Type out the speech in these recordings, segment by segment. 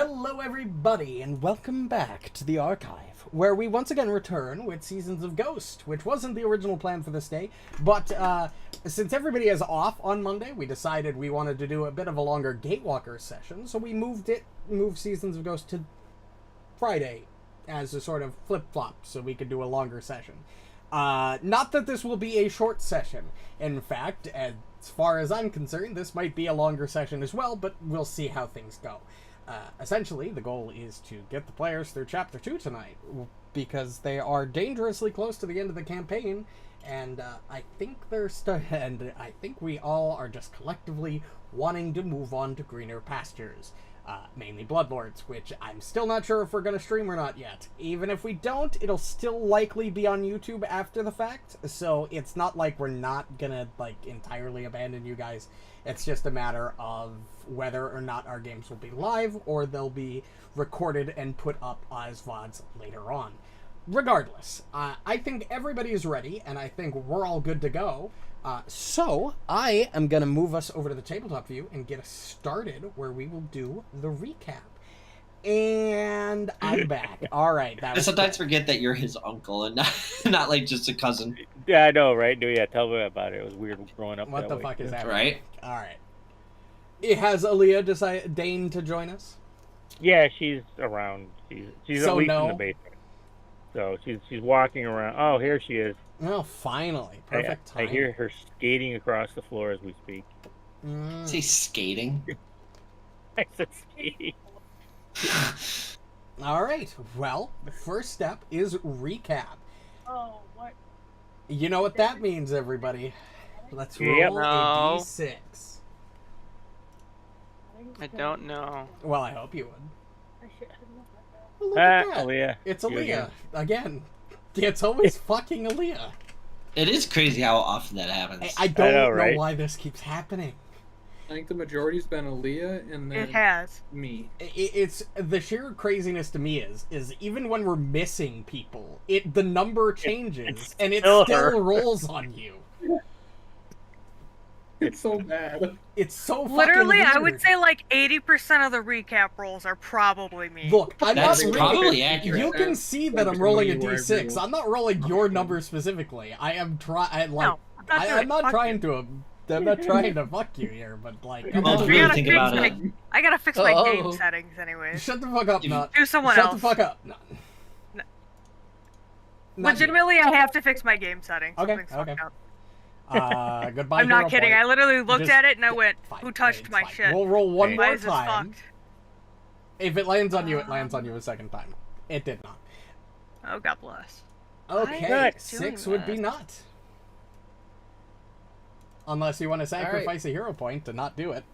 Hello everybody, and welcome back to the archive, where we once again return with Seasons of Ghost, which wasn't the original plan for this day, but since everybody is off on Monday, we decided we wanted to do a bit of a longer Gatewalker session, so we moved Seasons of Ghost to Friday as a sort of flip-flop, so we could do a longer session. Not that this will be a short session. In fact, as far as I'm concerned, this might be a longer session as well, but we'll see how things go. Essentially, the goal is to get the players through Chapter 2 tonight, because they are dangerously close to the end of the campaign, and I think I think we all are just collectively wanting to move on to greener pastures. Mainly Bloodlords, which I'm still not sure if we're going to stream or not yet. Even if we don't, it'll still likely be on YouTube after the fact, so it's not like we're not going to, entirely abandon you guys. It's just a matter of whether or not our games will be live, or they'll be recorded and put up as VODs later on. Regardless, I think everybody is ready, and I think we're all good to go. So, I am going to move us over to the tabletop view and get us started, where we will do the recap. And I'm back. All right. I sometimes forget that you're his uncle and not like just a cousin. Yeah, I know, right? Yeah, tell me about it. It was weird growing up. What the fuck is that? Right? All right. Has Aaliyah deigned to join us? Yeah, she's around. She's So at least no? in the basement. So she's walking around. Oh, here she is. Oh, finally. Perfect time. I hear her skating across the floor as we speak. Say skating. I said skating. All right. Well, the first step is recap. Oh, what? You know what that means, everybody. Let's Yep. roll a No. d6. I don't know. Well, I hope you would. Well, look Ah, at that. Aaliyah. It's You Aaliyah. Again. It's always fucking Aaliyah. It is crazy how often that happens. I don't know, know right? why this keeps happening. I think the majority's been Aaliyah and then It has. me. It's the sheer craziness to me is even when we're missing people, the number changes it's and it still still her. rolls on you. It's so bad. It's so fucking Literally, I weird. would say like 80% of the recap rolls are probably me. Look, I'm That's not probably accurate. You can see that I'm rolling a Wherever you d6. want. I'm not rolling your number specifically. I am trying. No, I'm not fuck trying you. to. I'm not trying to fuck you here, but come Well, on. if you really think about it, I gotta fix my Uh-oh. game settings anyways. Shut the fuck up, Nut. Do someone Shut else. the fuck up. No. No. Not Legitimately, I have to fix my game settings. Okay, Something's fucked okay. up. you. Goodbye. I'm not hero kidding. point. I literally looked Just- at it and I went, Fine, "Who touched it's my fine. shit? We'll roll one Why more is this time. fucked?" If it lands on you, it lands on you a second time. It did not. Oh, God bless. Okay, Good. 6 Doing would be that. not. Unless you want to sacrifice a hero point to not do it.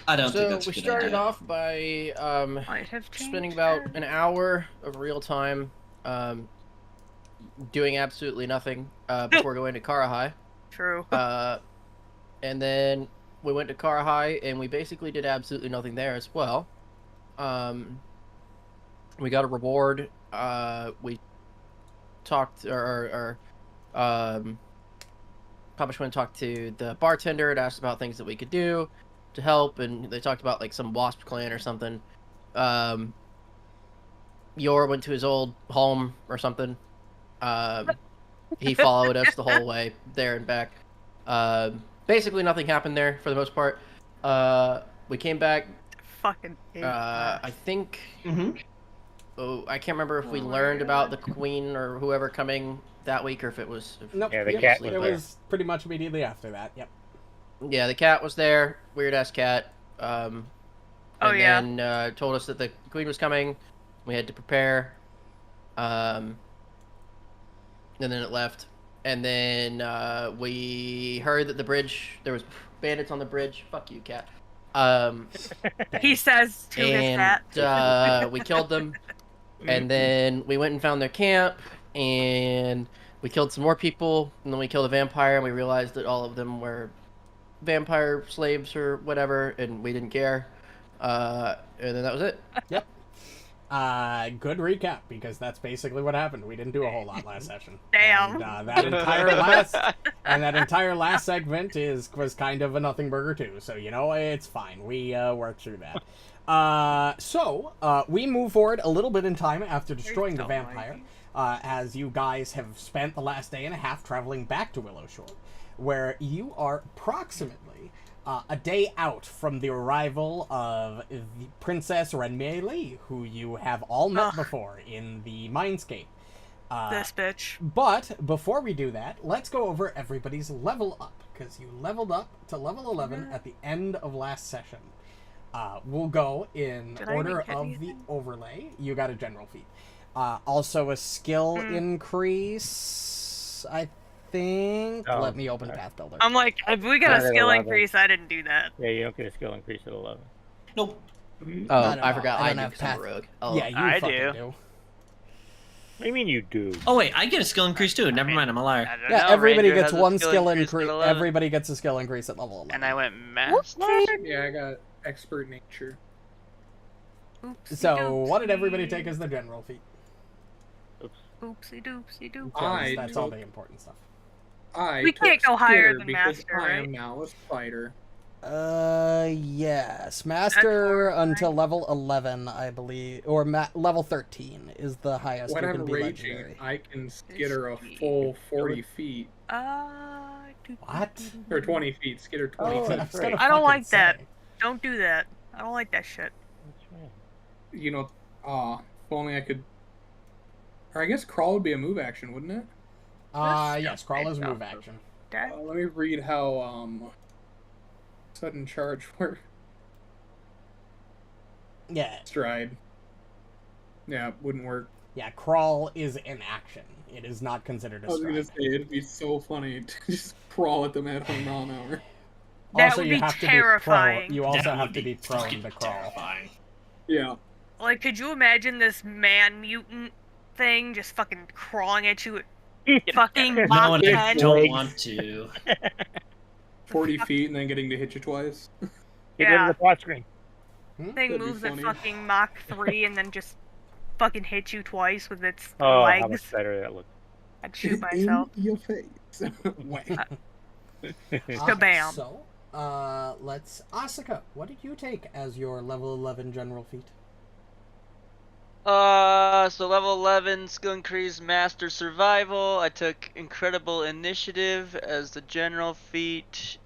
I don't think So that's a we good started idea. off by Might have changed spending about her. an hour of real time doing absolutely nothing before going to Karahai. True. And then we went to Karahai and we basically did absolutely nothing there as well. We got a reward. We talked Papa went and talked to the bartender and asked about things that we could do to help, and they talked about like some wasp clan or something. Yor went to his old home or something. He followed us the whole way there and back. Basically nothing happened there for the most part. We came back. Fucking hate that. I think. Mhm. Oh, I can't remember if we Oh my learned about the God. queen or whoever coming that week, or if it was. Nope. Yeah, the yep, cat it was there. was pretty much immediately after that. Yep. Yeah, the cat was there. Weird ass cat. Oh, And yeah. then told us that the queen was coming. We had to prepare. And then it left. And then we heard that there was bandits on the bridge. Fuck you, cat. He says to his cat. And we killed them. And then we went and found their camp. And we killed some more people. And then we killed a vampire. And we realized that all of them were vampire slaves or whatever. And we didn't care. And then that was it. Yep. Good recap, because that's basically what happened. We didn't do a whole lot last session. Damn. And, that entire last segment was kind of a nothing burger too. So it's fine. We worked through that. So we move forward a little bit in time after destroying the vampire, as you guys have spent the last day and a half traveling back to Willow Shore, where you are approximately a day out from the arrival of the Princess Renmei, who you have all met before in the Mindscape. This bitch. But before we do that, let's go over everybody's level up, because you leveled up to level 11 at the end of last session. We'll go in order of the overlay. You got a general feat. Also a skill increase, I think. Let me open Path Builder. I'm like, if we got a skill increase, I didn't do that. Yeah, you don't get a skill increase at 11. Nope. Oh, I forgot. I don't do have because I'm a Path. rogue. Yeah, you I fucking do. do. What do you mean you do? Oh wait, I get a skill increase too. Never mind, I'm a liar. I don't Yeah, know, everybody Ranger gets has a one skill at increase. 11, Everybody gets a skill increase at level 11. And I went master. Yeah, I got expert nature. Oopsie So, what did everybody take as the general feat? Oops. Oopsie doopsie doop. I That's all the important stuff. I We took can't go higher Skitter than because Master, I am right? now a spider. Yes. Master horrifying. until level 11, I believe, or level 13 is the highest When you I'm can be raging, legendary. I can skitter a full 40 feet. What? Or 20 feet. Skitter 20 Oh, feet. I was gonna I don't fucking like that. say. Don't do that. I don't like that shit. What's wrong? You know, if only I could... Or I guess crawl would be a move action, wouldn't it? Yes, crawl is move action. That Let me read how, sudden charge works. Yeah, Stride. Yeah, wouldn't work. yeah, crawl is an action. It is not considered I a was gonna stride. say, it'd be so funny to just crawl at them at 100 mile an hour. That Also, would you be have terrifying. to be pro. You also That have would to be prone fucking to crawl. terrifying. Yeah. Like, could you imagine this man mutant thing just fucking crawling at you at fucking No, Mach and I 10? don't want to. 40 feet and then getting to hit you twice. Get rid of the plot screen. Thing That'd be moves at funny. fucking Mach 3 and then just fucking hits you twice with its Oh, how much legs. better that looks. I'd shoot myself. In your face. Whack. Kabam. So, let's... Asuka, what did you take as your level 11 general feat? So level 11 skill increase, master survival. I took incredible initiative as the general feat.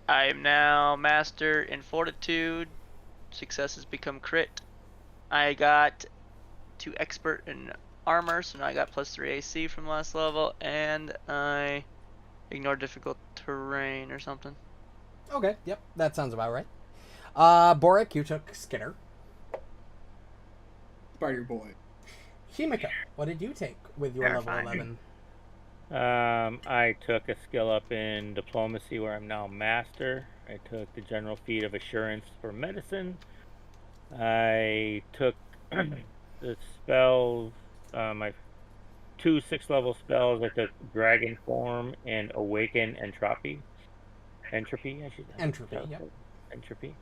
I am now master in fortitude. Successes become crit. I got 2 expert in armor, so now I got +3 AC from last level, and I ignore difficult terrain or something. Okay, yep, that sounds about right. Borraeck, you took Skitter. Spider boy. Himiko, what did you take with your Terrifying. level 11? I took a skill up in diplomacy where I'm now master. I took the general feat of assurance for medicine. I took the spells, my 2 6-level spells. I took dragon form and awaken entropy. Entropy, I should say. Entropy, yep. Entropy.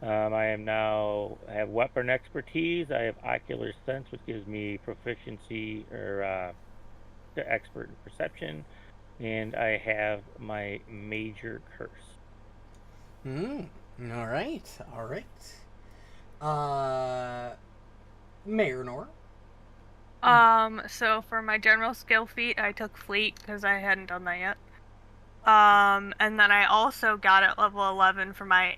I have weapon expertise. I have ocular sense, which gives me proficiency or the expert in perception, and I have my major curse. All right. Marynor. So for my general skill feat, I took Fleet because I hadn't done that yet. And then I also got at level 11 for my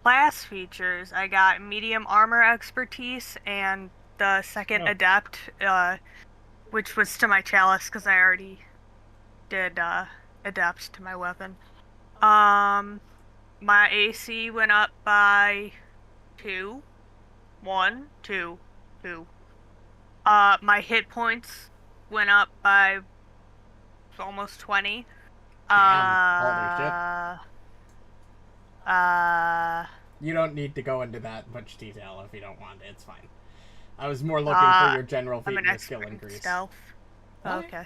class features. I got medium armor expertise and the second adept, which was to my chalice because I already did adapt to my weapon. My AC went up by 2. My hit points went up by almost 20. Damn, holy shit. You don't need to go into that much detail if you don't want. It's fine. I was more looking for your general feat I'm an and the skill expert in increase. stealth. What? Okay.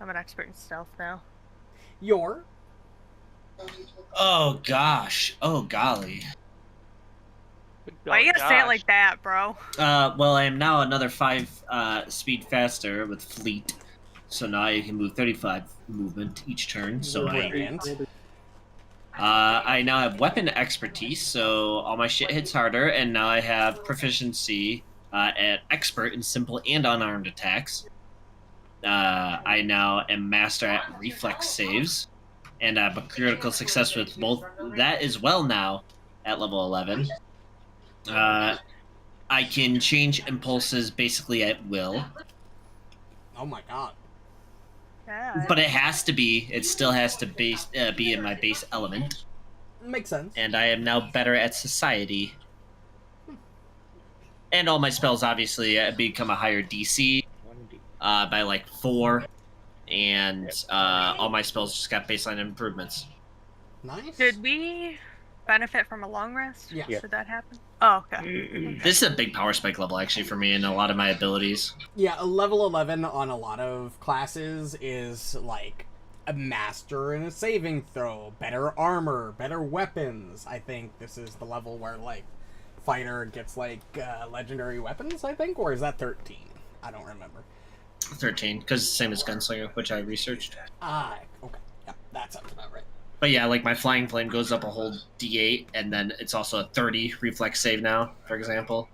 I'm an expert in stealth now. Your Oh gosh. Oh golly. Why you gotta say it like that, bro? Well, I am now another 5 speed faster with fleet, so now I can move 35 movement each turn. So Brilliant. I now have weapon expertise, so all my shit hits harder, and now I have proficiency at expert in simple and unarmed attacks. I now am master at reflex saves, and I have a critical success with both that as well now at level 11. I can change impulses basically at will, Oh my god. Yeah. but it still has to be in my base element, Makes sense. and I am now better at society. And all my spells obviously become a higher DC by like 4, and all my spells just got baseline improvements. Nice. Did we benefit from a long rest? Yeah. Did that happen? Oh, okay. This is a big power spike level actually for me and a lot of my abilities. Yeah, a level 11 on a lot of classes is like a master in a saving throw, better armor, better weapons. I think this is the level where like fighter gets like legendary weapons, I think, or is that 13? I don't remember. 13, because same as Gunslinger, which I researched. Ah, okay. Yep, that sounds about right. But yeah, like my Flying Flame goes up a whole D8, and then it's also a 30 reflex save now, for example.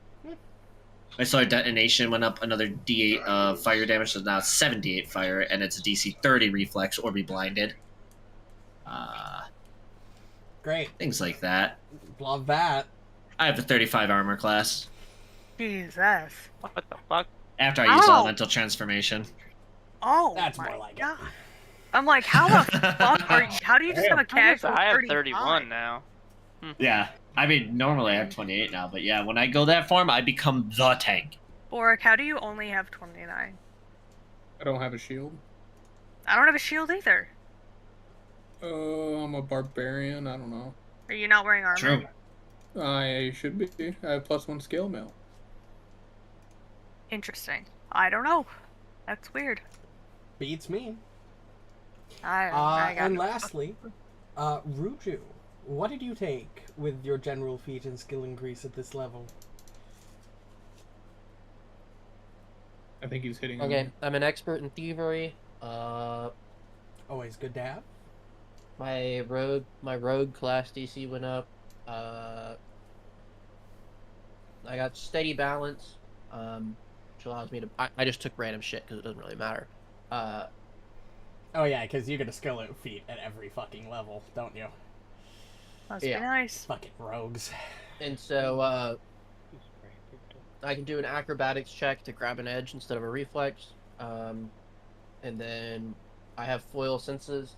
My Solar Detonation went up another D8 of fire damage, so now it's 78 fire, and it's a DC 30 reflex or be blinded. Great. Things like that. Love that. I have a 35 armor class Jesus. What the fuck? after I use Ow. Elemental Transformation. Oh, That's my more like it. God. I'm like, how the fuck are you? How do you just have a casual I have 35? 31 now. Yeah. I mean, normally I have 28 now, but yeah, when I go that form, I become the tank. Borraeck, how do you only have 29? I don't have a shield. I don't have a shield either. I'm a barbarian. I don't know. Are you not wearing armor? True. I should be. I have +1 scale mail. Interesting. I don't know. That's weird. Beats me. I got And it. lastly, Ruju, what did you take with your general feat and skill increase at this level? I think he's hitting. Okay, me. I'm an expert in thievery. Always good to have. My rogue class DC went up. I got steady balance, which allows me to. I just took random shit because it doesn't really matter. Oh yeah, because you get a skill feat at every fucking level, don't you? Must yeah. be nice. Fucking rogues. And so I can do an acrobatics check to grab an edge instead of a reflex. And then I have foil senses,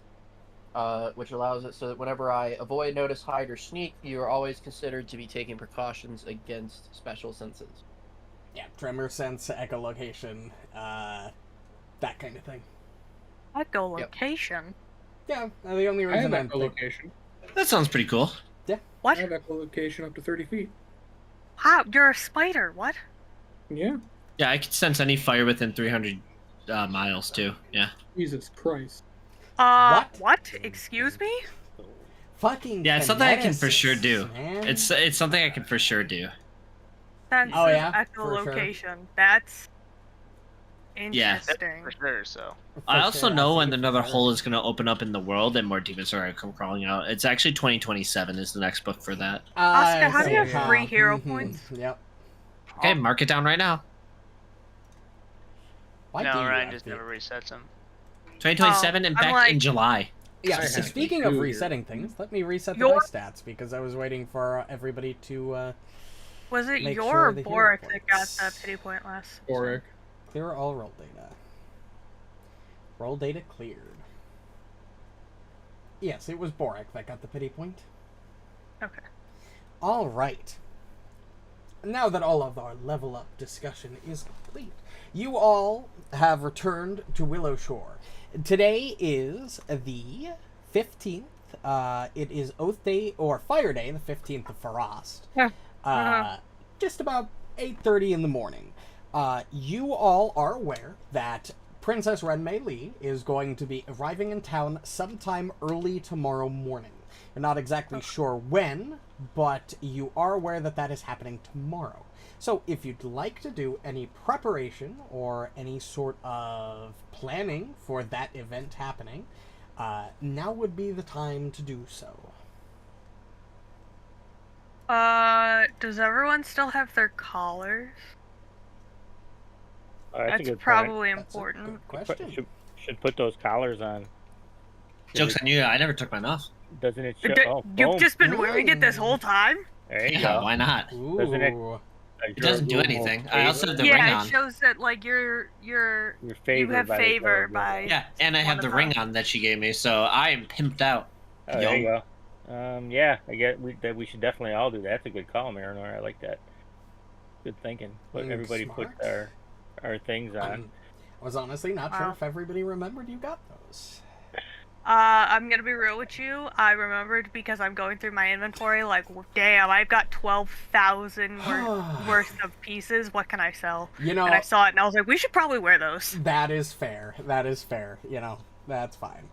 which allows it so that whenever I avoid, notice, hide, or sneak, you are always considered to be taking precautions against special senses. Yeah, tremor sense, echolocation, that kind of thing. Echolocation. Yeah, the only I have reason I'm echolocation. That sounds pretty cool. What? I have echolocation up to 30 feet. How? You're a spider. What? Yeah. Yeah, I can sense any fire within 300 miles too. Yeah. Jesus Christ. What? Excuse me? fucking. Yeah, it's something I can for sure do. Man. It's something I can for sure do. Sense Oh, yeah, of for sure. echolocation. That's Yeah. interesting. For sure, so. I For also sure, know I when think another it's hole is going to open up in the world and more demons are going to come crawling out. It's actually 2027 is the next book for that. Asuka, how do you so, have 3 hero mhm, points? Yep. Okay, mark it down right now. Why do No, you Ryan have just to- never resets them. 2027 and I'm back like- in July. Yeah, I so have speaking two of here. resetting things, let me reset the Your- dice stats because I was waiting for everybody to Was it Make your sure or the hero Borraeck that got points. that pity point last? Borraeck. clear all roll data. Roll data cleared. Yes, it was Borraeck that got the pity point. Okay. All right. Now that all of our level up discussion is complete, you all have returned to Willow Shore. Today is the 15th. It is Oath Day or Fire Day, the 15th of Frost. Yeah. Just about 8:30 in the morning. You all are aware that Princess Renmei Lee is going to be arriving in town sometime early tomorrow morning. You're not exactly sure when, but you are aware that that is happening tomorrow. So if you'd like to do any preparation or any sort of planning for that event happening, now would be the time to do so. Does everyone still have their collars? That's a That's good probably That's a important. good point. question. Should put those collars on. Joke's on you, I never took mine off. Doesn't it show? You've boom. just been wearing it this whole time? There you Yeah, go. why not? Doesn't it- Ooh. It doesn't do anything. I also have the ring Yeah, on. it shows that like you're You're you favored have by the favor colors, by. Yeah, and I have one the of ring them. on that she gave me, so I am pimped out. Oh, there you go. Yeah, I get we should definitely all do that. That's a good call, Marynor. I like that. Good thinking. But everybody Smart. puts our things on. I was honestly not sure Wow. if everybody remembered you got those. I'm gonna be real with you. I remembered because I'm going through my inventory. Like, damn, I've got 12,000 worth of pieces. What can I sell? You know, And I saw it, and I was like, we should probably wear those. that is fair. That is fair. You know, that's fine.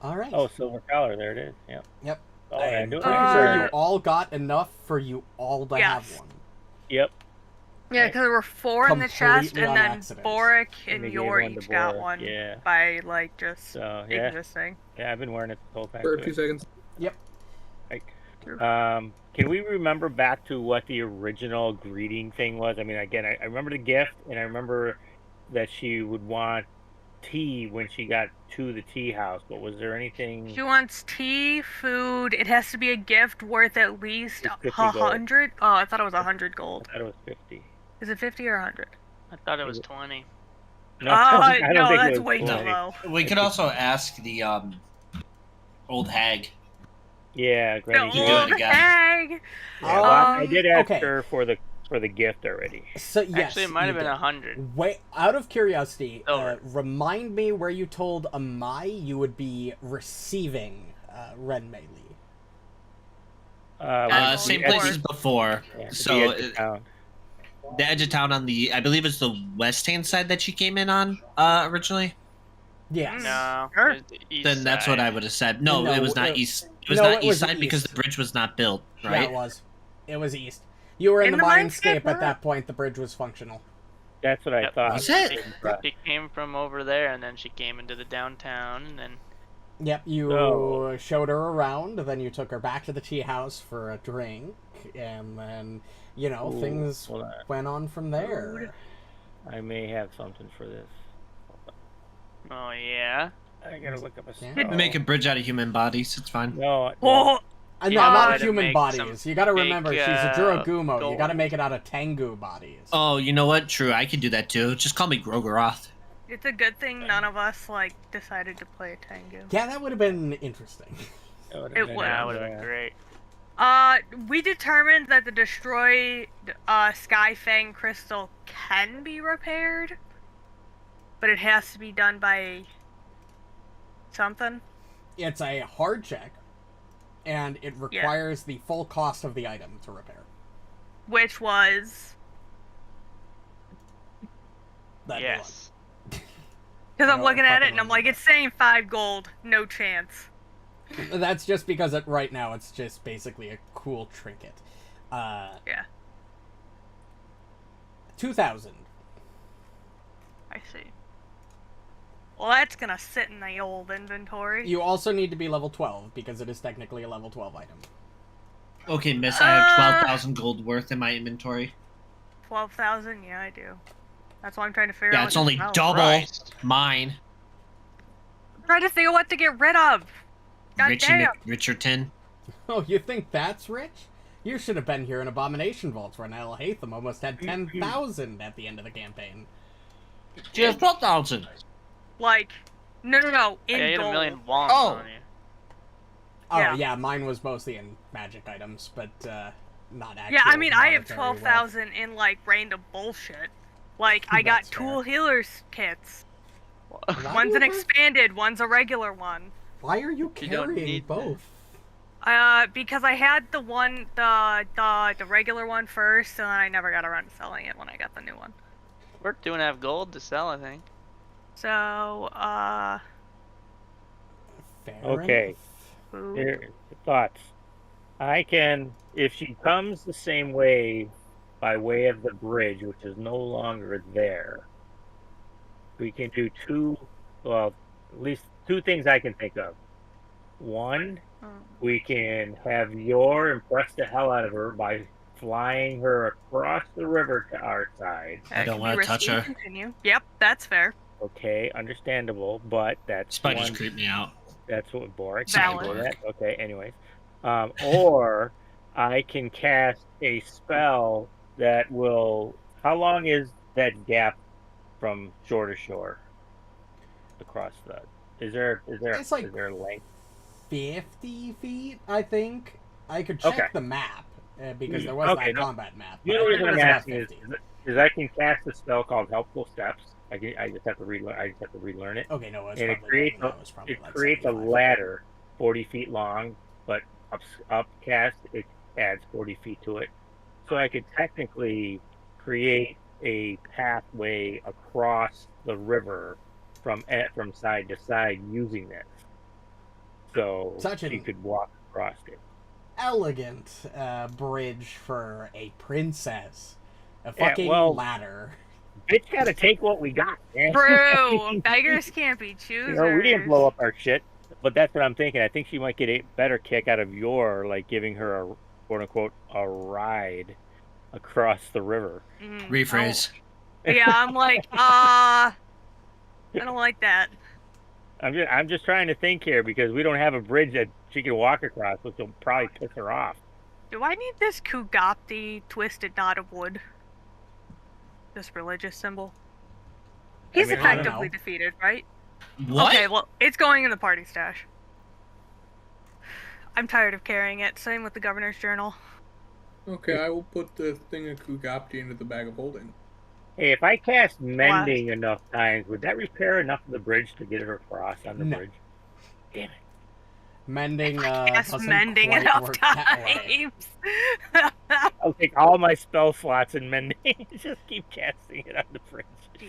All right. Oh, silver collar. There it is. Yep. Yep. Oh, I'm yeah, do it pretty right sure there. you all got enough for you all to have Yes. one. Yep. Yeah, because there were 4 in the chest, Completely and on then accident. Borraeck And and they gave Yor one to each got Borraeck, one yeah. by like just So yeah, existing. yeah, I've been wearing it the whole time. For too. 2 seconds. Can we remember back to what the original greeting thing was? I mean, again, I remember the gift, and I remember that she would want tea when she got to the tea house. But was there anything? She wants tea, food. It has to be a gift worth at least It's 50 gold. 100. Oh, I thought it was 100 gold. I thought it was 50. Is it 50 or 100? I thought it was 20. No, Oh, I don't no, think it that's was way too 20. low. We could also ask the old hag. Yeah, The Granny. do it old again. hag. Yeah, well, I did ask okay. her for the gift already. So yes, Actually, it might have you been did. 100. Wait, out of curiosity, Over. remind me where you told Amai you would be receiving Ren Mei Li. Same Before. place as before. Yeah, So the edge of town. the edge of town on the, I believe it's the west hand side that she came in on originally. Yes. No. Sure. it's the east Then that's what side. I would have said. No, No, it was not it- east. It was no, not it east was side because east. the bridge was not built, Yeah, right? it was. It was east. You were in, In the the mindscape Mindscape, at that point. The bridge was functional. That's what I Yep. thought. Was it? She came from over there, and then she came into the downtown, and then Yep, you No. showed her around, then you took her back to the tea house for a drink, and then, you know, Ooh, things hold on. went on from there. I may have something for this. oh yeah. I gotta look up a Yeah. spell. We make a bridge out of human bodies. It's fine. No, Oh, No, You not gotta human make bodies. some You gotta big, remember, she's a Juragumo. You gold. gotta make it out of Tengu bodies. Oh, you know what? True, I could do that too. Just call me Grogeroth. it's a good thing none of us like decided to play Tengu. Yeah, that would have been interesting. that would've It been- would. That would have been great. We determined that the destroyed Skyfang crystal can be repaired, but it has to be done by something. It's a hard check, and it requires the full cost of the item to repair. Which was That Yes. because I I'm don't looking at it fucking and I'm like, remember. it's saying 5 gold, no chance. one. That's just because right now it's just basically a cool trinket. Yeah, 2,000. I see. Well, that's gonna sit in the old inventory. You also need to be level 12 because it is technically a level 12 item. Okay, miss, I have 12,000 gold worth in my inventory. 12,000? Yeah, I do. That's why I'm trying to figure out. Yeah, what it's to only sell. double Christ. mine. I'm trying to think of what to get rid of. God damn. Richardson. Oh, you think that's rich? You should have been here in Abomination Vaults where Nile Hatham almost had 10,000 at the end of the campaign. She has 12,000. Like, no, in Yeah, you had gold. a million wonks Oh. on you. Oh, Yeah. yeah, mine was mostly in magic items, but not actually. Yeah, I mean, I have 12,000 in like random bullshit. Like, I got That's tool fair. healers kits. Why One's do an you have- expanded, one's a regular one. Why are you You don't carrying need both? Because I had the one, the regular one first, and then I never got around to selling it when I got the new one. We're 2.5 gold to sell, I think. So, Fair Okay. enough. Here, thoughts. I can, if she comes the same way by way of the bridge, which is no longer there, we can do at least two things I can think of. One, we can have Yor impress the hell out of her by flying her across the river to our side. I don't want to touch her. Continue. Yep, that's fair. Okay, understandable, but that's Spiders creep me out. That's what Borraeck Valid. can do that. Okay, anyways. Or I can cast a spell that will... How long is that gap from shore to shore? Across the... Is there a length? 50 feet, I think. I could check the map, because there was that combat map. The only reason I'm asking is I can cast a spell called Helpful Steps. I just have to relearn it. Okay, no, it creates a ladder 40 feet long, but upcast it adds 40 feet to it. So I could technically create a pathway across the river from side to side using this. So you could walk across it. Elegant bridge for a princess. A fucking ladder. Bitch gotta take what we got, man. True. Beggars can't be choosers. We didn't blow up our shit, but that's what I'm thinking. I think she might get a better kick out of giving her a quote unquote a ride across the river. Rephrase. Oh. Yeah, I'm like, I don't like that. I'm just trying to think here because we don't have a bridge that she can walk across, which will probably piss her off. Do I need this Kugapti twisted knot of wood? This religious symbol? He's effectively defeated, right? What? Okay, well, it's going in the party stash. I'm tired of carrying it. Same with the governor's journal. Okay, I will put the thing of Kugapti into the bag of holding. Hey, if I cast Mending enough times, would that repair enough of the bridge to get her across on the bridge? Damn it. Mending, Mending enough times. I'll take all my spell slots in Mending. Just keep casting it on the bridge.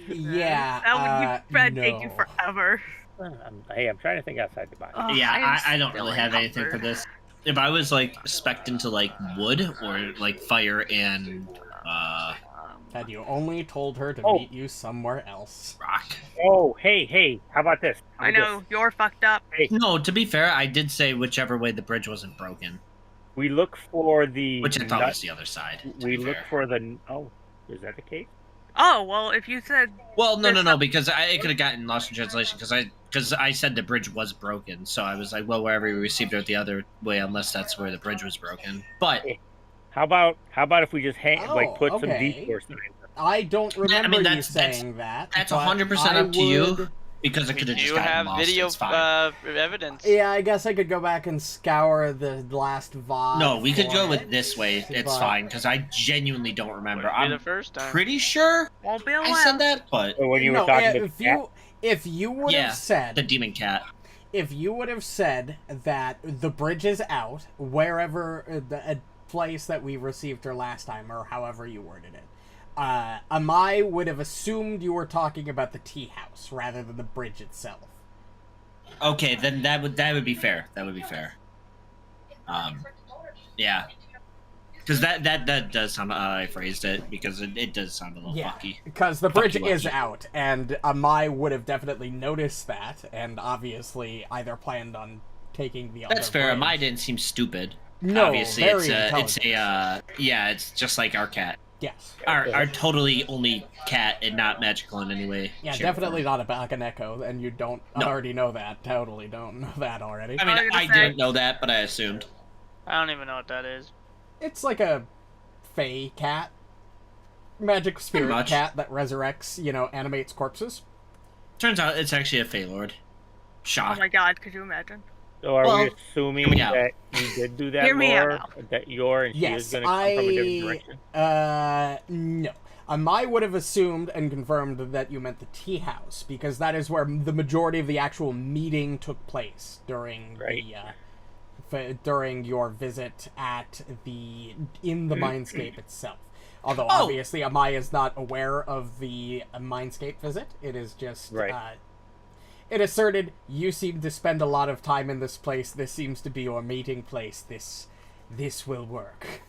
Yeah, that would take you forever. I'm trying to think outside the box. I don't really have anything for this. If I was spec'd into wood or fire and had you only told her to meet you somewhere else. Rock. Oh, hey, how about this? I know, you're fucked up. Hey. No, to be fair, I did say whichever way the bridge wasn't broken. We look for the... Which I thought was the other side. We look for the... Oh, is that the case? Oh, well, if you said... Well, no, because it could have gotten lost in translation, because I said the bridge was broken, so I was like, well, wherever we received it the other way, unless that's where the bridge was broken. But... Hey. How about if we just put some detour signs? I don't remember you saying that. That's 100% up to you because it could have just gotten lost. You have video evidence. Yeah, I guess I could go back and scour the last VOD. No, we could go with this way. It's fine because I genuinely don't remember. I'm the first time. Pretty sure I said that, but when you were talking if you would have said the demon cat. If you would have said that the bridge is out wherever a place that we received her last time, or however you worded it, Amai would have assumed you were talking about the tea house rather than the bridge itself. Okay, then that would be fair. That would be fair. Yeah, because that does sound. I phrased it because it does sound a little fucky. Because the bridge is out, and Amai would have definitely noticed that, and obviously either planned on taking the other. That's fair. bridge. Amai didn't seem stupid. No, obviously it's just like our cat. Yes. Our totally only cat and not magical in any way. Yeah, definitely not a Bakaneko, and you don't already know that. Totally don't know that already. I mean, I didn't know that, but I assumed. I don't even know what that is. It's like a fae cat. Magic spirit cat that resurrects, animates corpses. Turns out it's actually a Fey Lord. Shock. Oh my god, could you imagine? So are we assuming that you did do that, that you're and she is going to come from a different direction? No. Amai would have assumed and confirmed that you meant the tea house, because that is where the majority of the actual meeting took place during during your visit in the Mindscape itself. Although obviously Amai is not aware of the Mindscape visit. It is just It asserted, "You seem to spend a lot of time in this place. This seems to be your meeting place. This will work."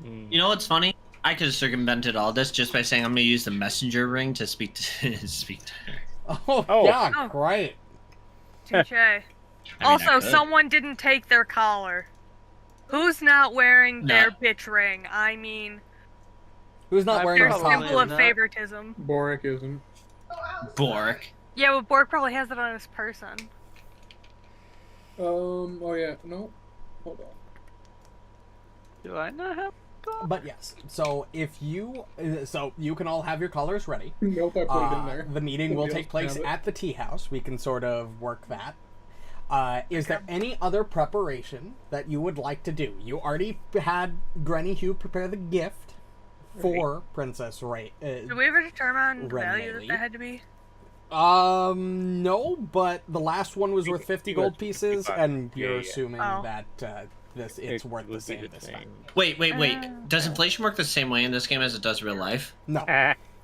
You know what's funny? I could have circumvented all this just by saying I'm going to use the messenger ring to speak to speak to her. Oh, yeah, great. Touche. Also, someone didn't take their collar. Who's not wearing their bitch ring? I mean, who's not wearing their a collar? symbol of favoritism. Borraeck isn't. Borraeck. Yeah, but Borg probably has it on his person. Oh yeah, no. Hold on. Do I not have? But yes, so if you, so you can all have your colors ready. Nope, I put it in there. The meeting will Somebody take else place can have it. at the tea house. We can sort of work that. Is there any other preparation that you would like to do? You already had Granny Hugh prepare the gift for Princess Ray. Did we ever determine the value that Renolgz. that had to be? No, but the last one was worth 50 gold pieces, and you're Yeah. assuming Oh. that it's worth the would be same the this same. time. Wait. Does inflation work the same way in this game as it does real life? No.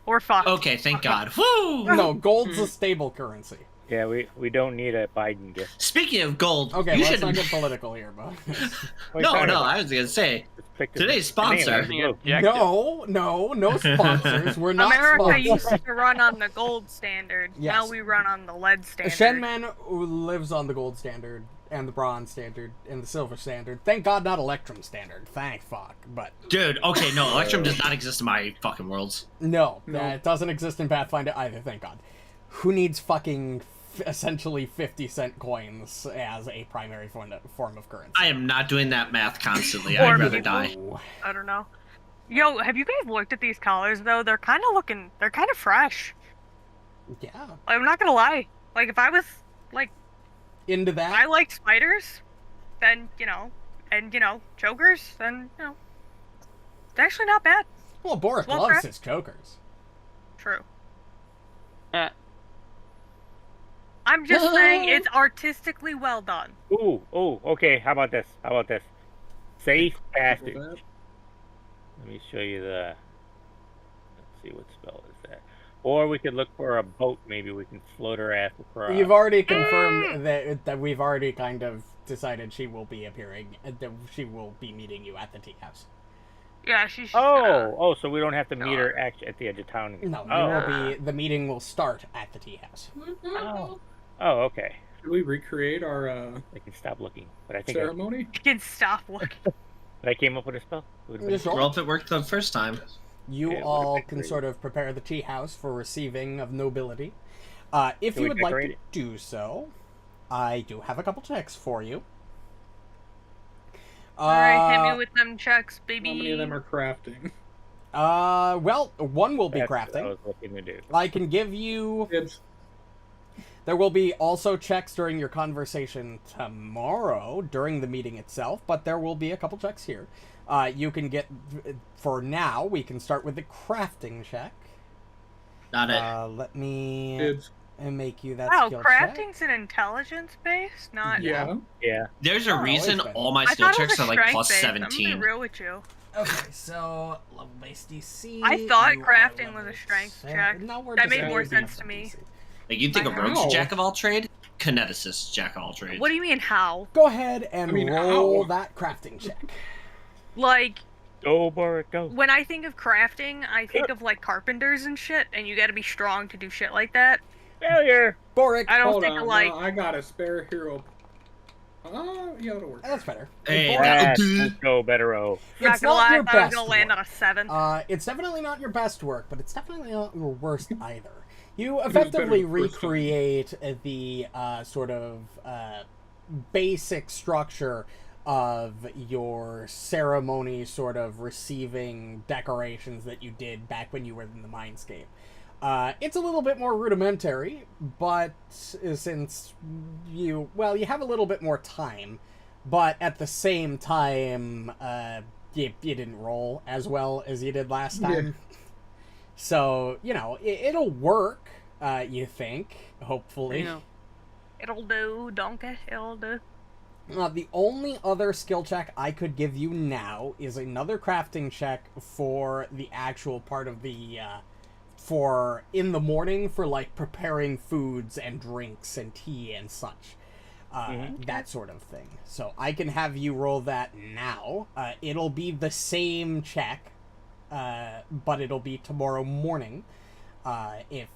Or fuck. Okay, thank God. Woo! No, gold's a stable currency. Yeah, we don't need a Biden gift. Speaking of gold, Okay, you let's should... not get political here, but... No, I was gonna say, today's sponsor. No sponsors. We're not America sponsors. used to run on the gold standard. Yes. Now we run on the lead standard. Shenman lives on the gold standard, and the bronze standard, and the silver standard. Thank God not Electrum standard. Thank fuck, but... Dude, okay, no, Electrum does not exist in my fucking worlds. No, No. it doesn't exist in Pathfinder either, thank God. Who needs fucking essentially 50-cent coins as a primary form of currency? I am not doing that math constantly. Or I'd rather people. die. I don't know. Yo, have you guys looked at these collars though? They're kind of fresh. Yeah. I'm not gonna lie. Like if I was like, Into that? I like spiders, then and chokers, then it's actually not bad. Well, Borraeck Well, loves correct. his chokers. True. I'm just saying it's artistically well done. Ooh, okay. How about this? Safe passage. That. Let me show you the. Let's see, what spell is that? Or we could look for a boat. Maybe we can float her ass across. You've already confirmed that we've already kind of decided she will be appearing, that she will be meeting you at the tea house. Yeah, she's. So we don't have to meet her actually at the edge of town. No, Oh. the meeting will start at the tea house. Oh, okay. Should we recreate our I can stop looking, but I think ceremony? You can stop looking. I came up with a spell. It would've been- Sure. Well, if it worked the first time. You Yeah, it would've all been can great. sort of prepare the tea house for receiving of nobility. If Can you we would like decorate to it? do so, I do have a couple checks for you. Alright, hit me with them checks, baby. How many of them are crafting? Well, one will be That's what I crafting. was looking to do. I can give you... Dibs. There will be also checks during your conversation tomorrow, during the meeting itself, but there will be a couple checks here. You can get... For now, we can start with the crafting check. Not it. Let me Dibs. make you that Wow, skill check. crafting's an intelligence base, not. Yeah. Yeah. There's a Oh, reason always been. all my I skill thought it was checks a are like strength plus base. I'm gonna 17. be real with you. Okay, so level base DC. I thought you are crafting was a level strength seven. check. No, we're That just made gonna more use sense the to me. DC. Like, you think a rogue's Wow. jack of all trade? Kineticist jack of all trades. What do you mean how? Go ahead and roll how? that crafting check. Like Go, Borraeck, go. when I think of crafting, I think of like carpenters and shit, and you got to be strong to do shit like that. Failure. Borraeck, I don't Hold think on, of like. no, I got a spare hero. Yeah, it'll work. that's better. Hey, Borraeck, that- Let's go, better O. Not it's gonna not lie, your I thought I was best gonna land on work. a 7. It's definitely not your best work, but it's definitely not your worst either. You better effectively the first time. recreate the sort of basic structure of your ceremony, sort of receiving decorations that you did back when you were in the Mindscape. It's a little bit more rudimentary, but since you have a little bit more time, but at the same time, you didn't roll as well as you did last time. So, it'll work, you think, hopefully. It'll do, donkey. It'll do. The only other skill check I could give you now is another crafting check for the actual part of the for in the morning for like preparing foods and drinks and tea and such. That sort of thing. So I can have you roll that now. It'll be the same check, but it'll be tomorrow morning. If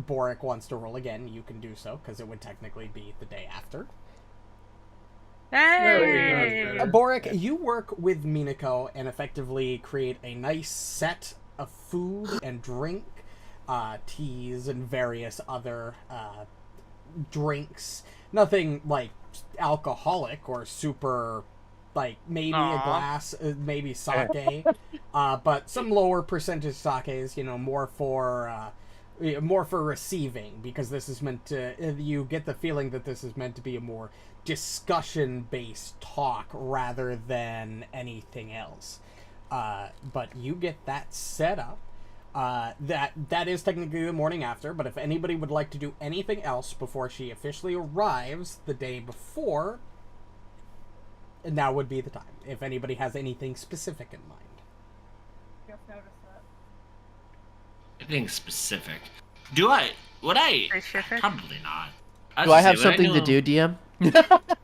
Borraeck wants to roll again, you can do so, because it would technically be the day after. Hey! Borraeck, you work with Himiko and effectively create a nice set of food and drink, teas and various other drinks. Nothing like alcoholic or super, like maybe a glass, maybe sake, but some lower percentage sakes. You know, more for receiving, because this is meant to. You get the feeling that this is meant to be a more discussion-based talk rather than anything else. But you get that set up. That is technically the morning after, but if anybody would like to do anything else before she officially arrives the day before, now would be the time. If anybody has anything specific in mind. Anything specific? Would I? Specific? Probably not. Do I have something to do, DM?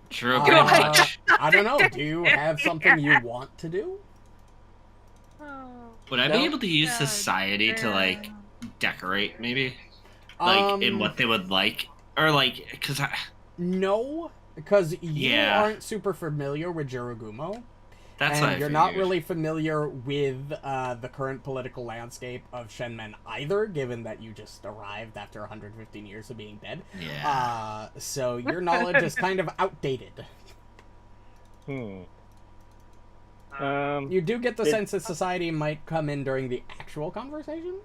True, pretty much. I don't know. Do you have something you want to do? Would I No? be able to use society to, like, decorate, maybe? Like, in what they would like? Or, like, because No, because you Yeah. aren't super familiar with Jiragumo. that's what I And you're not figured. really familiar with the current political landscape of Shenmen either, given that you just arrived after 115 years of being dead. Yeah. So your knowledge is kind of outdated. You do get the sense that society might come in during the actual conversation?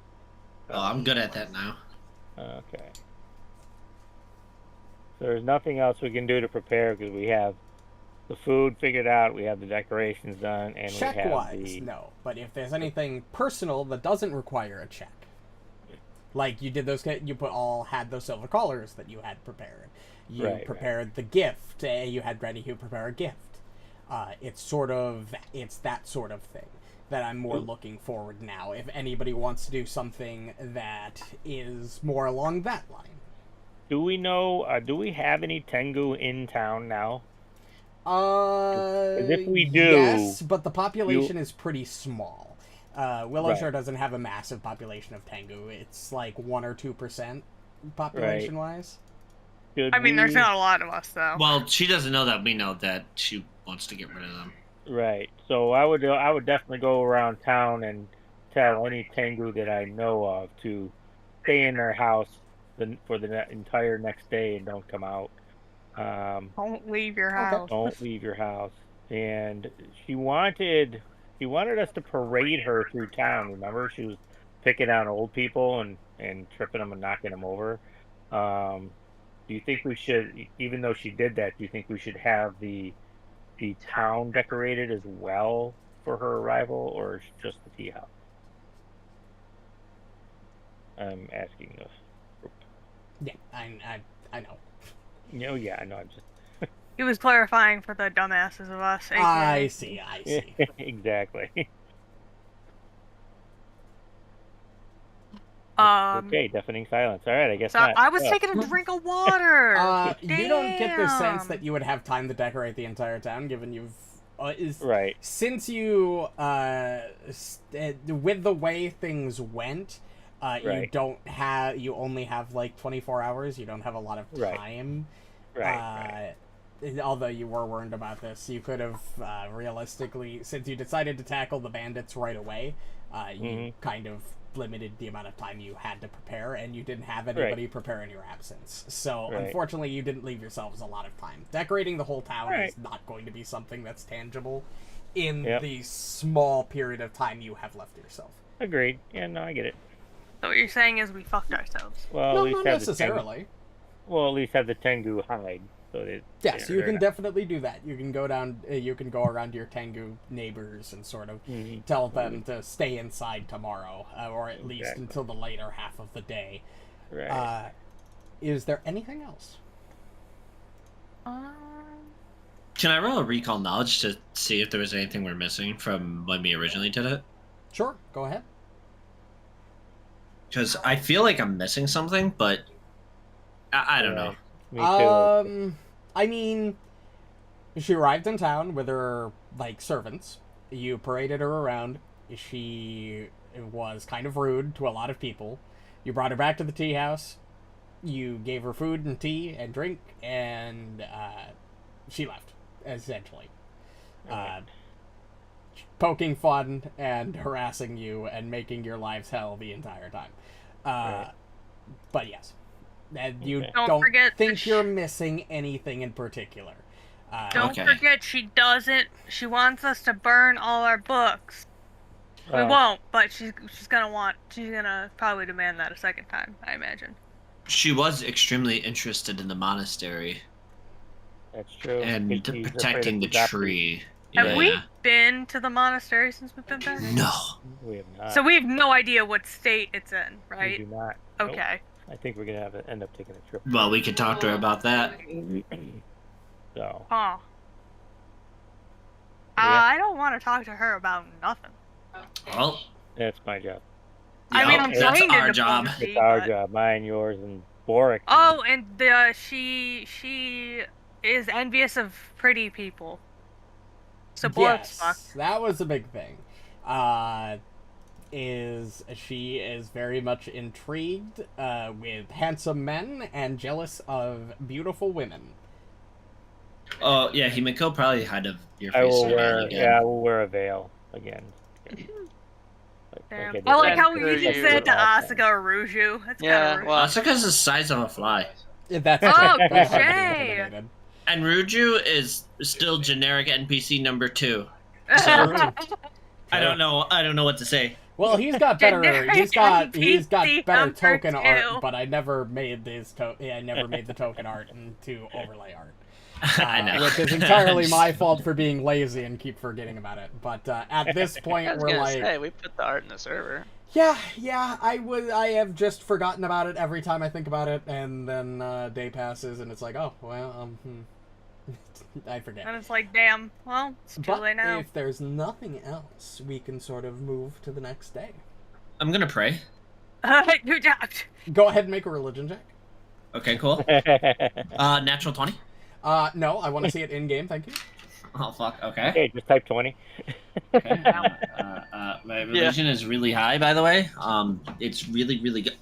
Oh, I'm good at that now. Okay. So there's nothing else we can do to prepare because we have the food figured out, we have the decorations done, and we have Check-wise, the... no. But if there's anything personal that doesn't require a check, like you did those, you had those silver collars that you had prepared. You prepared the gift. You had Renolgz prepare a gift. It's that sort of thing that I'm more looking forward now. If anybody wants to do something that is more along that line. Do we know, do we have any Tengu in town now? If we do, yes, but the population is pretty small. Willowshire doesn't have a massive population of Tengu. It's like 1 or 2% population-wise. I mean, there's not a lot of us, though. Well, she doesn't know that we know that she wants to get rid of them. Right. So I would definitely go around town and tell any Tengu that I know of to stay in their house for the entire next day and don't come out. Don't leave your house. Don't leave your house. And she wanted us to parade her through town. Remember, she was picking on old people and tripping them and knocking them over. Do you think we should, even though she did that, do you think we should have the town decorated as well for her arrival, or just the tea house? I'm asking this. Yeah, I know. No, yeah, I know. I'm just. He was clarifying for the dumbasses of us. I see. Exactly. Okay, deafening silence. All right, I guess So not. I was taking a drink of water. You don't get the sense Damn. that you would have time to decorate the entire town, given you've right. Since you with the way things went, you only have like 24 hours. You don't have a lot of time. Right. Although you were warned about this, you could have realistically, since you decided to tackle the bandits right away, you kind of limited the amount of time you had to prepare, and you didn't have anybody prepare in your absence. So unfortunately, you didn't leave yourselves a lot of time. Decorating the whole town is not going to be something that's tangible in the small period of time you have left yourself. Agreed. Yeah, no, I get it. So what you're saying is we fucked ourselves. Well, No, at least not have necessarily. at least have the Tengu hide. So Yes, you can definitely do that. You can go down. You can go around to your Tengu neighbors and sort of tell them to stay inside tomorrow, or at least until the later half of the day. Right. Is there anything else? Can I roll a recall knowledge to see if there was anything we're missing from when we originally did it? Sure, go ahead. Because I feel like I'm missing something, but I don't know. Me too. I mean, she arrived in town with her, like, servants. You paraded her around. She was kind of rude to a lot of people. You brought her back to the tea house. You gave her food and tea and drink, and she left, essentially. Poking fun and harassing you and making your lives hell the entire time. But yes. And you don't forget think you're missing anything in particular. Don't forget, she wants us to burn all our books. We won't, but she's gonna probably demand that a second time, I imagine. She was extremely interested in the monastery. That's true. And protecting the tree. Have we been to the monastery since we've been there? No. We have not. So we have no idea what state it's in, right? We do not. Okay. Nope. I think we're gonna end up taking a trip. Well, we could talk to her about that. So. Huh. Yeah. I don't want to talk to her about nothing. Well, That's my job. I mean, I'm that's trained our in job. diplomacy, It's our but- job. Mine, yours, and Borraeck. Oh, and she is envious of pretty people. So Borraeck's fucked. That was a big thing. She is very much intrigued with handsome men and jealous of beautiful women. Oh yeah, Himiko probably had your face. I will again. wear a veil again. Damn. did I like last how you Ruju. just said to Asuka or Ruju. That's Yeah, kind of rude. well, Asuka's the size of a fly. Yeah, that's Oh, that's touche. intimidated. And Ruju is still generic NPC number 2. True. I don't know what to say. Well, he's got better. Generic He's got NPC better number token 2. art, but I never made I never made the token art into overlay art. I know. Which is entirely my fault for being lazy and keep forgetting about it. But at this point, I was we're gonna like, say, we put the art in the server. yeah, I have just forgotten about it every time I think about it, and then day passes, and it's like, oh, well, I forget. And it's like, damn, well, it's too But late now. if there's nothing else, we can sort of move to the next day. I'm gonna pray. Go ahead and make a religion check. Okay, cool. Natural 20. No, I want to see it in game. Thank you. Oh fuck. Okay. Okay, just type 20. Okay. My religion is really high, by the way. It's really, really good.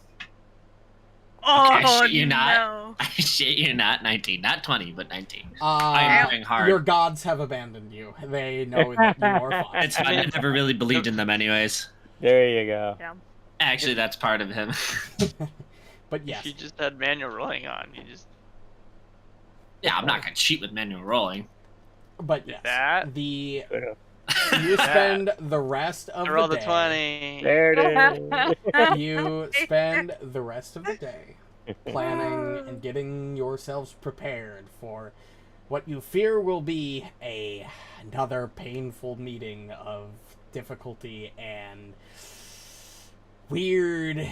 Oh, shit you not. no. I shit you not. 19, not 20, but 19. I I'm trying hard. Your gods have abandoned you. They know that you are fucked. It's fine. I never really believed in them, anyways. There you go. Yeah. Actually, that's part of him. But yes, You just had manual rolling on. You just Yeah, I'm not gonna cheat with manual rolling. but yes, that. the Could've. you spend the rest of I rolled the a day. 20. There it is. You spend the rest of the day planning and getting yourselves prepared for what you fear will be another painful meeting of difficulty and weird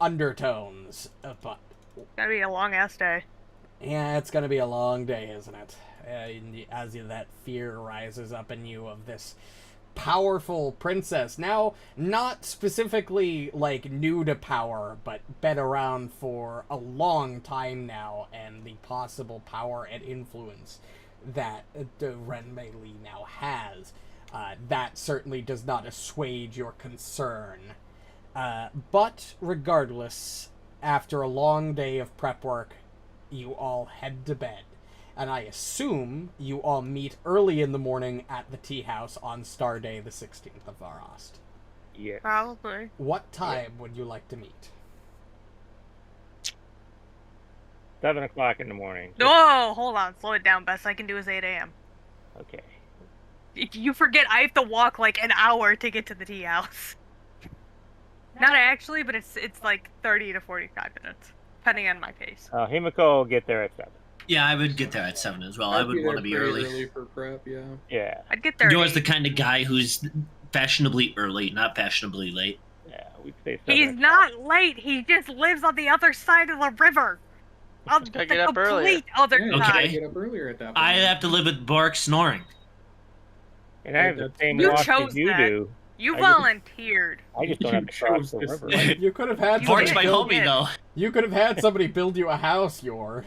undertones. But It's gonna be a long ass day. yeah, it's gonna be a long day, isn't it? As that fear rises up in you of this powerful princess, now not specifically like new to power, but been around for a long time now, and the possible power and influence that Renolgz now has, that certainly does not assuage your concern. But regardless, after a long day of prep work, you all head to bed. And I assume you all meet early in the morning at the tea house on Star Day, the 16th of Varast. Yeah. Probably. What time would you like to meet? 7 o'clock in the morning. Oh, hold on. Slow it down. Best I can do is 8 a.m. Okay. You forget I have to walk like an hour to get to the tea house. Not actually, but it's like 30 to 45 minutes, depending on my pace. Himiko will get there at 7. Yeah, I would get there at 7 as well. I would want to be pretty early. for prep, yeah. Yeah. I'd get there. Yours at the 8. kind of guy who's fashionably early, not fashionably late. Yeah, we'd say 7 He's o'clock. not late. He just lives on the other side of the river. On the Gotta get up earlier. complete other Yeah, you Okay. gotta side. get up earlier at that point. I have to live with Borraeck snoring. And I have the same You watch chose as you that. do. You I just- volunteered. I just don't have to cross the river. You could have had Bork's somebody my build, homie, though. you could have had somebody build you a house, Yor.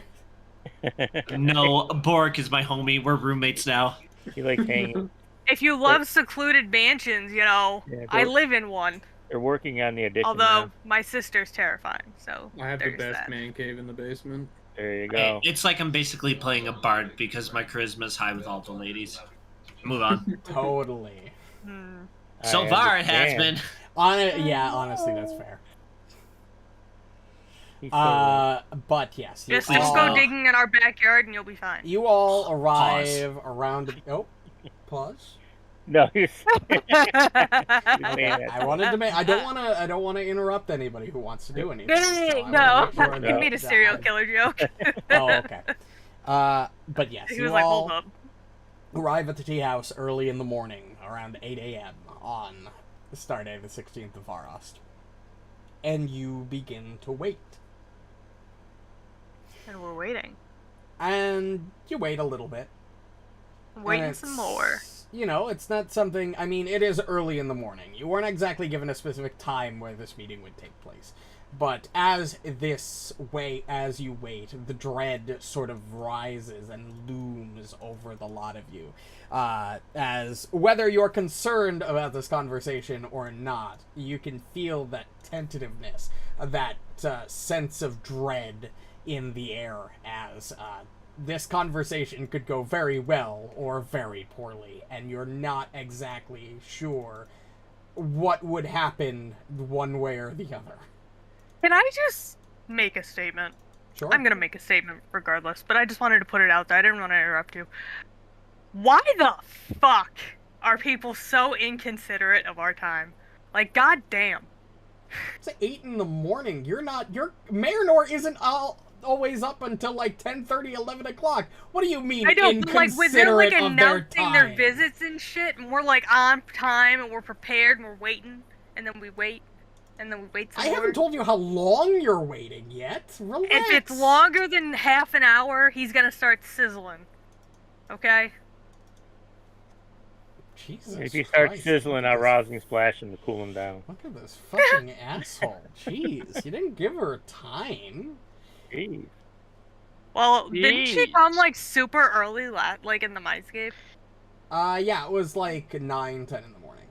No, Bork is my homie. We're roommates now. He likes hanging. If you love secluded mansions, you know, Yeah, I they're- live in one. They're working on the addition Although now. my sister's terrifying, so I have the there's best that. man cave in the basement. There you go. It's like I'm basically playing a bard because my charisma's high with all the ladies. Move on. Totally. Hmm. So I far, it has understand. been. Yeah, honestly, that's fair. He's so But yes, you Just all, go digging in our backyard and you'll be fine. you all arrive around. Oh, pause. no, he's I wanted to make. I don't want to interrupt anybody who wants to do anything. so I wanna No, make sure you that- made a serial killer joke. Oh, okay. But yes, He you was like, all hold up. arrive at the tea house early in the morning, around 8 a.m. on the start day, the 16th of Varast, and you begin to wait. And we're waiting. And you wait a little bit. I'm waiting and some it's- more. You know, it's not something. I mean, it is early in the morning. You weren't exactly given a specific time where this meeting would take place. But as you wait, the dread sort of rises and looms over the lot of you. As whether you're concerned about this conversation or not, you can feel that tentativeness, that sense of dread in the air as this conversation could go very well or very poorly, and you're not exactly sure what would happen one way or the other. Can I just make a statement? Sure. I'm gonna make a statement regardless, but I just wanted to put it out there. I didn't want to interrupt you. Why the fuck are people so inconsiderate of our time? Like, goddamn. It's 8 in the morning. Your Marynor isn't always up until like 10:30, 11 o'clock. What do you mean I know, but like when they're like inconsiderate of their announcing their time? visits and shit, and we're like on time and we're prepared and we're waiting, and then we wait, and then we wait some I more. haven't told you how long you're waiting yet. Relax. If it's longer than half an hour, he's gonna start sizzling. Okay? Jesus If you start Christ, sizzling, look I'll at rouse him, splash him to cool him down. Look at this fucking asshole. Jeez, you didn't give her time. Jeez. Well, didn't she Jeez. come like super early, like in the Mindscape? Yeah, it was like 9, 10 in the morning.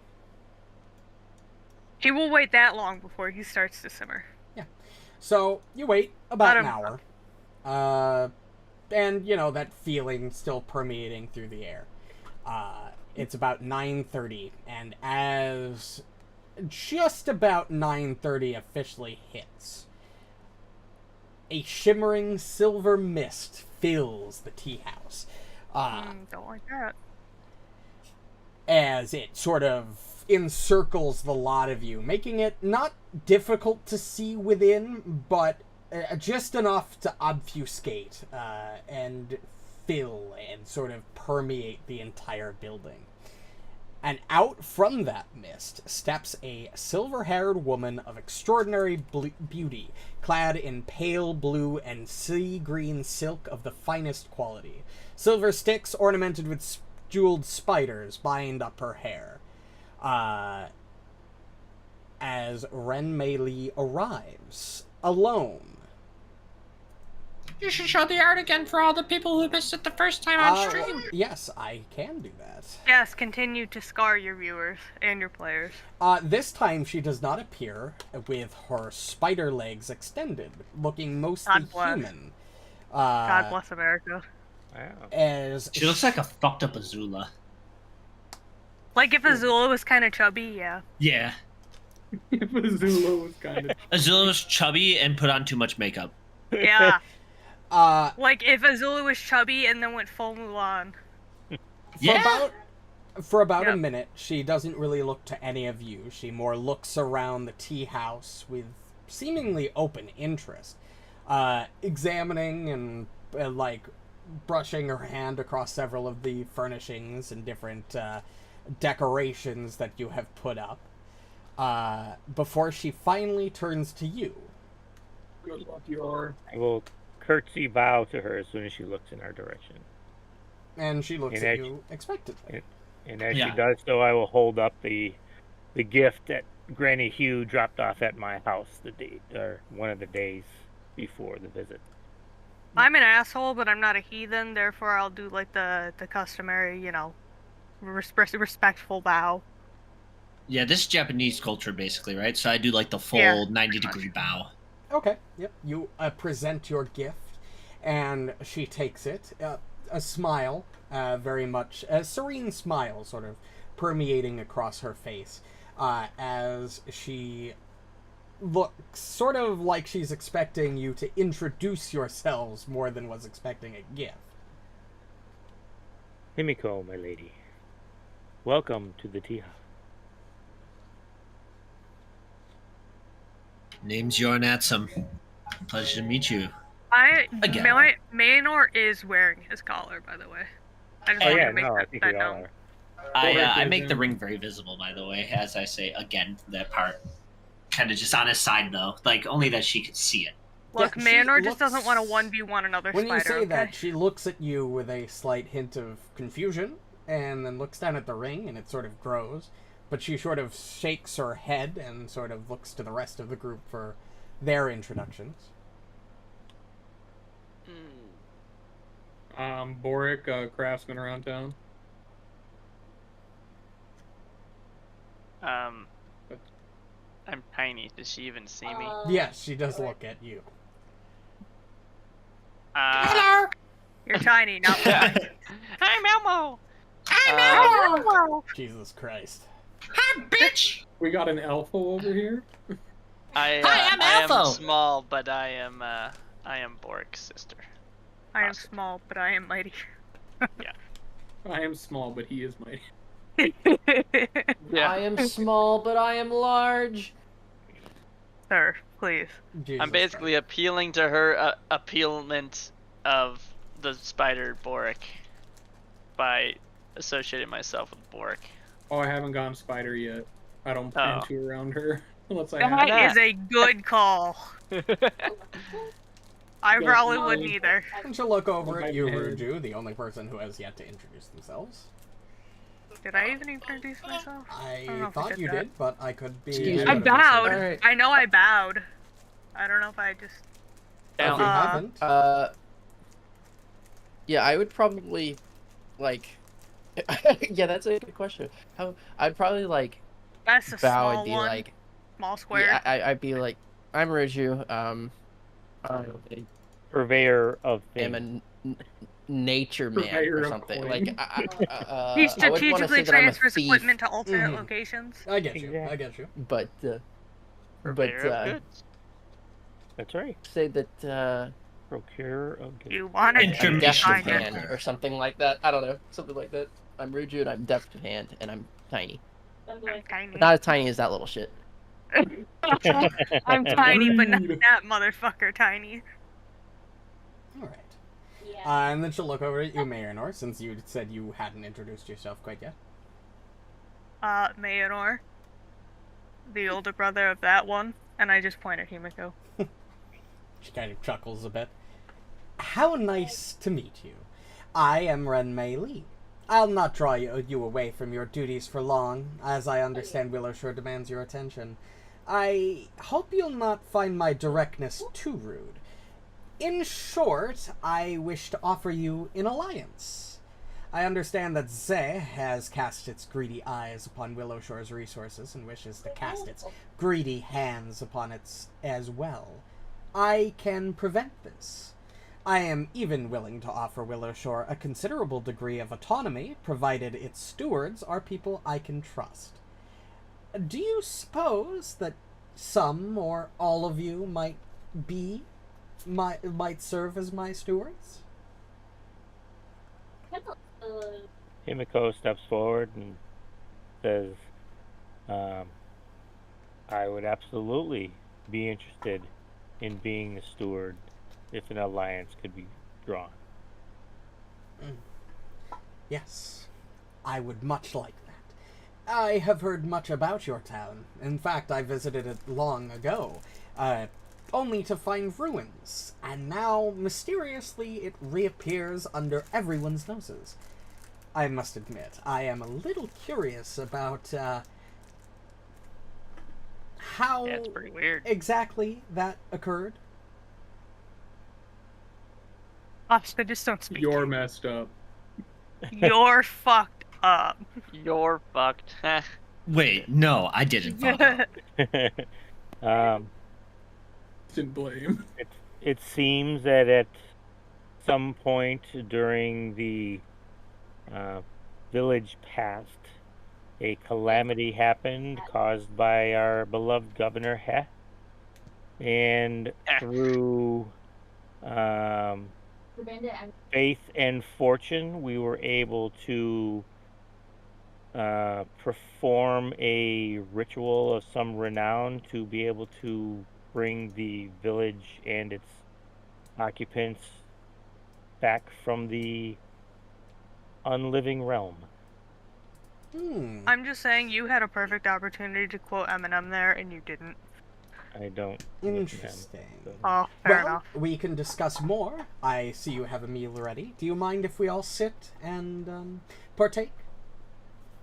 He will wait that long before he starts to simmer. So, you wait about Let an him- hour. And, you know, that feeling still permeating through the air. It's about 9:30, and as just about 9:30 officially hits, a shimmering silver mist fills the tea house. Don't like that. As it sort of encircles the lot of you, making it not difficult to see within, but just enough to obfuscate and fill and sort of permeate the entire building. And out from that mist steps a silver-haired woman of extraordinary beauty, clad in pale blue and sea green silk of the finest quality. Silver sticks ornamented with jeweled spiders bind up her hair. As Ren Mei Li arrives, alone. You should show the art again for all the people who missed it the first time on stream. Yes, I can do that. Yes, continue to scar your viewers and your players. This time she does not appear with her spider legs extended, looking mostly God bless. human. God bless America. Wow. As She looks like a fucked up Azula. Like if Azula was kind of chubby, yeah. Yeah. If Azula was kind of... Azula was chubby and put on too much makeup. Yeah. uh, Like if Azula was chubby and then went full Mulan. for about Yeah. a minute, she doesn't really look to any of you. She more looks around the tea house with seemingly open interest, examining and like brushing her hand across several of the furnishings and different decorations that you have put up, before she finally turns to you. Good luck, Yor. I will curtsy bow to her as soon as she looks in our direction. And she looks And at as you expectantly. And as Yeah. she does so, I will hold up the the gift that Granny Hugh dropped off at my house one of the days before the visit. I'm an asshole, but I'm not a heathen, therefore I'll do like the customary, respectful bow. Yeah, this is Japanese culture, basically, right? So I do like the full Yeah, 90-degree bow. Okay, yep. You present your gift, and she takes it. A smile, very much a serene smile, sort of permeating across her face, as she looks sort of like she's expecting you to introduce yourselves more than was expecting a gift. Himiko, my lady, welcome to the tea house. Name's Yornatsum. Pleasure to meet you. Again. Marynor is wearing his collar, by the way. I just wanted to make I think that we all known. are. I make the ring very visible, by the way, as I say again that part. Kind of just on his side, though, like only that she could see it. Look, Yeah, Marynor just doesn't want to 1v1 another When spider, you say okay? that, she looks at you with a slight hint of confusion, and then looks down at the ring, and it sort of grows. But she sort of shakes her head and sort of looks to the rest of the group for their introductions. Borraeck, craftsman around town. I'm tiny. Does she even see me? Yes, she does look at you. Hello. You're tiny, not I'm wide. Elmo. I'm Elmo. Jesus Christ. Hi, bitch. We got an elfo over here. I I'm am Elfo. small, but I am Borraeck's sister. I am small, but I am mighty. I am small, but he is mighty. Yeah. I am small, but I am large. Sir, please. Jesus I'm basically appealing to her appealment of the spider Borraeck by associating myself with Borraeck. Oh, I haven't gone spider yet. I don't plan to around her unless I have. That is a good call. I Yeah, probably no. wouldn't either. And she'll look over at you, Okay. Ruju, the only person who has yet to introduce themselves. Did I even introduce myself? don't know I if I thought did you that. did, but I could be... Excuse me. I bowed. Alright. I know I bowed. I don't know if I just... If you haven't... Yeah, I would probably, like, yeah, that's a good question. I'd probably, like, That's a bow small and be one. like, Small square. yeah, I'd be like, I'm Ruju, I Purveyor of am things. nature man Purveyor or of something. coin. Like, He I wouldn't wanna strategically say that I'm a transfers thief, equipment to alternate Mhm. locations. I get you. Exactly. I get you. but Purveyor of goods. That's right. say that, Procurer of goods. You want to I'm Intermission deaf to find program. it. hand or something like that. I don't know, something like that. I'm Ruju and I'm deaf to hand and I'm tiny. I'm tiny. Not as tiny as that little shit. I'm tiny, but not Rude. that motherfucker tiny. Alright. And then she'll look over at you, Marynor, since you said you hadn't introduced yourself quite yet. Marynor. The older brother of that one. And I just point at Himiko. She kind of chuckles a bit. How nice to meet you. I am Renmei Lee. I'll not draw you away from your duties for long, as I understand Willowshore demands your attention. I hope you'll not find my directness too rude. In short, I wish to offer you an alliance. I understand that Ze has cast its greedy eyes upon Willowshore's resources and wishes to cast its greedy hands upon it as well. I can prevent this. I am even willing to offer Willowshore a considerable degree of autonomy, provided its stewards are people I can trust. Do you suppose that some or all of you might serve as my stewards? Himiko steps forward and says, I would absolutely be interested in being the steward if an alliance could be drawn. Yes, I would much like that. I have heard much about your town. In fact, I visited it long ago, only to find ruins, and now, mysteriously, it reappears under everyone's noses. I must admit, I am a little curious about, how Yeah, it's pretty weird. exactly that occurred? Asuka, just don't speak. You're messed up. You're fucked up. You're fucked. Wait, no, I didn't fuck up. Didn't blame. It seems that at some point during the village past, a calamity happened caused by our beloved Governor Heh. And through faith and fortune, we were able to perform a ritual of some renown to be able to bring the village and its occupants back from the unliving realm. I'm just saying you had a perfect opportunity to quote Eminem there, and you didn't. I don't. Interesting. Oh, fair Well, enough. we can discuss more. I see you have a meal ready. Do you mind if we all sit and partake?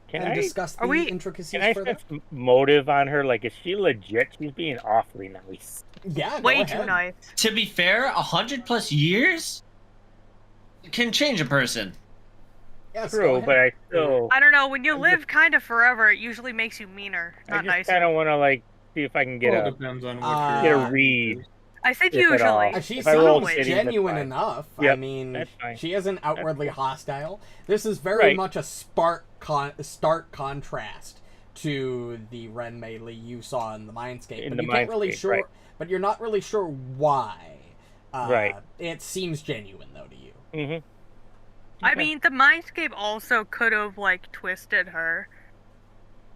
Can and I discuss the intricacies Can I further? sense motive on her? Like, is she legit? She's being awfully nice. Yeah, Way go too ahead. nice. To be fair, 100+ years can change a person. Yes, go True, ahead. but I still. I don't know, when you live kind of forever, it usually makes you meaner, I not just nicer. kind of want to like see if I can get Well, it a depends on get what a read. I said if at all. usually. She If I roll seems shitty, that's genuine fine. enough. I Yep, mean, that's fine. she isn't outwardly hostile. This is very Right. much a stark contrast to the Ren Mei Li you saw in the Mindscape. In but the you can't really Mindscape, sure. right. But you're not really sure why. Right. It seems genuine though to you. Mm-hmm. I mean, the Mindscape also could have, like, twisted her.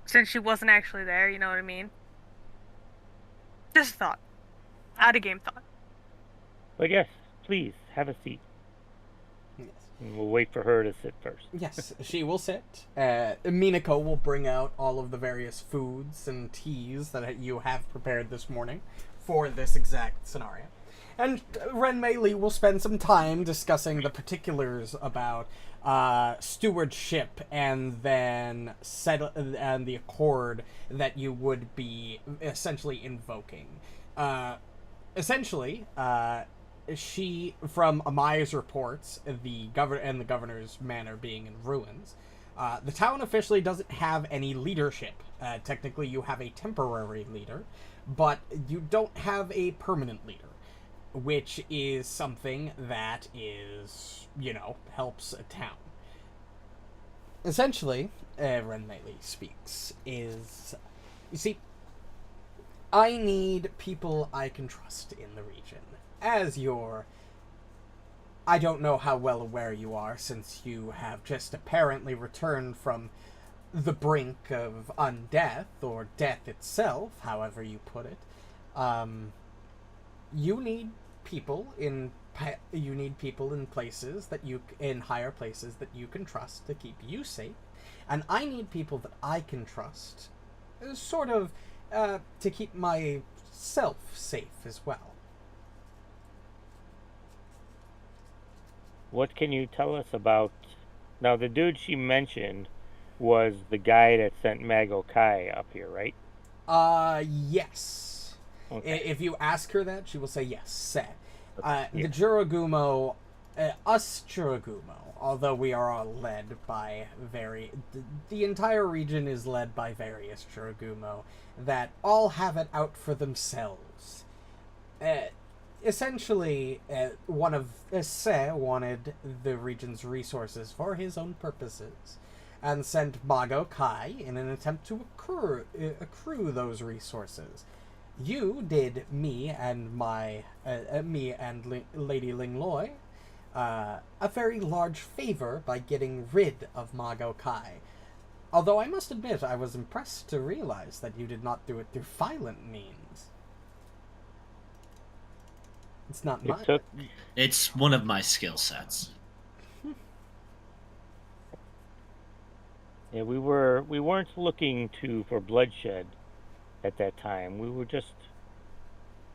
Since she wasn't actually there, you know what I mean? Just a thought. Out-of-game thought. But yes, please have a seat. Yes. And we'll wait for her to sit first. Yes, she will sit. Minako will bring out all of the various foods and teas that you have prepared this morning for this exact scenario. And Ren Mei Li will spend some time discussing the particulars about stewardship and then and the accord that you would be essentially invoking. She, from Amaya's reports, the governor's manor being in ruins, the town officially doesn't have any leadership. Technically, you have a temporary leader, but you don't have a permanent leader, which is something that is, helps a town. Essentially, Ren Mei Li speaks, is, you see, I need people I can trust in the region. As I don't know how well aware you are, since you have just apparently returned from the brink of undeath, or death itself, however you put it. You need people in places in higher places that you can trust to keep you safe, and I need people that I can trust, sort of, to keep myself safe as well. What can you tell us about... Now, the dude she mentioned was the guy that sent Mago Kai up here, right? Yes. Okay. If you ask her that, she will say yes. Yeah. The Juragumo, us Juragumo, although we are all led by the entire region is led by various Juragumo that all have it out for themselves. Essentially, one of Se wanted the region's resources for his own purposes, and sent Mago Kai in an attempt to accrue those resources. You did me and Lady Lingloi a very large favor by getting rid of Mago Kai. Although I must admit, I was impressed to realize that you did not do it through violent means. It's not mine. It's one of my skill sets. Yeah, we weren't looking for bloodshed at that time. We were just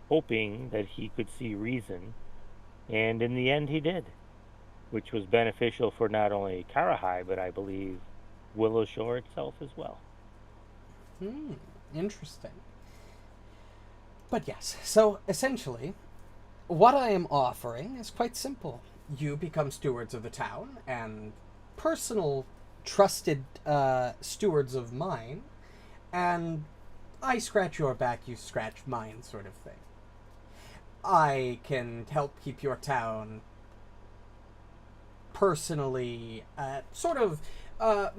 hoping that he could see reason, and in the end he did, which was beneficial for not only Karahai, but I believe Willowshore itself as well. Interesting. But yes, so essentially, what I am offering is quite simple. You become stewards of the town, and personal, trusted stewards of mine, and I scratch your back, you scratch mine, sort of thing. I can help keep your town personally sort of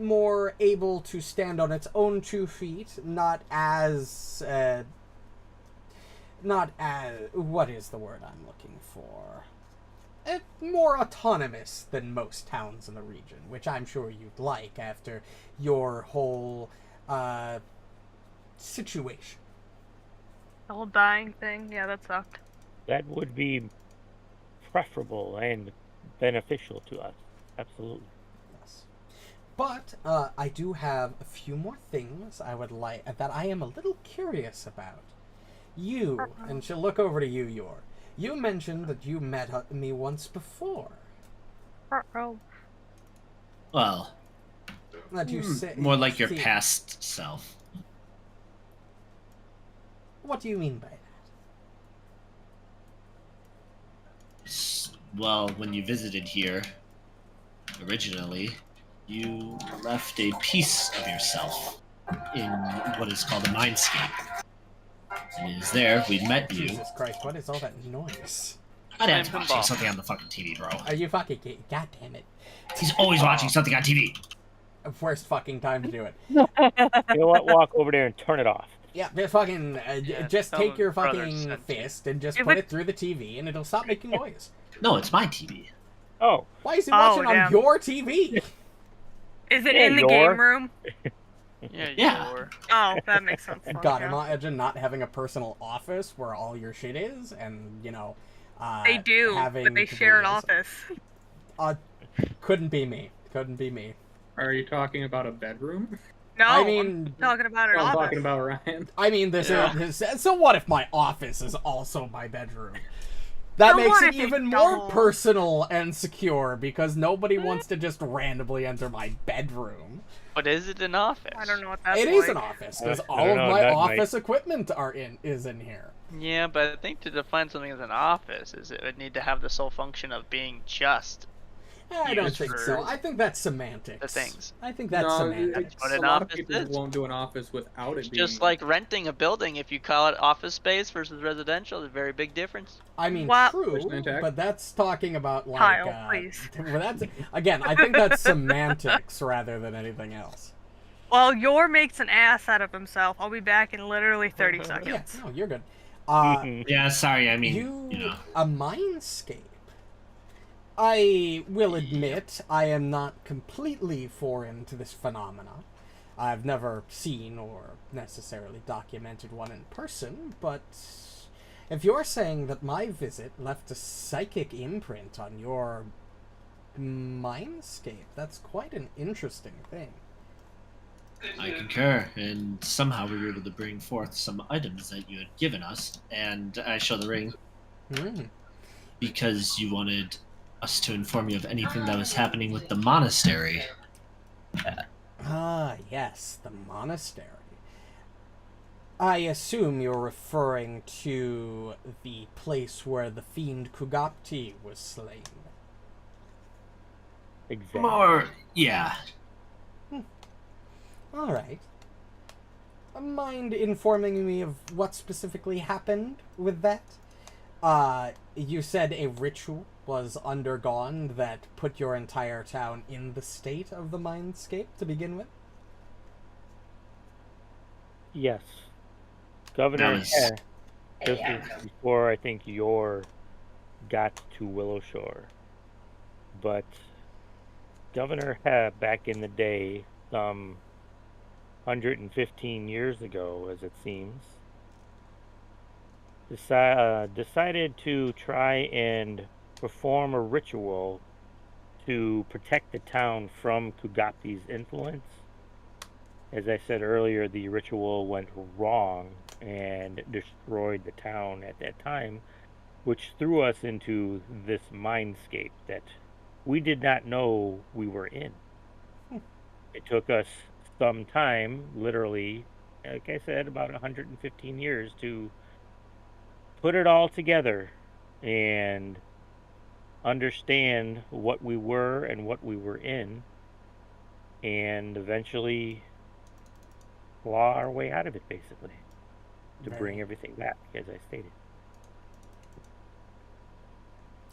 more able to stand on its own 2 feet, not as what is the word I'm looking for? More autonomous than most towns in the region, which I'm sure you'd like after your whole situation. The whole dying thing, yeah, that sucked. That would be preferable and beneficial to us. Absolutely. Yes. But I do have a few more things I would like that I am a little curious about. You, and she'll look over to you, Yor. You mentioned that you met me once before. Oh. Well, That you say more like your past self. What do you mean by that? Well, when you visited here, originally, you left a piece of yourself in what is called a mindscape. And it is there we met you. Jesus Christ, what is all that noise? My dad's watching something on the fucking TV, bro. Are you fucking kidding? God damn it. He's always watching something on TV. Worst fucking time to do it. You know what? Walk over there and turn it off. Yeah, fucking, just tell take your brother fucking sent you. fist and just It put would- it through the TV and it'll stop making noise. No, it's my TV. Oh, Why is he Oh, watching on damn. your TV? Is it Yeah, in the Yor. game room? Yeah. Oh, that makes sense. God, yeah. imagine not having a personal office where all your shit is, and, you know, They do, having but they share an completely- office. Couldn't be me. Couldn't be me. Are you talking about a bedroom? No, I I'm mean, talking about an I'm office. talking about Ryan. this Yeah. is so. What if my office is also my bedroom? That So makes what it if it's even more double? personal and secure because nobody wants to just randomly enter my bedroom. But is it an office? I don't know what that's It like. is an office because I all don't of know, my that office equipment is in here. Yeah, but I think to define something as an office is it would need to have the sole function of being just I don't Used think for so. I think that's semantics. the things. I think that's No, semantics. what a an lot of office people is. won't do an office without It's it being. just like renting a building. If you call it office space versus residential, there's a very big difference. I mean, What? true, Pushing attack. but that's talking about like. Kyle, please. Well, that's again. I think that's semantics rather than anything else. Well, Yor makes an ass out of himself. I'll be back in literally 30 Yeah, seconds. no, you're good. Yeah, sorry, I mean, You a mindscape. I will admit I am not completely foreign to this phenomena. I've never seen or necessarily documented one in person, but if you're saying that my visit left a psychic imprint on your mindscape, that's quite an interesting thing. I concur, and somehow we were able to bring forth some items that you had given us, and I show the ring because you wanted us to inform you of anything that was happening with the monastery. Ah, yes, the monastery. I assume you're referring to the place where the fiend Kugapti was slain. exactly. More, yeah. All right. Mind informing me of what specifically happened with that? You said a ritual was undergone that put your entire town in the state of the mindscape to begin with? Yes. Governor, That was- this is before I think Yor got to Willowshore. But Governor had, back in the day, some 115 years ago, as it seems, decided to try and perform a ritual to protect the town from Kugapti's influence. As I said earlier, the ritual went wrong and destroyed the town at that time, which threw us into this mindscape that we did not know we were in. It took us some time, literally, like I said, about 115 years to put it all together and understand what we were and what we were in, and eventually claw our way out of it, basically, to bring everything back, as I stated.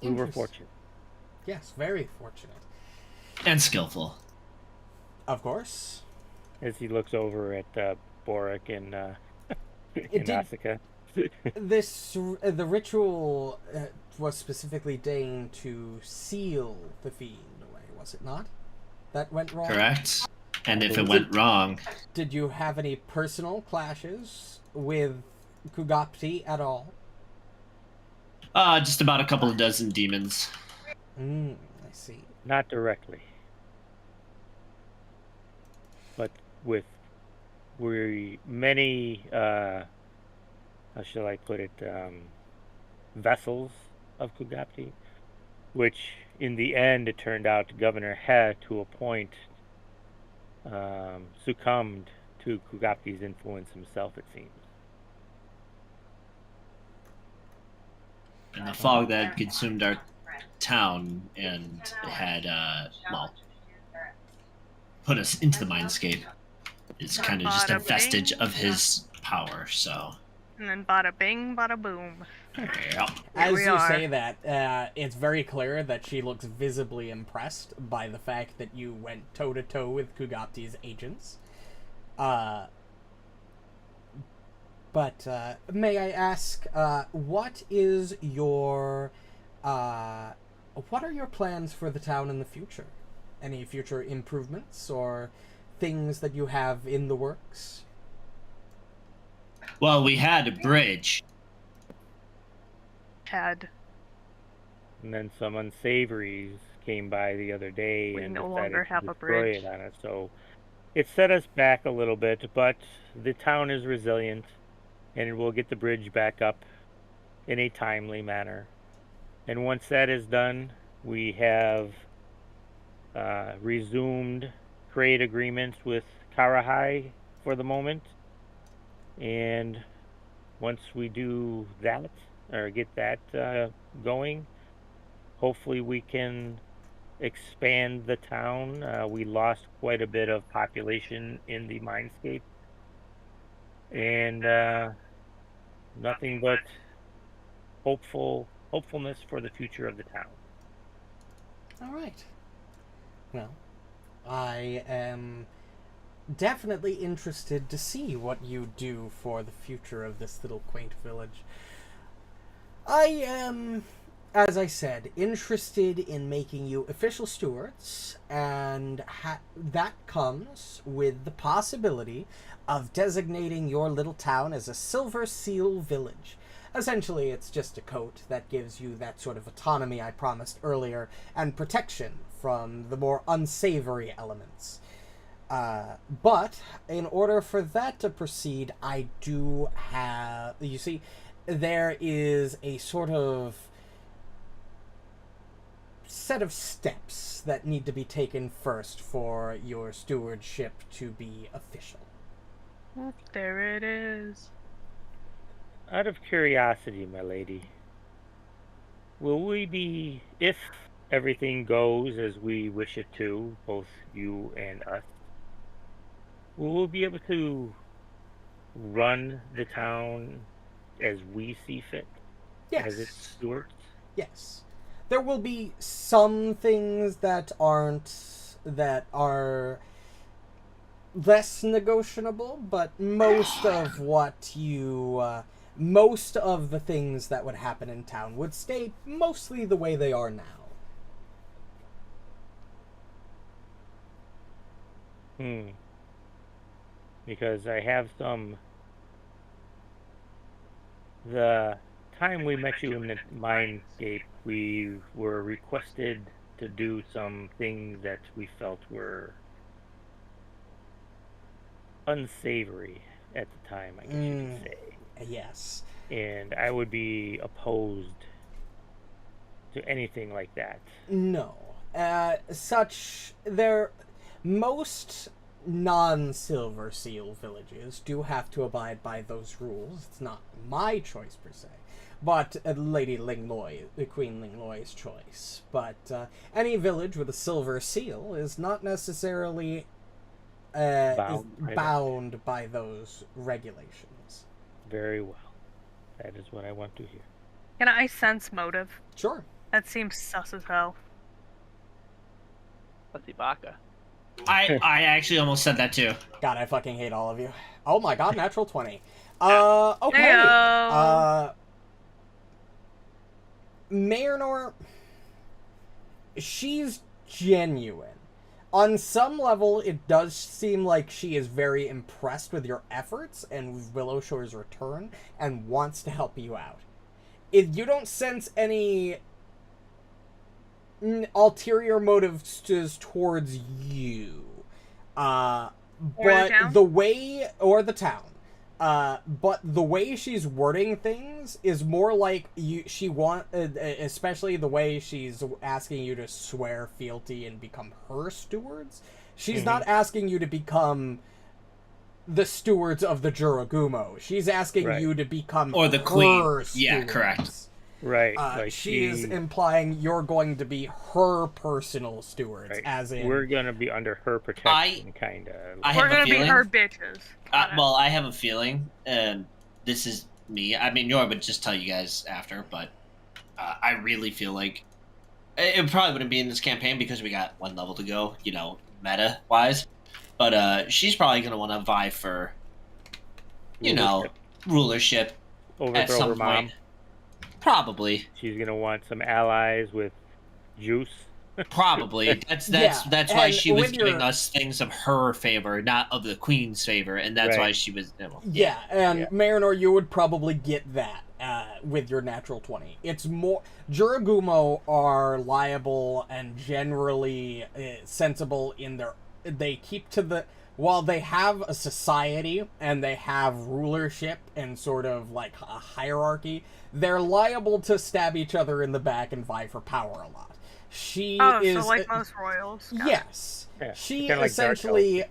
We were fortunate. Yes, very fortunate. And skillful. Of course. As he looks over at Borraeck and Asuka. The ritual was specifically deigned to seal the fiend away, was it not? That went wrong? Correct. And if it went wrong... Did you have any personal clashes with Kugapti at all? Just about a couple of dozen demons. I see. Not directly. But with many, how shall I put it, vessels of Kugapti, which in the end it turned out Governor had to appoint succumbed to Kugapti's influence himself, it seems. And the fog that had consumed our town and had, put us into the mindscape is kind of just a vestige of his power, so... And then bada bing, bada boom. Yeah. As you say that, it's very clear that she looks visibly impressed by the fact that you went toe-to-toe with Kugapti's agents. But may I ask, what is your... what are your plans for the town in the future? Any future improvements or things that you have in the works? Well, we had a bridge. Had. And then some unsavories came by the other day We and no decided longer to have a destroy bridge. it on us. So it set us back a little bit, but the town is resilient, and we'll get the bridge back up in a timely manner. And once that is done, we have resumed trade agreements with Karahai for the moment. And once we do that, or get that going, hopefully we can expand the town. We lost quite a bit of population in the mindscape. And nothing but hopefulness for the future of the town. All right. Well, I am definitely interested to see what you do for the future of this little quaint village. I am, as I said, interested in making you official stewards, and that comes with the possibility of designating your little town as a Silver Seal Village. Essentially, it's just a coat that gives you that sort of autonomy I promised earlier, and protection from the more unsavory elements. But in order for that to proceed, I do have... You see, there is a sort of set of steps that need to be taken first for your stewardship to be official. There it is. Out of curiosity, my lady, will we be, if everything goes as we wish it to, both you and us, will we be able to run the town as we see fit? Yes. As its stewards? Yes. There will be some things that are less negotiable, but most of the things that would happen in town would stay mostly the way they are now. Because I have some... The time we met you in the mindscape, we were requested to do some things that we felt were unsavory at the time, I guess you could say. Yes. And I would be opposed to anything like that. No. Most non-Silver Seal villages do have to abide by those rules. It's not my choice per se. but Lady Lingloy, Queen Lingloy's choice. But any village with a silver seal is not necessarily bound by those regulations. Very well. That is what I want to hear. Can I sense motive? Sure. That seems sus as hell. What's Ibaka? I actually almost said that too. God, I fucking hate all of you. Oh my god, natural 20. Okay. Heyo. Marynor, she's genuine. On some level, it does seem like she is very impressed with your efforts and with Willowshore's return and wants to help you out. If you don't sense any ulterior motives towards you, but the way, or the town, but the way she's wording things is more like especially the way she's asking you to swear fealty and become her stewards. She's not asking you to become the stewards of the Juragumo. She's asking you to become or the queen. Stewards. Yeah, correct. Right. Like she is implying you're going to be her personal stewards, as in we're gonna be under her protection, kind of. We're gonna be her bitches. Well, I have a feeling, and this is me. I mean, Yor would just tell you guys after, but I really feel like it probably wouldn't be in this campaign because we got one level to go, you know, meta wise. But she's probably gonna want to vie for, rulership Overthrow at some her mom. point. Probably. She's gonna want some allies with juice. Probably. That's why she was giving us things of her favor, not of the queen's favor, and that's why she was. Marynor, you would probably get that with your natural 20. It's more Juragumo are liable and generally sensible in their. They keep to the. While they have a society and they have rulership and sort of like a hierarchy, they're liable to stab each other in the back and vie for power a lot. She is so like most royals. Yes. Yeah, she kinda like essentially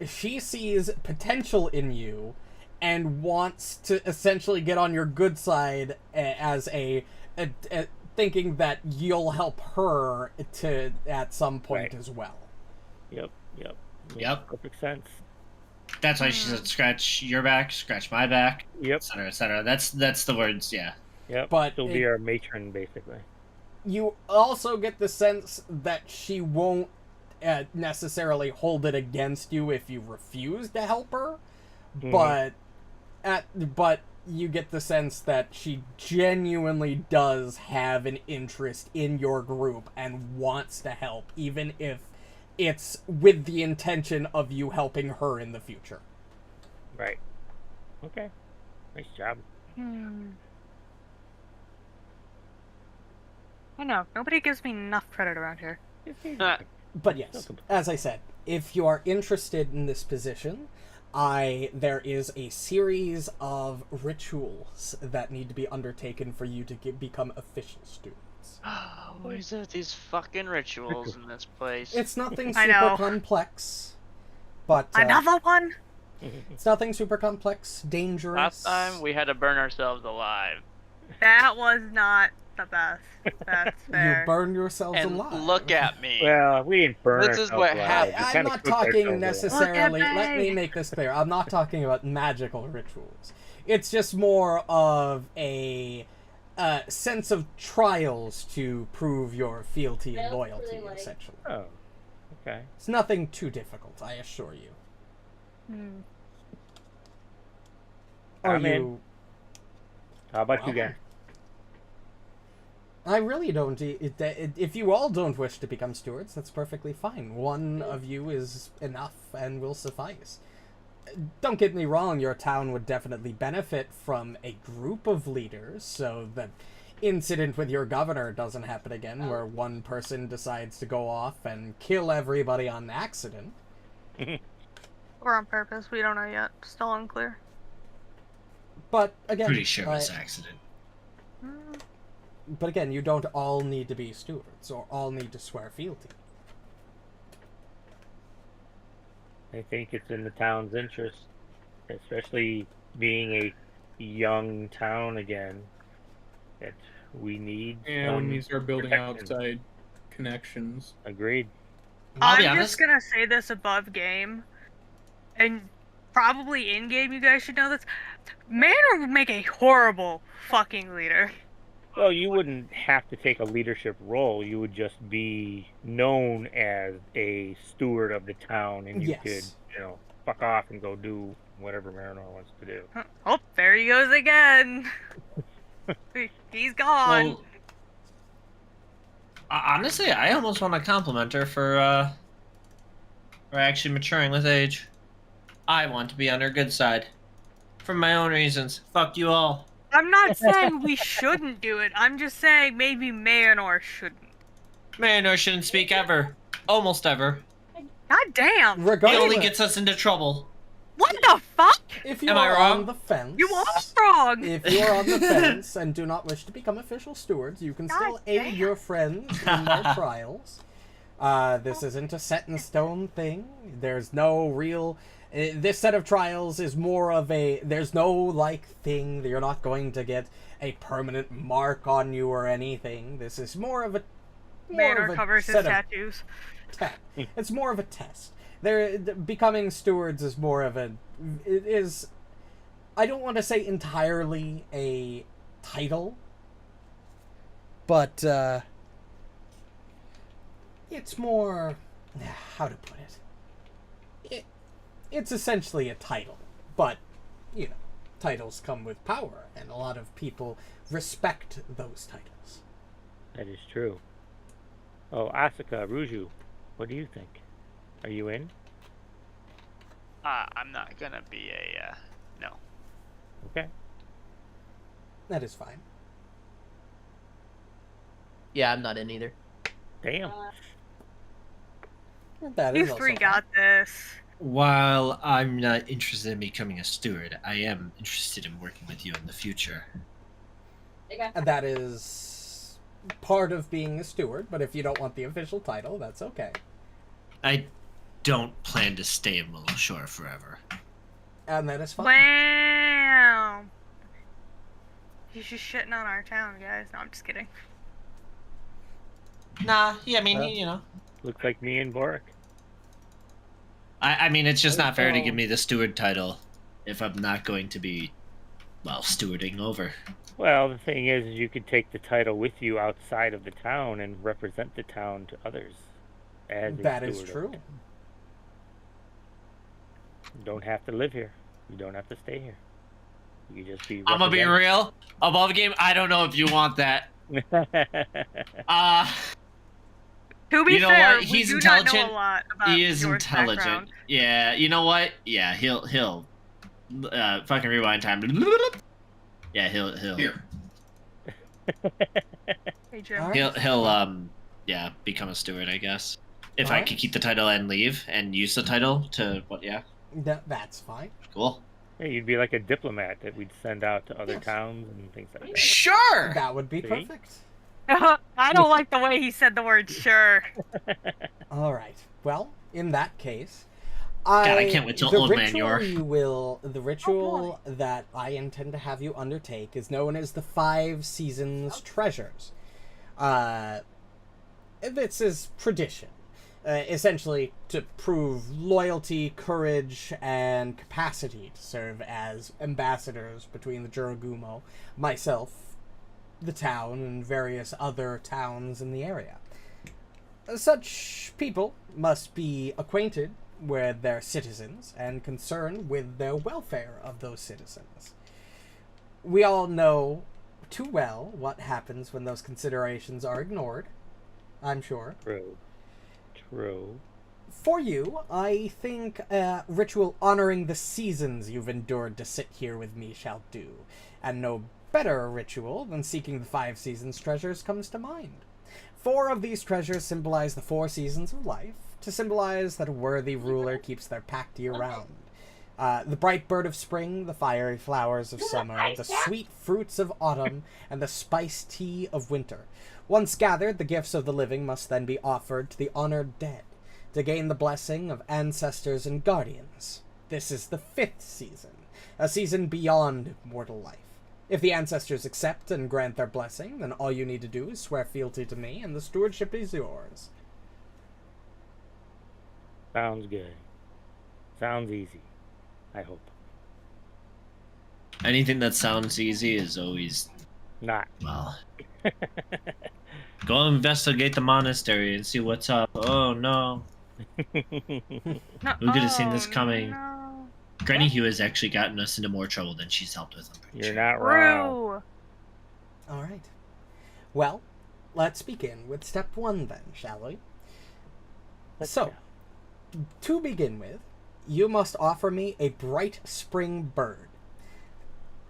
she sees potential in you and wants to essentially get on your good side as a thinking that you'll help her to at some point as well. Yep. Yep. Perfect sense. That's why she said, "Scratch your back, scratch my back," Yep. etc., etc. That's the words, yeah. Yep. But she'll be our matron, basically. You also get the sense that she won't necessarily hold it against you if you refuse to help her, but you get the sense that she genuinely does have an interest in your group and wants to help, even if it's with the intention of you helping her in the future. Right. Okay. Nice job. I know. Nobody gives me enough credit around here. But yes, as I said, if you are interested in this position, there is a series of rituals that need to be undertaken for you to become official students. What is it? These fucking rituals in this place. It's nothing super complex, but another one. It's nothing super complex, dangerous. Last time we had to burn ourselves alive. That was not the best. That's fair. You burned yourselves and alive. Look at me. Well, we didn't burn This is what happened. I'm not talking necessarily. Let me make this clear. I'm not talking about magical rituals. It's just more of a sense of trials to prove your fealty and loyalty, essentially. Oh, okay. It's nothing too difficult, I assure you. I'm in. How about you guys? I really don't. If you all don't wish to become stewards, that's perfectly fine. One of you is enough and will suffice. Don't get me wrong, your town would definitely benefit from a group of leaders, so that incident with your governor doesn't happen again, where one person decides to go off and kill everybody on accident. Or on purpose, we don't know yet. Still unclear. But again, Pretty sure it was accident. But again, you don't all need to be stewards, or all need to swear fealty. I think it's in the town's interest, especially being a young town again. that we need. And when you start building protection. outside connections. Agreed. I'll be I'm honest. just gonna say this above game, and probably in game you guys should know this. Marynor would make a horrible fucking leader. Well, you wouldn't have to take a leadership role. You would just be known as a steward of the town, and you could, fuck off and go do whatever Marynor wants to do. Oh, there he goes again. He's gone. Well, honestly, I almost want to compliment her for actually maturing with age. I want to be on her good side. For my own reasons. Fuck you all. I'm not saying we shouldn't do it. I'm just saying maybe Marynor shouldn't. Marynor shouldn't speak ever. Almost ever. God damn. He Regardless, only gets us into trouble. What the fuck? if you Am I are wrong? on the fence, You are wrong. if you are on the fence and do not wish to become official stewards, you can still God aid damn. your friends in their trials. This isn't a set in stone thing. There's no real. This set of trials is more of a. There's no like thing that you're not going to get a permanent mark on you or anything. This is more of a. Marynor covers his set of tattoos. It's more of a test. Becoming stewards is more of a. It is. I don't want to say entirely a title, but it's more. How to put it? It's essentially a title, but titles come with power, and a lot of people respect those titles. That is true. Oh, Asuka, Ruju, what do you think? Are you in? I'm not gonna be a no. Okay. That is fine. Yeah, I'm not in either. Damn. That You is also three fine. got this. While I'm not interested in becoming a steward, I am interested in working with you in the future. That is part of being a steward, but if you don't want the official title, that's okay. I don't plan to stay in Willow Shore forever. And that is fine. Wow. He's just shitting on our town, guys. No, I'm just kidding. Nah, yeah, I mean, Well. Looks like me and Borraeck. I mean, it's just not fair to give me the steward title if I'm not going to be, stewarding over. Well, the thing is you could take the title with you outside of the town and represent the town to others. As a That is steward of true. it. You don't have to live here. You don't have to stay here. You just be. I'm gonna be real. Above game, I don't know if you want that. To be You know fair, what? He's we do not intelligent. know a lot about He is your intelligent. background. Yeah, you know what? Yeah, he'll fucking rewind time. Yeah, he'll Hey, Jim. All right. he'll become a steward, I guess. If I Alright. could keep the title and leave and use the title to That's fine. cool. Yeah, you'd be like a diplomat that we'd send out to other Yes. towns and things like that. Sure. That would be See? perfect. I don't like the way he said the word sure. All right. Well, in that case, I can't wait till the old man ritual you're. the ritual that I intend to have you undertake is known as the 5 Seasons Treasures. This is tradition. Essentially to prove loyalty, courage, and capacity to serve as ambassadors between the Juragumo, myself, the town, and various other towns in the area. Such people must be acquainted with their citizens and concerned with the welfare of those citizens. We all know too well what happens when those considerations are ignored, I'm sure. True. For you, I think a ritual honoring the seasons you've endured to sit here with me shall do, and no better ritual than seeking the 5 Seasons treasures comes to mind. 4 of these treasures symbolize the 4 seasons of life, to symbolize that a worthy ruler keeps their pact year-round. The bright bird of spring, the fiery flowers of summer, the sweet fruits of autumn, and the spiced tea of winter. Once gathered, the gifts of the living must then be offered to the honored dead, to gain the blessing of ancestors and guardians. This is the 5th season, a season beyond mortal life. If the ancestors accept and grant their blessing, then all you need to do is swear fealty to me, and the stewardship is yours. Sounds good. Sounds easy. I hope. Anything that sounds easy is always, Not. well. Go investigate the monastery and see what's up. Oh no. No, Who could have seen this coming? No. Granny Hugh has actually gotten us into more trouble than she's helped with. I'm pretty You're sure. not wrong. Rue. All right. Well, let's begin with step 1 then, shall we? So, to begin with, you must offer me a bright spring bird.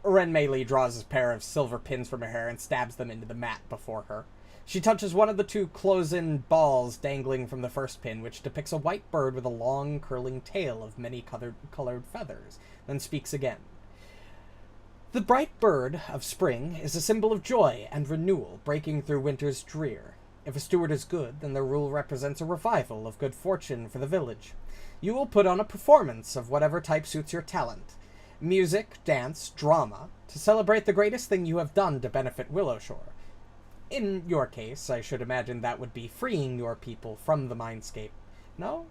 Renmei draws a pair of silver pins from her hair and stabs them into the mat before her. She touches one of the 2 close-in balls dangling from the first pin, which depicts a white bird with a long, curling tail of many colored feathers, then speaks again. The bright bird of spring is a symbol of joy and renewal breaking through winter's drear. If a steward is good, then their rule represents a revival of good fortune for the village. You will put on a performance of whatever type suits your talent. Music, dance, drama, to celebrate the greatest thing you have done to benefit Willowshore. In your case, I should imagine that would be freeing your people from the mindscape. No?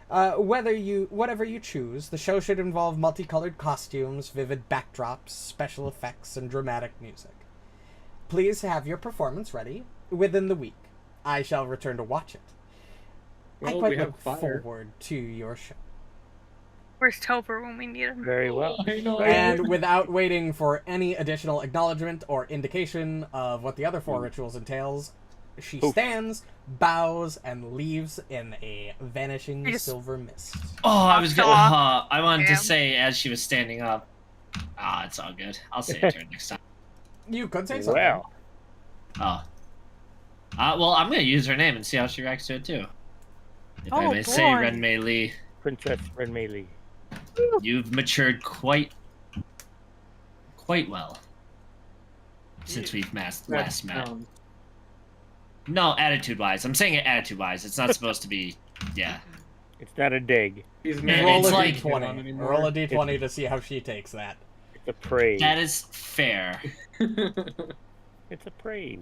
Whatever you choose, the show should involve multicolored costumes, vivid backdrops, special effects, and dramatic music. Please have your performance ready within the week. I shall return to watch it. I Well, quite we have look fire. forward to your show. Where's Topher when we need him? Very well. I know. And without waiting for any additional acknowledgement or indication of what the other 4 rituals entails, she stands, bows, and leaves in a vanishing Yes. silver mist. Oh, I was gonna. Aw. I wanted to Damn. say as she was standing up. Ah, it's all good. I'll say it to her next time. You could say something. Well, Oh. Well, I'm gonna use her name and see how she reacts to it too. If I Oh, may say, boy. Renmei Li, Princess Renmei. you've matured quite well since we've last met. No, attitude-wise. I'm saying it attitude-wise. It's not supposed to be. Yeah. It's not a dig. He's And mad. Roll it's a like- d20. Roll a d20 to see how she takes that. It's a praise. That is fair. It's a praise.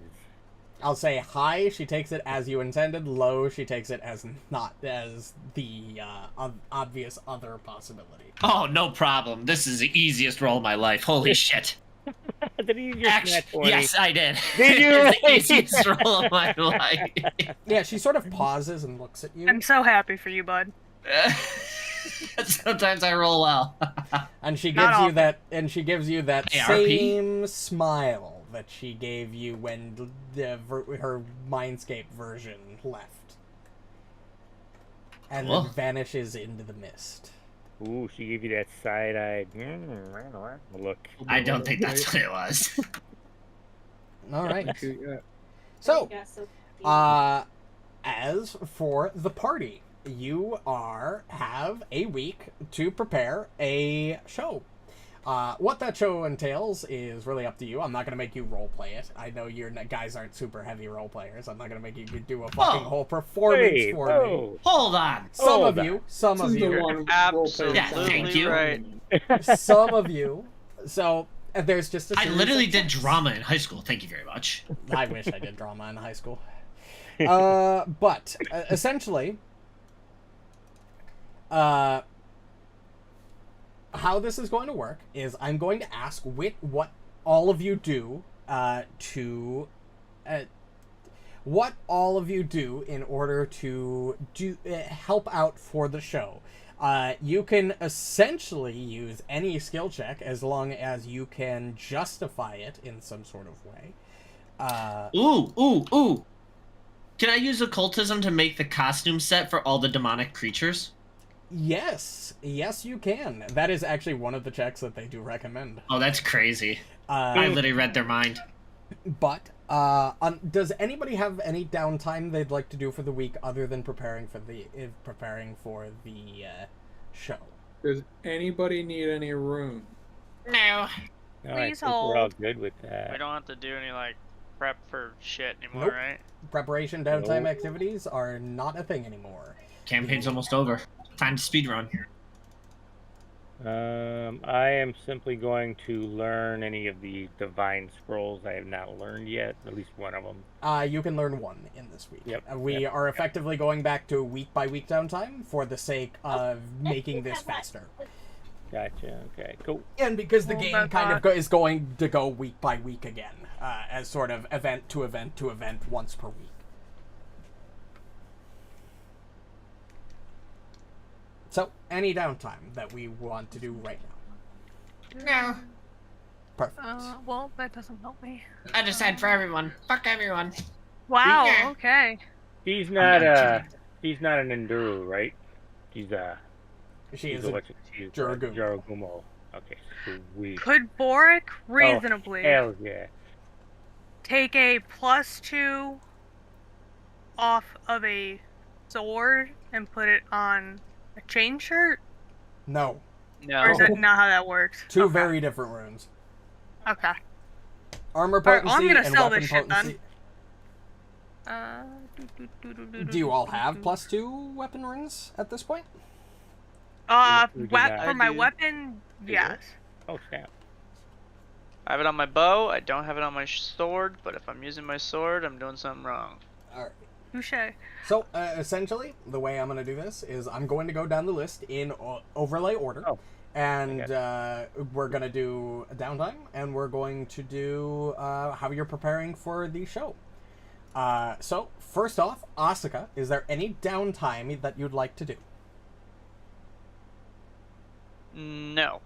I'll say high, she takes it as you intended. Low, she takes it as not as the obvious other possibility. Oh, no problem. This is the easiest roll of my life. Holy shit. Did he use Actually, nat 20? yes, I did. Did you It's the really? easiest roll of my life. Yeah, she sort of pauses and looks at you, I'm so happy for you, bud. Sometimes I roll well. and she Not gives you often. that, and she gives you that ARP? same smile that she gave you when her Mindscape version left, and Cool. then vanishes into the mist. Ooh, she gave you that side-eyed look. I don't think that's what it was. All right. Shoot, yeah. So, as for the party, you have a week to prepare a show. What that show entails is really up to you. I'm not going to make you roleplay it. I know your guys aren't super heavy role players. I'm not going to make you do a fucking whole performance Hey, for me. whoa. Hold on. Some Hold of on. you, some This of is the you, one Absolutely Yeah, thank you. right. some of you. So there's just a I series literally of did checks. drama in high school. Thank you very much. I wish I did drama in high school. But essentially, how this is going to work is I'm going to ask what all of you do what all of you do in order to help out for the show. You can essentially use any skill check as long as you can justify it in some sort of way. Ooh. Can I use occultism to make the costume set for all the demonic creatures? Yes, you can. That is actually one of the checks that they do recommend. Oh, that's crazy. I literally read their mind. But does anybody have any downtime they'd like to do for the week other than preparing for the show? Does anybody need any room? No. No, I Please think we're all hold. good with that. We don't have to do any like prep for shit anymore, Nope. right? Preparation downtime Nope. activities are not a thing anymore. Campaign's almost over. Time to speedrun. I am simply going to learn any of the divine scrolls I have not learned yet. At least one of them. You can learn one in this week. Yep. We are effectively going back to week-by-week downtime for the sake of making this faster. Gotcha. Okay. Cool. And because the game kind of is going to go week by week again, as sort of event to event to event once per week. So, any downtime that we want to do right now? No. Perfect. Well, that doesn't help me. I decide for everyone. Fuck everyone. Wow. Yeah. Okay. She's not an Enduro, right? She's She is a she's Juragumo. Juragumo. Okay, sweet. Could Borraeck reasonably Hell yeah. take a +2 off of a sword and put it on a chain shirt? No. Or is that not how that works? Two very different runes. Okay. Armor Alright, potency I'm gonna and sell weapon this shit potency. then. Do you all have +2 weapon runes at this point? For my do. weapon, yes. Oh snap. I have it on my bow. I don't have it on my sword, but if I'm using my sword, I'm doing something wrong. Alright. Touché. So, essentially, the way I'm going to do this is I'm going to go down the list in overlay order. Oh. And we're going to do a downtime, and we're going to do how you're preparing for the show. So, first off, Asuka, is there any downtime that you'd like to do? No.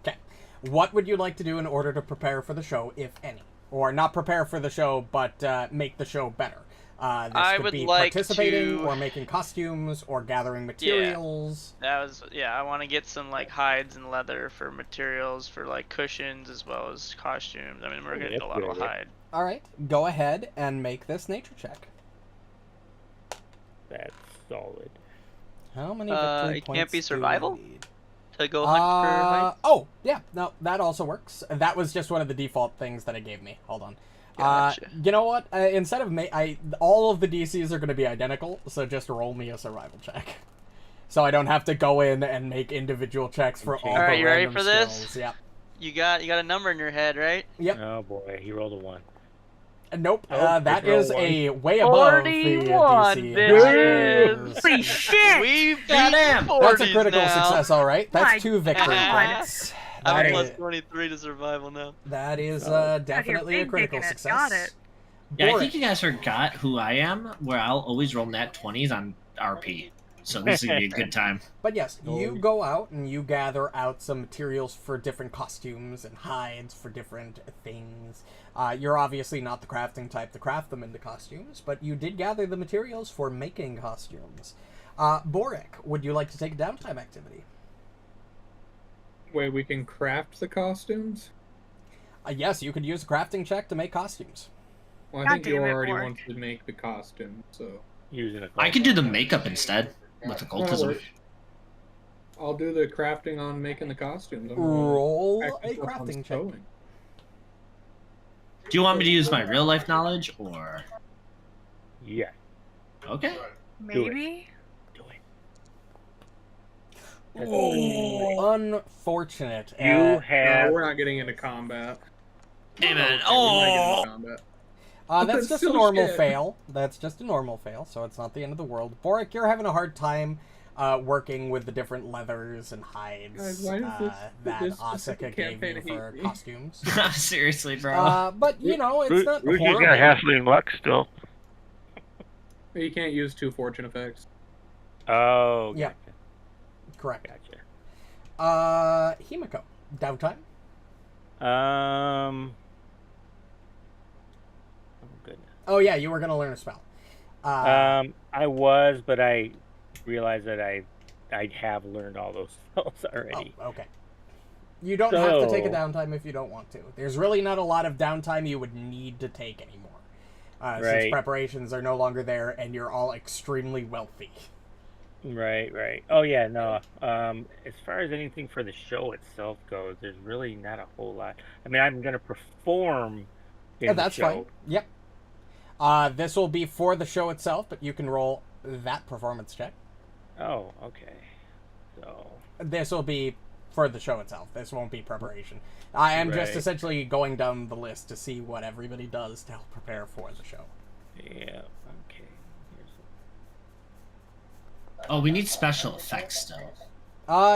Okay. What would you like to do in order to prepare for the show, if any? Or not prepare for the show, but make the show better? This could would be like participating, to- or making costumes, or gathering materials. I want to get some like hides and leather for materials for like cushions as well as costumes. I mean, we're gonna need a lot of hide. All right, go ahead and make this nature check. That's solid. How many victory it points can't be do I survival? need? To go hunt for hide. Oh, yeah, no, that also works. That was just one of the default things that it gave me. Hold on. Gotcha. You know what? Instead of all of the DCs are going to be identical, so just roll me a survival check. So I don't have to go in and make individual checks for all the Alright, you ready random for this? skills. Yep. You got a number in your head, right? Yep. Oh boy, he rolled a 1. Nope. Oh, that roll is one. a way above the 41, DC. bitches. Holy shit! We've beat Goddamn. 40s That's a critical now. success, all right. That's My 2 victory God. points. I'm That a plus is- 23 to survival now. That is Oh. definitely a big critical dick in it. success. Got it. Yeah, I Borraeck. think you guys forgot who I am, where I'll always roll nat 20s on RP. So this is going to be a good time. But yes, you Oh. go out and you gather out some materials for different costumes and hides for different things. You're obviously not the crafting type to craft them into costumes, but you did gather the materials for making costumes. Borraeck, would you like to take a downtime activity? Wait, we can craft the costumes? Yes, you could use a crafting check to make costumes. Well, I God think you damn it, already Borg. wanted to make the costume, so... Using a I could do the makeup instead with occultism. I'll do the crafting on making the costumes. Roll a Practice up on crafting check. sewing. Do you want me to use my real life knowledge or? Yeah. Okay. Maybe? Do it. Oh, unfortunate. You No, have. we're not getting into combat. Damn it. We're not getting Oh! into combat. That's That's just a so normal shit. fail. That's just a normal fail, so it's not the end of the world. Borraeck, you're having a hard time working with the different leathers and hides Guys, why is that this Asuka specific gave campaign you for hate me? costumes. Seriously, bro. But, you know, it's not Ruju's horrible. got halfling luck still. You can't use 2 fortune effects. Oh. Yeah. Correct. Gotcha. Himiko, downtime? Oh goodness. Oh, yeah, you were going to learn a spell. I was, but I realized that I have learned all those spells already. Oh, okay. You don't have to take a So- downtime if you don't want to. There's really not a lot of downtime you would need to take anymore. Since Right. preparations are no longer there and you're all extremely wealthy. Right. Oh yeah, no. As far as anything for the show itself goes, there's really not a whole lot. I mean, I'm gonna perform in Yeah, that's the show. fine. Yep. This will be for the show itself, but you can roll that performance check. Oh, okay. So This will be for the show itself. This won't be preparation. I am just Right. essentially going down the list to see what everybody does to help prepare for the show. Yeah. Okay. Here's Oh, we need special effects still.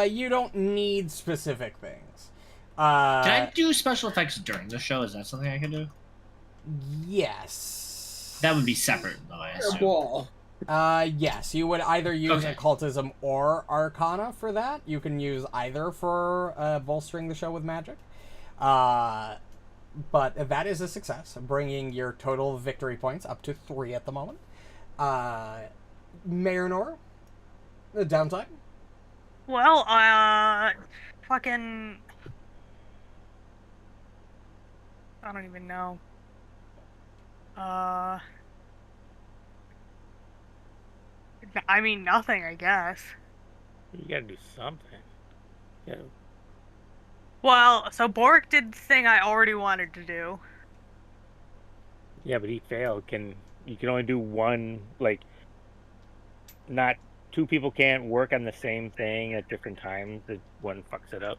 You don't need specific things. Can I do special effects during the show? Is that something I can do? Yes. That would be separate, though, I assume. Ball. Yes, you would either use Okay. occultism or arcana for that. You can use either for bolstering the show with magic. But that is a success, bringing your total victory points up to 3 at the moment. Marynor, the downtime. Well, fucking... I don't even know. I mean, nothing, I guess. You gotta do something. Yeah. Well, so Borraeck did the thing I already wanted to do. Yeah, but he failed. You can only do one, like, not two people can't work on the same thing at different times. That one fucks it up.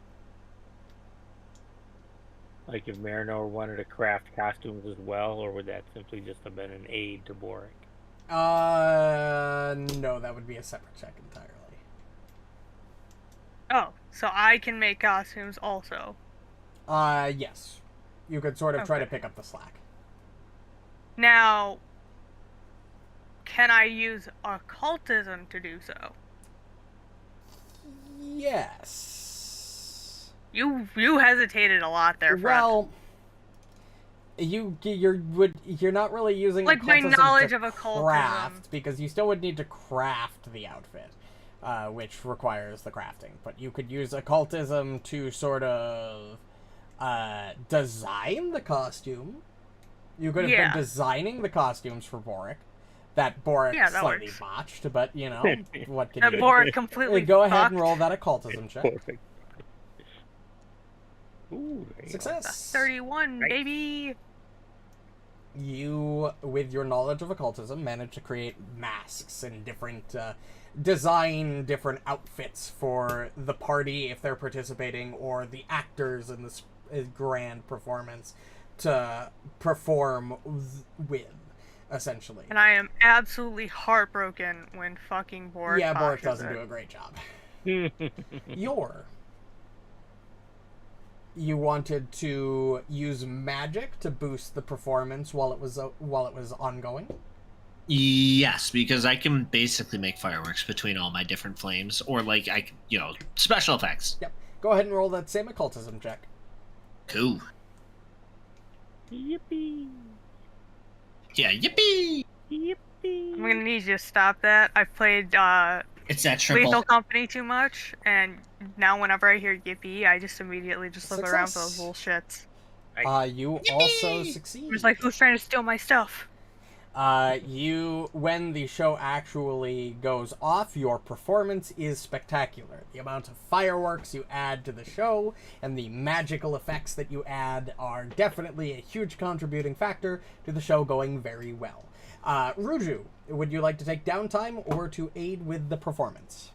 Like if Marynor wanted to craft costumes as well, or would that simply just have been an aid to Borraeck? No, that would be a separate check entirely. Oh, so I can make costumes also. Yes. You could sort of try to Okay. pick up the slack. Now, can I use occultism to do so? Yes. You hesitated a lot there, Fred. Well, you're not really using Like, my occultism knowledge to of occultism. craft, because you still would need to craft the outfit, which requires the crafting. But you could use occultism to sort of design the costume. You could have been designing the costumes for Borraeck. That Borraeck Yeah, that slightly works. botched, but you know what can That you Borraeck do? completely Go ahead fucked. and roll that occultism check. Perfect. Ooh, there you go. Success. 31, Right. baby! You, with your knowledge of occultism, manage to create masks and different design different outfits for the party if they're participating, or the actors in this grand performance to perform with, essentially. And I am absolutely heartbroken when fucking Borraeck Yeah, Borraeck botches doesn't it. do a great job. You wanted to use magic to boost the performance while it was ongoing. Yes, because I can basically make fireworks between all my different flames, or like special effects. Yep. Go ahead and roll that same occultism check. Cool. Yippee! Yeah, yippee! Yippee! I'm gonna need you to stop that. I've played It's that triple. Lethal Company too much, and now whenever I hear yippee, I just immediately just look around for those little shits. You also succeed. It's like, who's trying to steal my stuff? When the show actually goes off, your performance is spectacular. The amount of fireworks you add to the show and the magical effects that you add are definitely a huge contributing factor to the show going very well. Ruju, would you like to take downtime or to aid with the performance?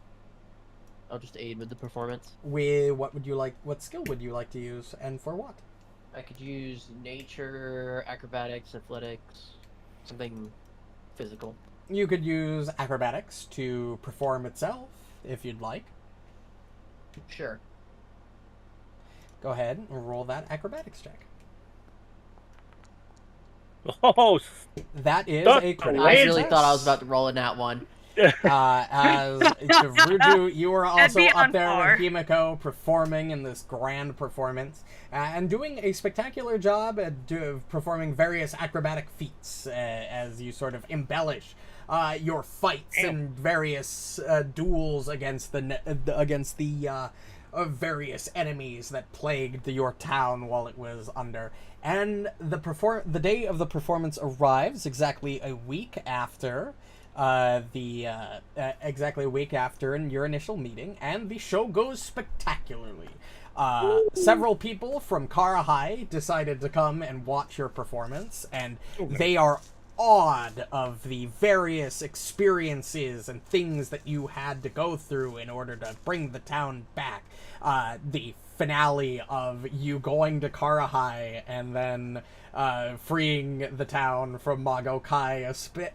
I'll just aid with the performance. What skill would you like to use, and for what? I could use nature, acrobatics, athletics, something physical. You could use acrobatics to perform itself, if you'd like. Sure. Go ahead and roll that acrobatics check. Oh, That is That's a crit. I really thought I was about to roll in that one. As Ruju, you were also be up on there par. with Himiko performing in this grand performance and doing a spectacular job at performing various acrobatic feats as you sort of embellish your fights and various duels against the various enemies that plagued your town while it was under. And the day of the performance arrives exactly a week after in your initial meeting, and the show goes spectacularly. Several people from Kara High decided to come and watch your performance, and they are awed of the various experiences and things that you had to go through in order to bring the town back. The finale of you going to Karahai and then freeing the town from Magokai,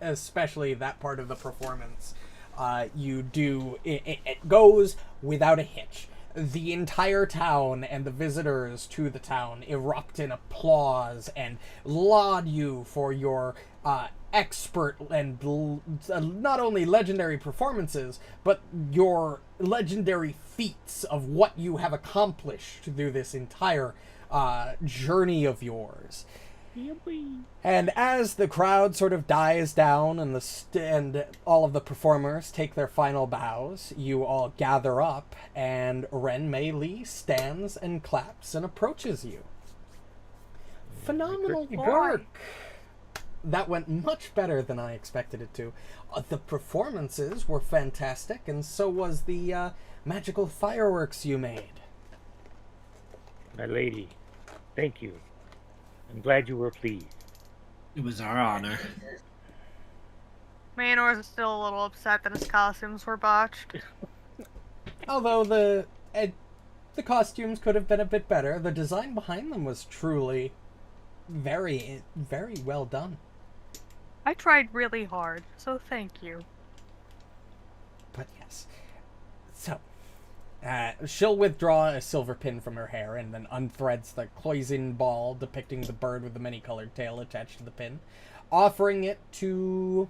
especially that part of the performance. It goes without a hitch. The entire town and the visitors to the town erupt in applause and laud you for your expert and not only legendary performances, but your legendary feats of what you have accomplished through this entire journey of yours. And as the crowd sort of dies down and and all of the performers take their final bows, you all gather up, and Ren Mei Li stands and claps and approaches you. Phenomenal work! That went much better than I expected it to. The performances were fantastic, and so was the magical fireworks you made. My lady, thank you. I'm glad you were pleased. It was our honor. Marynor is still a little upset that his costumes were botched. Although the costumes could have been a bit better, the design behind them was truly very, very well done. I tried really hard, so thank you. But yes. So, she'll withdraw a silver pin from her hair and then unthreads the cloisonne ball depicting the bird with the many-colored tail attached to the pin, offering it to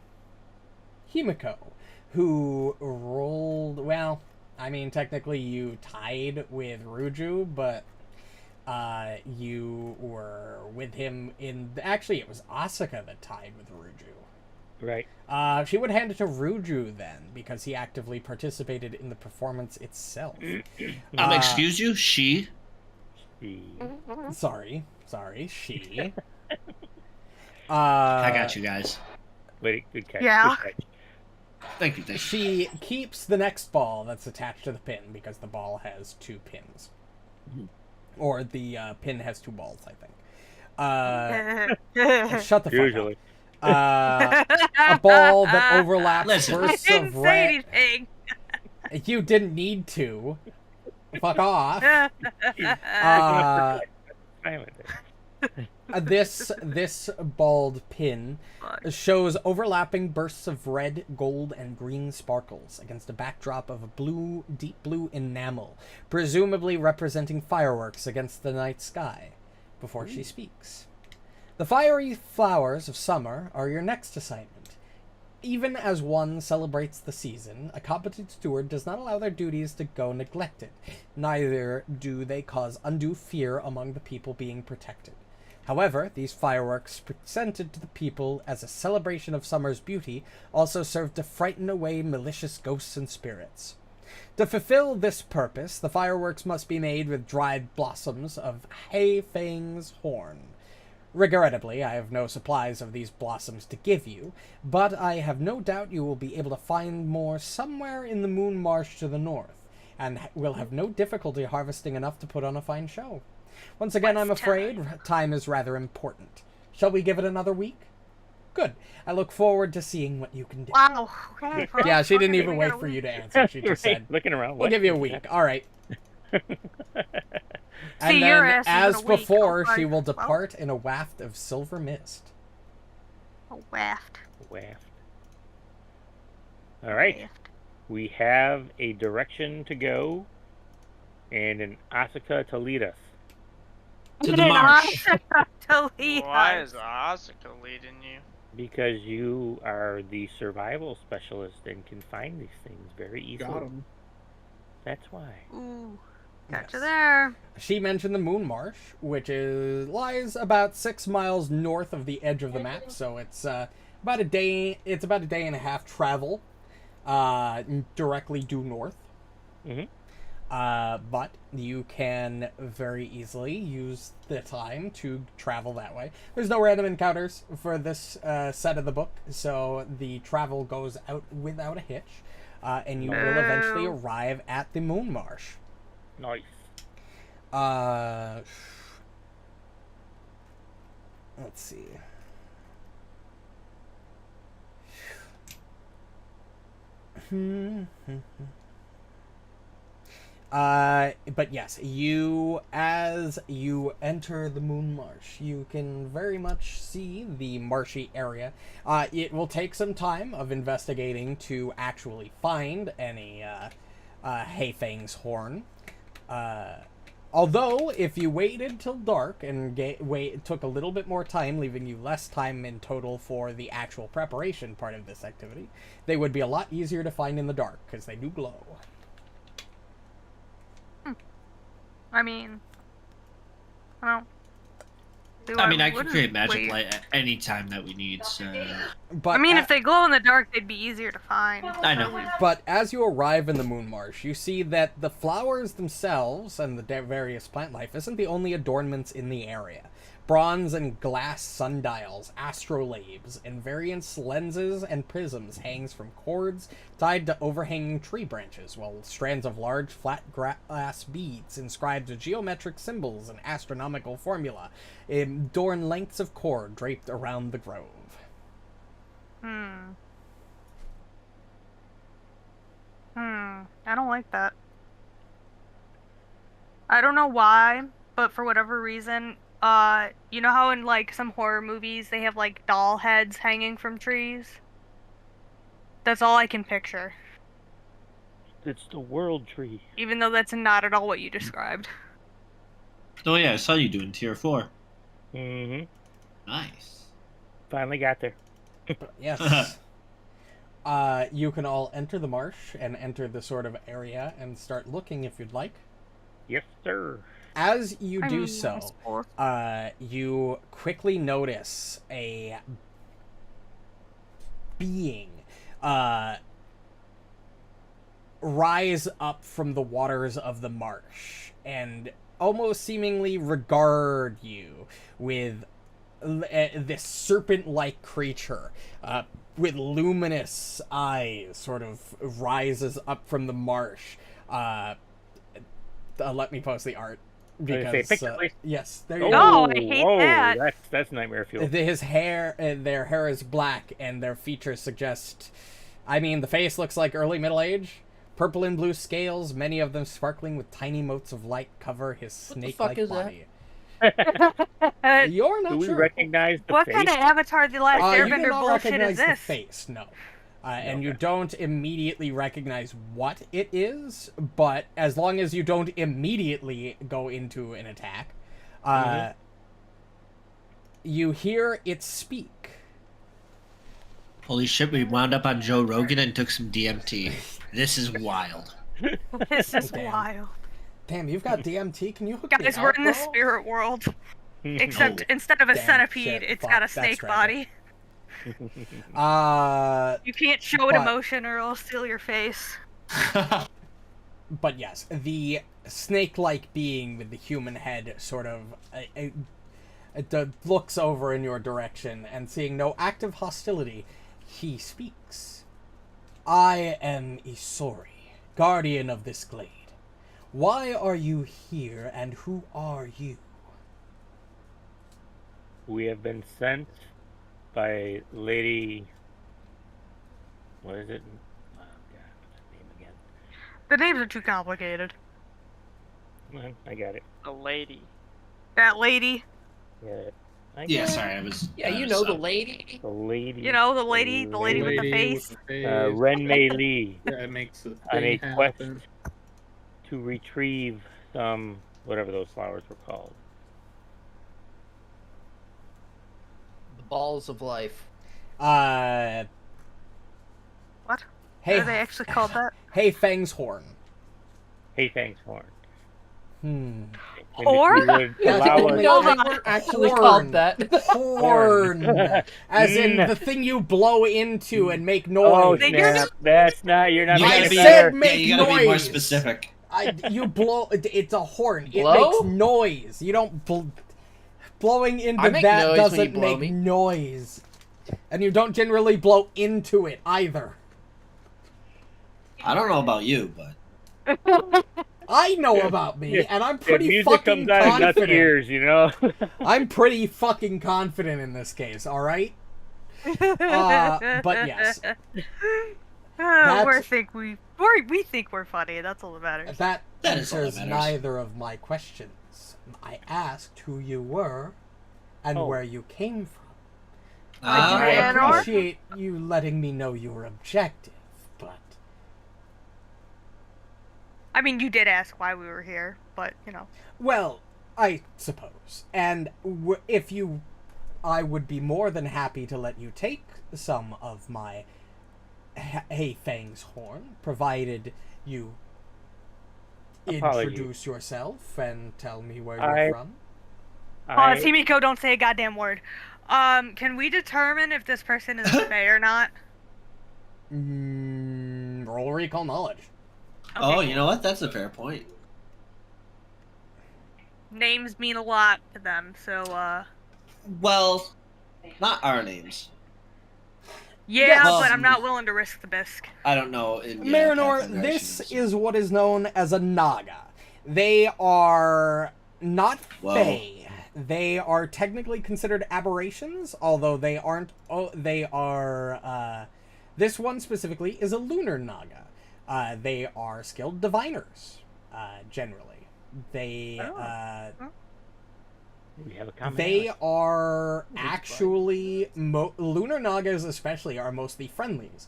Himiko, who rolled, well, I mean, technically you tied with Ruju, but you were with him in... Actually, it was Asuka that tied with Ruju. Right. She would hand it to Ruju then, because he actively participated in the performance itself. Excuse you? She? Sorry, she. I got you guys. Wait, good catch. Yeah. Good catch. Thank you. She keeps the next ball that's attached to the pin, because the ball has 2 pins. Or the pin has 2 balls, I think. Shut the fuck Usually. up. A ball that overlaps bursts I of didn't say red. anything. You didn't need to. Fuck off. This balled pin shows overlapping bursts of red, gold, and green sparkles against a backdrop of a blue, deep blue enamel, presumably representing fireworks against the night sky. Before she speaks. The fiery flowers of summer are your next assignment. Even as one celebrates the season, a competent steward does not allow their duties to go neglected. Neither do they cause undue fear among the people being protected. However, these fireworks presented to the people as a celebration of summer's beauty also serve to frighten away malicious ghosts and spirits. To fulfill this purpose, the fireworks must be made with dried blossoms of Haifang's horn. Regrettably, I have no supplies of these blossoms to give you, but I have no doubt you will be able to find more somewhere in the Moon Marsh to the north, and will have no difficulty harvesting enough to put on a fine show. Once again, I'm afraid time is rather important. Shall we give it another week? Good. I look forward to seeing what you can do. Wow. Okay, Yeah, she didn't even wait for you to answer. She just said, Looking around. we'll give you a week. All right. And See, your then, ass is as in a week. before, Oh, she will well. depart in a waft of silver mist. A waft. Waft. All right. Waft. We have a direction to go and an Asuka to lead us. To the marsh. To lead Why us. is Asuka leading you? Because you are the survival specialist and can find these things very easily. Got him. That's why. Ooh. Gotcha Yes. there. She mentioned the Moon Marsh, which lies about 6 miles north of the edge of the map, so it's about a day. It's about a day and a half travel, directly due north. Mm-hmm. But you can very easily use the time to travel that way. There's no random encounters for this set of the book, so the travel goes out without a hitch, and you will eventually arrive at the Moon Marsh. Nice. Let's see. But yes, as you enter the Moon Marsh, you can very much see the marshy area. It will take some time of investigating to actually find any Hayfang's horn. Although, if you waited till dark and took a little bit more time, leaving you less time in total for the actual preparation part of this activity, they would be a lot easier to find in the dark, because they do glow. I mean, well, I could create magic light at any time that we need, so... But I mean, if they glow in the dark, they'd be easier to find. I know. But as you arrive in the Moon Marsh, you see that the flowers themselves and the various plant life isn't the only adornments in the area. Bronze and glass sundials, astrolabes, invariance lenses, and prisms hangs from cords tied to overhanging tree branches, while strands of large flat glass beads inscribed with geometric symbols and astronomical formula adorn lengths of cord draped around the grove. I don't like that. I don't know why, but for whatever reason, you know how in, like, some horror movies they have, like, doll heads hanging from trees? That's all I can picture. It's the world tree. Even though that's not at all what you described. Oh yeah, I saw you doing tier 4. Mm-hmm. Nice. Finally got there. Yes. You can all enter the marsh and enter the sort of area and start looking if you'd like. Yes, sir. As you do so, you quickly notice a being rise up from the waters of the marsh and almost seemingly regard you with this serpent-like creature with luminous eyes sort of rises up from the marsh. Let me post the art. Because yes, there you go. Oh, I hate that. That's nightmare fuel. Their hair is black, and their features suggest. I mean, the face looks like early middle age. Purple and blue scales, many of them sparkling with tiny motes of light, cover his snake-like body. You're not Do we sure. recognize the What face? kind of Avatar The Last You do Airbender not bullshit recognize is the this? face, no. And you don't immediately recognize what it is, but as long as you don't immediately go into an attack, you hear it speak. Holy shit, we wound up on Joe Rogan and took some DMT. This is wild. This is Damn. wild. Damn, you've got DMT? Can you hook me Guys, up, we're in the bro? spirit world. Except instead of a Damn, centipede, shit, it's fuck, got a that's snake tragic. body. You can't show an emotion or it'll steal your face. But yes, the snake-like being with the human head sort of looks over in your direction, and seeing no active hostility, he speaks. I am Isori, guardian of this glade. Why are you here, and who are you? We have been sent by Lady... What is it? Oh, God, what's her name again? The names are too complicated. Well, I got it. A lady. That lady. Yeah, Yeah, sorry, I was... Yeah, you know the lady. The lady. You know, the lady with the face. Ren Mei Li. Yeah, it makes the On a thing quest happen. to retrieve some... whatever those flowers were called. The balls of life. What? Hey, Are they actually called that? Hey, Fang's horn. Hayfang's horn. Hmm. And Or? if you would allow us- No, Hold they on. weren't actually Horn. called that. Horn, as in the thing you blow into and make noise. Oh, They snap. just- That's not... You're not... You I gotta making be- it said better. make you gotta be more noise. specific. You blow. It's a horn. It Blow? makes noise. You don't blowing into I make that noise when you doesn't blow make me. noise, and you don't generally blow into it either. I don't know about you, but... I know about me, and I'm If pretty music fucking comes out of nuts confident. ears, you know? I'm pretty fucking confident in this case. All right. But yes, That- we think we're funny. That's all that matters. That That is all that answers matters. neither of my questions. I asked who you were and Oh. where you came from. Ah, I Renolgz? appreciate you letting me know your objective, but I mean, you did ask why we were here, but you know. well, I suppose. And if you, I would be more than happy to let you take some of my Hey Fang's horn, provided you Apologies. introduce yourself and tell me where I- you're from. Pause, Himiko, don't say a goddamn word. Can we determine if this person is Fae or not? Roll recall knowledge. Oh, Okay, you know what? That's a fair point. Names mean a lot to them, so Well, not our names. yeah, Well, but I'm not willing to risk the bisque. I don't know. Marinor, this is what is known as a Naga. They are not Whoa. Fae. They are technically considered aberrations, although they aren't. Oh, they are. This one specifically is a lunar Naga. They are skilled diviners, generally. They We have a common they ally. are actually lunar Nagas, especially, are mostly friendlies,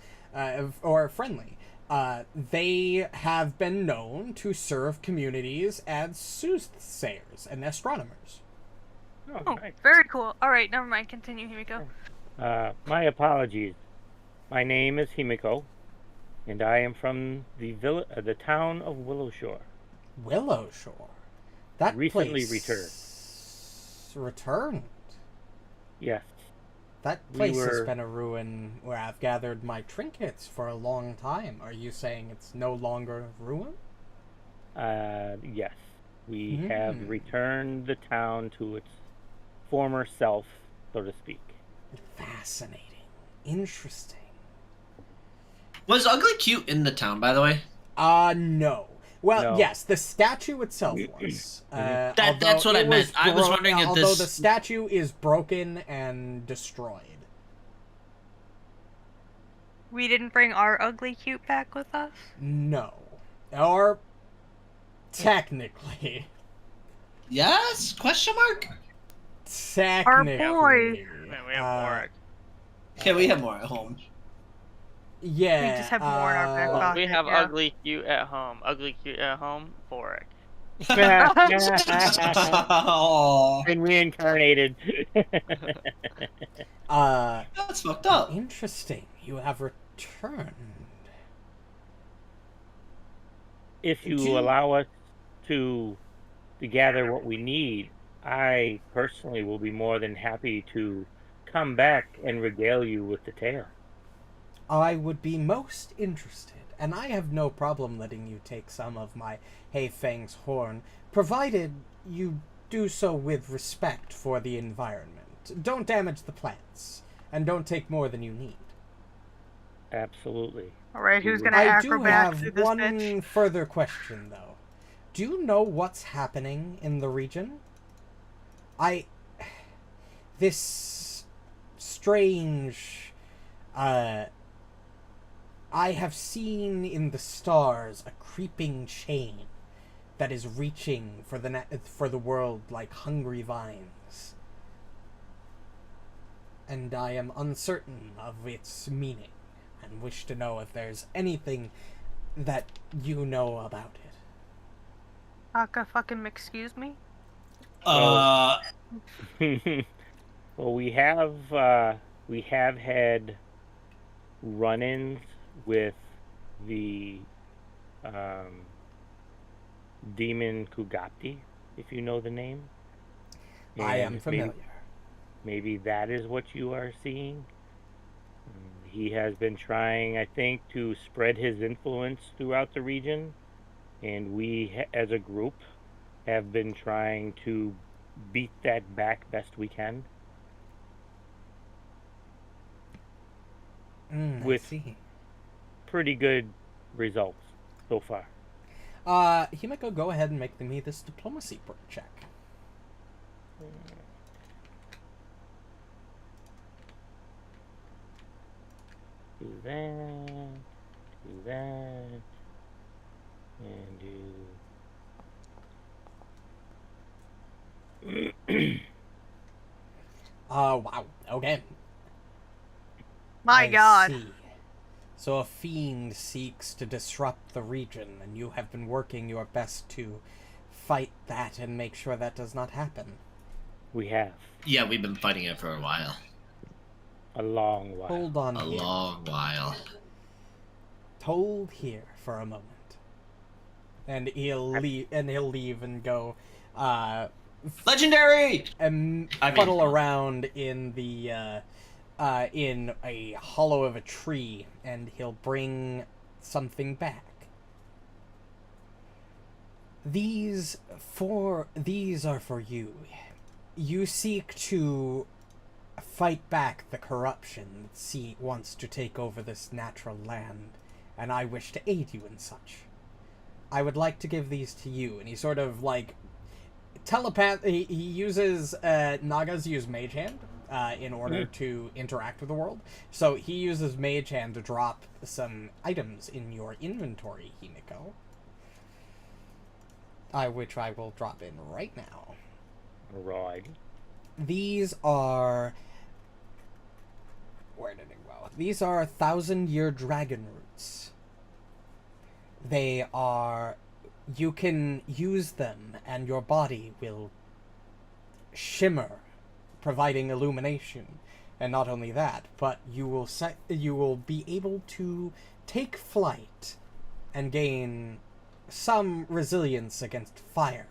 or friendly. They have been known to serve communities as soothsayers and astronomers. Oh, Nice. very cool. Alright, never mind. Continue, Himiko. My apologies. My name is Himiko, and I am from the town of Willowshore. Willowshore. That Recently returned. Yes. That We place has were- been a ruin where I've gathered my trinkets for a long time. Are you saying it's no longer a ruin? Yes. We have Hmm. returned the town to its former self, so to speak. Fascinating. Interesting. Was Ugly Cute in the town, by the way? No. Well, No. yes, the statue itself was. That's although what I it meant. I was wondering if although this- the statue is broken and destroyed. We didn't bring our ugly cute back with us? No. Or technically. Yes? Question mark? Technically. boy. Man, we have Borraeck. Okay, we have more at home. Yeah. We just have more in our back Well, pocket. we have yeah. ugly cute at home. Ugly cute at home. Borraeck. Oh, Been reincarnated. that's fucked up. Interesting. You have returned. If you Okay. allow us to gather what we need, I personally will be more than happy to come back and regale you with the tale. I would be most interested, and I have no problem letting you take some of my Hey Fang's horn, provided you do so with respect for the environment. Don't damage the plants, and don't take more than you need. Absolutely. Alright, who's gonna I do acrobat through have this one bitch? further question, though. Do you know what's happening in the region? This strange, I have seen in the stars a creeping chain that is reaching for the world like hungry vines. And I am uncertain of its meaning, and wish to know if there's anything that you know about it. Asuka, fucking excuse me? Uh, Well, we have had run-ins with the demon Kugapti, if you know the name. I am And familiar. Maybe that is what you are seeing. He has been trying, I think, to spread his influence throughout the region, and we, as a group, have been trying to beat that back best we can. I With- see. Pretty good results so far. Himiko, go ahead and make me this diplomacy check. Do that. Do that. And do... Wow. Okay. My I God. see. So a fiend seeks to disrupt the region, and you have been working your best to fight that and make sure that does not happen. We have. Yeah, we've been fighting it for a while. A long while. Hold on A here. long while. Hold here for a moment. And he'll leave and go Legendary! and fuddle around in the in a hollow of a tree, and he'll bring something back. These are for you. You seek to fight back the corruption that wants to take over this natural land, and I wish to aid you in such. I would like to give these to you. And he sort of like he uses Nagas use Mage Hand in order to interact with the world. So he uses Mage Hand to drop some items in your inventory, Himiko. Which I will drop in right now. Right. These are... Where did it go? These are 1,000-year dragon roots. They are... You can use them, and your body will shimmer, providing illumination. And not only that, but you will be able to take flight and gain some resilience against fire.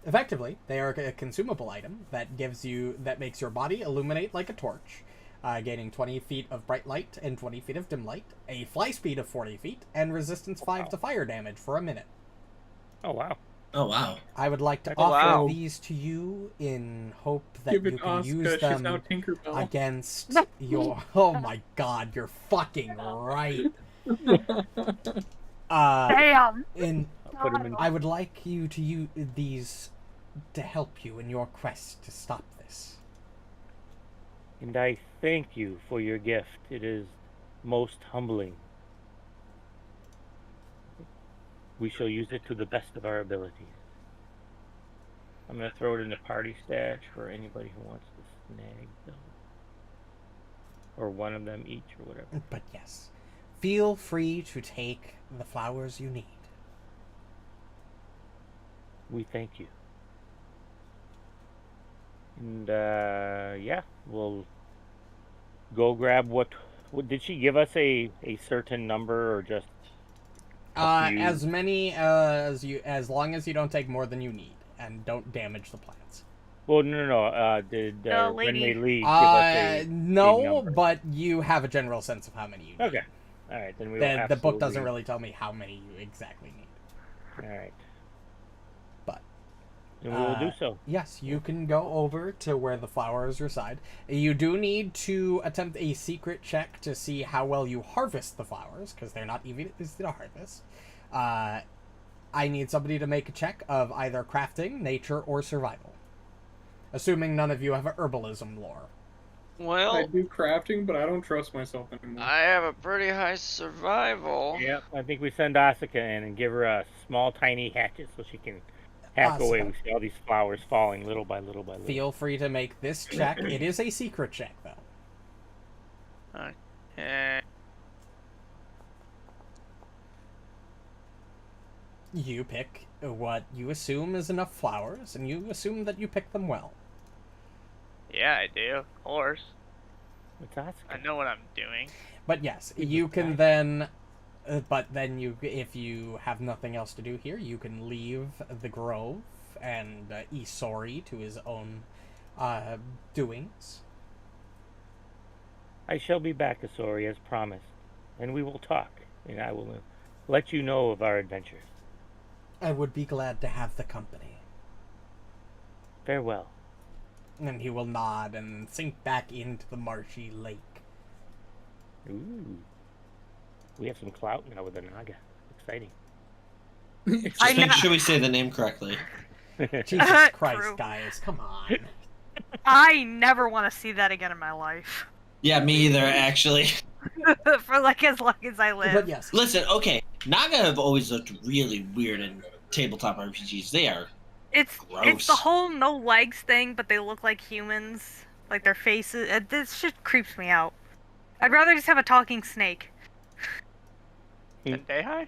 Effectively, they are a consumable item that makes your body illuminate like a torch, gaining 20 feet of bright light and 20 feet of dim light, a fly speed of 40 feet, and resistance 5 to fire damage for a minute. Oh, wow. Oh, wow. I would like to offer these to you in hope that you can use them against your... Oh my god, you're fucking right. Damn! I would like you to use these to help you in your quest to stop this. And I thank you for your gift. It is most humbling. We shall use it to the best of our abilities. I'm going to throw it in the party stash for anybody who wants to snag them. Or one of them each or whatever. But yes, feel free to take the flowers you need. We thank you. And, yeah, we'll go grab what did she give us a certain number or just as many as long as you don't take more than you need and don't damage the plants. Well, no. Did lady. Renolgz give us no, a number? but you have a general sense of how many you need. Okay. All right, then we will the book doesn't really tell me how many you exactly need. All right. But and we will do so. Yes, you can go over to where the flowers reside. You do need to attempt a secret check to see how well you harvest the flowers, because they're not easy to harvest. I need somebody to make a check of either crafting, nature, or survival. Assuming none of you have a herbalism lore. Well, I do crafting, but I don't trust myself anymore. I have a pretty high survival. Yep, I think we send Asuka in and give her a small, tiny hatchet so she can hack away. We see all these flowers falling little by little by little. Feel free to make this check. It is a secret check, though. Okay. You pick what you assume is enough flowers, and you assume that you pick them well. Yeah, I do. Of course. What's Asuka? I know what I'm doing. But yes, you can then... but then if you have nothing else to do here, you can leave the grove and Isori to his own doings. I shall be back, Isori, as promised, and we will talk, and I will let you know of our adventures. I would be glad to have the company. Farewell. And he will nod and sink back into the marshy lake. Ooh. We have some clout now with the Naga. Exciting. Just make sure we say the name correctly. Jesus Christ, True. guys, come on. I never want to see that again in my life. Yeah, me either, actually. for like as long as I live. But yes. Listen, okay, Naga have always looked really weird in tabletop RPGs. They are It's gross. the whole no legs thing, but they look like humans, like their faces. This shit creeps me out. I'd rather just have a talking snake. And day high?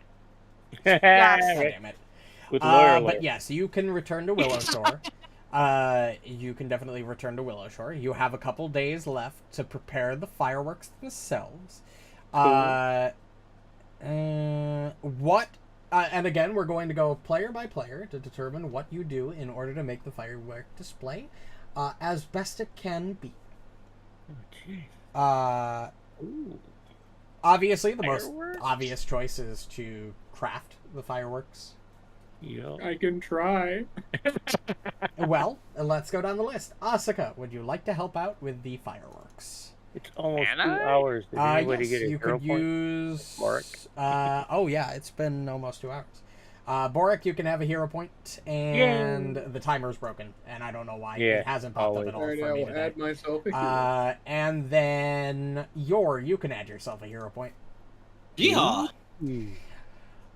Yes. God damn it. With lawyer But yes, you can return to Willowshore. You can definitely return to Willowshore. You have a couple days left to prepare the fireworks themselves. And again, we're going to go player by player to determine what you do in order to make the firework display as best it can be. Obviously, the most obvious choice is to craft the fireworks. Yep. I can try. Well, let's go down the list. Asuka, would you like to help out with the fireworks? It's almost Can 2 I? hours. Did anybody Yes, get a you 0 could point? use... Borraeck. oh yeah, it's been almost 2 hours. Borraeck, you can have a hero point, and the timer's broken, and I don't know why. Yeah, It hasn't popped up at all Alright, for I me will today. add myself a hero. And then you can add yourself a hero point. Yeehaw!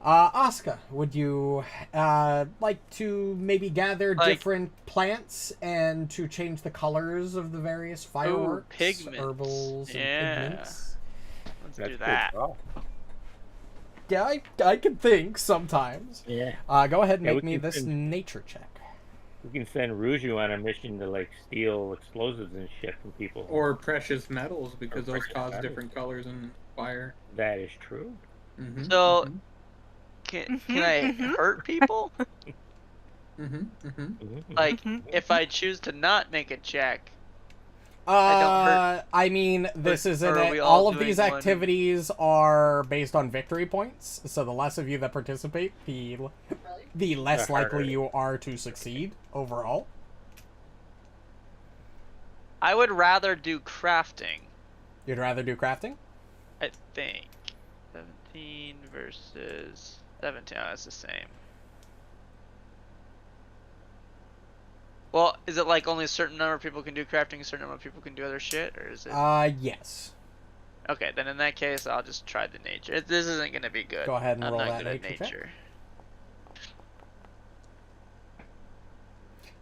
Asuka, would you like to maybe gather different plants and to change the colors of the various fireworks, pigments. herbals, and Yeah. pigments? Let's That's do good. that. Oh, Yeah, I can think sometimes. yeah. Go ahead and Yeah, make we me can this send- nature check. We can send Ruju on a mission to like steal explosives and shit from people. Or precious metals, because Or those precious cause metals. different colors in fire. That is true. Mm-hmm. So, can I hurt people? Like, if I choose to not make a check, I don't hurt. I mean, this is or are it. we All all of these doing one? activities are based on victory points. So the less of you that participate, the less The harder likely it you are to succeed overall. I would rather do crafting, You'd rather do crafting? I think. 17 versus 17, oh, that's the same. Well, is it like only a certain number of people can do crafting, a certain number of people can do other shit, or is it? Yes. Okay, then in that case, I'll just try the nature. This isn't gonna be good. Go ahead and I'm roll not that good at nature check. nature.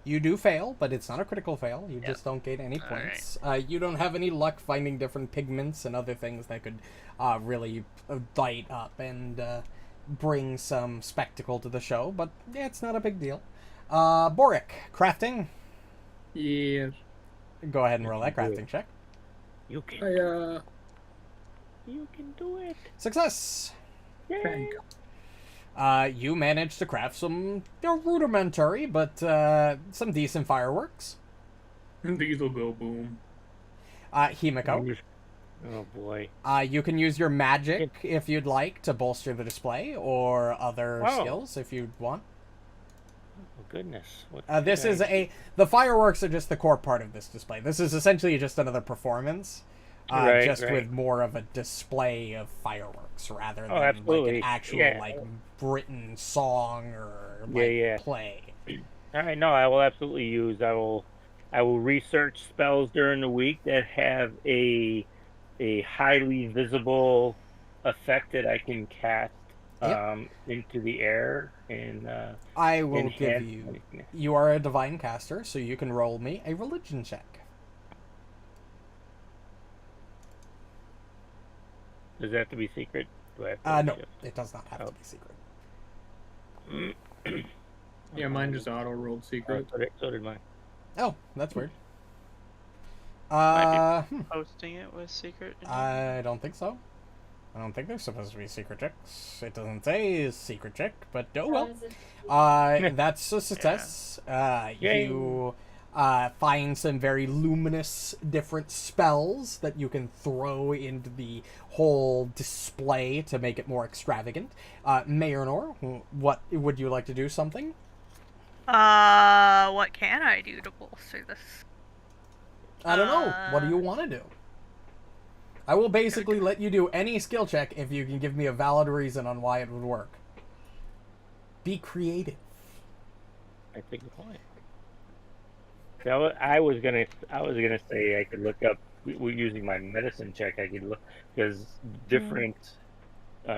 You do fail, but it's not a critical fail. You Yep. just don't gain any All points. You don't have any luck finding different pigments and other things that could really light up and bring some spectacle to the show, but it's not a big deal. Borraeck, crafting. Yes. Go ahead and roll that crafting check. You can. You can do it. Success. thank You managed to craft some rudimentary, but some decent fireworks. These will go boom. Himiko. Oh boy. You can use your magic if you'd like to bolster the display, or other skills if you'd want. Oh goodness. What This should is I- the fireworks are just the core part of this display. This is essentially just another performance, Right, just right. with more of a display of fireworks rather than like absolutely. an actual Yeah. like written song or like Yeah. play. All right, no, I will absolutely use. I will research spells during the week that have a highly visible effect that I can cast into the air and I will give enhance you. anything. You are a divine caster, so you can roll me a religion check. Does it have to be secret? Do I have to No, shift? it does not have Oh. to be secret. Yeah, mine just auto rolled secret. So did mine. Oh, that's weird. Might Posting it with secret. I don't think so. I don't think there's supposed to be secret checks. It doesn't say secret check, but oh well. That's a success. Yay. You find some very luminous different spells that you can throw into the whole display to make it more extravagant. Marynor, what would you like to do something? What can I do to bolster this? I don't know. What do you want to do? I will basically let you do any skill check if you can give me a valid reason on why it would work. Be creative. I think it's fine. So I was gonna say I could look up we're using my medicine check, I could look because different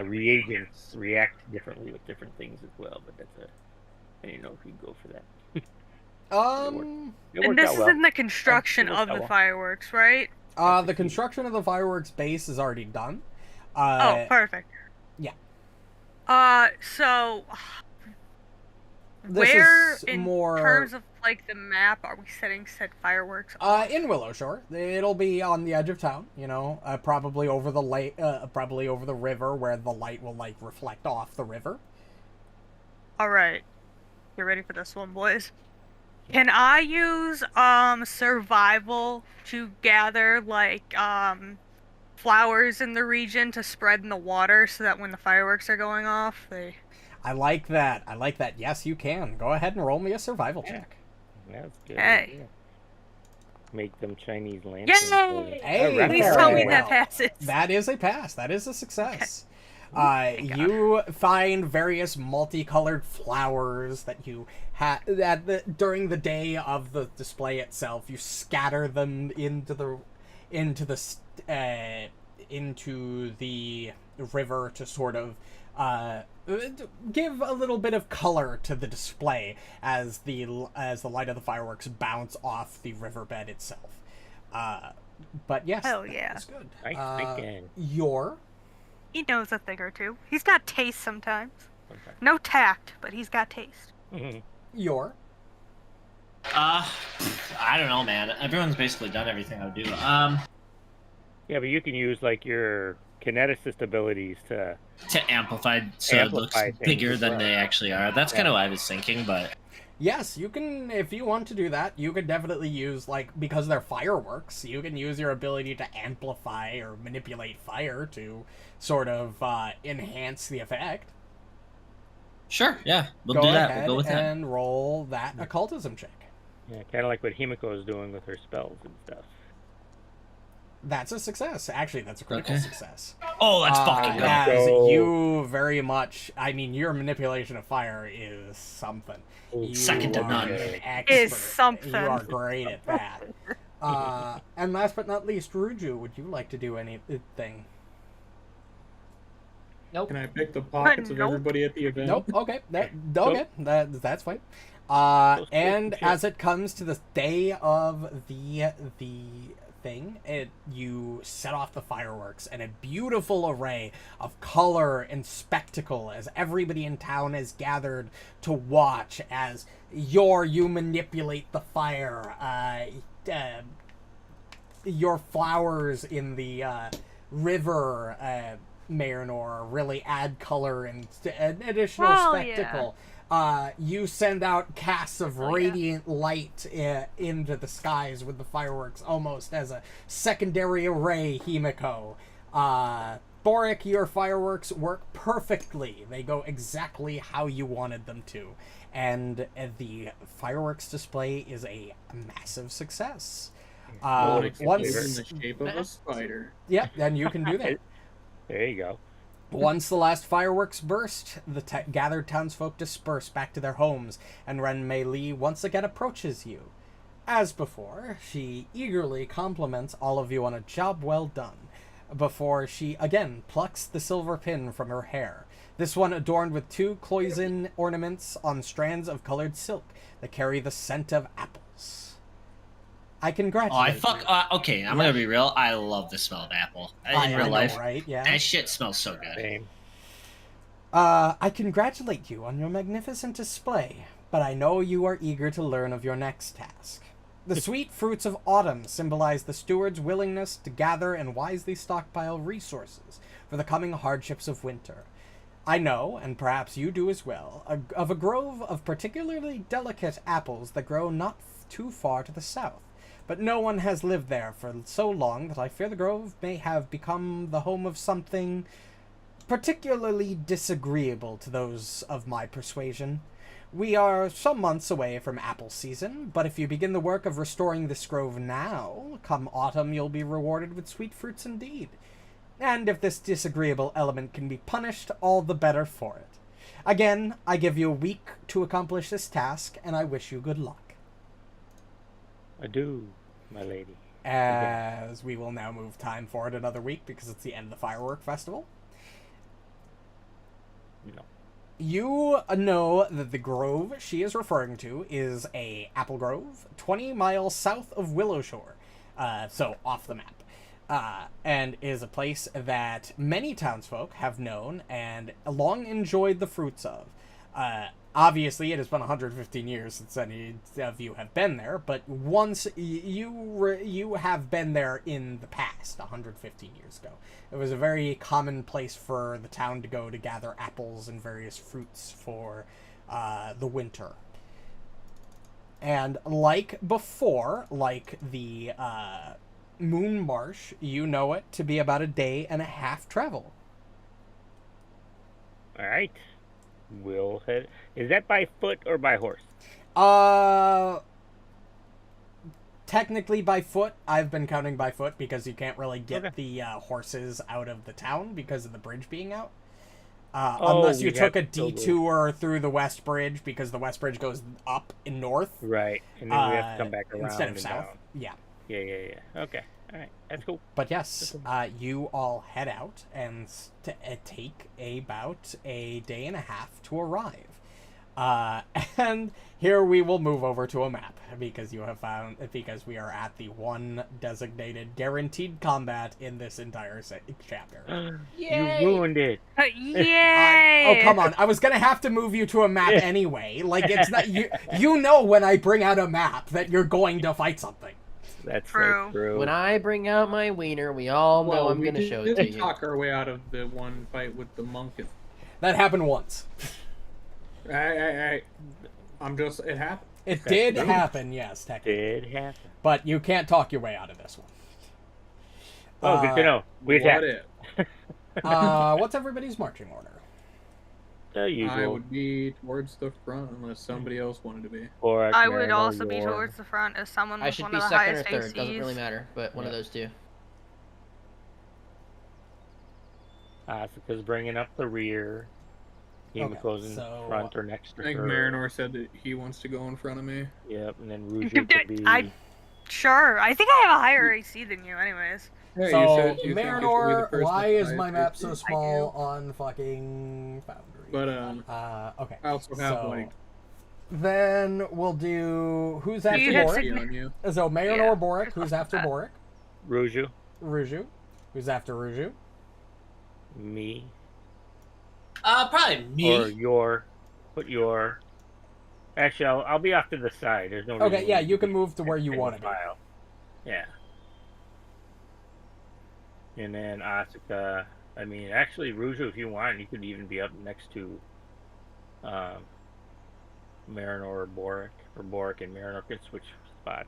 reagents react differently with different things as well. But I didn't know if you'd go for that. It And worked this out is well. in the construction It worked of out the well. fireworks, right? The construction of the fireworks base is already done. Oh, perfect. Yeah. So This where is in more terms of like the map are we setting said fireworks? in Willow Shore. It'll be on the edge of town, probably over the probably over the river where the light will like reflect off the river. All right. You ready for this one, boys? Can I use survival to gather like flowers in the region to spread in the water so that when the fireworks are going off, they I like that. Yes, you can. Go ahead and roll me a survival check. That's good. Hey. Yeah. Make them Chinese lanterns. Yay! Hey, Please very tell me well. that passes. That is a pass. That is a success. Thank God. You find various multicolored flowers that you during the day of the display itself. You scatter them into the river to sort of give a little bit of color to the display as the light of the fireworks bounce off the riverbed itself. But yes, Hell yeah. that's good. Nice thinking. He knows a thing or two. He's got taste sometimes. No tact, but he's got taste. Your I don't know, man. Everyone's basically done everything I would do. Yeah, but you can use like your kineticist abilities to amplify so it looks things bigger as than well. they actually are. That's kind of what I was thinking, but yes, you can, if you want to do that, you could definitely use, because they're fireworks, you can use your ability to amplify or manipulate fire to sort of enhance the effect. sure, yeah, we'll Go do that. ahead We'll go with that. and roll that occultism check. Yeah, kind of like what Himiko is doing with her spells and stuff. That's a success. Actually, that's a critical success. Oh, that's fucking good. As go. you very much, your manipulation of fire is something. You Second to are none. an expert. Is something. You are great at that. And last but not least, Ruju, would you like to do anything? Nope. Can I pick the pockets of Nope. everybody at the event? Nope. Okay. That's fine. And as it comes to the day of the thing, you set off the fireworks, and a beautiful array of color and spectacle as everybody in town is gathered to watch as you manipulate the fire. Your flowers in the river, Marynor, really add color and an additional spectacle. You send out casts of radiant light into the skies with the fireworks almost as a secondary array, Himiko. Borraeck, your fireworks work perfectly. They go exactly how you wanted them to. And the fireworks display is a massive success. It's in Once, the shape of a spider. yeah, and you can do that. There you go. Once the last fireworks burst, the gathered townsfolk disperse back to their homes, and Ren Mei Li once again approaches you. As before, she eagerly compliments all of you on a job well done, before she again plucks the silver pin from her hair, this one adorned with 2 cloison ornaments on strands of colored silk that carry the scent of apples. I congratulate you. Okay, I'm gonna be real. I love the smell of apple. In real know, life, right? Yeah. that shit smells so good. Same. I congratulate you on your magnificent display, but I know you are eager to learn of your next task. The sweet fruits of autumn symbolize the steward's willingness to gather and wisely stockpile resources for the coming hardships of winter. I know, and perhaps you do as well, of a grove of particularly delicate apples that grow not too far to the south. But no one has lived there for so long that I fear the grove may have become the home of something particularly disagreeable to those of my persuasion. We are some months away from apple season, but if you begin the work of restoring this grove now, come autumn you'll be rewarded with sweet fruits indeed. And if this disagreeable element can be punished, all the better for it. Again, I give you a week to accomplish this task, and I wish you good luck. Adieu, my lady. as we will now move time forward another week because it's the end of the firework festival. No. You know that the grove she is referring to is a apple grove 20 miles south of Willowshore, so off the map, and is a place that many townsfolk have known and long enjoyed the fruits of. Obviously, it has been 115 years since any of you have been there, but once you have been there in the past, 115 years ago. It was a very common place for the town to go to gather apples and various fruits for the winter. And like before, like the Moon Marsh, you know it to be about a day and a half travel. All right. We'll head. Is that by foot or by horse? Technically by foot. I've been counting by foot because you can't really get the horses out of the town because of the bridge being out. Unless you took a detour through the West Bridge, because the West Bridge goes up and north. Right, and then we have to come back around instead of and south. down. Yeah. Yeah. Okay. All right. That's cool. But yes, you all head out and take about a day and a half to arrive. And here we will move over to a map because because we are at the one designated guaranteed combat in this entire chapter. You ruined it. Yay! Oh, come on. I was going to have to move you to a map anyway. Like, it's not, you know when I bring out a map that you're going to fight something. That's True. so true. When I bring out my wiener, we all know I'm going to show it to We you. talk our way out of the one fight with the monk. That happened once. I'm just, it happened. It did happen, yes, technically. Did happen. But you can't talk your way out of this one. Oh, good to know. We What attack. if? What's everybody's marching order? The usual. I would be towards the front unless somebody else wanted to be. Borraeck, I would Marynor, also be War. towards the front as someone I with should one be of the second or highest third. Doesn't ACs. really matter, but one of those two. Asuka's bringing up the rear. Himiko's in front or next to I think her. Marynor said that he wants to go in front of me. Yep, and then Ruju could be... Sure. I think I have a higher AC than you anyways. Yeah, So, you said you think you should be the Marynor, person why with is the my highest map AC? so small on fucking Foundry? But, okay. I also have, like... Then we'll do... Who's after You had Borraeck? on you. So, Marynor, Yeah. Borraeck. Who's after Borraeck? Ruju. Ruju. Who's after Ruju? Me. Probably me. Or your... Put your... Actually, I'll be off to the side. There's no reason Okay, yeah, to you can move to where you want to be. file. Yeah. And then Asuka... I mean, actually, Ruju, if you want, you could even be up next to Marynor or Borraeck. Or Borraeck and Marynor could switch spots.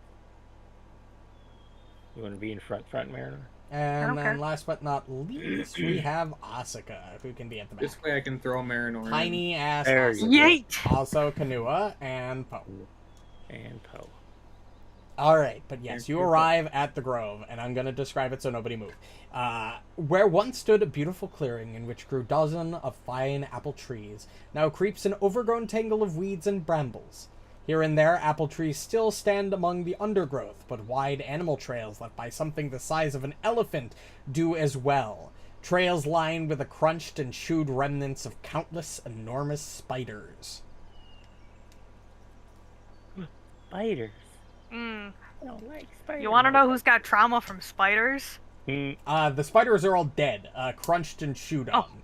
You want to be in front, Marynor? And Okay. then last but not least, we have Asuka, who can be at the back. This way I can throw Marynor in. Tiny ass There you Asuka. Yeet! Also Kanua and Poe. And Poe. Alright, but yes, Thank you you. arrive at the grove, and I'm going to describe it so nobody move. Where once stood a beautiful clearing in which grew dozens of fine apple trees, now creeps an overgrown tangle of weeds and brambles. Here and there, apple trees still stand among the undergrowth, but wide animal trails left by something the size of an elephant do as well. Trails lined with the crunched and chewed remnants of countless enormous spiders. Spiders. Mm. I don't like spiders. You want to know who's got trauma from spiders? The spiders are all dead, crunched and chewed on.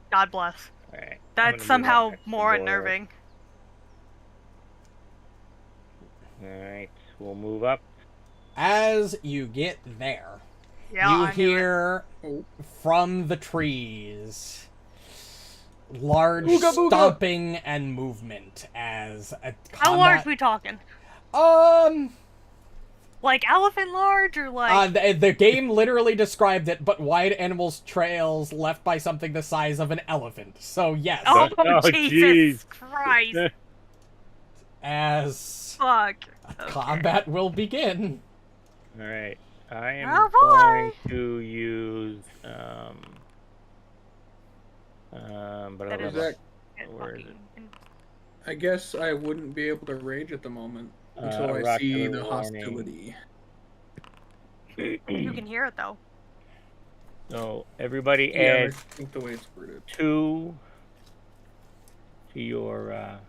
God bless. Alright. That's somehow more unnerving. Alright, we'll move up. As you get there, Yeah, you I knew it. hear from the trees large Ooga booga. stomping and movement as a How large combat... we talking? Like elephant large or like? The game literally described it, but wide animals trails left by something the size of an elephant. So yes, Oh, Oh, Jesus jeez. Christ! as Fuck. Okay. combat will begin. Alright. I am Oh, going boy. to use but That I is love Zach, where is it? I guess I wouldn't be able to rage at the moment until I rock, see paper, the warning. hostility. You can hear it though. So everybody Yeah, add I think the way it's worded. 2 to your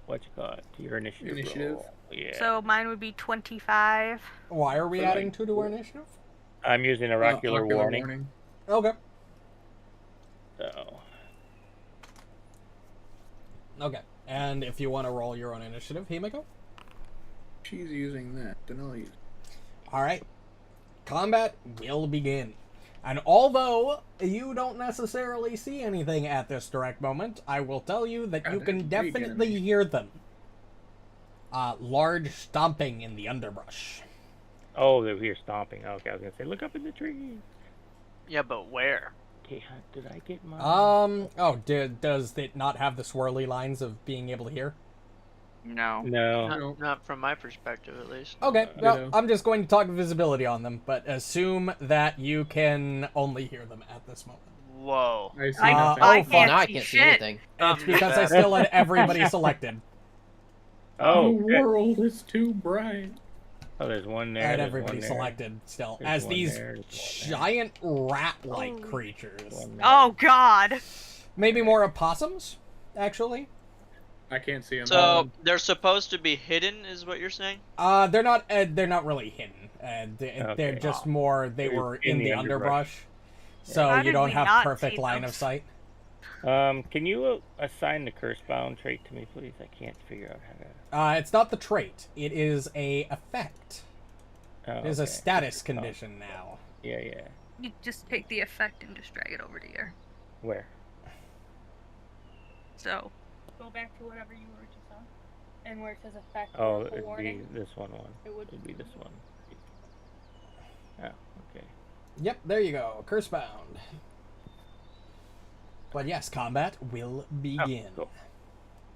what you call it? To your initiative. Initiative. Roll. Yeah. So mine would be 25. Why are we So, adding like, 2 to our initiative? I'm using oracular warning. Okay. So Okay. And if you want to roll your own initiative, Himiko? She's using that, then I'll use it. Alright. Combat will begin. And although you don't necessarily see anything at this direct moment, I will tell you that you can definitely hear them. Large stomping in the underbrush. oh, they're here stomping. Okay, I was gonna say look up in the trees. Yeah, but where? Okay, did I get my? Does it not have the swirly lines of being able to hear? No. No. Not from my perspective, at least. Okay, You well, know. I'm just going to talk visibility on them, but assume that you can only hear them at this moment. Whoa. I see I- nothing. I Oh, Well, can't now I see can't see shit. anything. It's because I still had everybody selected. Oh, the shit. world is too bright. Oh, there's one there. And there's everybody one there. selected still. There's As one these there, there's one there. giant rat-like Holy creatures. One there. Oh God. Maybe more opossums, actually. I can't see them. So they're supposed to be hidden, is what you're saying? They're not really hidden. They're Okay. just more, they They're were in the underbrush. So How you did don't we have not perfect see line those? of sight. Can you assign the curse-bound trait to me, please? I can't figure out how to. It's not the trait. It is a effect. Oh, It is a okay. status condition now. Yeah, yeah. You just take the effect and just drag it over to here. Where? So go back to whatever you were just on, and where it says effect. Oh, or it'd warning, be this one. It would It'd be this one. Oh, okay. Yep, there you go. Curse bound. But yes, combat will begin. Oh, cool.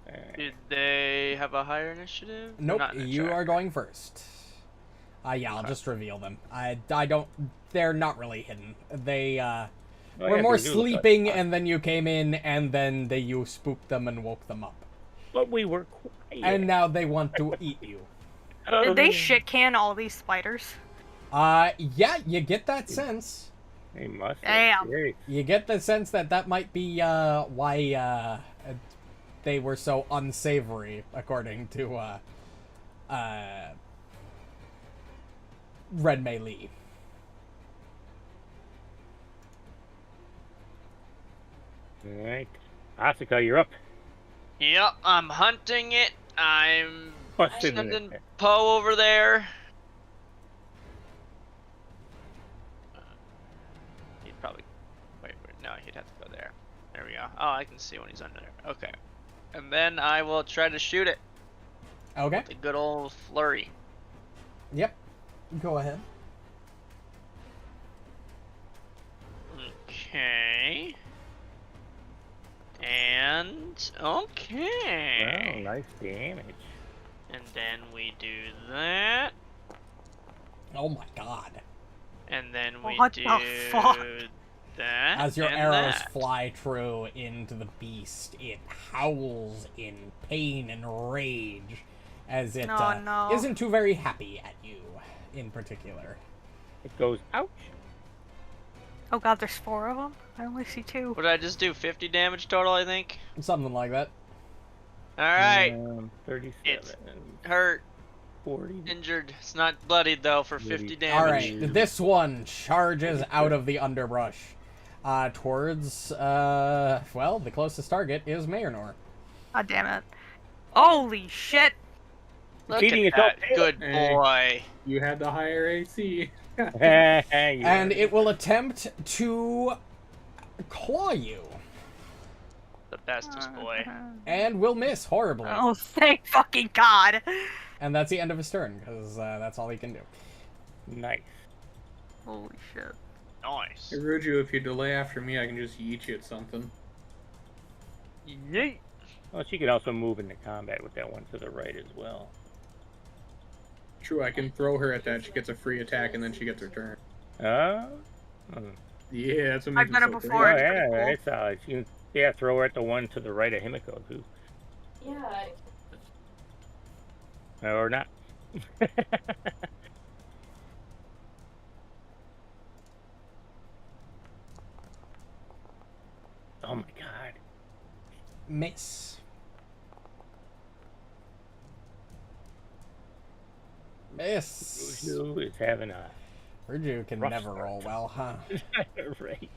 Alright. Did they have a higher initiative? Nope, Not in the you track. are going first. Yeah, I'll just reveal them. I don't. They're not really hidden. They Oh, were yeah, more they do look sleeping, like- and then you came in, and then you spooked them and woke them up. But we were quiet. And now they want to eat you. Did they shit can all these spiders? Yeah, you get that sense. They must. Damn. Seriously. You get the sense that might be why they were so unsavory, according to Red May Lee. Alright. Asuka, you're up. Yep, I'm hunting it. I'm What's in sending there? Poe over there. He'd probably... Wait, no, he'd have to go there. There we go. Oh, I can see when he's under there. Okay. And then I will try to shoot it. Okay. The good old flurry. Yep. Go ahead. Okay. And... Okay. Wow, nice damage. And then we do that. Oh my god. And then we What do the fuck? that. As your and arrows that. fly true into the beast, it howls in pain and rage as it Oh, no. isn't too very happy at you in particular. It goes, ouch. Oh God, there's 4 of them. I only see 2. What did I just do? 50 damage total, I think? Something like that. Alright. 37. It's hurt. 40. Injured. It's not bloodied, though, for 50 damage. Alright, this one charges out of the underbrush towards, well, the closest target is Marynor. God damn it. Holy shit. Look Feeding at itself that tail. good Hey. boy. You had the higher AC. And it will attempt to claw you, The bestest boy. and will miss horribly. Oh, thank fucking God. And that's the end of his turn, because that's all he can do. Nice. Holy shit. Nice. Hey, Ruju, if you delay after me, I can just yeet you at something. Yeet. Well, she could also move into combat with that one to the right as well. True, I can throw her at that. She gets a free attack, and then she gets her turn. Oh? Yeah, that's what I've makes done it so before. Oh, great. yeah, pretty cool. that's solid. You can, throw her at the one to the right of Himiko, too. Yeah. Or not. Miss. Miss. Ruju is having a Ruju can rough never start. roll well, huh? right.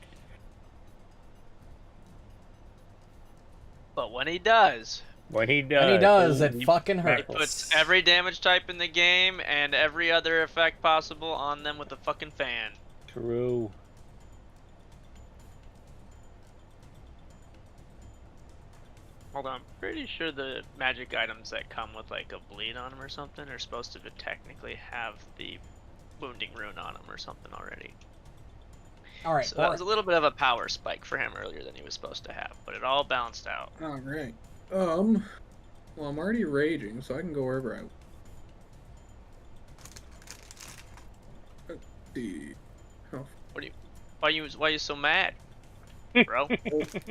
But when he does, When he does, When he does, it holy fucking he hurts. puts every damage type in the game and every other effect possible on them with a fucking fan. True. Hold on, I'm pretty sure the magic items that come with like a bleed on them or something are supposed to technically have the wounding rune on them or something already. All right, So that was a little bit of a power spike for him earlier than he was supposed to have, but it all balanced out. All right. Well, I'm already raging, so I can go wherever I. Let's see. Oh, Why you so mad, bro? and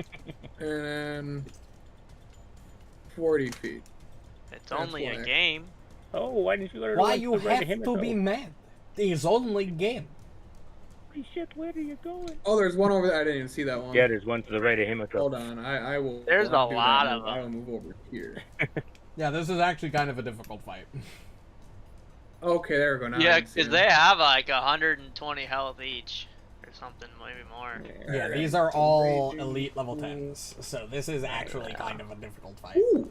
then 40 feet. It's only a why. game. Oh, why didn't you let her why like you the red have to Himiko? be mad? It's only game. Holy shit, where are you going? Oh, there's one over there. I didn't even see that one. Yeah, there's one to the right of Himiko. Hold on. I will. There's I'll a do lot that of move. I them. will move over here. Yeah, this is actually kind of a difficult fight. Okay, there we go. Now I Yeah, can see because him. they have like 120 health each, or something, maybe more. Yeah, Alright, these are so all raging. elite level 10s, so this is actually kind of a difficult fight. Ooh,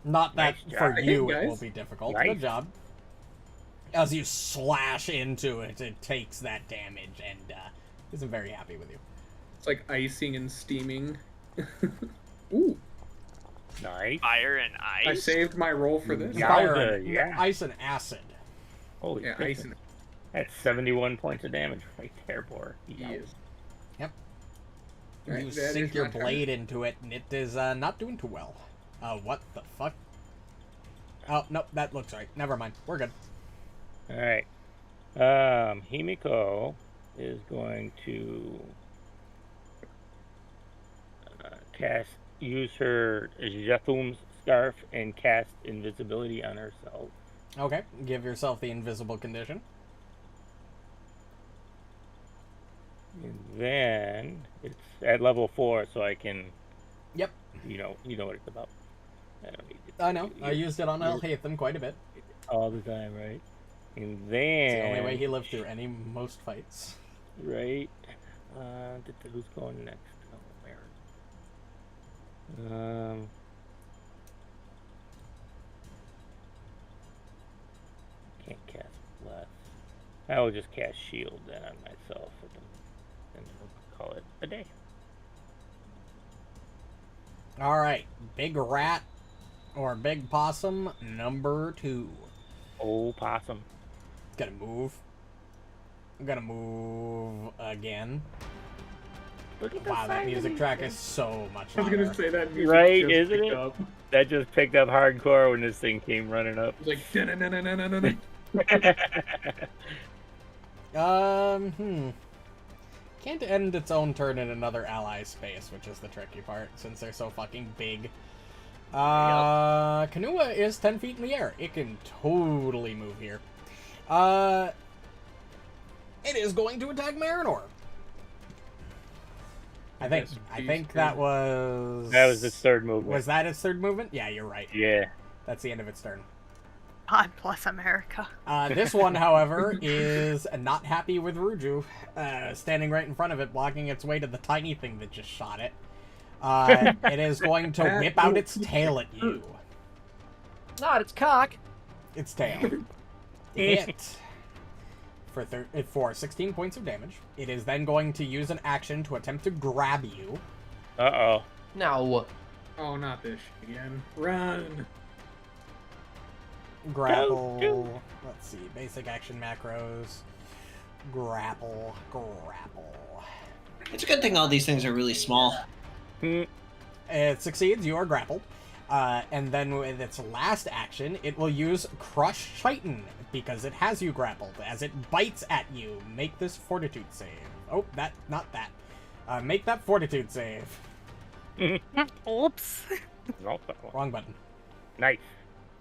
Not that Nice for job. you Hey, it will guys. be difficult. Nice. Good job. As you slash into it, it takes that damage and isn't very happy with you. it's like icing and steaming. Ooh, Nice. Fire and I ice. saved my roll for this. Yeah. Fire Yowza, and yeah. ice and acid. Holy Yeah, shit. ice and That's 71 points of damage right there, Bor. yes. Yep. Right, You that sink is your my turn. blade into it, and it is not doing too well. What the fuck? Oh, nope, that looks right. Never mind. We're good. Alright. Himiko is going to use her Jethum's scarf and cast invisibility on herself. Okay, give yourself the invisible condition. And then it's at level 4, so I can. Yep. You know what it's about. I don't need it. I know. I used it on Alhaitham quite a bit. all the time, right? And then It's the only way he lived through most fights. right. Who's going next? Oh, where? Can't cast bless. I will just cast shield then on myself, and we'll call it a day. All right, big rat or big possum number 2. Oh, possum. Gonna move. I'm gonna move again. Look at the Wow, that size music of track these is so much I was louder. gonna say that music Right, just isn't picked it? up. That just picked up hardcore when this thing came running up. It was like da-na-na-na-na-na-na. Can't end its own turn in another ally space, which is the tricky part, since they're so fucking big. Kanua is 10 feet in the air. It can totally move here. It is going to attack Marynor. I think that was... That was its third movement. Was that its third movement? Yeah, you're right. Yeah. That's the end of its turn. God bless America. This one, however, is not happy with Ruju, standing right in front of it, blocking its way to the tiny thing that just shot it. It is going to whip out its tail at you. Not its cock. Its tail. Hit. For 16 points of damage. It is then going to use an action to attempt to grab you. Uh-oh. No. Oh, not this shit again. Run. Grapple. Go. Let's see. Basic action macros. Grapple. Grapple. It's a good thing all these things are really small. It succeeds. You are grappled. And then with its last action, it will use Crush Titan because it has you grappled. As it bites at you, make this Fortitude save. Oh, not that. Make that Fortitude save. Oops. Wrong button. Nice.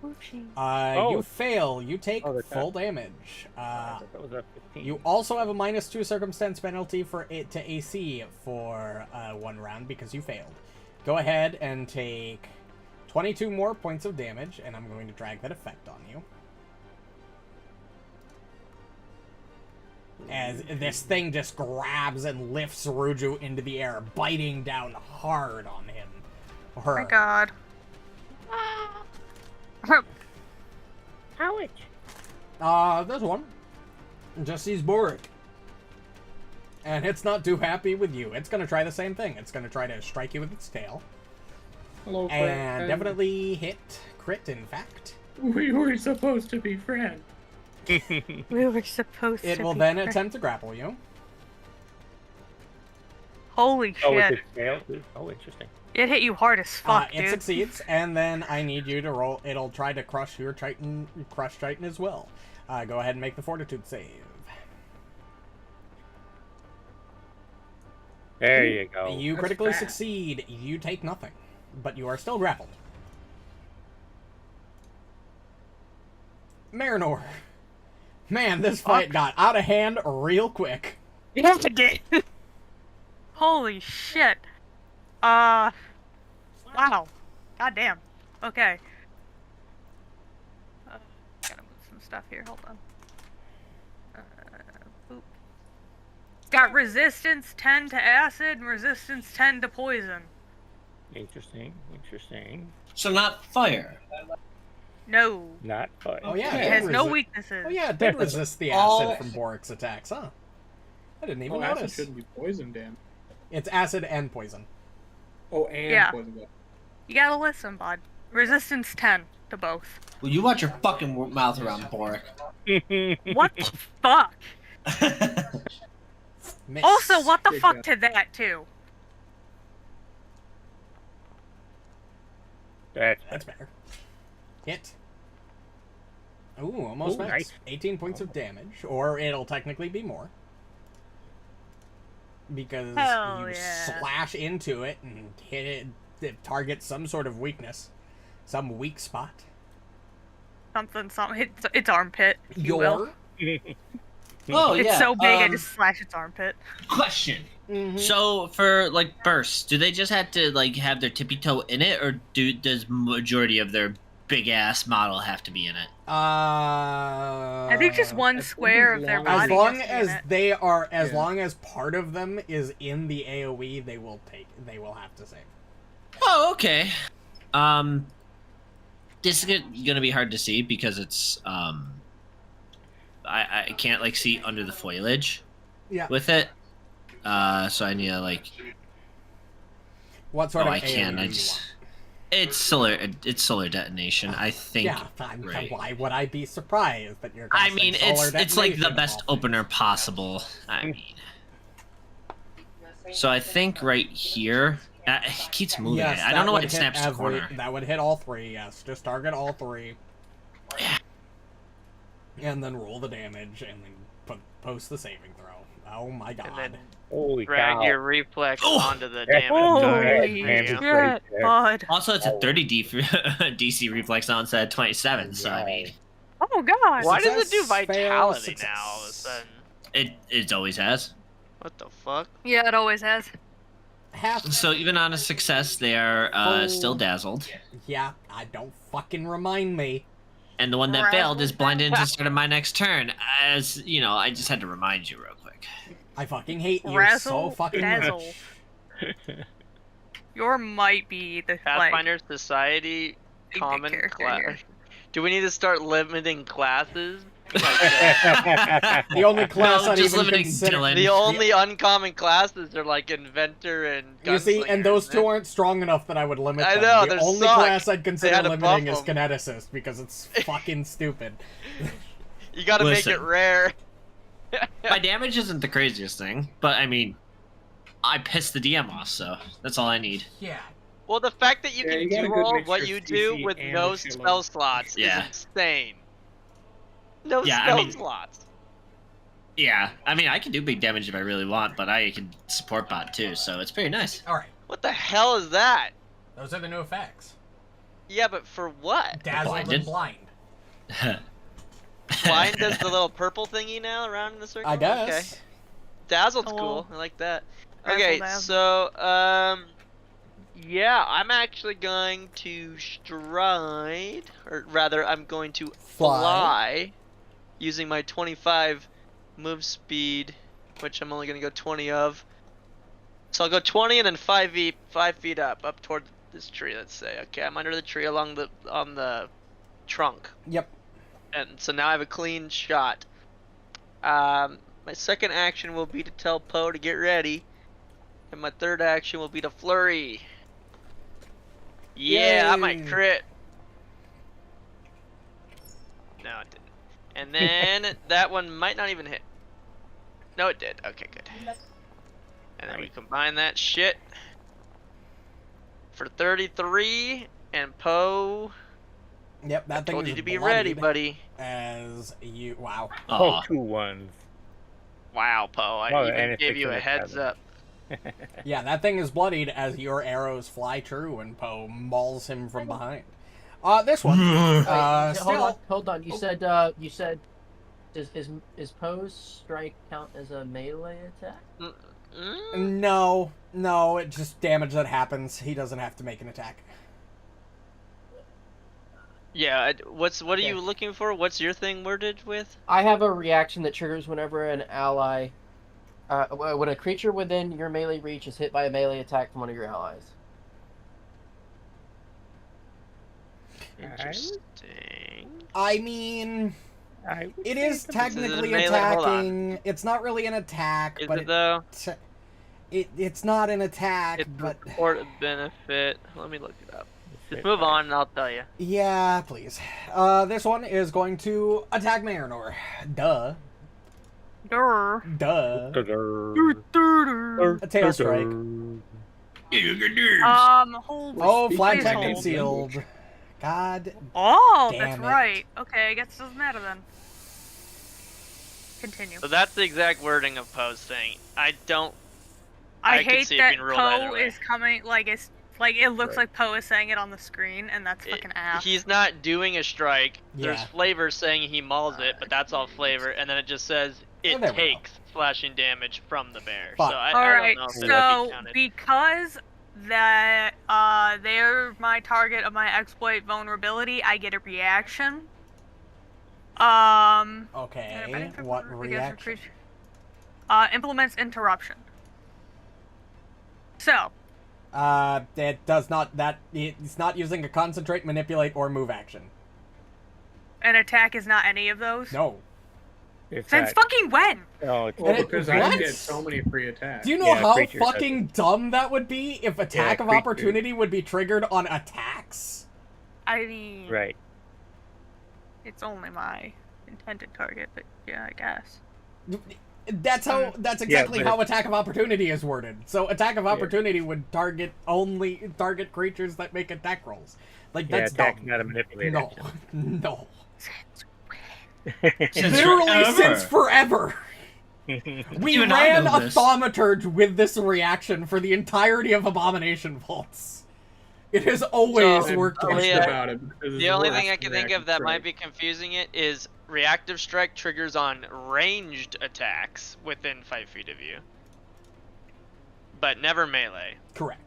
You fail. You take Oh, that's full damage. That was a 15. You also have a -2 circumstance penalty for it to AC for 1 round because you failed. Go ahead and take 22 more points of damage, and I'm going to drag that effect on you. As this thing just grabs and lifts Ruju into the air, biting down hard on him. Oh my god. Ouch. There's one. Just sees Borraeck. And it's not too happy with you. It's gonna try the same thing. It's gonna try to strike you with its tail. Hello, And friend. definitely hit crit, in fact. We were supposed to be friends. We were supposed to It will be then friends. attempt to grapple you. Holy Oh, with shit. its tail too? Oh, interesting. It hit you hard as fuck, It dude. succeeds, and then I need you to roll. It'll try to crush your Titan as well. Go ahead and make the Fortitude save. There you go. You That's critically fast. succeed. You take nothing, but you are still grappled. Marynor. Man, this fight got out of hand real quick. Yeah, it did. Holy shit. Wow. Goddamn. Okay. Gotta move some stuff here. Hold on. Boop. Got resistance 10 to acid and resistance 10 to poison. Interesting. So not fire. No. Not fun. Oh yeah, It it has did no resi- weaknesses. Oh yeah, it did resist the acid from Borraeck's attacks, huh? I didn't even Acid notice. shouldn't be poison, Dan. It's acid and poison. Oh, and Yeah. poison. You gotta listen, bud. Resistance 10 to both. Well, you watch your fucking mouth around, Borraeck. What the fuck? Miss. Also, what the Good fuck job. to that, too? That's better. Hit. Ooh, almost Ooh, max. nice. 18 points of damage, or it'll technically be more. Because Hell you yeah. slash into it and hit it, it targets some sort of weakness. Some weak spot. Something. It's armpit. if you will. Your Oh It's yeah. so big, I just slash its armpit. Question. Mhm. So for like bursts, do they just have to like have their tippy toe in it, or does majority of their big ass model have to be in it? I think just one think square as of their long- body. As long has to be as in it. they are, as Yeah. long as part of them is in the AOE, they will have to save. Oh, okay. This is gonna be hard to see because it's I can't like see under the foliage Yeah. with it. So I need to like. What sort Oh, of I can. AOE I you just. want? It's solar detonation. I think. Yeah, right. why would I be surprised that you're I casting mean, solar it's like the detonation best off? opener possible. I mean. So I think right here. It keeps moving. Yes, I that don't know why would it hit snaps the every- corner. That would hit all three, yes. Just target all three. And then roll the damage, and then post the saving throw. Oh my god. And then Holy drag cow. your reflex Oh! onto the That's damage. Holy man, Yeah. it's right shit, there. bud. Also, it's a 30 DC reflex now instead of 27. So I mean, Oh god. Why does it do Success, fail, vitality success. now all of a sudden? it always has. What the fuck? Yeah, it always has. Half. So even on a success, they are still Oh. dazzled, Yeah, I don't fucking remind me. and the one that failed is Razzle blinded into the start of my next turn. As you know, I just had to remind you real quick. I fucking hate you Razzle so fucking dazzle. much. Your might be the like. Pathfinder Society big common character class. here. Do we need to start limiting classes? The only class No, I'd just even limiting consider. Dylan. The only uncommon classes are like inventor and You see, and gunslinger, those isn't two it? aren't strong enough that I would limit I them. know, the they only suck. class I'd consider had to limiting buff is 'em. kineticist because it's fucking stupid. You gotta make Listen. it rare. My damage isn't the craziest thing, but I mean, I pissed the DM off, so that's all I need. Yeah. Well, the fact that you Yeah, can you got a do good all mixture what of you CC do with and no the shitload. spell slots Yeah. is insane. No Yeah, I spell mean- slots. Yeah, I mean, I can do big damage if I really want, but I can support bot too, so it's pretty nice. All right. What the hell is that? Those are the new effects. Yeah, but for what? Dazzled and Blinded? blind. Blind does the little purple thingy now around in the circle? I guess. Okay. Dazzled's Oh. cool. I like that. Razzle Okay, dazzle. so, Yeah, I'm actually going to stride, or rather, I'm going to Fly. fly using my 25 move speed, which I'm only going to go 20 of. So I'll go 20 and then 5 feet up toward this tree. Let's say. Okay, I'm under the tree on the trunk. Yep. And so now I have a clean shot. My second action will be to tell Poe to get ready, and my third action will be to flurry. Yeah, I might Yay. crit. No, it didn't. And then that one might not even hit. No, it did. Okay, good. And then we combine that shit for 33, and Poe. Yep, that thing Told is you to be ready, bloodied buddy. As you... Wow. Oh, Aw. 2 1s. Wow, Poe. I Oh, even and a gave 6 you and a a heads 7. up. Yeah, that thing is bloodied as your arrows fly true and Poe mauls him from behind. This one. Wait, Still... hold on. You said is Poe's strike count as a melee attack? No, it's just damage that happens. He doesn't have to make an attack. Yeah, what are Okay. you looking for? What's your thing worded with? I have a reaction that triggers whenever an ally, when a creature within your melee reach is hit by a melee attack from one of your allies. Interesting. I mean... I would It say is it's a- technically melee- hold on. attacking. It's not really an attack, Is but it though? it's not an attack, It's but report of benefit. Let me look it up. Just move on and I'll tell you. yeah, please. This one is going to attack Marynor. Duh. Durr. Duh. Durr. A tail strike. Hold. Oh, Speaking flat of tech language. concealed. God. Oh, Damn that's it. right. Okay, I guess it doesn't matter then. Continue. So that's the exact wording of Poe's thing. I could hate see it that being ruled either Poe way. is coming, like, it's like it looks Right. like Poe is saying it on the screen, and that's fucking ass. He's not doing a strike. There's Yeah. flavor saying he mauls it, but that's all flavor, and then it just says it there we go. takes slashing damage from the bear. Fine. So I Alright, don't know if that would be so counted. because that they're my target of my exploit vulnerability, I get a reaction. Okay. What reaction? Implements interruption. So, It does not. It's not using a concentrate, manipulate, or move action. an attack is not any of those? No. It's Since that- fucking when? No, it's Well, And it- because what? I get so many free attacks. Do you know Yeah, how creatures fucking dumb that would be if attack of creatures. opportunity would be triggered on attacks? I mean, right. it's only my intended target, but yeah, I guess. That's how. That's exactly but how attack of opportunity is worded. So attack of opportunity would target creatures that make attack rolls. Like Yeah, that's attack's dumb. not a manipulate No, action. no. Since Literally forever. since forever. We Even I ran know a this. thaumaturge with this reaction for the entirety of Abomination Vaults. It has always So, worked. oh, like yeah. that. about it. because The it's only worse thing I than can think of reactive that strike. might be confusing it is reactive strike triggers on ranged attacks within 5 feet of you, but never melee, Correct.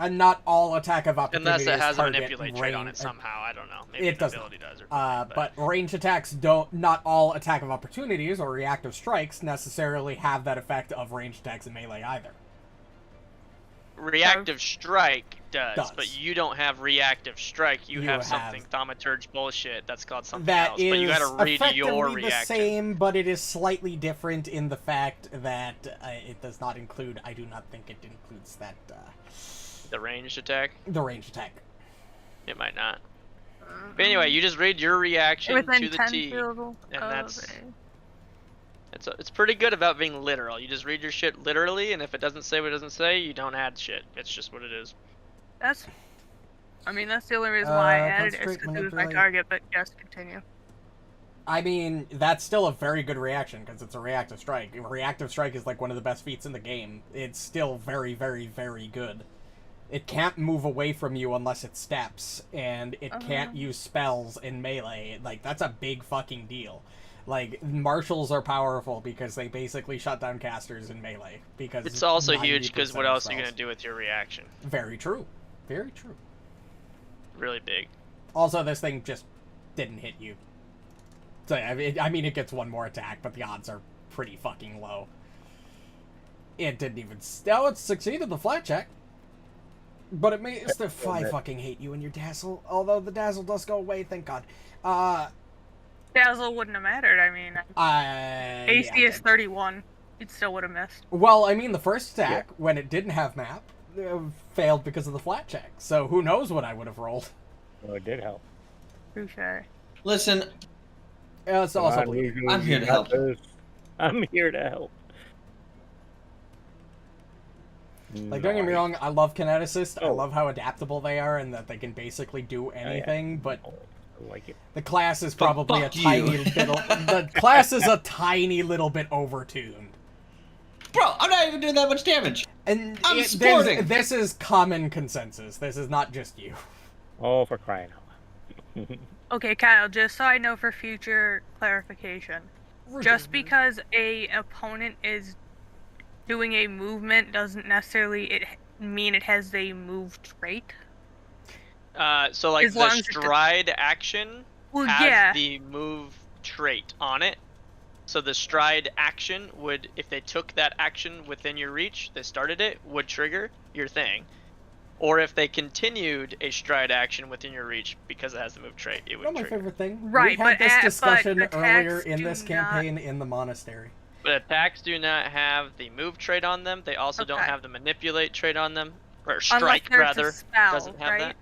And not all attack of opportunity unless it has a target manipulate trait on it range- somehow. I don't know. Maybe It an does ability does. Or But range attacks don't. Not all attack of opportunities or reactive strikes necessarily have that effect of ranged attacks in melee either. reactive strike does, Does. but you don't have reactive strike. You You have have- something thaumaturge bullshit that's called something That else. is But you gotta read effectively your the reaction. same, but it is slightly different in the fact that it does not include. I do not think it includes that The ranged attack, the ranged attack. it might not. But anyway, you just read your reaction Within to the 10 T. feet of that's- it. It's pretty good about being literal. You just read your shit literally, and if it doesn't say what it doesn't say, you don't add shit. It's just what it is. That's. I mean, that's the only reason why I added it, is concentrate, because it was my manipulate. target. But yes, continue. I mean, that's still a very good reaction because it's a reactive strike. Reactive strike is like one of the best feats in the game. It's still very, very, very good. It can't move away from you unless it steps, and it can't use spells in melee. Like, that's a big fucking deal. Like, marshals are powerful because they basically shut down casters in melee. Because It's also huge 90% because what of else are you spells- going to do with your reaction? Very true. Very true. Really big. Also, this thing just didn't hit you. So, I mean, it gets one more attack, but the odds are pretty fucking low. It didn't even... Oh, it succeeded the flat check. But it may still... I fucking hate you and your dazzle. Although the dazzle does go away, thank God. Dazzle wouldn't have mattered. I mean, AC yeah, is 31. It still would have missed. Well, I mean, the first attack, when it didn't have map, failed because of the flat check. So who knows what I would have rolled. Well, it did help. Touché. Listen, It's also... I'm here to help. I'm here to help. Like, don't get me wrong, I love Kineticist. I Oh. love how adaptable they are and that they can basically do anything, but I like it. the class is probably a fuck you. tiny bit... The class is a tiny little bit overtuned. Bro, I'm not even doing that much damage. And I'm sporting. this is common consensus. This is not just you. Oh, for crying out loud. Okay, Kyle, just so I know for future clarification, just because a opponent is doing a movement doesn't necessarily mean it has a move trait. So like As long the as it- stride action Well, has yeah. the move trait on it. So the stride action would, if they took that action within your reach, they started it, would trigger your thing. Or if they continued a stride action within your reach because it has the move trait, it would Not my trigger. favorite thing. Right, we had but this but discussion attacks earlier in do this campaign in the monastery. But attacks do not have the move trait on them. They also don't Okay. have the manipulate trait on them. Or Unless strike, there's rather. a spell, Doesn't have right? that.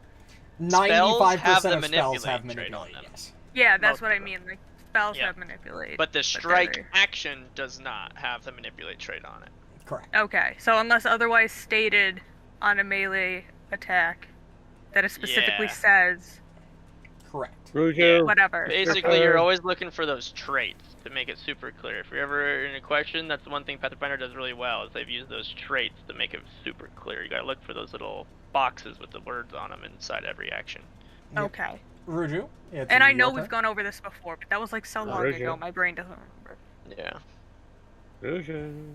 95% have the of spells have manipulate trait on manipulate, them. yes. Yeah, that's Most what I of them. mean. Like, spells Yeah. have manipulate. But the but strike they're- action does not have the manipulate trait on it. Correct. Okay, so unless otherwise stated on a melee attack, that it specifically Yeah. says Correct. Ruju, whatever. Basically, you're always looking for those traits to make it super clear. If you're ever in a question, that's the one thing Pathfinder does really well, is they've used those traits to make it super clear. You gotta look for those little boxes with the words on them inside every action. Yep. Okay. Ruju, it's And I your know turn. we've gone over this before, but that was like so long Ruju. ago, my brain doesn't remember. Yeah. Ruju.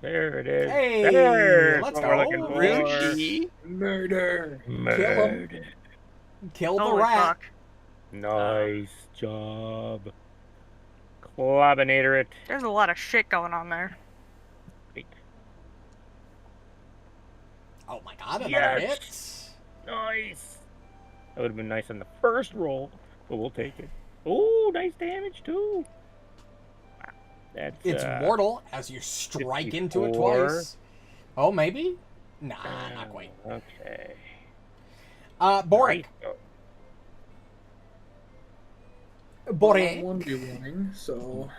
There it is. Hey, There's let's what go. we're looking for. Ruju. Murder. Murder. Kill the Holy rat. fuck. Nice job. Clubinator it. There's a lot of shit going on there. Wait. Oh my god, another Yes. hit. Nice. That would have been nice on the first roll, but we'll take it. Oh, nice damage too. Wow. That's It's mortal as you strike into it 54. twice. Oh, maybe? Nah, not quite. Okay. Borraeck. Nice. Borraeck. 1v1ing, so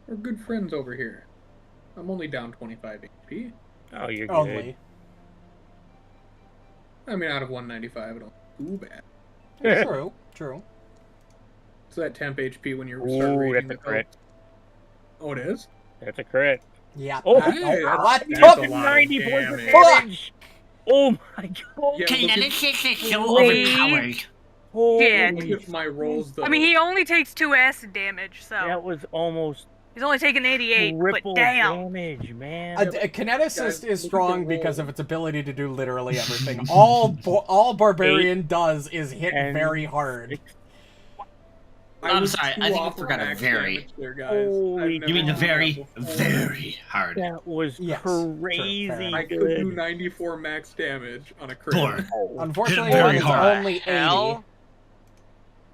we're good friends over here. I'm only down 25 HP. Oh, you're good. Only. I mean, out of 195, it don't too bad. True, true. So that temp HP when you're Ooh, start raiding that's a the crit. Oh, it is? That's a crit. Yeah. Oh, Hey, what? that's Fuck! a lot of 90 points of damage. damage. Oh my god. Yeah, look at- Kinetics is so Wait. overpowered. Yeah. Look at my rolls, though. I mean, he only takes 2 acid damage, so That was almost he's only taking 88, triple but damn. damage, man. A Kineticist Guys, is look at strong the because roll. of its ability to do literally everything. all Barbarian does is hit and very hard. I'm was sorry, too I think you off on forgot a max very- damage there, guys. Holy- I've You never You mean the done that very, before. very hard? That was Yes, true, crazy fair enough. I could do good. 94 max damage on a crit. Poor. Unfortunately, Hit very mine's hard. only 80. Hell?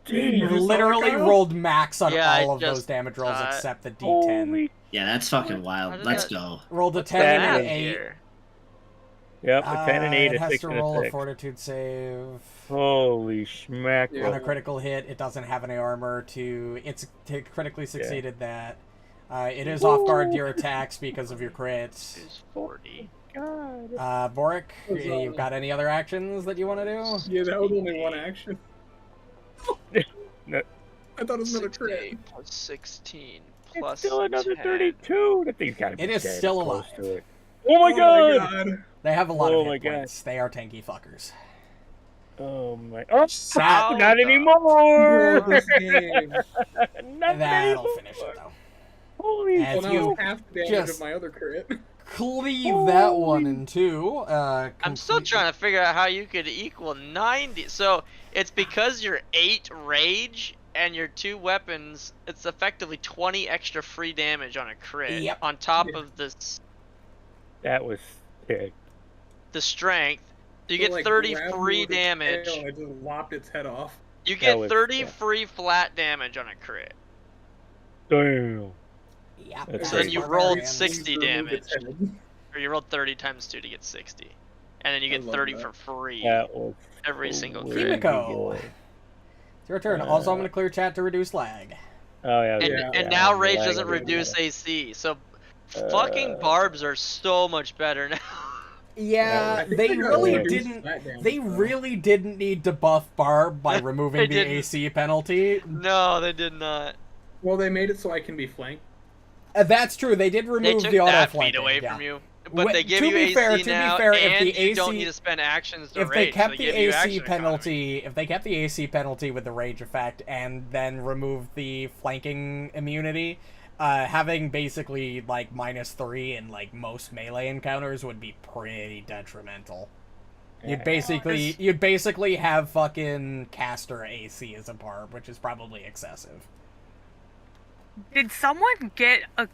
Dude, You you saw literally that, Kyle? rolled max on Yeah, I all of those just damage rolls saw it. except the D10. Holy. Yeah, that's fucking How wild. did Let's that- go. Rolled a What's 10 that? and an Math 8. here. Yep, a 10 and 8, It a has 6 to and roll a a 6. fortitude save. Holy schmack. Yeah. On a critical hit, it doesn't have any armor to... It's critically succeeded that. It is off guard to your attacks because of your crits. Is 40. God. Borraeck, you've got any other actions that you want to do? Yeah, that was only one action. No. I thought it was another crit. 68 plus 16 It's plus still another 10. 32. That thing's gotta be It is dead still or close alive. to it. Oh my god! God. They have a lot Oh of my hit God. points. They are tanky fuckers. Oh my! Oh, Sad. not anymore! Bro, this game. Not That'll anymore. finish it, though. Holy And Well, now you it's half the damage just- of my other crit. Cleave that one in two. I'm still trying to figure out how you could equal 90. So it's because you're 8 rage and your 2 weapons. It's effectively 20 extra free damage on a crit. Yep. On top Yeah. of this, That was sick. the strength, you So, get like, 30 grabbed me free with its damage. tail and I just lopped its head off. You That get was- 30 yeah. free flat damage on a crit. Damn. Yep. That's So then great. you Barbarians. rolled Just 60 remove its damage. head. Or you rolled 30 times 2 to get 60. And then you I get love 30 that. for free That was every single really crit. Himiko. good. It's your turn. Also, I'm going to clear chat to reduce lag. Oh yeah. And, Yeah, and yeah, now I'm rage lagging doesn't a bit. reduce AC. So fucking barbs are so much better now. Yeah, I think they got really reduced didn't. flat damage, They though. really didn't need to buff Barb by removing They the didn't. AC penalty. No, they did not. Well, they made it so I can be flanked. That's true. They did They remove took the auto that feat flanking. away yeah. from you. But Wh- they give to you be AC fair- to be now, fair, if and the you don't AC need to spend actions to If rage. they kept so the give you AC action economy. penalty, if they kept the AC penalty with the rage effect, and then removed the flanking immunity, having basically like -3 in like most melee encounters would be pretty detrimental. You'd basically have fucking caster AC as a barb, which is probably excessive. Did someone get a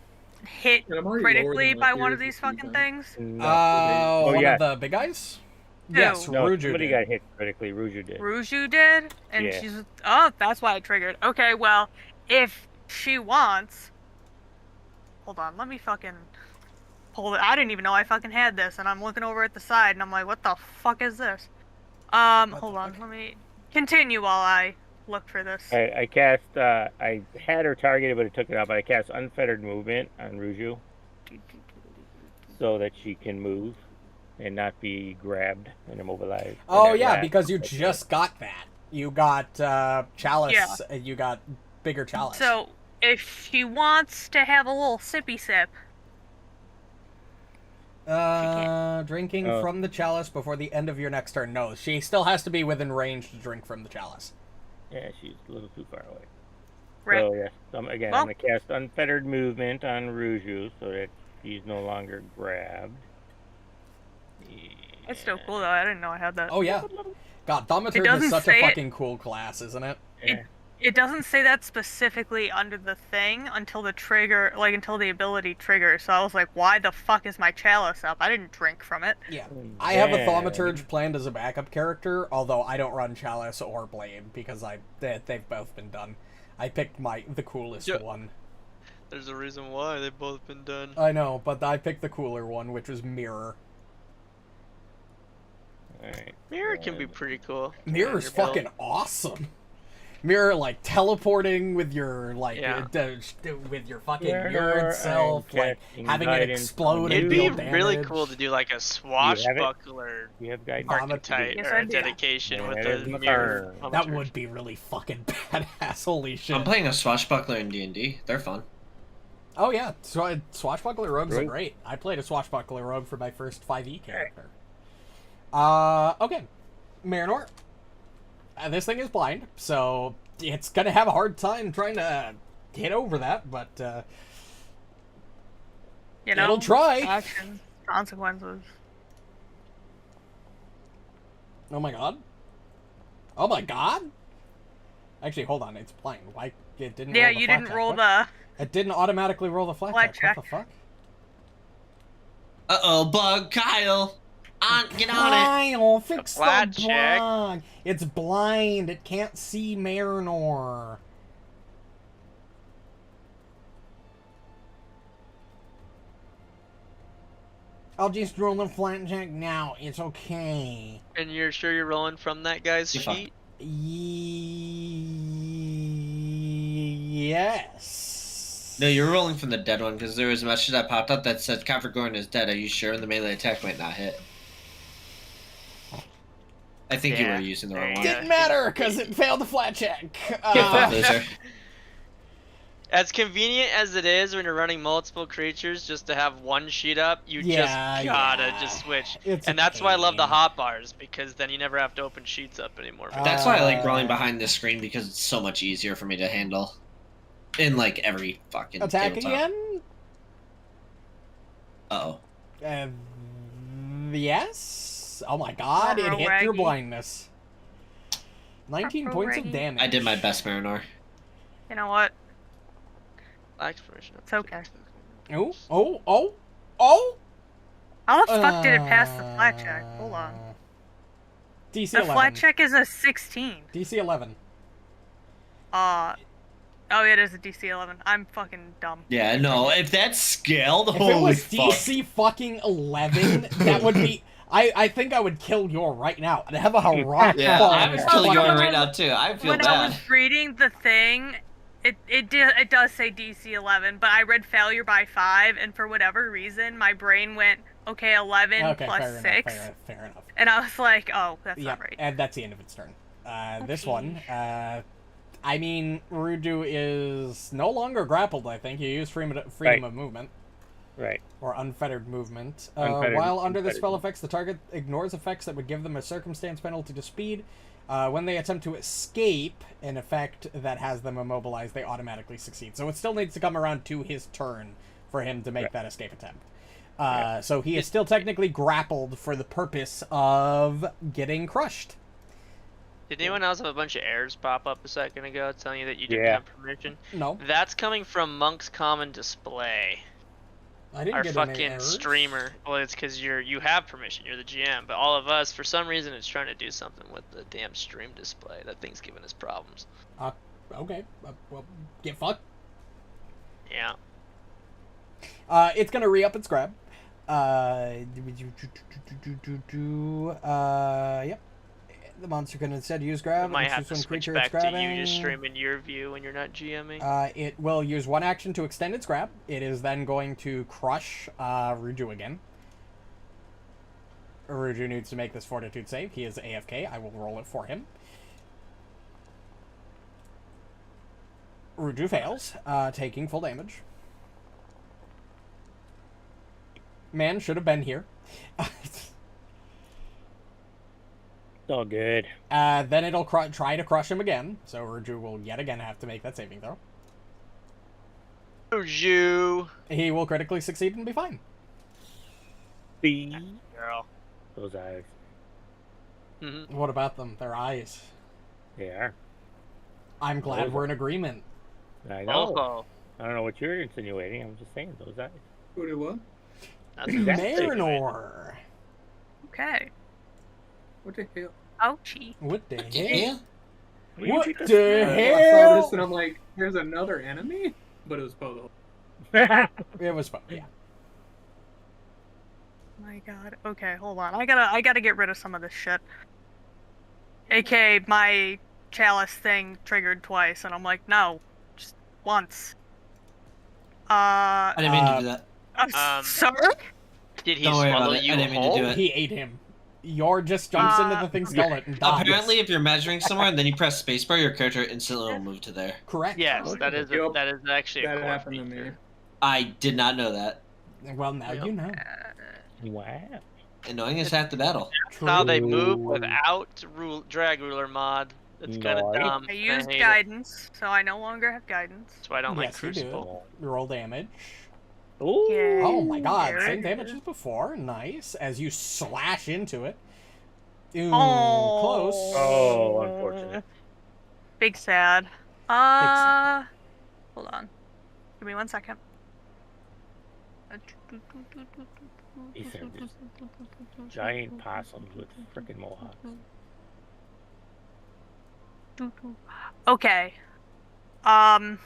hit And I'm already lower critically than my by one of peers these this fucking season. things? Oh, One yeah. of the big guys? Who? Yes, No, Ruju somebody did. got hit critically. Ruju did. Ruju did? And Yeah. she's... Oh, that's why it triggered. Okay, well, if she wants... Hold on, let me fucking... Hold it. I didn't even know I fucking had this, and I'm looking over at the side, and I'm like, what the fuck is this? Hold on, let me... Continue while I look for this. I cast. I had her targeted, but it took it out. But I cast unfettered movement on Ruju, so that she can move and not be grabbed and immobilized. Oh And yeah, that because you rat- just got that. You got Chalice. Yeah. You got bigger Chalice. So, if she wants to have a little sippy sip, Drinking Oh. from the chalice before the end of your next turn. No, she still has to be within range to drink from the chalice. Yeah, she's a little too far away. right? So yes, again, Well- I'm gonna cast unfettered movement on Ruju so that she's no longer grabbed. It's still cool though. I didn't know I had that. Oh yeah. God, Thaumaturge doesn't is such a say it- fucking cool class, isn't it? Yeah. It doesn't say that specifically under the thing until the trigger, like until the ability triggers. So I was like, why the fuck is my chalice up? I didn't drink from it. Yeah. I have a Yeah. Thaumaturge planned as a backup character, although I don't run Chalice or Blade because they've both been done. I picked the coolest Yeah. one. There's a reason why they've both been done. I know, but I picked the cooler one, which was Mirror. Alright. Mirror can be pretty cool. Mirror's Your build. fucking awesome. Mirror, like, teleporting with your, like, Yeah. with your fucking Mirror, mirrored self, I'm like, casting having it guidance explode on and It'd deal be damage. really cool to do like a swashbuckler You have guidance. archetype Yes, or I a do. dedication Yeah, with that the is my mirror. turn. That would be really fucking badass. Holy shit. I'm playing a swashbuckler in D&D. They're fun. Oh yeah, swashbuckler rogues are Right. great. I played a swashbuckler rogue for my first 5e character. Okay, Marynor. This thing is blind, so it's gonna have a hard time trying to get over that, but You know, it'll try. Actions, consequences. Oh my god. Oh my god. Actually, hold on. It's blind. Why it didn't? Yeah, roll the you flat didn't check? roll What? the. It didn't automatically roll the flat Flat check. What the check. fuck? Uh-oh, bug Kyle. Get on it. Kyle, fix the flat check. bug. It's blind. It can't see Marynor. I'll just roll a flat check now. It's okay. And you're sure you're rolling from that guy's You're fine. sheet? Yes. No, you're rolling from the dead one because there was a message that popped up that said Calcifer is dead. Are you sure? And the melee attack might not hit. I think you Yeah, were using the there wrong you one. go. Didn't matter because it failed the flat check. Get fucked, loser. As convenient as it is when you're running multiple creatures, just to have one sheet up, you just gotta just switch. And that's why I love the hotbars, because then you never have to open sheets up anymore. That's why I like rolling behind this screen, because it's so much easier for me to handle. In like every fucking attack tabletop. again. Uh-oh. Yes. Oh my god! It hit through blindness. 19 points of damage. I did my best, Marynor. You know what? It's okay. Oh! How the fuck did it pass the flat check? Hold on. DC the 11. Flat check is a 16. DC 11. Oh, it is a DC 11. I'm fucking dumb. Yeah, no, if that's scaled, if holy it was fuck. DC fucking 11, that would be... I think I would kill Yor right now. I'd have a rock Yeah, fall. I would kill Yor right now, too. I feel when bad. I was reading the thing, it does say DC 11, but I read failure by 5, and for whatever reason, my brain went, okay, 11 plus 6. Fair enough. And I was like, oh, that's not right. And that's the end of its turn. This one, I mean, Ruju is no longer grappled, I think. You use freedom of movement. Right. Or unfettered movement. Unfettered, While under the unfettered. spell effects, the target ignores effects that would give them a circumstance penalty to speed. When they attempt to escape an effect that has them immobilized, they automatically succeed. So it still needs to come around to his turn for him to make that escape attempt. So he is still technically grappled for the purpose of getting crushed. Did anyone else have a bunch of errors pop up a second ago telling you that you didn't have permission? No. That's coming from Monk's Common Display. I didn't Our get any fucking errors. streamer. Well, it's because you have permission. You're the GM. But all of us, for some reason, it's trying to do something with the damn stream display. That thing's giving us problems. Okay. Well, get fucked. Yeah. It's gonna re-up its grab. Yep. The monster can instead use grab. I might and have choose to one switch creature back it's to grabbing. you just streaming your view when you're not GMing. It will use one action to extend its grab. It is then going to crush Ruju again. Ruju needs to make this fortitude save. He is AFK. I will roll it for him. Ruju fails, taking full damage. Man should have been here. It's all good. Then it'll try to crush him again. So Ruju will yet again have to make that saving throw. Ruju. He will critically succeed and be fine. Girl. Those eyes. Mm-hmm. What about them? Their eyes. They are. I'm glad we're in agreement. I know. Oh. I don't know what you're insinuating. I'm just saying those eyes. Who did what? Marynor. Okay. What the hell? Ouchie. What the hell? Yeah. What I the saw hell? this and I'm like, there's another enemy? But it was Polo. It was fun, yeah. My god. Okay, hold on. I gotta get rid of some of this shit. AK, my chalice thing triggered twice, and I'm like, no, just once. I didn't mean to do that. I'm sorry? Did he Don't worry swallow about it. you I didn't mean to whole? do it. He ate him. Yor just jumps into the thing's gullet and dies. Apparently, if you're measuring somewhere and then you press spacebar, your character instantly will move to there. Correct. Yes, that is actually a That core happened to me. feature. I did not know that. Well, now you know. Wow. Annoying is half the battle. That's how they move True. without drag ruler mod. It's kind of Nice. dumb. I and used hate it. guidance, so I no longer have guidance. That's why I don't like Yes, you do. Crucible. Roll damage. Ooh. Yeah. Oh my god, There same it damage is. as before. Nice. As you slash into it. Ooh, Oh. close. Oh, unfortunate. Big sad. Hold on. Give me 1 second. These are just giant possums with frickin' mohawks. Okay. I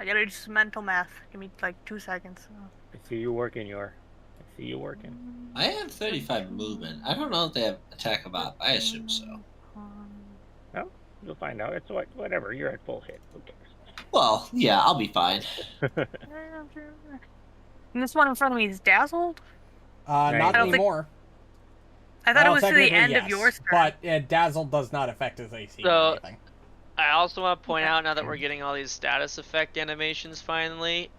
gotta do some mental math. Give me like 2 seconds. I see you working, Yor. I see you working. I have 35 movement. I don't know if they have attack of op. I assume so. Well, you'll find out. It's whatever. You're at full hit. Who cares? Well, yeah, I'll be fine. And this one in front of me is dazzled? Not I don't think- anymore. I thought it Well, was to the technically, end of yes, yours turn. But Dazzle does not affect his AC So- or anything. I also want to point out, now that we're getting all these status effect animations finally,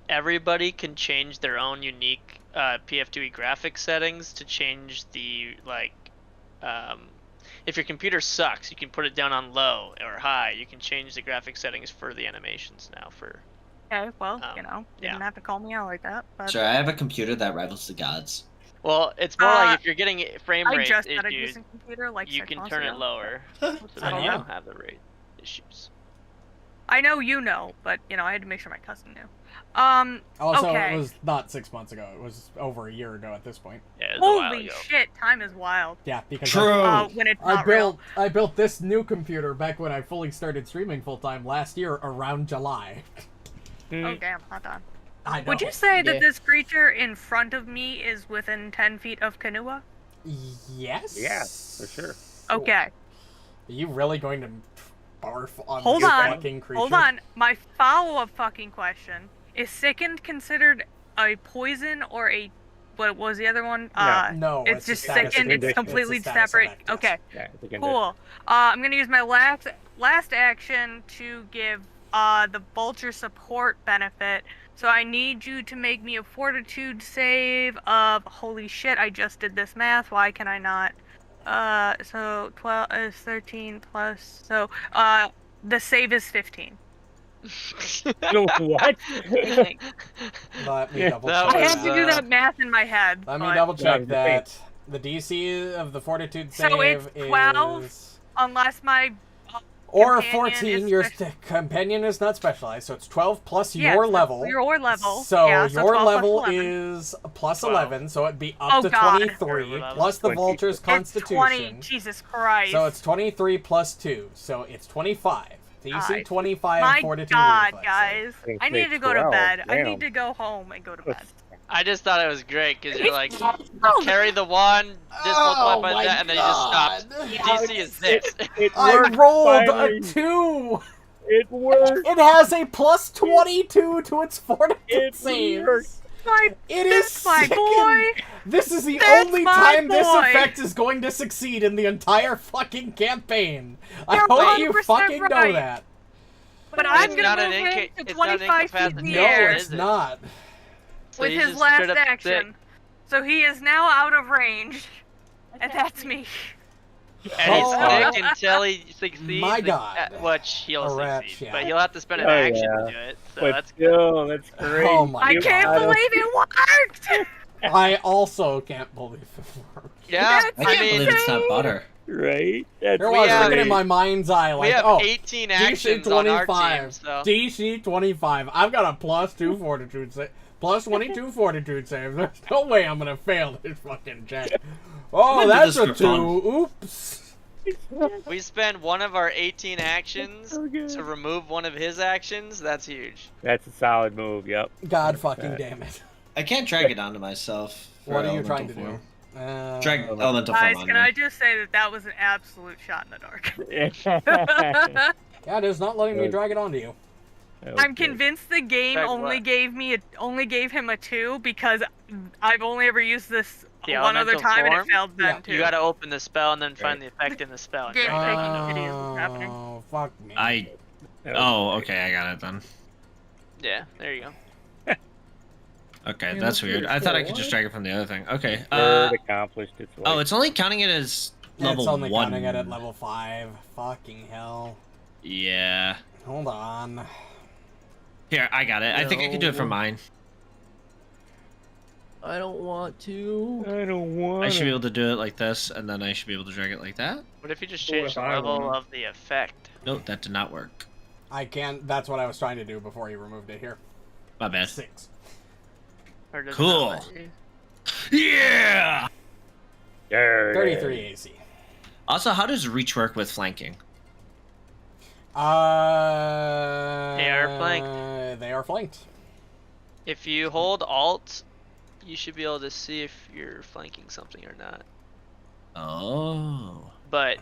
everybody can change their own unique PF2E graphic settings to change the, like, if your computer sucks, you can put it down on low or high. You can change the graphic settings for the animations now for... Okay, well, you didn't have to call me out like that. But... Sure, I have a computer that rivals the gods. Well, it's more like if you're getting frame rate I just got a issues, decent computer, like you 6 can months turn ago. it lower, so that I you know. don't have the rate issues. I know you know, but, I had to make sure my cousin knew. Also, okay. it was not 6 months ago. It was over a year ago at this point. Yeah, it was a while Holy ago. shit, time is wild. Yeah, because When it's not real. I built this new computer back when I fully started streaming full time last year around July. Oh, damn, hot on. I know. Would you say that this creature in front of me is within 10 feet of Kanua? Yes. Yeah, for sure. Okay. Are you really going to barf on Hold this on. fucking creature? Hold on. My follow-up fucking question. Is sickened considered a poison or a... What was the other one? No, it's just status sickened. It's condition. completely It's a status separate. effect, yes. Okay. Yeah, it's a condition. Cool. I'm gonna use my last action to give the vulture support benefit. So I need you to make me a fortitude save of... Holy shit, I just did this math. Why can I not? So 12 is 13 plus... So, the save is 15. What? Let me double That check. I had to do that math in my head. Let me but- double check Yeah, that. The DC of the fortitude save So it's 12? is... Unless my... Or companion 14, is your spec- companion is not specialized, so it's 12 plus Yeah, your so level. Your level. So yeah, so your 12 plus level 11. is plus 12. 11, so it'd be up Oh, to God. 23, plus the 20. vulture's It's constitution. 20. Jesus Christ. So it's 23 plus 2, so it's 25. DC Alright. 25 My fortitude God, reflex. guys. They I say need to go to 12, bed. I damn. need to go home and go to bed. I just thought it was great because you're like, Oh, carry the one, this multiplied by my that, and then you just stopped. God. DC is this. I worked, rolled finally. a 2! It worked. It has a plus 22 to its fortitude It saves. worked. It is That's my sickened. boy. This is the That's only my time this boy. effect is going to succeed in the entire fucking campaign. I You're hope you 100% fucking know right. that. But I'm It's gonna not an move him inca- to it's not an 25 feet in incapacitated. the No, air it's is it? not. So with you his just last straight up action. So he is now out of range. And that's me. And he's Oh. sick until he succeeds. My God. Which he'll A wretch, succeed. yeah. But he'll have to spend an Oh, action yeah. to do it. So But that's good. still, that's great. Oh my I God. can't believe it worked! I also can't believe it worked. Yeah, That's I can't mean, believe it's not butter. Right? That's There We was have- looking in my mind's eye we like, have oh, 18 DC actions on our team, 25. so. DC 25. I've got a plus 2 fortitude save. Plus 22 fortitude save. There's no way I'm gonna fail this fucking check. Oh, I'm gonna do that's this a for fun. 2. Oops. We spend one of our 18 actions Okay. to remove one of his actions. That's huge. That's a solid move, yep. God fucking damn it. I can't drag it onto myself. for What are you elemental trying to form. do? Drag elemental Guys, form on can me. I just say that that was an absolute shot in the dark? Yeah, it is not letting me drag it onto you. I'm convinced the game Drag only what? gave him a 2 because I've only ever used this The one other elemental time and form? it failed then Yeah. too. You gotta open the spell and then find the effect in the spell. and Game drag it. taking videos is happening. Oh, fuck me. Oh, okay, I got it then. Yeah, there you go. Okay, Yeah, that's that's weird. weird. I thought I could What? just drag it from the other thing. Okay. Bird accomplished its way. Oh, it's only counting it as level It's only 1. counting it at level 5. Fucking hell. Yeah. Hold on. Here, I got it. I think I can do it for No. mine. I don't want to. I don't want I should be able to do it like this, and then I should be able to drag it like that. What if you just What change if the I level won? of the effect? Nope, that did not work. I can't. That's what I was trying to do before you removed it here. My bad. 6. Or does it Cool. not let you? Yeah! 33 AC. Also, how does reach work with flanking? They are flanked. They are flanked. If you hold Alt, you should be able to see if you're flanking something or not. Oh. But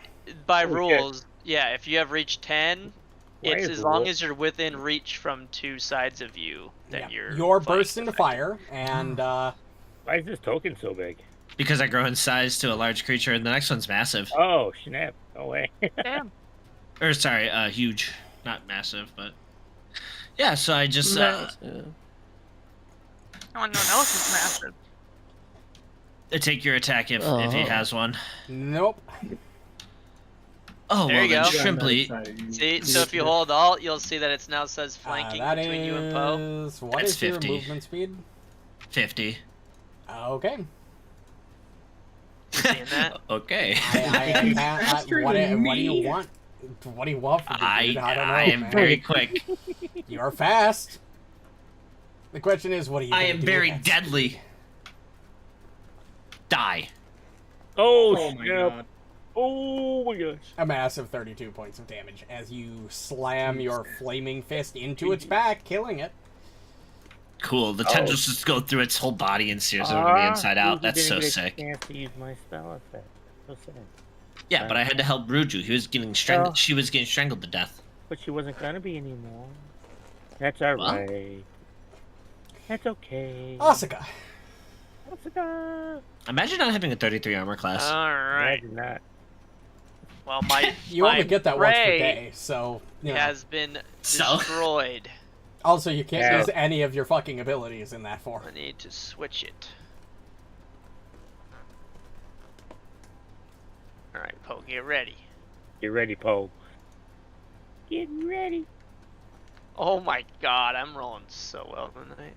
by Okay. rules, yeah, if you have reach 10, Why it's is as the long rule- as you're within reach from 2 sides of you, then Yeah. you're Your flanking burst into effectively. fire, and Why is this token so big? Because I grow in size to a large creature, and the next one's massive. Oh, snap. No way. Damn. Or sorry, huge, not massive, but yeah. So I just Massive. No one else is massive. take your attack if he has one. Nope. Oh, There well you then go. simply. See, so if you hold Alt, you'll see that it now says flanking That between you and Poe. What That's is your 50. movement speed? 50. Okay. Seeing that? Okay. What do you want? What do you want from me, dude? I don't know, I am man. very quick. You're fast. The question is, what are you? I gonna am do very next? deadly. Die. Oh, my snap. god. Oh my gosh. A massive 32 points of damage as you slam your flaming fist into its back, killing it. Cool. The tendrils just go through its whole body and sears it from the inside out. That's so sick. I can't use my spell effect. So sad. Yeah, but I had to help Ruju. He was getting strangled. Oh. She was getting strangled to death. But she wasn't gonna be anymore. That's alright. That's okay. Asuka. Asuka. Imagine not having a 33 armor class. Alright. Imagine that. Well, my You only get that once per prey day, so you know. has been So- destroyed. Also, you can't Yeah. use any of your fucking abilities in that form. I need to switch it. Alright, Poe, get ready. Get ready, Poe. Get ready. Oh my god, I'm rolling so well tonight.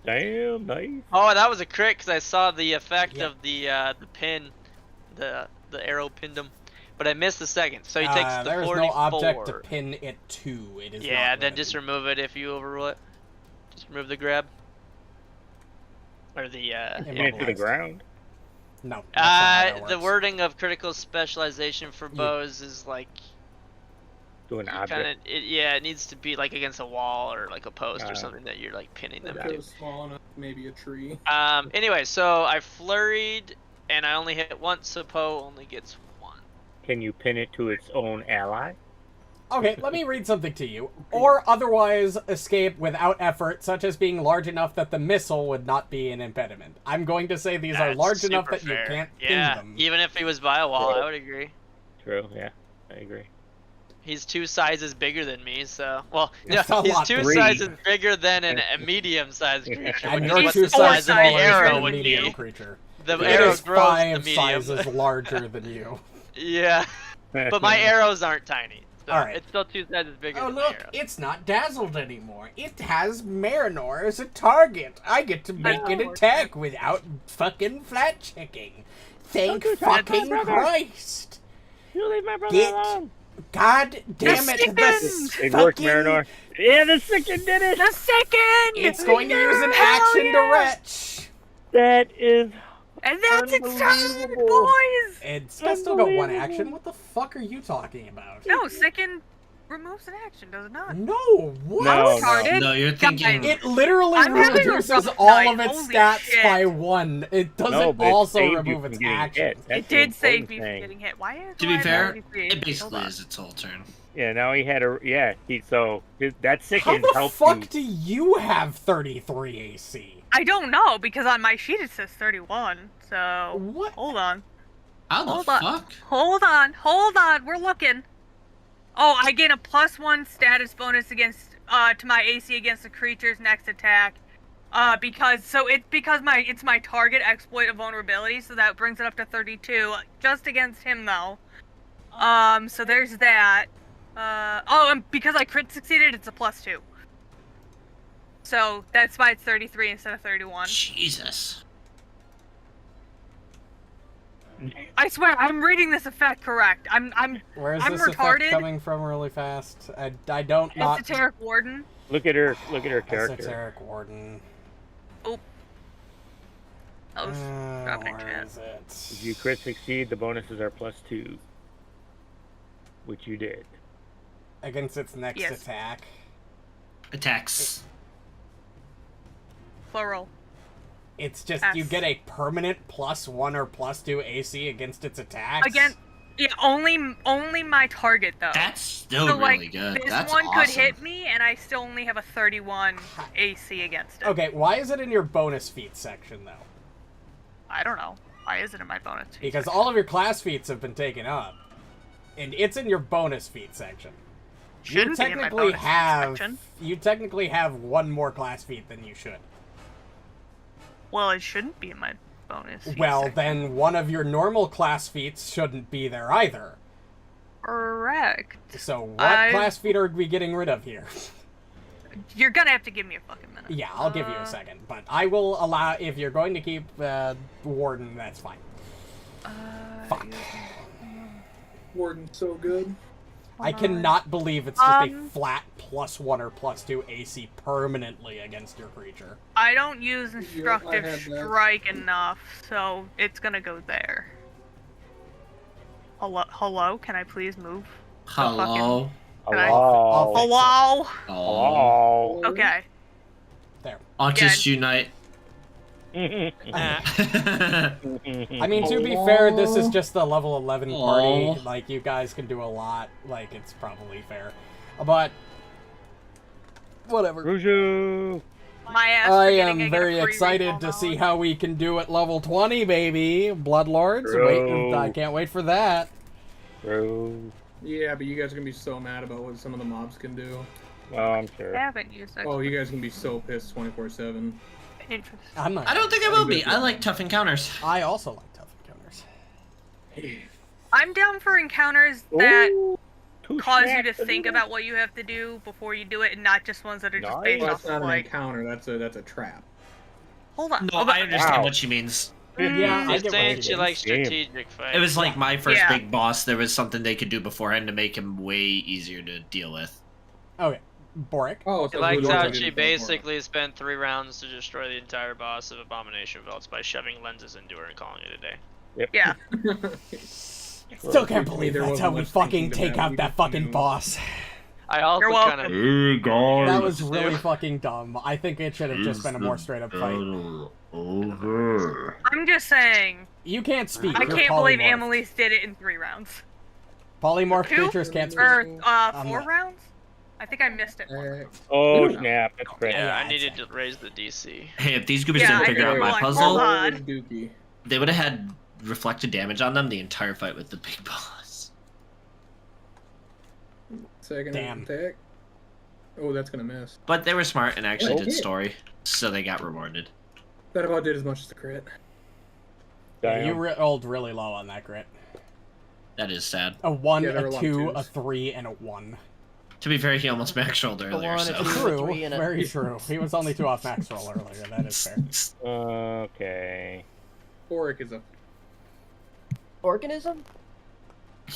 Damn, nice. Oh, that was a crit because I saw the effect Yeah. of the pin, the arrow pinned him, but I missed the second. So he takes the There is 44. no object to pin it to. It is Yeah, not then ready. just remove it if you overrule it. Just remove the grab. Or the Pin it to the Immobilized. ground. No. that's not how that the works. wording of critical specialization for bows is like To an kind object. of it needs to be like against a wall or like a post or Uh, something that you're like pinning them That to. was small enough, maybe a tree. Anyway, so I flurried and I only hit once, so Poe only gets one. Can you pin it to its own ally? Okay, let me read something to you. Or otherwise escape without effort, such as being large enough that the missile would not be an impediment. I'm going to say these are That's large enough super that fair. you can't Yeah, pin them. even if he was by a wall, I would agree. True, yeah. I agree. He's 2 sizes bigger than me, so It's a he's lot 2 three. sizes bigger than a medium-sized creature. And which you're is two what the sizes size of smaller the arrow than a would medium be. creature. The It arrow is grows to 5 medium. sizes larger than you. Yeah, but my arrows aren't tiny. So Alright. it's still 2 sizes bigger Oh than my look, arrow. it's not dazzled anymore. It has Marynor as a target. I get to make an attack without fucking flat checking. Thank Don't do that, fucking my brother. Christ. You leave my brother Get- alone. God damn it, It worked, Marynor. Yeah, the second did it. The second! It's going to use an Hell action to yeah! retch. That is And that's its turn, Unbelievable. boys! It's still got one Unbelievable. action. What the fuck are you talking about? No, second removes an action, does it not? No, what? No, Retarded. No, you're thinking. It literally I'm having a reduces rough all night, of its holy stats shit. by 1. It doesn't no, but it also saved you remove from its getting action. hit. That's It the did save important me from thing. getting hit. Why? To be fair, Hold it basically on. is its whole turn. Yeah, now he had a that How second the helped fuck you. do you have 33 AC? I don't know because on my sheet it says 31. So What? hold on, How the Hold on. fuck? hold on. We're looking. Oh, I gain a +1 status bonus against to my AC against the creature's next attack. Because it's my target exploit of vulnerability, so that brings it up to 32. Just against him though. So there's that. And because I crit succeeded, it's a +2. So that's why it's 33 instead of 31. Jesus. I swear, I'm reading this effect correct. I'm Where's I'm this retarded. effect coming from really fast? I don't not... Esoteric Warden. Look at her character. Esoteric Warden. Oh, drop it in Where chat. is it? If you crit succeed, the bonuses are +2. Which you did. Against its next Yes. attack. Attacks. Plural. It's just you S. get a permanent +1 or +2 AC against its attacks. Again, yeah, only my target though. That's still so really like good. this That's one awesome. could hit me, and I still only have a 31 AC against it. Okay, why is it in your bonus feats section though? I don't know. Why is it in my bonus? Because all of your class feats have been taken up. And it's in your bonus feat section. Shouldn't be in my bonus section. You technically have one more class feat than you should. Well, it shouldn't be in my bonus feat Well, section. then one of your normal class feats shouldn't be there either. Correct. So what class feat are we getting rid of here? You're gonna have to give me a fucking minute. Yeah, I'll give you a second. But I will allow, if you're going to keep Warden, that's fine. Fuck. Warden's so good. I cannot believe it's just a flat +1 or +2 AC permanently against your creature. I don't use Instructive had that. Strike enough, so it's gonna go there. Hello? Can I please move? Hello. Can I- Hello. Hello? Hello. Okay. There. Artists unite. I mean, to be fair, this is just the level 11 party. Aw. Like, you guys can do a lot. Like, it's probably fair. But, whatever. Ruju. My ass I for getting am a very free excited recall to see knowledge. how we can do at level 20, baby. Bloodlords. Bro. I can't wait for that. Bro. Yeah, but you guys are gonna be so mad about what some of the mobs can do. Oh, I'm sure. I haven't used it. Oh, you guys can be so pissed 24/7. Interesting. I'm not. I don't think I will be. I like tough encounters. I also like tough encounters. I'm down for encounters that Ooh, two cause you to snaps, think dude. about what you have to do before you do it, and not just ones that are just Nice. based Well, off that's not an like. encounter. That's a trap. Hold on. No, hold on. I understand Wow. what she means. Yeah, I She's get what saying you she mean. likes Damn. strategic fights. It was like my first Yeah. big boss. There was something they could do beforehand to make him way easier to deal with. Okay. Borraeck. Oh, She so likes who how knows she what basically spent 3 rounds to destroy the entire boss of Abomination Vaults by shoving lenses into her and calling it a day. Yeah. Still can't believe There that's wasn't how we much fucking thinking to take that. out We that just fucking knew. boss. I also You're kind welcome. of Hey guys. That was really fucking dumb. I think it should have just been a more straight up fight. Over. I'm just saying. You can't speak. I You're can't believe polymorphed. Amelise did it in 3 rounds. Polymorph 2? creatures can't speak. Or I'm 4 not- rounds? I think I missed it. Oh, Yeah. snap. That's great. Oh, yeah, I it's needed to raise the DC. Hey, if these goobers Yeah, didn't I figure think out we my were like, puzzle, hold on. Dookie. they would have had reflected damage on them the entire fight with the big boss. Second Damn. attack. Oh, that's gonna miss. But they were smart and actually did Okay. story, so they got rewarded. That about did as much as the crit. Damn. You rolled really low on that grit. That is sad. A 1, Yeah, there were a a lot 2, of a twos. 3, and a 1. To be fair, he almost max rolled earlier, one, so. a two. True. 3 and a- Very true. He was only 2 off max roll earlier. That is fair. Okay. Borraeck is a Organism?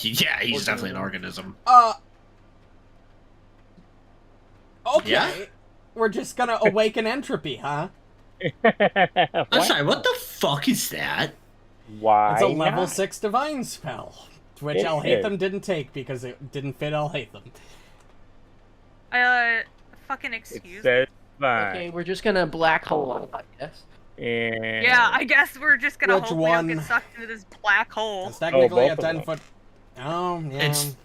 Yeah, he's definitely an organism. Okay. Yeah? We're just gonna awaken entropy, huh? I'm sorry, what the fuck is that? Why It's a level not? 6 divine spell. Which It Alhaitham is. didn't take because it didn't fit Alhaitham. Fucking It excuse me. says fine. Okay, we're just gonna black hole, I guess. And Yeah, I guess we're just gonna Which hope we don't one? get sucked into this black hole. It's technically a both of them. 10-foot... Oh, yeah. It's-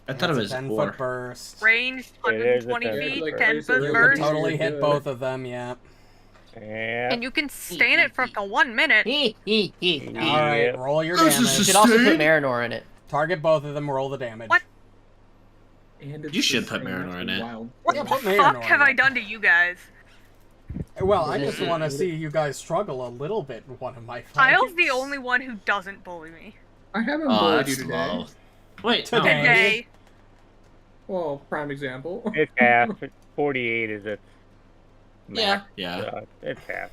I thought it was a 10-foot 4. burst. Ranged It is a 120 10 feet, like 10 Tracer foot really You burst. could totally You're hit good. both of them, yeah. Yeah. And you can sustain it for like a 1 minute. Alright, Yep. roll your This is damage. You should also put Sustained? Marynor in it. Target both of them, roll the damage. What? And it's You should the put same, Marynor that's in it. wild. What Yeah, the put fuck Marynor have in I it. done to you guys? Well, I just want to see you guys struggle a little bit in one of my fights. Kyle's the only one who doesn't bully me. I haven't Oh, bullied you that's today. low. Wait, no. Today. Today. Well, prime example. It's half. 48 is its max. Yeah. It's half.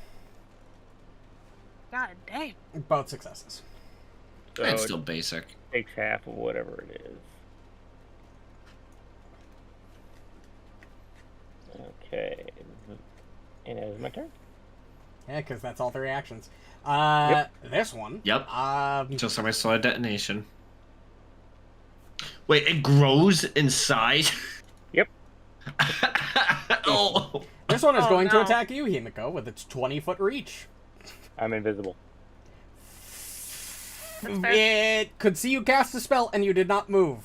God damn. Both successes. So It's it still basic. takes half of whatever it is. Okay. And it is my turn. Yeah, because that's all 3 actions. This one. Yep. Just Just on my solid detonation. Wait, it grows in size? Yep. Oh. this one is Oh, going to no. attack you, Himiko, with its 20-foot reach. I'm invisible. That's fair. It could see you cast a spell and you did not move.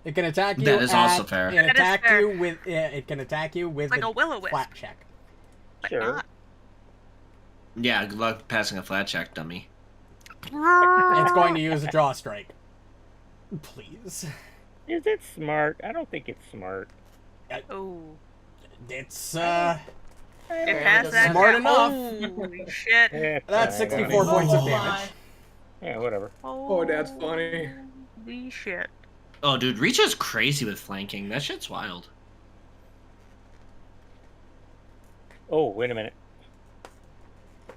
It can attack you. That is also fair. It That is attack fair. you with. It can attack you with Like a a will-o-wisp. flat check. But Sure. not. Yeah, good luck passing a flat check, dummy. It's going to use a draw strike. Please. Is it smart? I don't think it's smart. Oh. It's, It Apparently has doesn't that. have- Smart enough. Holy shit. Yeah, That's fine, 64 whatever. points of damage. Yeah, whatever. Oh, that's funny. Holy shit. Oh, dude, Reach is crazy with flanking. That shit's wild. Oh, wait a minute.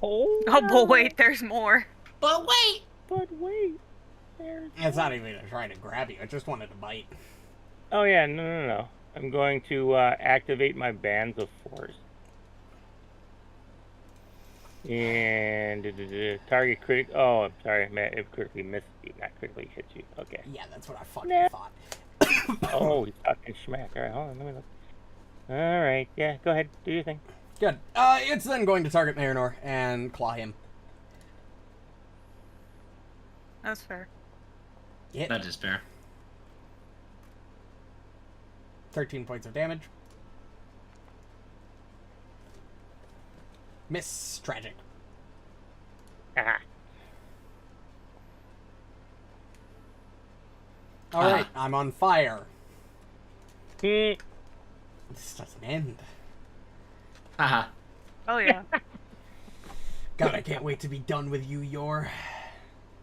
Oh, Oh, but wait, there's more. But wait! but wait. There's... It's not even trying to grab you. It just wanted to bite. Oh, yeah, no. I'm going to activate my Bands of Force. And target critic. Oh, I'm sorry. It critically missed you, not critically hit you. Okay. Yeah, that's what I fucking Nah. thought. Oh, he's talking schmack. All right, hold on. Let me look. All right. Yeah, go ahead. Do your thing. Good. It's then going to target Marynor and claw him. That's fair. Hit. That is fair. 13 points of damage. Miss. Tragic. Ah. Alright, I'm on fire. Hmm. This doesn't end. Haha. Oh, yeah. God, I can't wait to be done with you, Yor.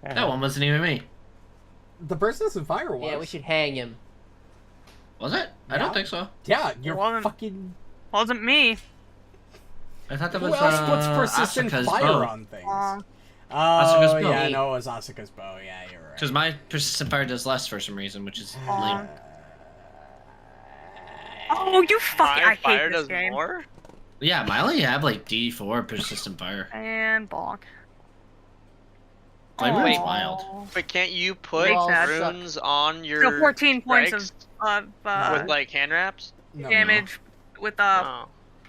That one wasn't even me. The persistent fire was. Yeah, we should hang him. Was it? I Yeah. don't think so. Yeah, you're Wasn't- fucking... Wasn't me. I thought that Who was else puts persistent Asuka's fire bow. on things? Aw. Oh, Asuka's bow. yeah, no, it was Asuka's bow. Yeah, you're right. Because my persistent fire does less for some reason, which is Aw. lame. Oh, you fucking... I My hate fire this does game. more? Yeah, I only have like D4 persistent fire. And bonk. Flamer is Aw. wild. But can't you put Well, runes on your So 14 points strikes of with like hand wraps? No. damage with Oh.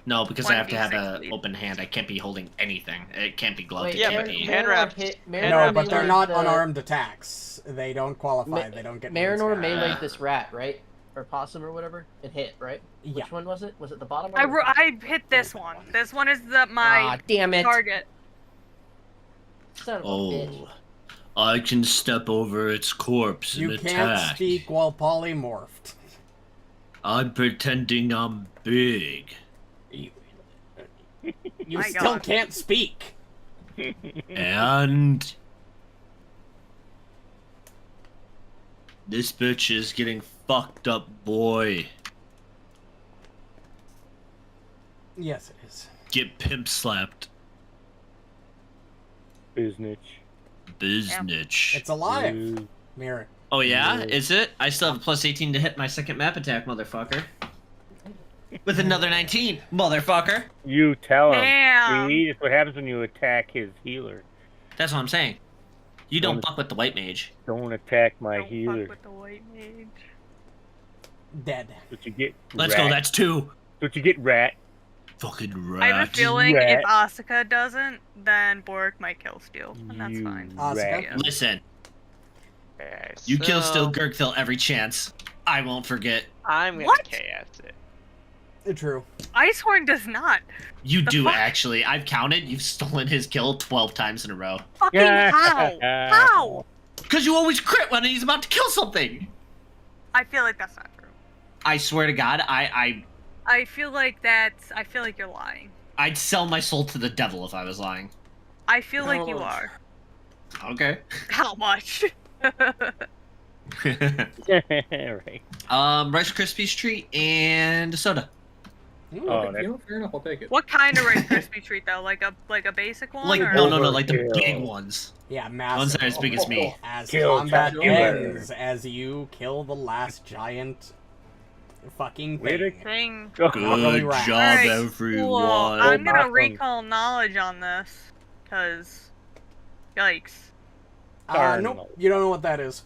No, because I have to have 1d6 an lead. open hand. I can't be holding anything. It can't be gloved. Wait, It yeah, can't but be. hand wraps- No, but they're not unarmed attacks. They don't qualify. They don't get... Marynor bonus meleeed Ah. this rat, right? Or possum or whatever, and hit, right? Yeah. Which one was it? Was it the bottom one? I hit this one. This one is my Ah, damn it! target. Son of a bitch. Oh, I can step over its corpse You and can't attack. speak while polymorphed. I'm pretending I'm big. You My still God. can't speak. And this bitch is getting fucked up, boy. Yes, it is. Get pimp slapped. Biznitch. Biznitch. It's alive. Ooh. Mirror. Oh yeah? Yeah. Is it? I still have a plus 18 to hit my second map attack, motherfucker. With another 19, motherfucker. You tell him. Damn. See, that's what happens when you attack his healer. That's what I'm saying. You don't Don't- fuck with the white mage. Don't attack my Don't healer. fuck with the white mage. Dead. That's what you get. Let's rat. go, that's 2. That's what you get, rat. Fucking I have a rat. feeling rat. if Asuka doesn't, then Borraeck might kill Steel, and that's You fine. Asuka? rat. Listen, Okay, you kill so Still Gurkthil every chance. I won't forget. I'm gonna What? chaos it. True. Icehorn does not. You The do fuck? actually. I've counted. You've stolen his kill 12 times in a row. Fucking how? How? Because you always crit when he's about to kill something. I feel like that's not true. I swear to God, I feel like that's. I feel like you're lying. I'd sell my soul to the devil if I was lying. I feel like you Oh. are. Okay. How much? Right. Rice Krispies treat and a soda. Ooh, Oh, Okay, that- you know, fair enough. I'll take it. What kind of Rice Krispie treat though? Like a basic one? Like or? no, like the Overkill. big ones. Yeah, Ones massive. that are as big as me. As Kill combat Killer. ends, as you kill the last giant fucking Wait thing. Thing. Really rat. job, Alright, everyone. Cool. I'm gonna Awesome. recall knowledge on this, cause, yikes. Nope, Cardinal. you don't know what that is.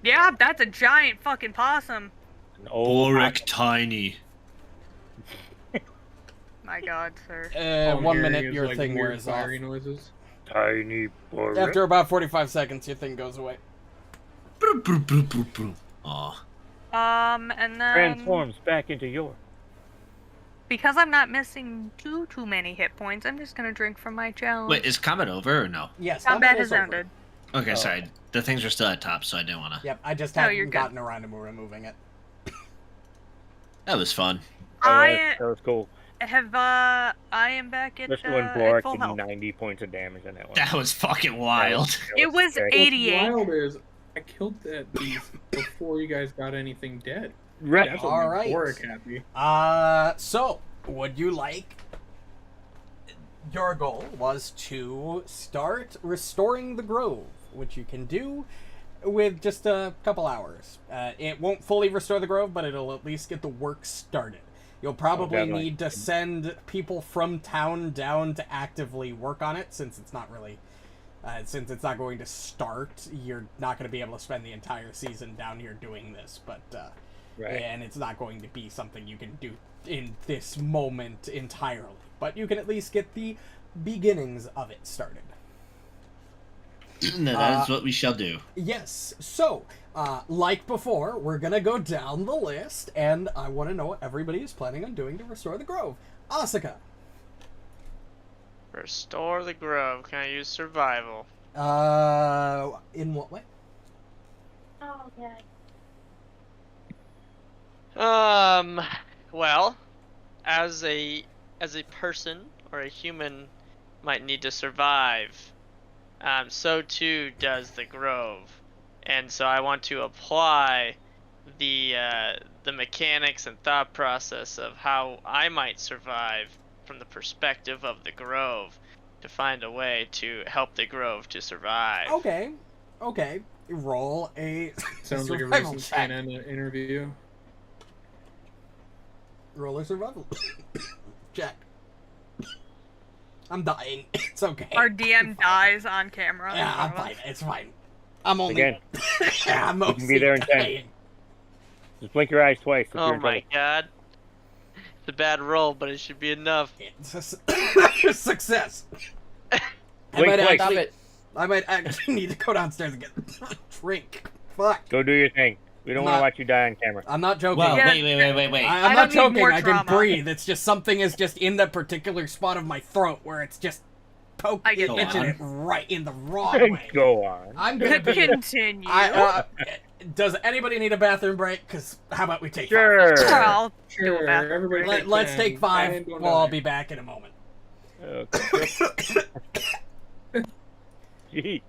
Yeah, that's a giant fucking possum. Oh, Borraeck tiny. My God, sir. All I'm 1 hearing minute, is, your like, thing weird wears off. fiery noises. tiny Borraeck. After about 45 seconds, your thing goes away. Aw. And then Transforms back into your. because I'm not missing too many hit points, I'm just gonna drink from my gel. Wait, is combat over or no? Yes, Combat is has over. ended. Okay, Oh. sorry. The things are still at top, so I didn't want to. Yep, I just No, hadn't you're good. gotten around to removing it. That was fun. That was cool. I am back at, Especially when at Borraeck full did health. 90 points of damage on that one. That was fucking wild. It was sick. 88. What's wild is I killed that beast before you guys got anything dead. Right. That's what All made right. Borraeck happy. So, would you like... Your goal was to start restoring the grove, which you can do with just a couple hours. It won't fully restore the grove, but it'll at least get the work started. You'll probably definitely. need to send people from town down to actively work on it, since it's not really... since it's not going to start, you're not going to be able to spend the entire season down here doing this, but... Right. And it's not going to be something you can do in this moment entirely. But you can at least get the beginnings of it started. No, that is what we shall do. Yes. So, like before, we're going to go down the list, and I want to know what everybody is planning on doing to restore the grove. Asuka. Restore the grove. Can I use survival? In what way? Oh, yeah. Well, as a person or a human might need to survive, so too does the grove, and so I want to apply the mechanics and thought process of how I might survive from the perspective of the grove to find a way to help the grove to survive. Okay. Roll a Sounds like a survival recent check. CNN interview. Roll a survival check. I'm dying. It's okay. Our DM dies on camera. in Yeah, I'm front of fine. us. It's fine. I'm only... Again. I'm You can mostly be there in 10. dying. Just blink your eyes twice. if you're Oh in my trouble. god. It's a bad roll, but it should be enough. It's a success. Blink twice. Stop it. I might actually need to go downstairs and get a drink. Fuck. Go do your thing. We don't I'm want to not- watch you die on camera. I'm not joking. Well, Yeah. wait. I'm I not don't need joking. more I can drama. breathe. It's just something is just in that particular spot of my throat where it's just I get that. itching it right in the wrong way. Go on. I'm gonna be... Continue. Does anybody need a bathroom break? Because how about we take Sure. Sure, I'll do Sure, a bathroom everybody break. take Let's 10. take 5. And don't We'll all die. be back in a moment. Okay. Gee.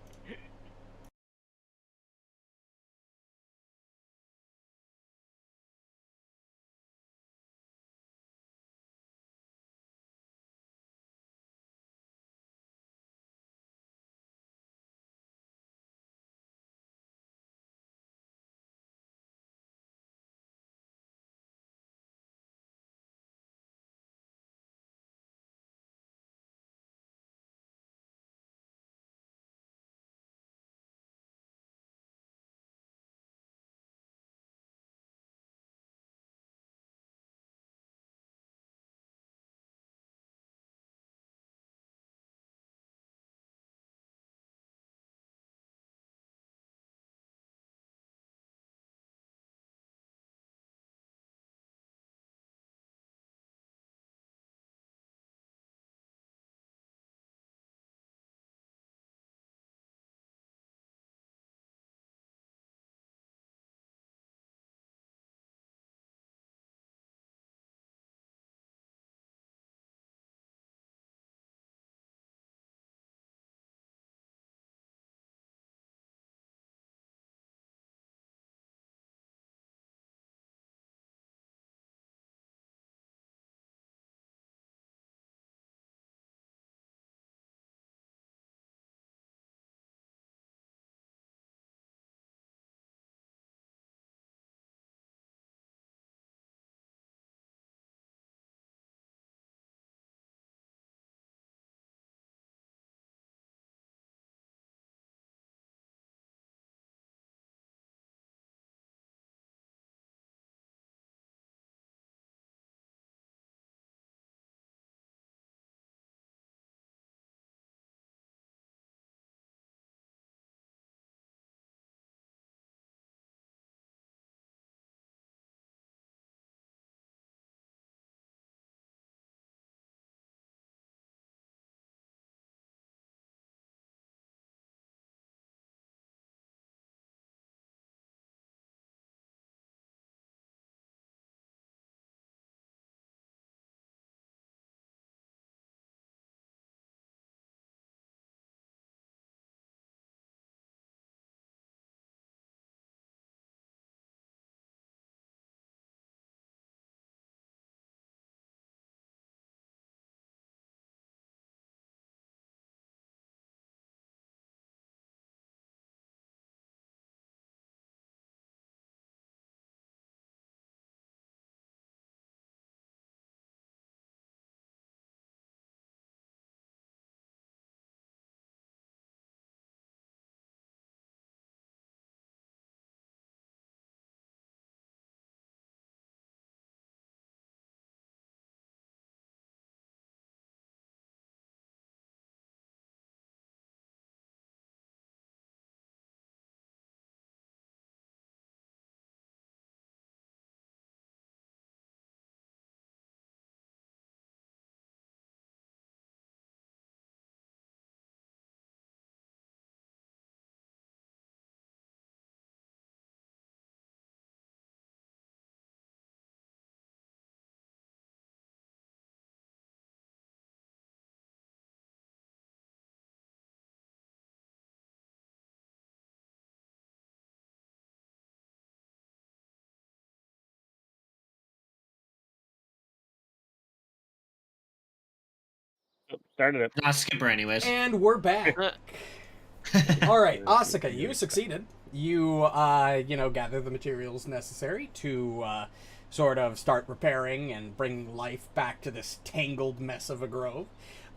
Started it. Nah, skip her anyways. And we're back. All right, Asuka, you succeeded. You, gather the materials necessary to sort of start repairing and bring life back to this tangled mess of a grove.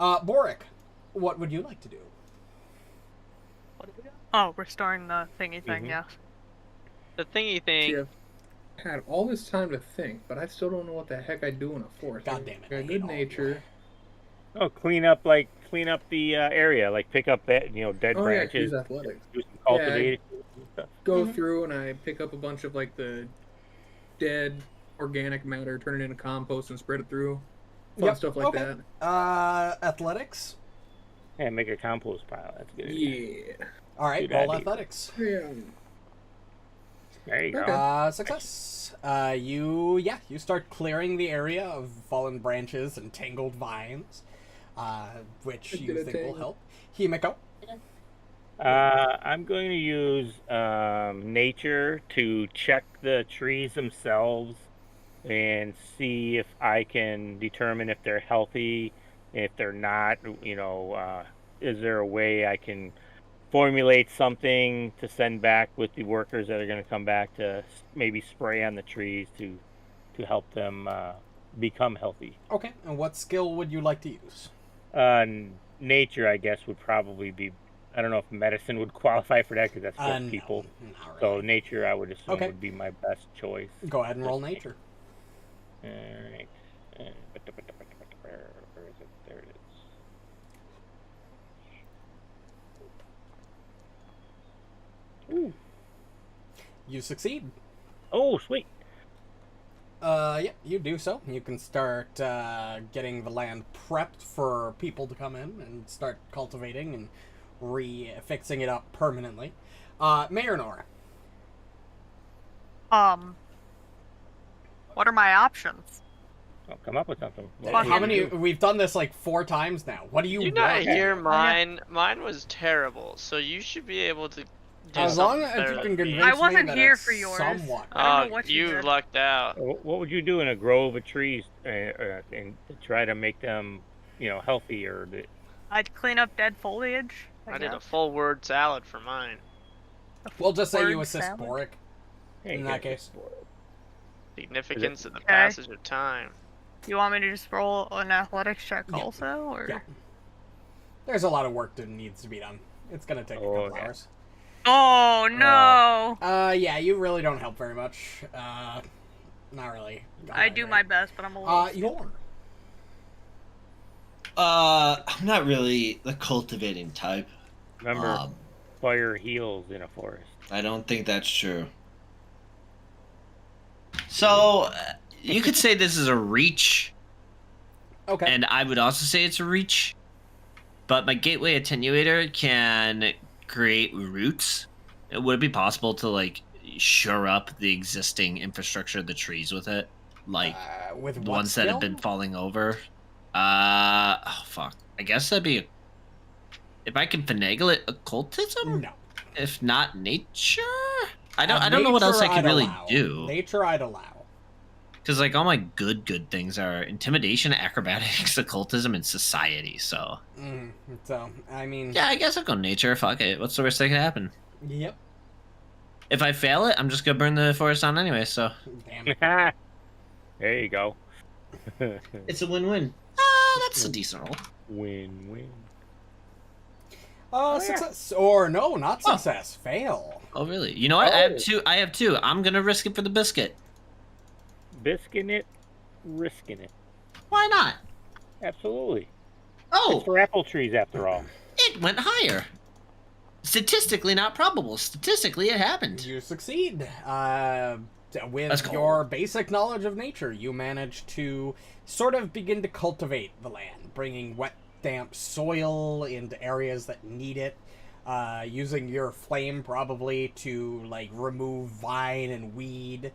Borraeck, what would you like to do? Oh, restoring the thingy thing, yeah. The thingy thing. See, I've had all this time to think, but I still don't know what the heck I do in a forest. God damn it, I I got hate good all nature. Oh, clean up the area, like pick up that dead Oh yeah, use branches, athletics. do some cultivating and stuff. Go through and I pick up a bunch of like the dead organic matter, turn it into compost, and spread it through. Fun stuff like that. Athletics. Yeah, make a compost pile. That's good. Yeah. All right, Good roll idea. athletics. Yeah. There you go. Success. You start clearing the area of fallen branches and tangled vines, which you think will help. Himiko. I'm going to use nature to check the trees themselves and see if I can determine if they're healthy. If they're not, is there a way I can formulate something to send back with the workers that are going to come back to maybe spray on the trees to help them become healthy? Okay, and what skill would you like to use? Nature, I guess, would probably be. I don't know if medicine would qualify for that because that's for no, people. not really. So nature, I would assume, would be my best choice. Go ahead and roll nature. All right. Where is it? There it is. Ooh. You succeed. Oh, sweet. You do so. You can start getting the land prepped for people to come in and start cultivating and fixing it up permanently. Marynor. What are my options? Oh, come up with something. How many? We've done this like 4 times now. What do you You want? not hear mine? Mine was terrible, so you should be able to do As long something as better you than can me. convince I wasn't me that here it's for yours. somewhat. I don't know what you you did. lucked out. What would you do in a grove of trees and to try to make them, healthy or? I'd clean up dead foliage. I did a full word salad for mine. We'll just say you Word assist salad? Borraeck in that case. Significance of the passage of time. You want me to just roll an athletics check Yeah. also, or? Yeah. There's a lot of work that needs to be done. It's gonna take a couple hours. Oh no! Yeah, you really don't help very much. Not really. I do my best, but I'm a little. Yor. I'm not really the cultivating type. Remember, fire heals in a forest. I don't think that's true. So, you could say this is a reach. Okay. And I would also say it's a reach. But my gateway attenuator can create roots. Would it be possible to, shore up the existing infrastructure of the trees with it? With the ones that have been falling over? Oh, fuck. I guess that'd be... If I can finagle it, occultism? No. If not nature? I don't know what else I could really do. Nature I'd allow. Because, all my good things are intimidation, acrobatics, occultism, and society, so... So, I mean... Yeah, I guess I'll go nature. Fuck it. What's the worst that could happen? Yep. If I fail it, I'm just gonna burn the forest down anyway, so... Damn. There you go. It's a win-win. That's a decent roll. Win-win. Success. Or no, not success. Fail. Oh, really? You know what? I have two. I'm gonna risk it for the biscuit. Biscuing it, risking it. Why not? Absolutely. Oh! It's for apple trees, after all. It went higher. Statistically not probable. Statistically, it happened. You succeed. With That's cool. your basic knowledge of nature, you manage to sort of begin to cultivate the land, bringing wet, damp soil into areas that need it, using your flame probably to, remove vine and weed.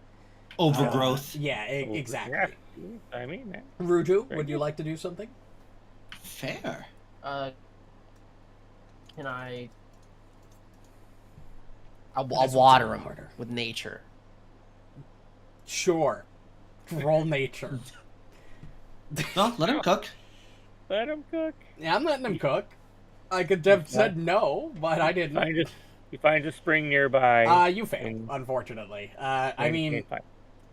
Overgrowth. Exactly. Yeah, I mean that. Ruju, would you like to do something? Fair. Can I... I'll water them with nature. Sure. Roll nature. Well, let him cook. Let him cook. Yeah, I'm letting him cook. I could have said no, but I didn't. He finds a spring nearby. You failed, unfortunately. I mean,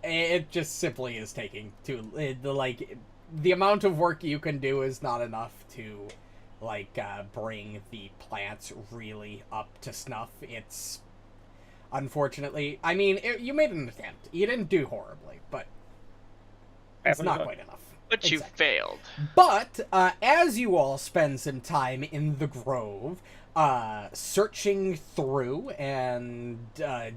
it just simply is taking the amount of work you can do is not enough to, bring the plants really up to snuff. It's, unfortunately, I mean, you made an attempt. You didn't do horribly, but it's not quite enough. But you failed. But, as you all spend some time in the grove, searching through and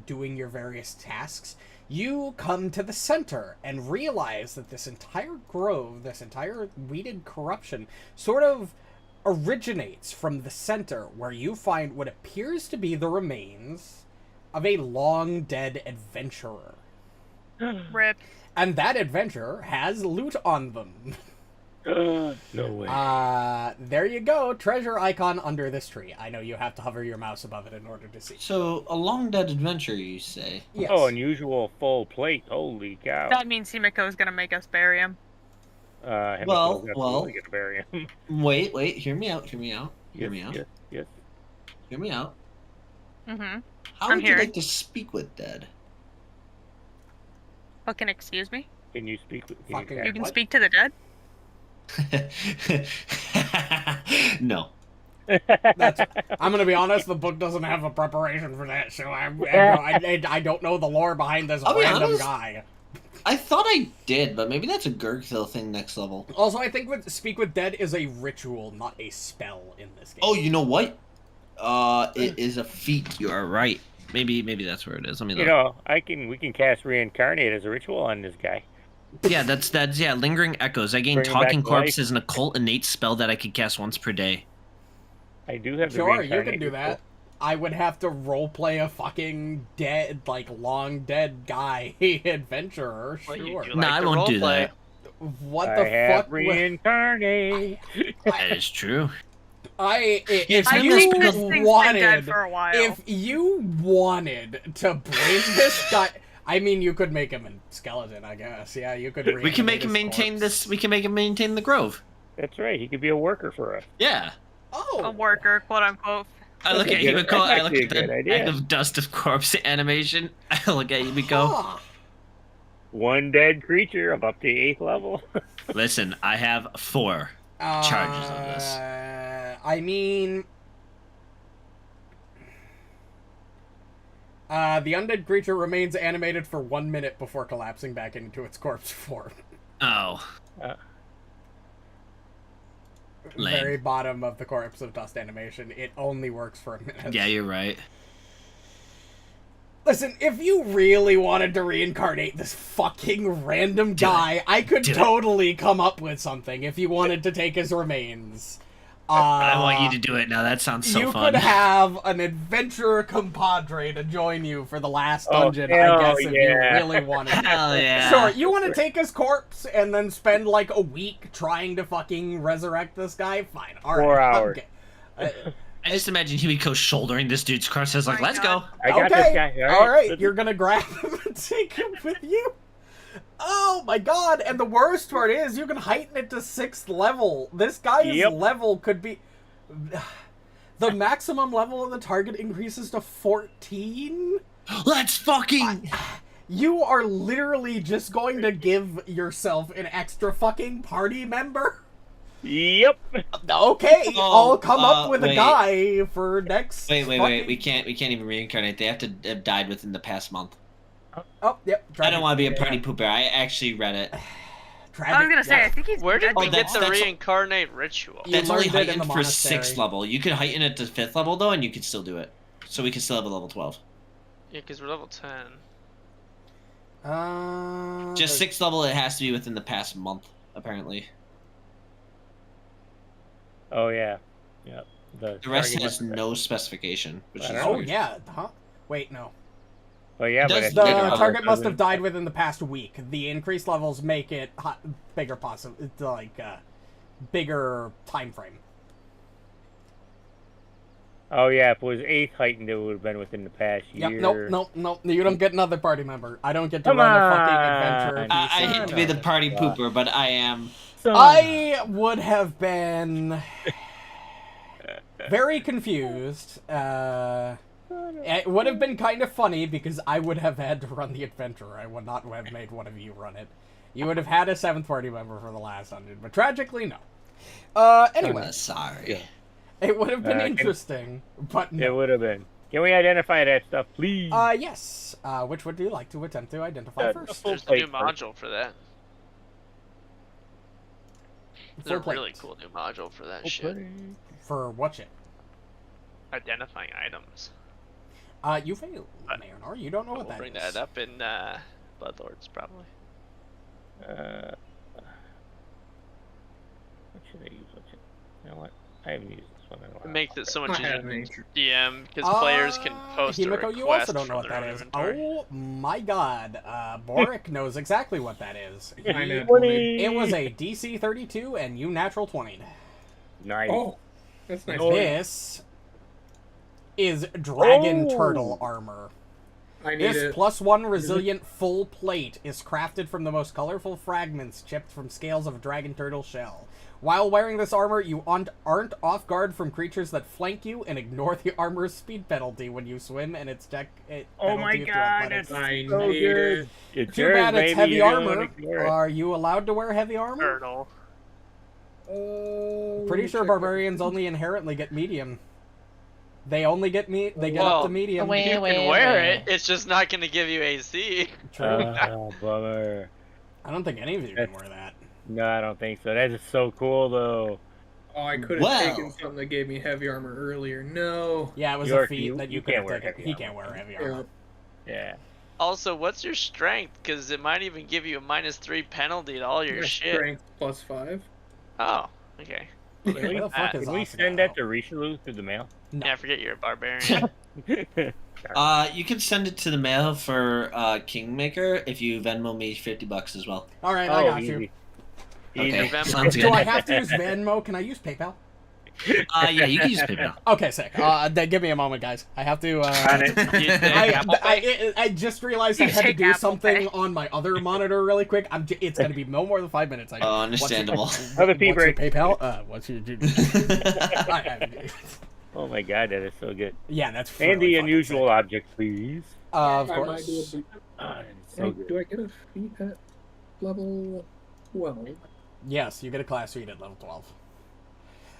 doing your various tasks, you come to the center and realize that this entire grove, this entire weeded corruption, sort of originates from the center, where you find what appears to be the remains of a long-dead adventurer. Rip. And that adventurer has loot on them. No way. There you go. Treasure icon under this tree. I know you have to hover your mouse above it in order to see. So, a long dead adventure, you say? Yes. Oh, unusual full plate. Holy cow. That means Himiko's gonna make us bury him. Himiko's absolutely gonna bury him. Wait, hear me out. Yes. Hear me out. Mm-hmm. How would you like to speak with dead? Fucking excuse me? Can you speak with You can speak to the dead? No. I'm gonna be honest. The book doesn't have a preparation for that, so I don't know the lore behind this random guy. I thought I did, but maybe that's a Gurgthil thing next level. Also, I think speak with dead is a ritual, not a spell in this game. Oh, you know what? It is a feat. You are right. Maybe that's where it is. Let me look. You know, we can cast reincarnate as a ritual on this guy. Yeah, that's lingering echoes. I gain talking corpse as an occult innate spell that I could cast once per day. I do have the Sure, you reincarnate can do that. ritual. I would have to roleplay a fucking dead, long dead guy adventurer. Sure. No, I won't do that. What I the have fuck? reincarnate. That is true. If I've you been this thing's been dead for a while. if you wanted to bring this guy, I mean, you could make him a skeleton, I guess. Yeah, you could. We can make him maintain this. We can make him maintain the grove. That's right. He could be a worker for us. Yeah. Oh. A worker, quote unquote. I look at That's Himiko. I look actually at a good the idea. egg of dust of corpse animation. I look at Himiko. Huh. One dead creature of up to 8th level. Listen, I have 4 charges of this. I mean, the undead creature remains animated for 1 minute before collapsing back into its corpse form. Oh. Lame. Very bottom of the corpse of dust animation. It only works for a minute. Yeah, you're right. Listen, if you really wanted to reincarnate this fucking random guy, I could Do it. totally come up with something if you wanted to take his remains. I want you to do it now. That sounds so you fun. could have an adventurer compadre to join you for the last Oh, dungeon, I hell guess, if you yeah. really wanted to. Hell yeah. Sure, you want to take his corpse and then spend like a week trying to fucking resurrect this guy? Fine, alright. 4 hours. Okay. I just imagine Himiko shouldering this dude's corpse. I was like, My let's God. go. I got Okay, this guy. alright, you're gonna grab him and take him with you? Oh my god, and the worst part is you can heighten it to 6th level. This guy's Yep. level could be... The maximum level of the target increases to 14? Let's fucking... You are literally just going to give yourself an extra fucking party member? Yep. Okay, Oh, I'll come up with a wait. guy for next... Wait. fucking- We can't even reincarnate. They have to have died within the past month. Oh, yep. I don't want to be a party pooper. I actually read it. I was gonna say, I think he's Where did dead. we Oh, get the that's- reincarnate ritual? You That's only learned it in heightened the for monastery. 6th level. You could heighten it to 5th level, though, and you could still do it. So we could still have a level 12. Yeah, because we're level 10. Just 6th level, it has to be within the past month, apparently. Oh, yeah. Yep. The rest target has must- no specification, which is Oh, weird. yeah. Huh? Wait, no. Oh, yeah, It but does it's The later on. target must have died within the past week. The increased levels make it bigger bigger time frame. Oh, yeah, if it was 8th heightened, it would have been within the past Yep, year. nope. You don't get another party member. I don't get to Come run a on. fucking adventure. I hate to be the party pooper, but I am Awesome. I would have been very confused. It would have been kind of funny because I would have had to run the adventure. I would not have made one of you run it. You would have had a 7th party member for the last 100, but tragically, no. Anyway. Sorry. It would have been interesting, but no. It would have been. Can we identify that stuff, please? Yes. Which would you like to attempt to identify first? There's a new module for that. There's a Full really plate. cool new module for that shit. For what shit? Identifying items. You failed, Marynor. You don't know what We'll that bring is. that up in Bloodlords, probably. What should I use? You know what? I haven't used this one in a while. It makes it so much I have easier an to DM because players can post a Himiko, request you also don't know from what their that own is. inventory. Oh my god. Borraeck knows exactly what that is. I know. It was a DC 32 and you natural 20'd. Nice. Oh, that's nice. This is dragon Oh. turtle armor. I need This it. +1 resilient full plate is crafted from the most colorful fragments chipped from scales of a dragon turtle shell. While wearing this armor, you aren't off guard from creatures that flank you and ignore the armor's speed penalty when you swim and its Oh my penalty to god, athletics. that's I so need good. it. It's Too yours, bad it's baby. heavy You don't armor. ignore it. Are you allowed to wear heavy armor? Turtle. Pretty sure barbarians only inherently get medium. They only get they get up Well, to medium. wait. You can wear it. It's just not going to give you AC. True. Oh, bummer. I don't think any of you can wear that. No, I don't think so. That is so cool, though. Oh, I could have taken something that gave me heavy armor earlier. No. Yeah, it was York, a feat you- that you you could have can't wear taken. heavy He armor. can't wear heavy Yeah. armor. Yeah. Also, what's your strength? Because it might even give you a -3 penalty to all your shit. Strength +5. Oh, okay. Where the fuck Can is we Asuka send now? that to Richelieu through the mail? No. Yeah, I forget you're a barbarian. You can send it to the mail for Kingmaker if you Venmo me $50 as well. All right, I got you. easy. Okay, Venmo. sounds Do good. I have to use Venmo? Can I use PayPal? Yeah, you can use PayPal. Okay, sick. Then give me a moment, guys. I have to. On it. You take Apple Pay? I just realized I You had to take do Apple something Pay. on my other monitor really quick. It's gonna be no more than 5 minutes. Oh, understandable. Have a pee What's your break. PayPal? What's your? Oh my god, that is so good. Yeah, that's. And really the fucking unusual sick. object, please. Of I might course. do a feat. That is so good. Do I get a feat at level 12? Yes, you get a class feat at level 12.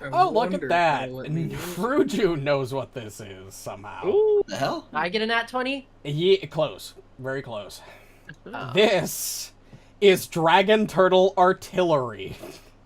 I Oh, look wonder at that! if they'll let me use it. Ruju knows what this is somehow. Ooh, The hell? I get a nat 20? Yeah, close. Very close. Oh. This is Dragon Turtle Artillery.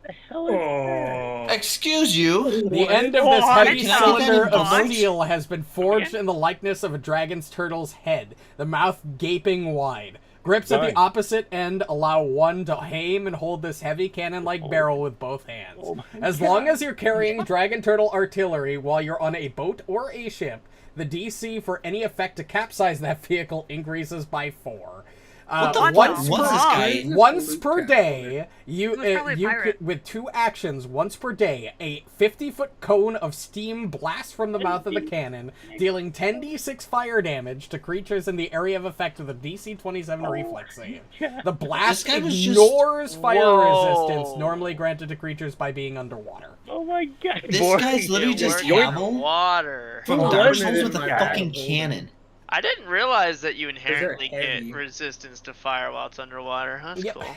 the hell is that? Oh. Excuse you. The end of this What? heavy Can I get cylinder that in of box? steel has been forged in the likeness of a dragon's turtle's head, the mouth gaping wide. Grips at the Nice. opposite end allow one to aim and hold this heavy cannon-like barrel with both hands. Oh my As long as you're carrying Dragon Turtle artillery while you're on a boat or a ship, the DC for any effect to capsize that vehicle increases by 4. What the once fuck? What's per- this guy? Once per day, you He was probably a you pirate. could, with 2 actions once per day, a 50-foot cone of steam blasts from the mouth of the cannon, dealing 10d6 fire damage to creatures in the area of effect with a DC 27 reflex save. The blast This guy was just- ignores fire Whoa. resistance normally granted to creatures by being underwater. Oh my god. This boy. guy's literally It just works in Hamel water. from Oh, Dark isn't Souls it with a my fucking bag? cannon. I didn't realize that you inherently heavy. get resistance to fire while it's underwater. That's Yep. cool.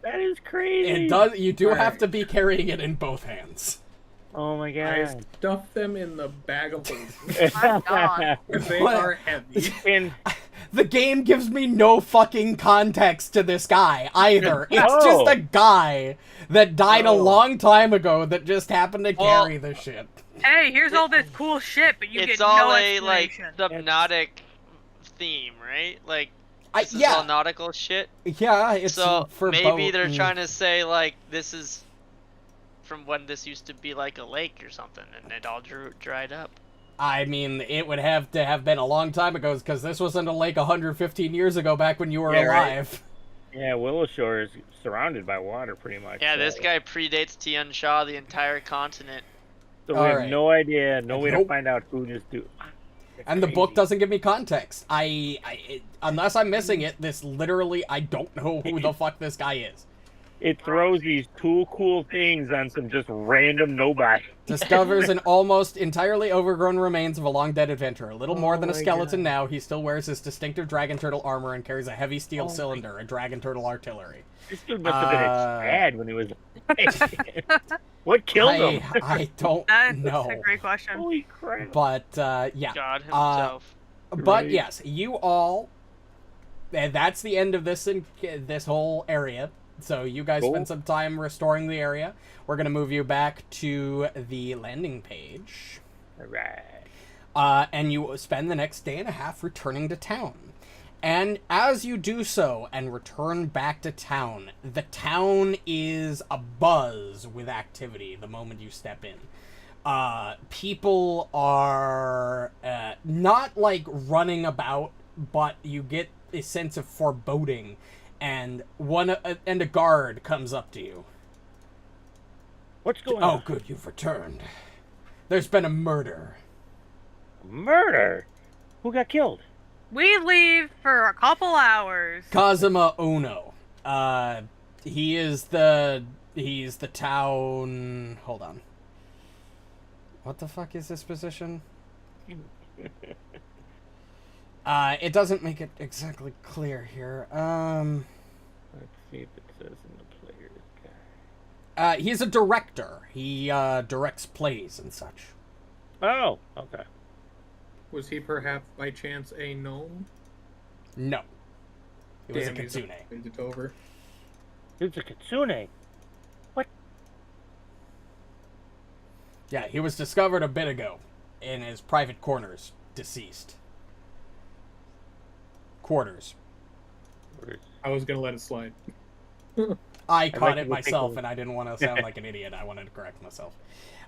That is crazy. It does. You do have Alright. to be carrying it in both hands. Oh my I god. stuff them in the bag of holding. My God. They What? are heavy. And The game gives me no fucking context to this guy either. It's Oh. just a guy that died a Oh. long time ago that just happened to Well- carry the shit. Hey, here's all this cool shit, but you It's get all no a like explanation. subnautic theme, right? Like this is all Yeah, nautical shit. yeah. It's So for maybe boat they're and- trying to say like this is from when this used to be like a lake or something, and it all dried up. I mean, it would have to have been a long time ago because this wasn't a lake 115 years ago, back when you were Yeah, right. alive. yeah, Willowshore is surrounded by water pretty much. Yeah, so- this guy predates Tian Sha the entire continent. So we have Alright. no idea, no way to Nope. find out who this dude. And the book doesn't give me context. Unless I'm missing it, this literally, I don't know who the fuck this guy is. it throws these cool things on some just random nobody. Discovers an almost entirely overgrown remains of a long-dead adventurer. A little more than a skeleton now, he still wears his distinctive dragon turtle armor and carries a heavy steel cylinder, a dragon turtle artillery. This dude must have been a Chad when he was... What killed him? I don't know. That's a great question. Holy crap. But, yeah. God himself. But, Right. yes, you all... And that's the end of this whole area. So you guys Cool. spend some time restoring the area. We're going to move you back to the landing page. Alright. And you spend the next day and a half returning to town. And as you do so and return back to town, the town is abuzz with activity the moment you step in. People are not like running about, but you get a sense of foreboding, and a guard comes up to you. What's going on? Oh, good, you've returned. There's been a murder. Murder? Who got killed? We leave for a couple hours. Kazuma Ono. He's the town... Hold on. What the fuck is this position? It doesn't make it exactly clear here. Let's see if it says in the player's guide. He's a director. He directs plays and such. Oh, okay. Was he perhaps by chance a gnome? No. He was a Damn, he's kitsune. It's over. It's a kitsune. Yeah, he was discovered a bit ago in his private quarters, deceased. Quarters. I was gonna let it slide. I caught like it to myself, take a- and I didn't want to sound like an idiot. I wanted to correct myself.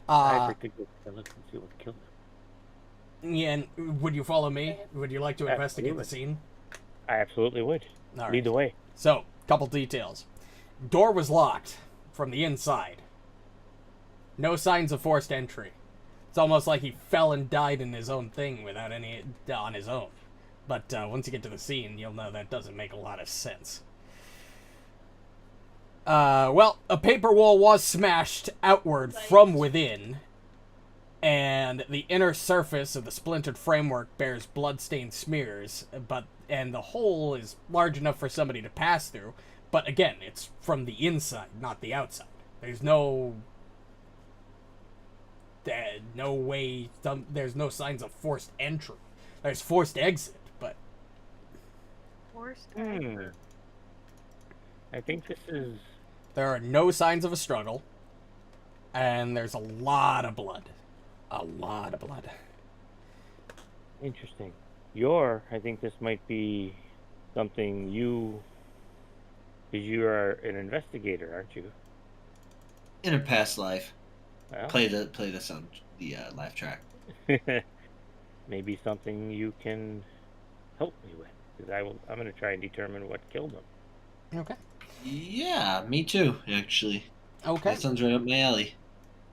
I'd like to go look and see what killed him. Yeah, and would you follow me? Would you like to investigate the Absolutely. scene? I absolutely would. All right. Lead the way. So, couple details. Door was locked from the inside. No signs of forced entry. It's almost like he fell and died in his own thing without any on his own. But once you get to the scene, you'll know that doesn't make a lot of sense. Well, a paper wall was smashed outward from within, and the inner surface of the splintered framework bears blood-stained smears, and the hole is large enough for somebody to pass through, but again, it's from the inside, not the outside. There's no way, there's no signs of forced entry. There's forced exit, but... Forced I think this is... There are no signs of a struggle, and there's a lot of blood. A lot of blood. Interesting. I think this might be something you... Because you are an investigator, aren't you? In a past life, Well, play this on the live track. maybe something you can help me with. Because I'm going to try and determine what killed him. Okay. Yeah, me too. Actually, Okay. that sounds right up my alley.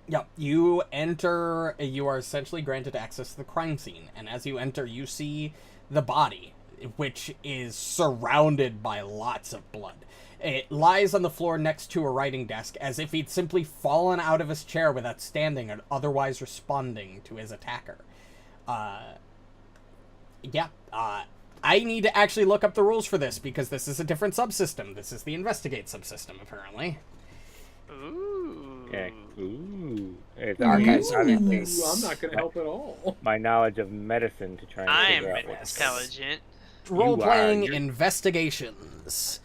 Yep. You are essentially granted access to the crime scene, and as you enter, you see the body, which is surrounded by lots of blood. It lies on the floor next to a writing desk, as if he'd simply fallen out of his chair without standing or otherwise responding to his attacker. I need to actually look up the rules for this, because this is a different subsystem. This is the investigate subsystem, apparently. Ooh. Okay. Ooh. It's Archives are obviously this. I'm not gonna help at all. my knowledge of medicine to try and I'm figure out what's intelligent. Role-playing you're- investigations.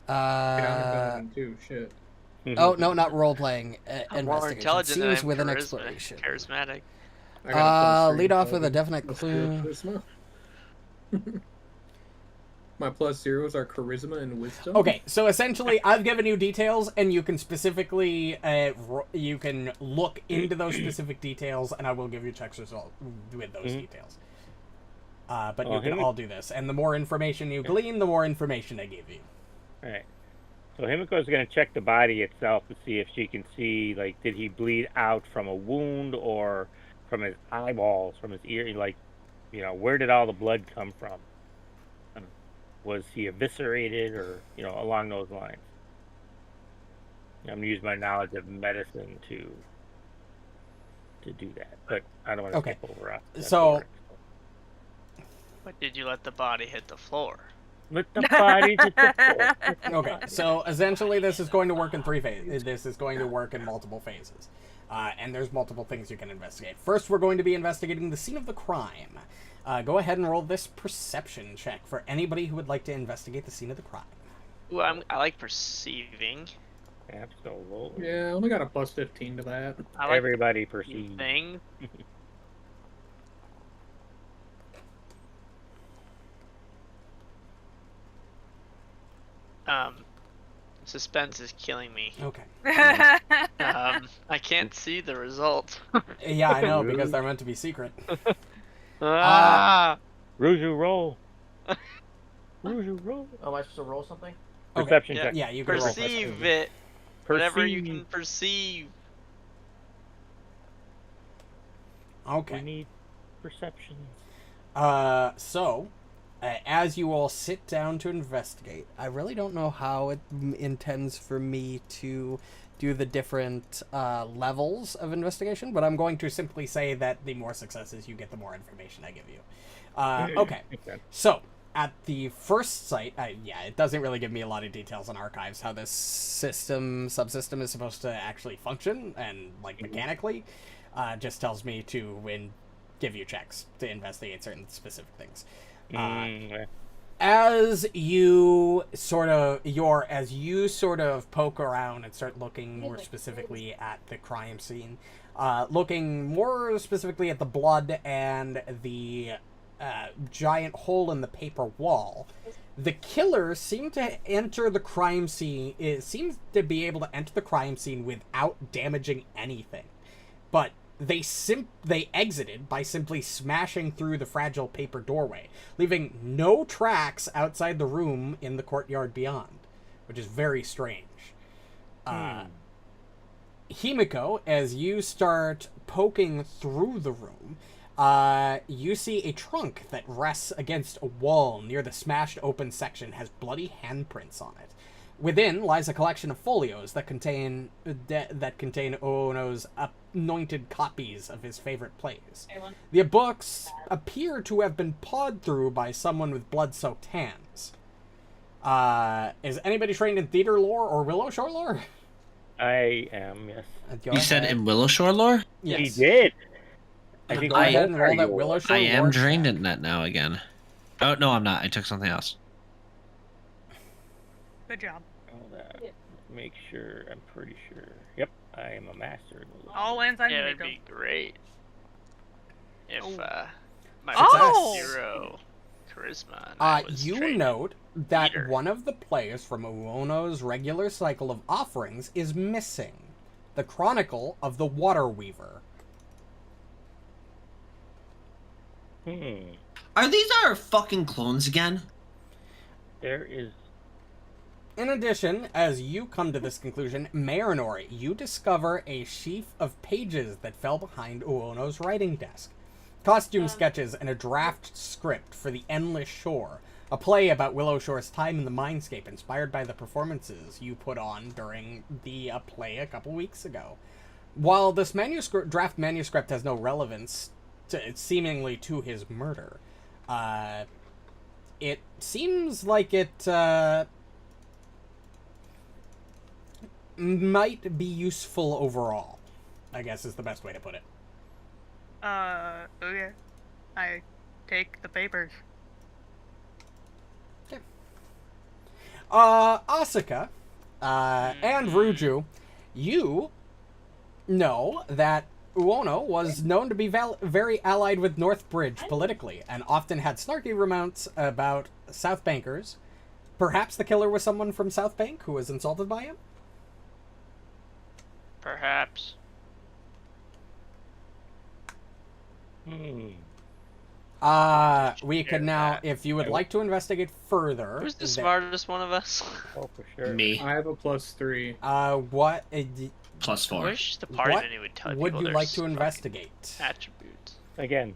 I'm too. Shit. Oh, no, not role-playing. I'm more Investigation. intelligent than I Scenes am with an charisma- exploration. charismatic. I got a +3 Lead off with a intelligence. definite Plus clue. charisma. My +0s are charisma and wisdom. Okay, so essentially, I've given you details, and you can specifically, you can look into those specific details, and I will give you checks result with those details. But you can all do this, and the more information you glean, the more information I give you. Alright. So Himiko's going to check the body itself to see if she can see, like, did he bleed out from a wound or from his eyeballs, from his ear? Like, where did all the blood come from? Was he eviscerated or, along those lines? I'm gonna use my knowledge of medicine to do that, but I don't want to Okay. skip over that. So- But did you let the body hit the floor? With the body to the floor. Okay, so essentially this is going to work in 3 phases. This is going to work in multiple phases. And there's multiple things you can investigate. First, we're going to be investigating the scene of the crime. Go ahead and roll this perception check for anybody who would like to investigate the scene of the crime. Ooh, I like perceiving. Absolutely. Yeah, I only got a plus 15 to that. I like Everybody perceives. thing. Suspense is killing me. Okay. I can't see the result. Yeah, I know, because they're meant to be secret. Ah! Ruju, roll. Ruju, roll. Oh, am I supposed to roll something? Okay. Perception Yeah. check. Yeah, you can roll Perceive perception. it. Whatever you Perceive. can perceive. We Okay. need perception. So, as you all sit down to investigate, I really don't know how it intends for me to do the different levels of investigation, but I'm going to simply say that the more successes you get, the more information I give you. Okay, so at the first site, it doesn't really give me a lot of details on archives, how this subsystem is supposed to actually function, and like mechanically, just tells me to give you checks to investigate certain specific things. As you sort of poke around and start looking more specifically at the crime scene, looking more specifically at the blood and the giant hole in the paper wall, the killer seemed to enter the crime scene. It seems to be able to enter the crime scene without damaging anything, but they exited by simply smashing through the fragile paper doorway, leaving no tracks outside the room in the courtyard beyond, which is very strange. Himiko, as you start poking through the room, you see a trunk that rests against a wall near the smashed open section, has bloody handprints on it. Within lies a collection of folios that contain Oono's anointed copies of his favorite plays. The books appear to have been pawed through by someone with blood-soaked hands. Is anybody trained in theater lore or Willowshore lore? I am, yes. You said in Willowshore lore? Yes. He did. Go ahead and roll that Willowshore I am lore trained check. in that now again. Oh, no, I'm not. I took something else. Good job. Make sure. I'm pretty sure. Yep, I am a master. All lands on Yeah, it'd Himiko. be great if my Oh! 0 charisma. And I was You trained note that leader. one of the players from Oono's regular cycle of offerings is missing. The Chronicle of the Water Weaver. Are these our fucking clones again? There is. In addition, as you come to this conclusion, Marynor, you discover a sheaf of pages that fell behind Oono's writing desk. Costume sketches and a draft script for The Endless Shore, a play about Willowshore's time in the mindscape inspired by the performances you put on during the play a couple weeks ago. While this draft manuscript has no relevance seemingly to his murder, it seems like it might be useful overall, I guess is the best way to put it. Okay. I take the papers. Asuka, and Ruju, you know that Oono was known to be very allied with Northbridge politically, and often had snarky remarks about South Bankers. Perhaps the killer was someone from South Bank who was insulted by him? Perhaps. We could now, if you would like to investigate further... Who's the smartest one of us? Oh, for sure. Me. I have a plus 3. What... Plus I 4. wish the party What menu would tell would people you their like to fucking investigate? attributes. Again,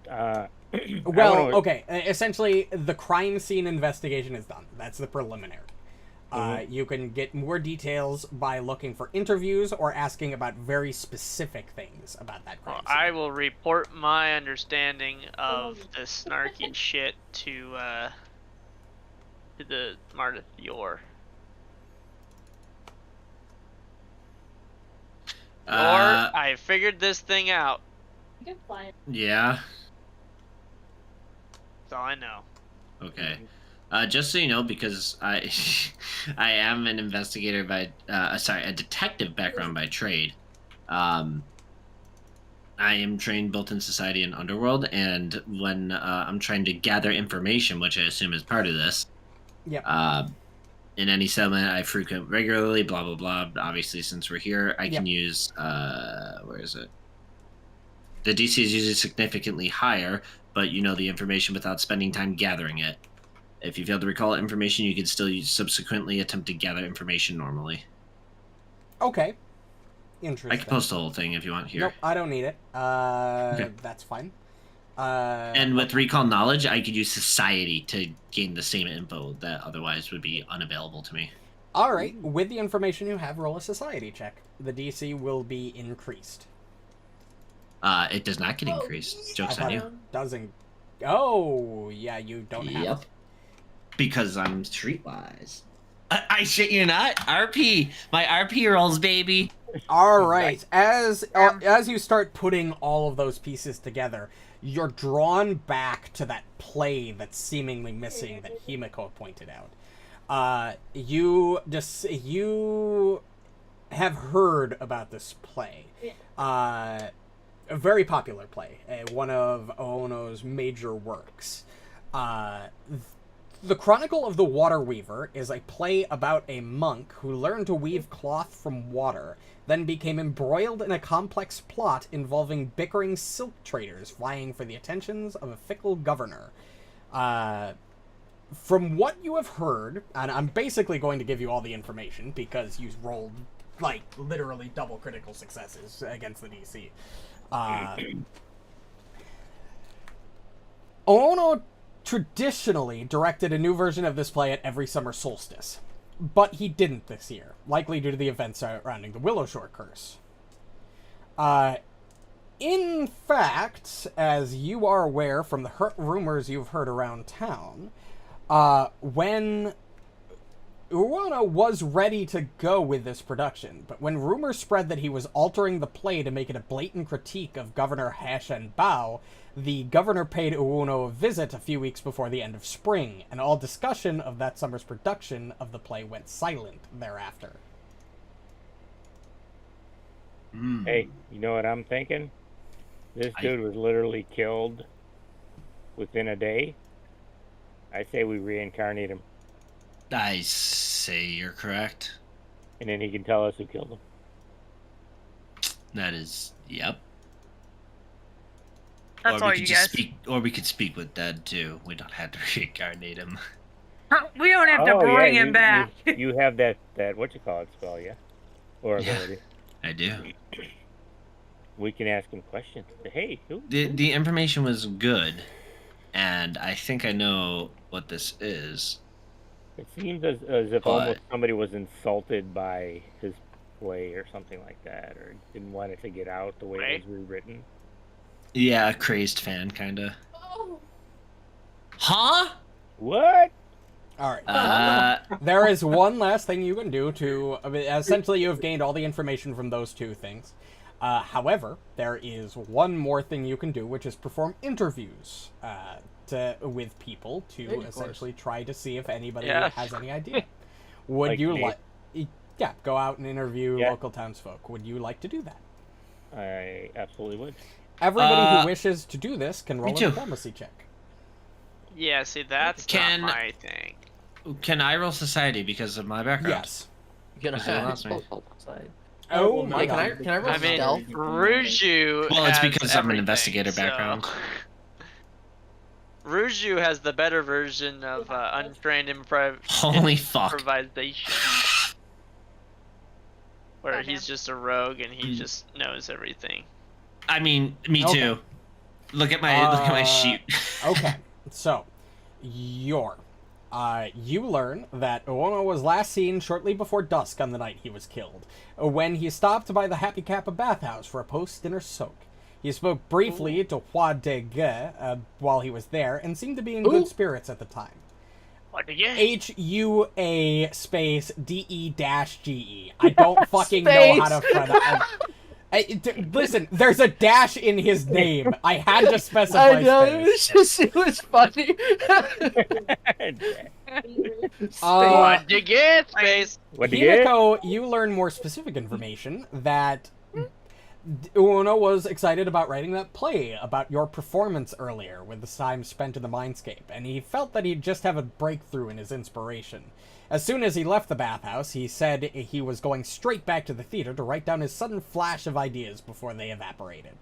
Well, okay. Essentially, the crime scene investigation is done. That's the preliminary. You can get more details by looking for interviews or asking about very specific things about that crime Well, scene. I will report my understanding of this snarky shit to the Martha Yor. I figured this thing out. Yeah. That's all I know. Okay. Just so you know, because I I am an investigator by a detective background by trade. I am trained both in society and underworld, and when I'm trying to gather information, which I assume is part of this. Yep. In any settlement I frequent regularly, blah blah blah. Obviously, since we're here, I can use where is it? The DC is usually significantly higher, but you know the information without spending time gathering it. If you fail to recall information, you can still subsequently attempt to gather information normally. Okay. Interesting. I can post the whole thing if you want here. Nope, I don't need it. Okay. That's fine. And with recall knowledge, I could use society to gain the same info that otherwise would be unavailable to me. All right. With the information you have, roll a society check. The DC will be increased. It does not get increased. Joke's on you. Doesn't. Oh, yeah, you don't have it. Because I'm streetwise. I shit you not. RP. My RP rolls, baby. All right. As you start putting all of those pieces together, you're drawn back to that play that's seemingly missing that Himiko pointed out. You have heard about this play. A very popular play, one of Oono's major works. The Chronicle of the Water Weaver is a play about a monk who learned to weave cloth from water, then became embroiled in a complex plot involving bickering silk traders vying for the attentions of a fickle governor. From what you have heard, and I'm basically going to give you all the information because you rolled, like, literally double critical successes against the DC. Oono traditionally directed a new version of this play at every summer solstice, but he didn't this year, likely due to the events surrounding the Willowshore curse. In fact, as you are aware from the rumors you've heard around town, when Oono was ready to go with this production, but when rumors spread that he was altering the play to make it a blatant critique of Governor Hashen Bao, the governor paid Oono a visit a few weeks before the end of spring, and all discussion of that summer's production of the play went silent thereafter. Hey, you know what I'm thinking? This dude was literally killed within a day. I say we reincarnate him. I say you're correct. And then he can tell us who killed him. That is, yep. That's all you guys. Or we could speak with Dead too. We don't have to reincarnate him. We don't have to bring him back. You have that whatchamacallit spell, yeah? Or ability. I do. We can ask him questions. Hey, who? The information was good, and I think I know what this is. It seems as if almost somebody was insulted by his play or something like that, or didn't want it to get out the way it was rewritten. Yeah, a crazed fan, kinda. Huh? What? Alright. There is one last thing you can do to... essentially, you have gained all the information from those two things. However, there is one more thing you can do, which is perform interviews with people to essentially try to see if anybody has any idea. Would like you like... Yeah, go out and interview local townsfolk. Would you like to do that? I absolutely would. Everybody who wishes to do this can roll a diplomacy check. Yeah, see, that's not my thing. Can I roll society because of my background? Yes. Oh my god. Can I roll stealth? Ruju Well, it's because I'm an investigator background. Ruju has the better version of untrained Holy fuck. improvisation. Where he's just a rogue and he just knows everything. I mean, me too. Look at my sheet. Okay, so Yor, You learn that Uono was last seen shortly before dusk on the night he was killed, when he stopped by the Happy Kappa bathhouse for a post-dinner soak. He spoke briefly to Hua De Ge while he was there, and seemed to be in good spirits at the time. HUA space DE-GE. I don't fucking know how to find listen, there's a dash in his name. I had to specify I know, space. it was funny. What you get, space? What do you get? Himiko, you learn more specific information that Uono was excited about writing that play about your performance earlier with the time spent in the mindscape, and he felt that he'd just have a breakthrough in his inspiration. As soon as he left the bathhouse, he said he was going straight back to the theater to write down his sudden flash of ideas before they evaporated.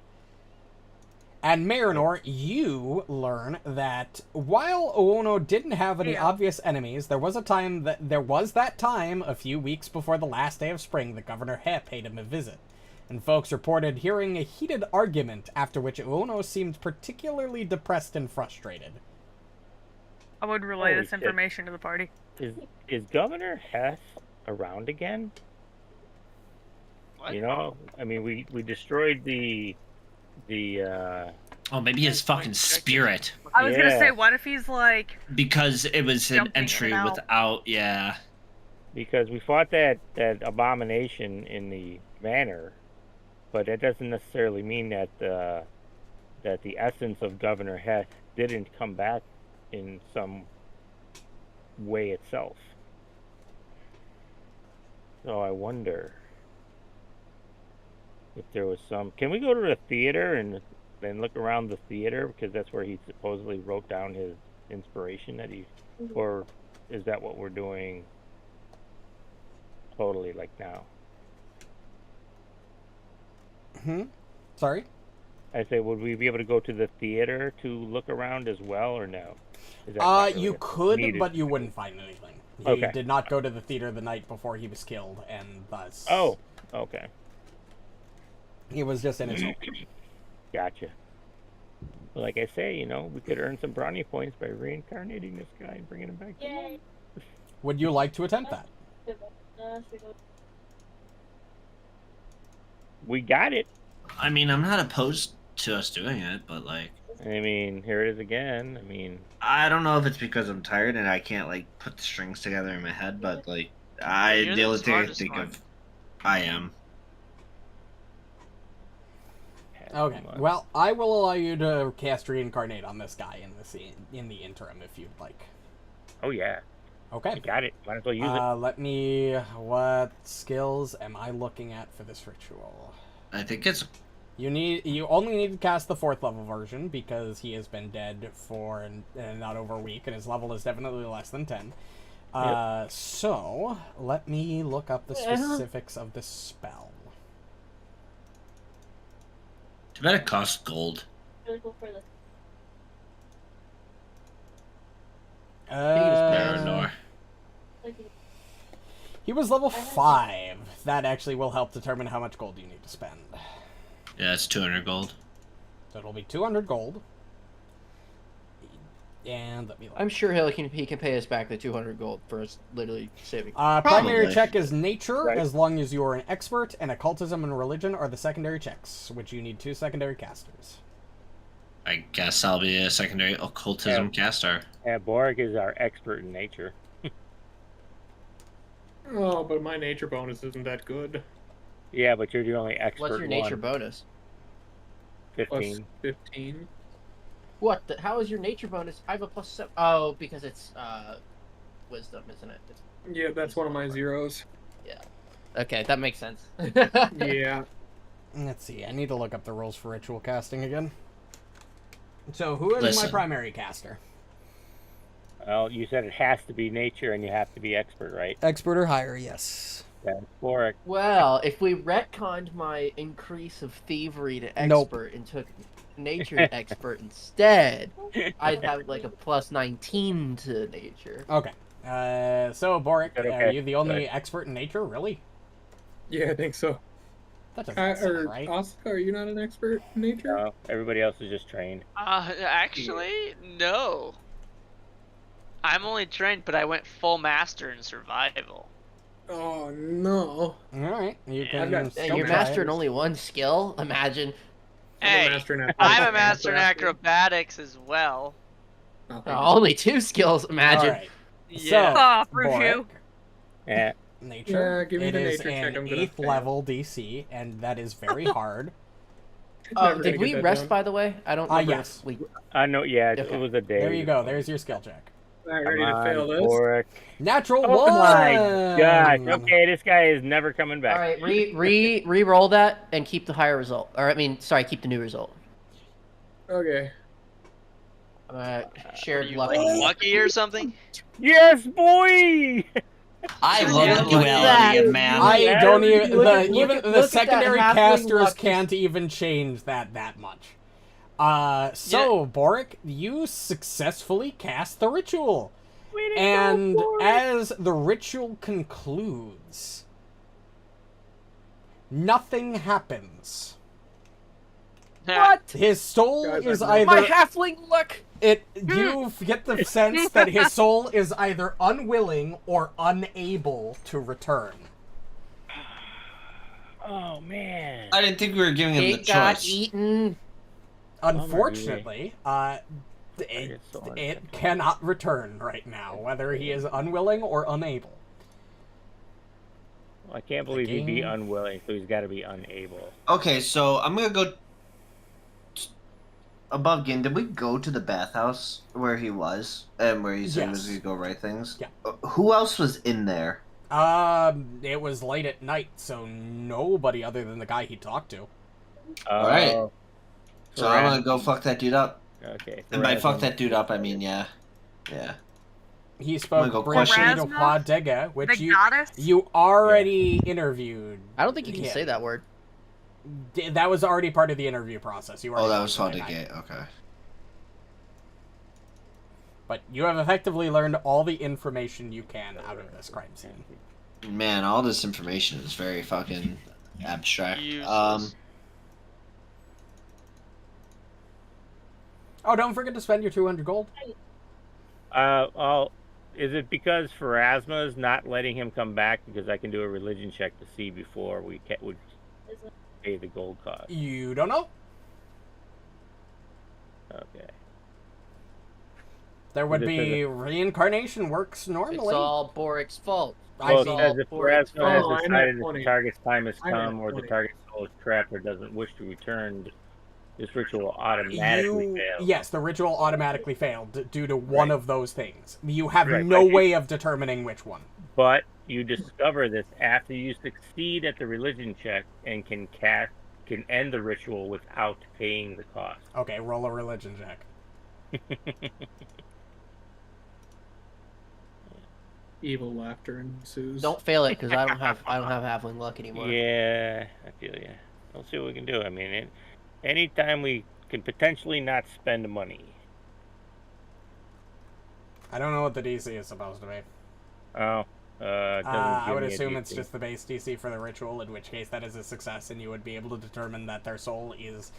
And Marynor, you learn that while Uono didn't have any obvious enemies, there was that time a few weeks before the last day of spring that Governor He paid him a visit, and folks reported hearing a heated argument after which Uono seemed particularly depressed and frustrated. I would relay Holy this shit. information to the party. Is Governor Hess around again? What? You know, I mean, we destroyed the Oh, maybe his fucking spirit. I was gonna Yeah. say, what if he's like, Because it was an Jumping in entry and out. without, yeah. because we fought that abomination in the manor, but that doesn't necessarily mean that the essence of Governor Hess didn't come back in some way itself. So I wonder if there was some. Can we go to the theater and then look around the theater, because that's where he supposedly wrote down his inspiration that he, or is that what we're doing totally like now? Sorry? I say, would we be able to go to the theater to look around as well, or no? Is that not really You could, needed? but you wouldn't find anything. He Okay. did not go to the theater the night before he was killed, and thus... Oh, okay. He was just in his home. Gotcha. Well, like I say, you know, we could earn some brownie points by reincarnating this guy and bringing him back to life. Would you like to attempt that? We got it. I mean, I'm not opposed to us doing it, but, like, I mean, here it is again. I mean, I don't know if it's because I'm tired and I can't, like, put the strings together in my head, but, like, You're the the only thing I smartest think one. of, I am. Okay, well, I will allow you to cast Reincarnate on this guy in the interim, if you'd like. oh yeah, Okay. I got it. Might as well use it. Let me... What skills am I looking at for this ritual? I think it's You only need to cast the 4th level version, because he has been dead for not over a week, and his level is definitely less than 10. So, let me look up the specifics of the spell. too bad it costs gold. Marynor. He was level 5. That actually will help determine how much gold you need to spend. Yeah, it's 200 gold. So it'll be 200 gold. And let me look. I'm sure he can pay us back the 200 gold for us literally saving. Primary Probably. check is nature, Right. as long as you are an expert, and occultism and religion are the secondary checks, which you need 2 secondary casters. I guess I'll be a secondary occultism caster. Yeah, Borraeck is our expert in nature. Oh, but my nature bonus isn't that good. Yeah, but you're the only expert. What's your nature one. bonus? 15. Plus 15. What? How is your nature bonus? I have a plus 7. Oh, because it's wisdom, isn't it? Yeah, that's one of my zeros. Okay, that makes sense. Yeah. Let's see, I need to look up the rules for ritual casting again. So, who is my Listen. primary caster? Well, you said it has to be nature and you have to be expert, right? Expert or higher, yes. That's Borraeck. Well, if we retconned my increase of thievery to expert Nope. and took nature to expert instead, I'd have like a plus 19 to nature. Okay. So, Borraeck, Okay, are you the only good. expert in nature, really? Yeah, I think so. That doesn't sound Or right. Asuka, are you not an expert in nature? No, everybody else is just trained. Actually, no. I'm only trained, but I went full master in survival. Oh no. All right, you Yeah. can. I've got- still Hey, you're try it. mastering only one skill. Imagine. Hey, I'm a master in acrobatics as well. Only 2 skills. Imagine. All right. Yeah. Oh, Ruju. Borraeck, Yeah. nature. Yeah, give me It the is nature check, an I'm gonna 8th fail. level DC, and that is very hard. Never Did gonna we get that rest, down. by the way? I don't remember. Yes. If we... I know. Yeah, Okay. it was a day. There you go. There's your skill check. Alright, Come ready to on, fail this? Borraeck. Natural Oh 1. my gosh. Okay, this guy is never coming back. All right, re-roll that and keep the higher result. Or I mean, sorry, keep the new result. Okay. Are Shared you luck. like lucky or something? Yes, boy. I Look love at the duality that. of man. I don't even. Look at- The, look even at- the look at that secondary halfling casters luck. can't even change that much. So Borraeck, you successfully cast the ritual, and as the ritual concludes, nothing happens. What? His soul Guys, is I- My either halfling luck. you get the sense that his soul is either unwilling or unable to return. Oh man. I didn't think we were giving him the It got choice. eaten. Unfortunately, it It's so cannot return right now, whether he is unwilling or unable. I can't believe he'd be game. unwilling, so he's got to be unable. Okay, so I'm gonna go above again. Did we go to the bathhouse where he was and where he said he was Yes. gonna go write things? Yeah. Who else was in there? It was late at night, so nobody other than the guy he talked to. Alright. Oh, So I'm gonna go fuck that dude up. okay. And by fuck Pharasma. that dude up, I mean yeah. He I'm spoke gonna go briefly question- to Pharasma? Huadega, which The goddess? you already interviewed. I don't think you can him. say that word. That was already part of the interview process. You Oh, that already was talked to hard to guy. get. Okay. But you have effectively learned all the information you can out of this crime scene. Man, all this information is very fucking abstract. Useless. Oh, don't forget to spend your 200 gold. Is it because Pharasma is not letting him come back because I can do a religion check to see before we would pay the gold cost? You don't know. Okay. There would It be reincarnation works normally. It's all Borraeck's fault. I Well, see. it says if Borraeck's Pharasma has fault. I'm decided at that 20. the target's time has I'm at come or the 20. target's soul is trapped or doesn't wish to return, this ritual automatically fails. Yes, the ritual automatically failed due to one Right. of those things. You have Right, no but- way of determining which one. But you discover this after you succeed at the religion check and can end the ritual without paying the cost. Okay, roll a religion check. Evil laughter ensues. Don't fail it because I don't have halfling luck anymore. Yeah, I feel you. We'll see what we can do. I mean, anytime we can potentially not spend money. I don't know what the DC is supposed to be. Oh, it doesn't I give would me a assume it's DC. just the base DC for the ritual, in which case that is a success, and you would be able to determine that their soul is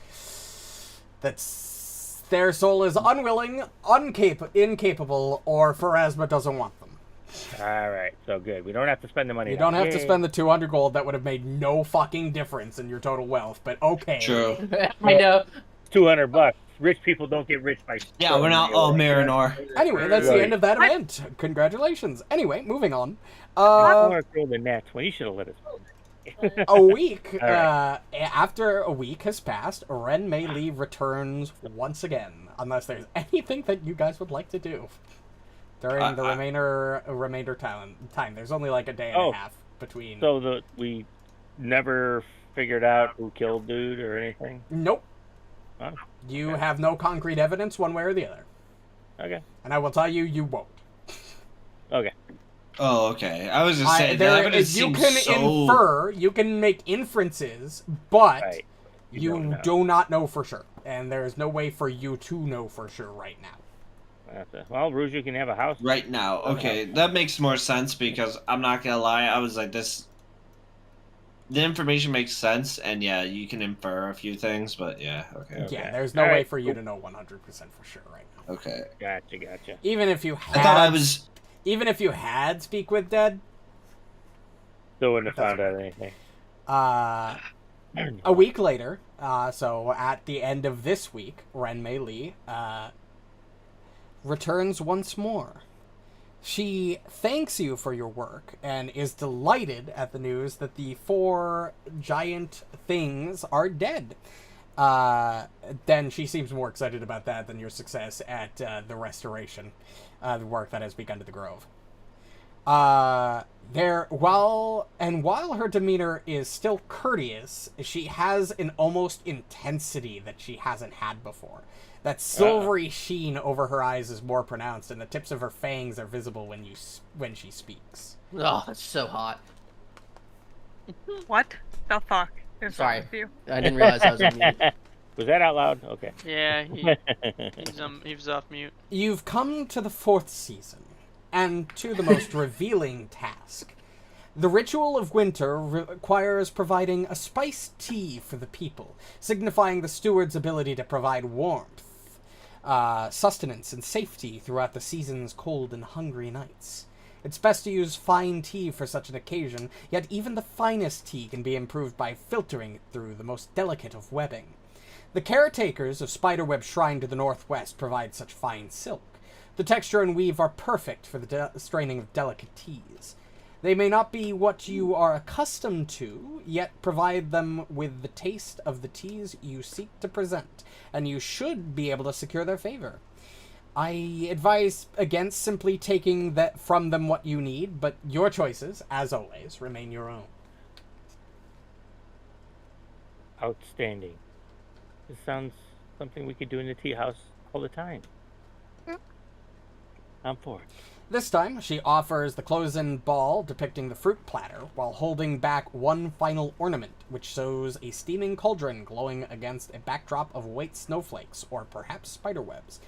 unwilling, incapable, or Pharasma doesn't want them. All right, so good. We don't have to spend the money. You now. don't have to Yay. spend the 200 gold. That would have made no fucking difference in your total wealth, but okay. True. I know. $200. Rich people don't get rich by. Yeah, we're not all Marynor. Anyway, that's the Right. end of that event. Congratulations. Anyway, moving on. I want to throw the net. Well, you should have let us. A week, All right. after a week has passed, Ren May Lee returns once again, unless there's anything that you guys would like to do during the remainder time. There's only like a day and a half between. So we never figured out who killed dude or anything. Nope. Oh, You have no concrete evidence one way or the other. okay. And I will tell you, you won't. Okay. Oh, okay. I was just saying that There evidence is, you seems can so... infer, you can make inferences, but Right. you don't know. do not know for sure. And there is no way for you to know for sure right now. Well, Ruju can have a house. Right now, okay, that makes more sense because I'm not gonna lie, I was like this. The information makes sense, and yeah, you can infer a few things, but yeah, okay. Yeah, Okay. there's no All way right, for you cool. to know 100% for sure right now. Okay. Gotcha. Even if you I thought I had, was. even if you had speak with dead, Still wouldn't have found out anything. a week later, so at the end of this week, Renmei Li returns once more. She thanks you for your work and is delighted at the news that the 4 giant things are dead. Then she seems more excited about that than your success at the restoration, the work that has begun to the Grove. While her demeanor is still courteous, she has an almost intensity that she hasn't had before. That silvery sheen over her eyes is more pronounced, and the tips of her fangs are visible when she speaks. Oh, that's so hot. What the fuck is Sorry. wrong with you? I didn't realize I was on mute. Was that out loud? Okay. Yeah, he was off mute. You've come to the 4th season, and to the most revealing task. The ritual of winter requires providing a spiced tea for the people, signifying the steward's ability to provide warmth, sustenance, and safety throughout the season's cold and hungry nights. It's best to use fine tea for such an occasion, yet even the finest tea can be improved by filtering it through the most delicate of webbing. The caretakers of Spiderweb Shrine to the northwest provide such fine silk. The texture and weave are perfect for the straining of delicate teas. They may not be what you are accustomed to, yet provide them with the taste of the teas you seek to present, and you should be able to secure their favor. I advise against simply taking from them what you need, but your choices, as always, remain your own. Outstanding. This sounds something we could do in the tea house all the time. I'm for it. This time, she offers the close-in ball depicting the fruit platter, while holding back one final ornament, which shows a steaming cauldron glowing against a backdrop of white snowflakes, or perhaps spiderwebs.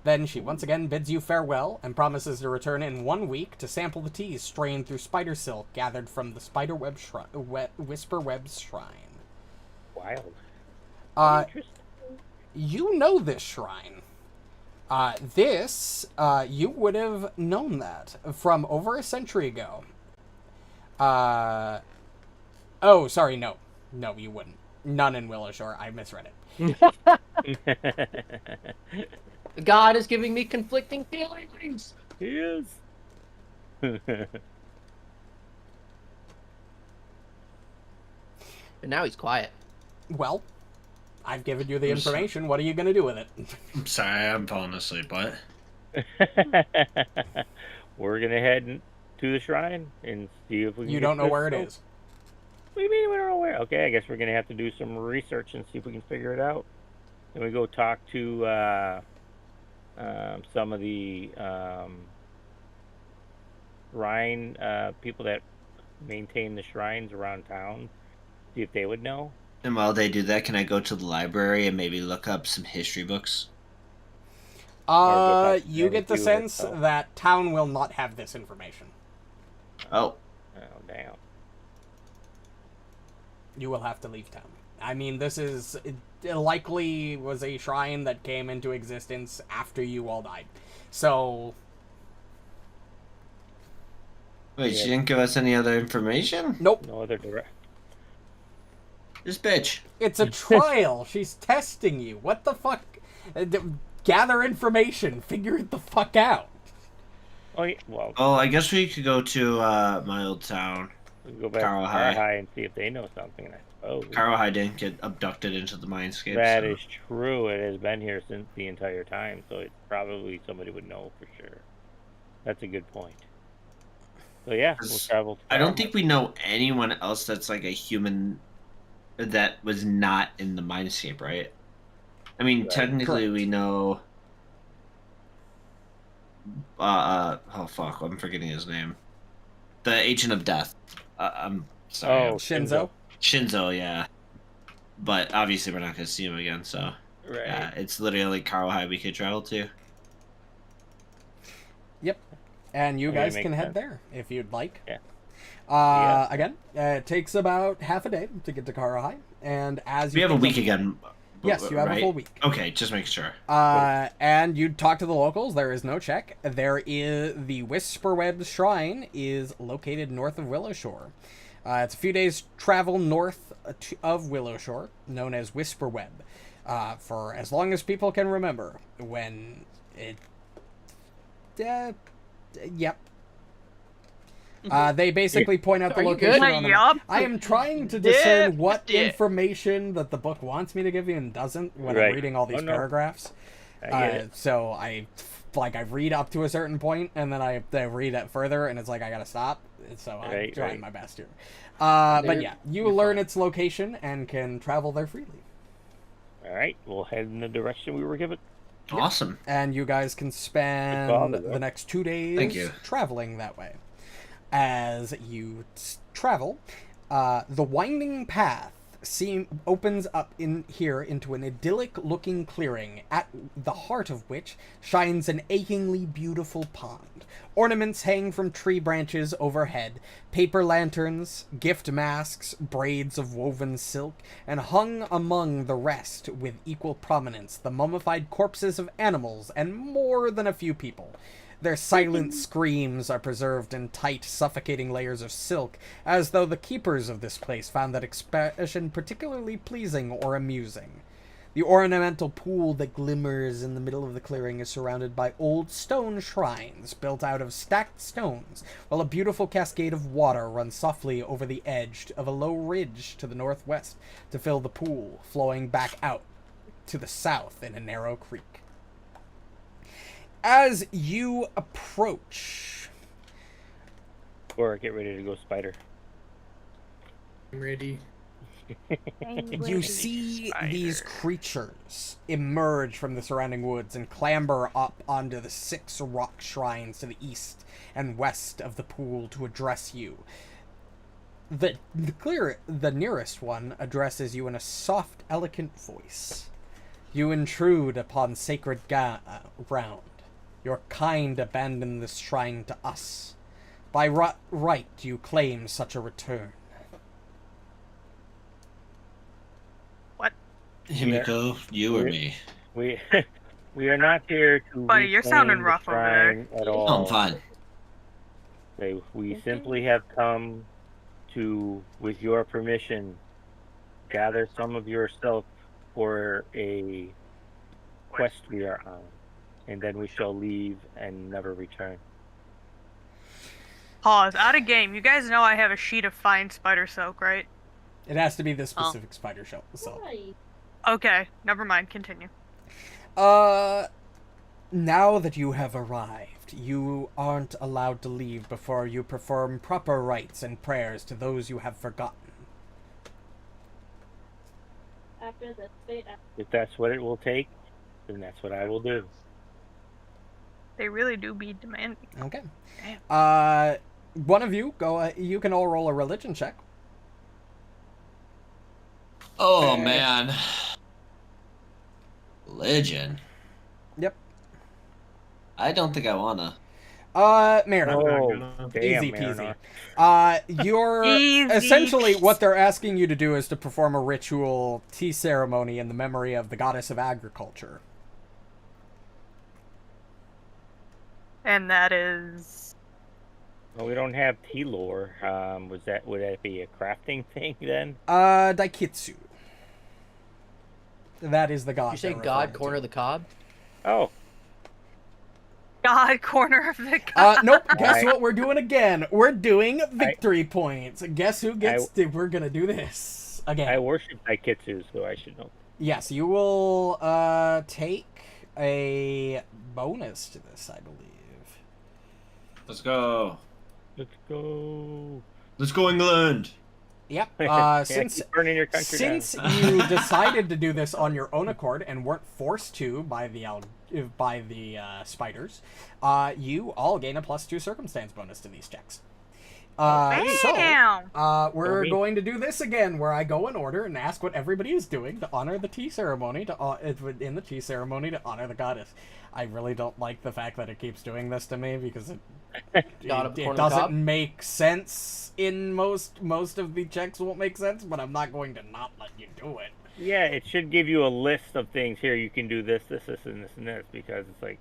Then she once again bids you farewell, and promises to return in 1 week to sample the teas strained through spider silk gathered from the Whisperweb's shrine. Wild. Interesting. You know this shrine. You would have known that from over a century ago. Oh, sorry, no. No, you wouldn't. None in Willowshore. I misread it. God is giving me conflicting feelings. He is. And now he's quiet. Well, I've given you the information. What are you going to do with it? I'm sorry, I'm falling asleep. What? We're gonna head to the shrine and see if we can. You don't know where it is. What do you mean we don't know where? Okay, I guess we're gonna have to do some research and see if we can figure it out. Then we go talk to some of the shrine people that maintain the shrines around town. See if they would know. And while they do that, can I go to the library and maybe look up some history books? You get the sense that town will not have this information. Oh. Oh, damn. You will have to leave town. I mean, this is... It likely was a shrine that came into existence after you all died. So... Wait, she didn't give us any other information? Nope. No other direct. This bitch. It's a trial. She's testing you. What the fuck? Gather information. Figure it the fuck out. Oh, yeah, well. Oh, I guess we could go to my old town. We can go back Carl to High. High and see if they know something. I suppose. Carl High didn't get abducted into the mindscape. That so. is true. It has been here since the entire time, so it probably somebody would know for sure. That's a good point. So yeah, we'll travel. I don't think we know anyone else that's like a human that was not in the mindscape, right? I mean, Right. technically Correct. we know. Oh fuck! I'm forgetting his name. The Agent of Death. I'm sorry. Oh, Shinzo? Shinzo, yeah. But obviously we're not gonna see him again, so Right. yeah, it's literally Carl High we could travel to. Yep. And you Okay, guys makes can head sense. there if you'd like. Yeah. Again, it takes about half a day to get to Kara High, and as We you have a get week to- again. Yes, you have right? a full week. Okay, just make sure. And you talk to the locals. There is no check. There is the Whisperweb Shrine is located north of Willowshore. It's a few days travel north of Willowshore, known as Whisperweb, for as long as people can remember. When it, yep. They basically point out the Are you location good? on the Yup. map. I am trying to discern what Yeah. information that the book wants me to give you and doesn't when I'm Right. reading all these Oh, no. paragraphs. I get it. So I read up to a certain point and then I read it further and it's like I gotta stop. So I'm Right, trying right. my best here. But You're- yeah, you you're learn fine. its location and can travel there freely. All right, we'll head in the direction we were given. Awesome. And you guys can spend Father, the though. next 2 days Thank you. traveling that way. As you travel, the winding path opens up in here into an idyllic-looking clearing, at the heart of which shines an achingly beautiful pond. Ornaments hang from tree branches overhead, paper lanterns, gift masks, braids of woven silk, and hung among the rest with equal prominence the mummified corpses of animals and more than a few people. Their silent screams are preserved in tight, suffocating layers of silk, as though the keepers of this place found that expression particularly pleasing or amusing. The ornamental pool that glimmers in the middle of the clearing is surrounded by old stone shrines built out of stacked stones, while a beautiful cascade of water runs softly over the edge of a low ridge to the northwest to fill the pool, flowing back out to the south in a narrow creek. As you approach, Or get ready to go spider. I'm ready. you see these creatures emerge from the surrounding woods and clamber up onto the 6 rock shrines to the east and west of the pool to address you. The nearest one addresses you in a soft, elegant voice. You intrude upon sacred ground. Your kind abandon this shrine to us. By right you claim such a return. What? Himiko, you or me? We we are not here to. Buddy, you're reclaim sounding the rough over there. shrine At all. Oh, I'm fine. We simply have come to, with your permission, gather some of yourself for a quest we are on, and then we shall leave and never return. Pause. Out of game. You guys know I have a sheet of fine spider silk, right? It has to be this specific spider shell. So. Okay, never mind. Continue. Now that you have arrived, you aren't allowed to leave before you perform proper rites and prayers to those you have forgotten. If that's what it will take, then that's what I will do. They really do be demanding. Okay. Damn. One of you go. You can all roll a religion check. Oh, man. Religion? Yep. I don't think I wanna. Marynor. Oh, damn, Easy peasy. Marynor. You're Easy. essentially what they're asking you to do is to perform a ritual tea ceremony in the memory of the goddess of agriculture. And that is... Well, we don't have tea lore. Would that be a crafting thing then? Daikitsu. That is the god. You say they're God referring corner to. the cob? Oh, God corner of the god. Nope. Guess I- what we're doing again? We're doing victory points. Guess who gets to... We're gonna do this again. I worship Daikitsu, so I should know. Yes, you will take a bonus to this, I believe. Let's go. Let's go. Let's go, England. Yep. Yeah, Since keep burning your country down. you decided to do this on your own accord and weren't forced to by the spiders, you all gain a +2 circumstance bonus to these checks. Damn! We're me. going to do this again, where I go in order and ask what everybody is doing to honor the tea ceremony, in the tea ceremony to honor the goddess. I really don't like the fact that it keeps doing this to me, because it doesn't make sense in most of the checks won't make sense, but I'm not going to not let you do it. Yeah, it should give you a list of things. Here, you can do this, this, and this, and this, because it's like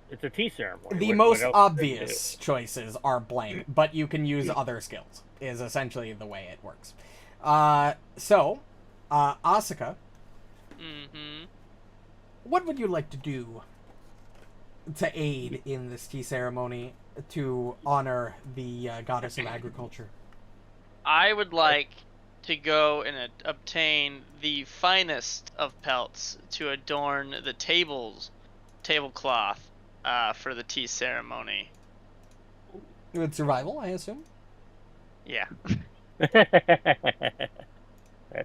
it's a tea ceremony. The most obvious choices are blank, but you can use other skills, is essentially the way it works. So, Asuka, what would you like to do to aid in this tea ceremony to honor the goddess of agriculture? I would like to go and obtain the finest of pelts to adorn the tablecloth for the tea ceremony. With survival, I assume? Yeah. That's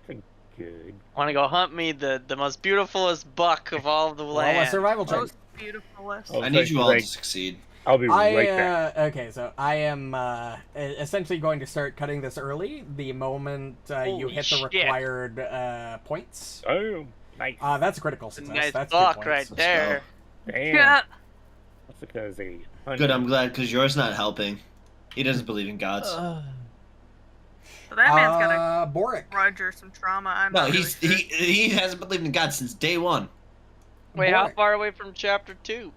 a good. Want to go hunt me the most beautifulest buck of all of the land. Well, a survival check. Most beautifulest. Oh, I need you all to like, succeed. I'll be right back. Okay, so I am essentially going to start cutting this early, the moment you hit the shit. required points. Oh, nice. That's a critical success. Nice That's buck 2 right points. there. Damn. Yeah. That's because a Good, I'm glad, because yours not helping. He doesn't believe in gods. So that man's got a Borraeck. grudge or some trauma. I'm No, not really sure. he hasn't believed in God since day one. Wait, how Borraeck. far away from chapter 2?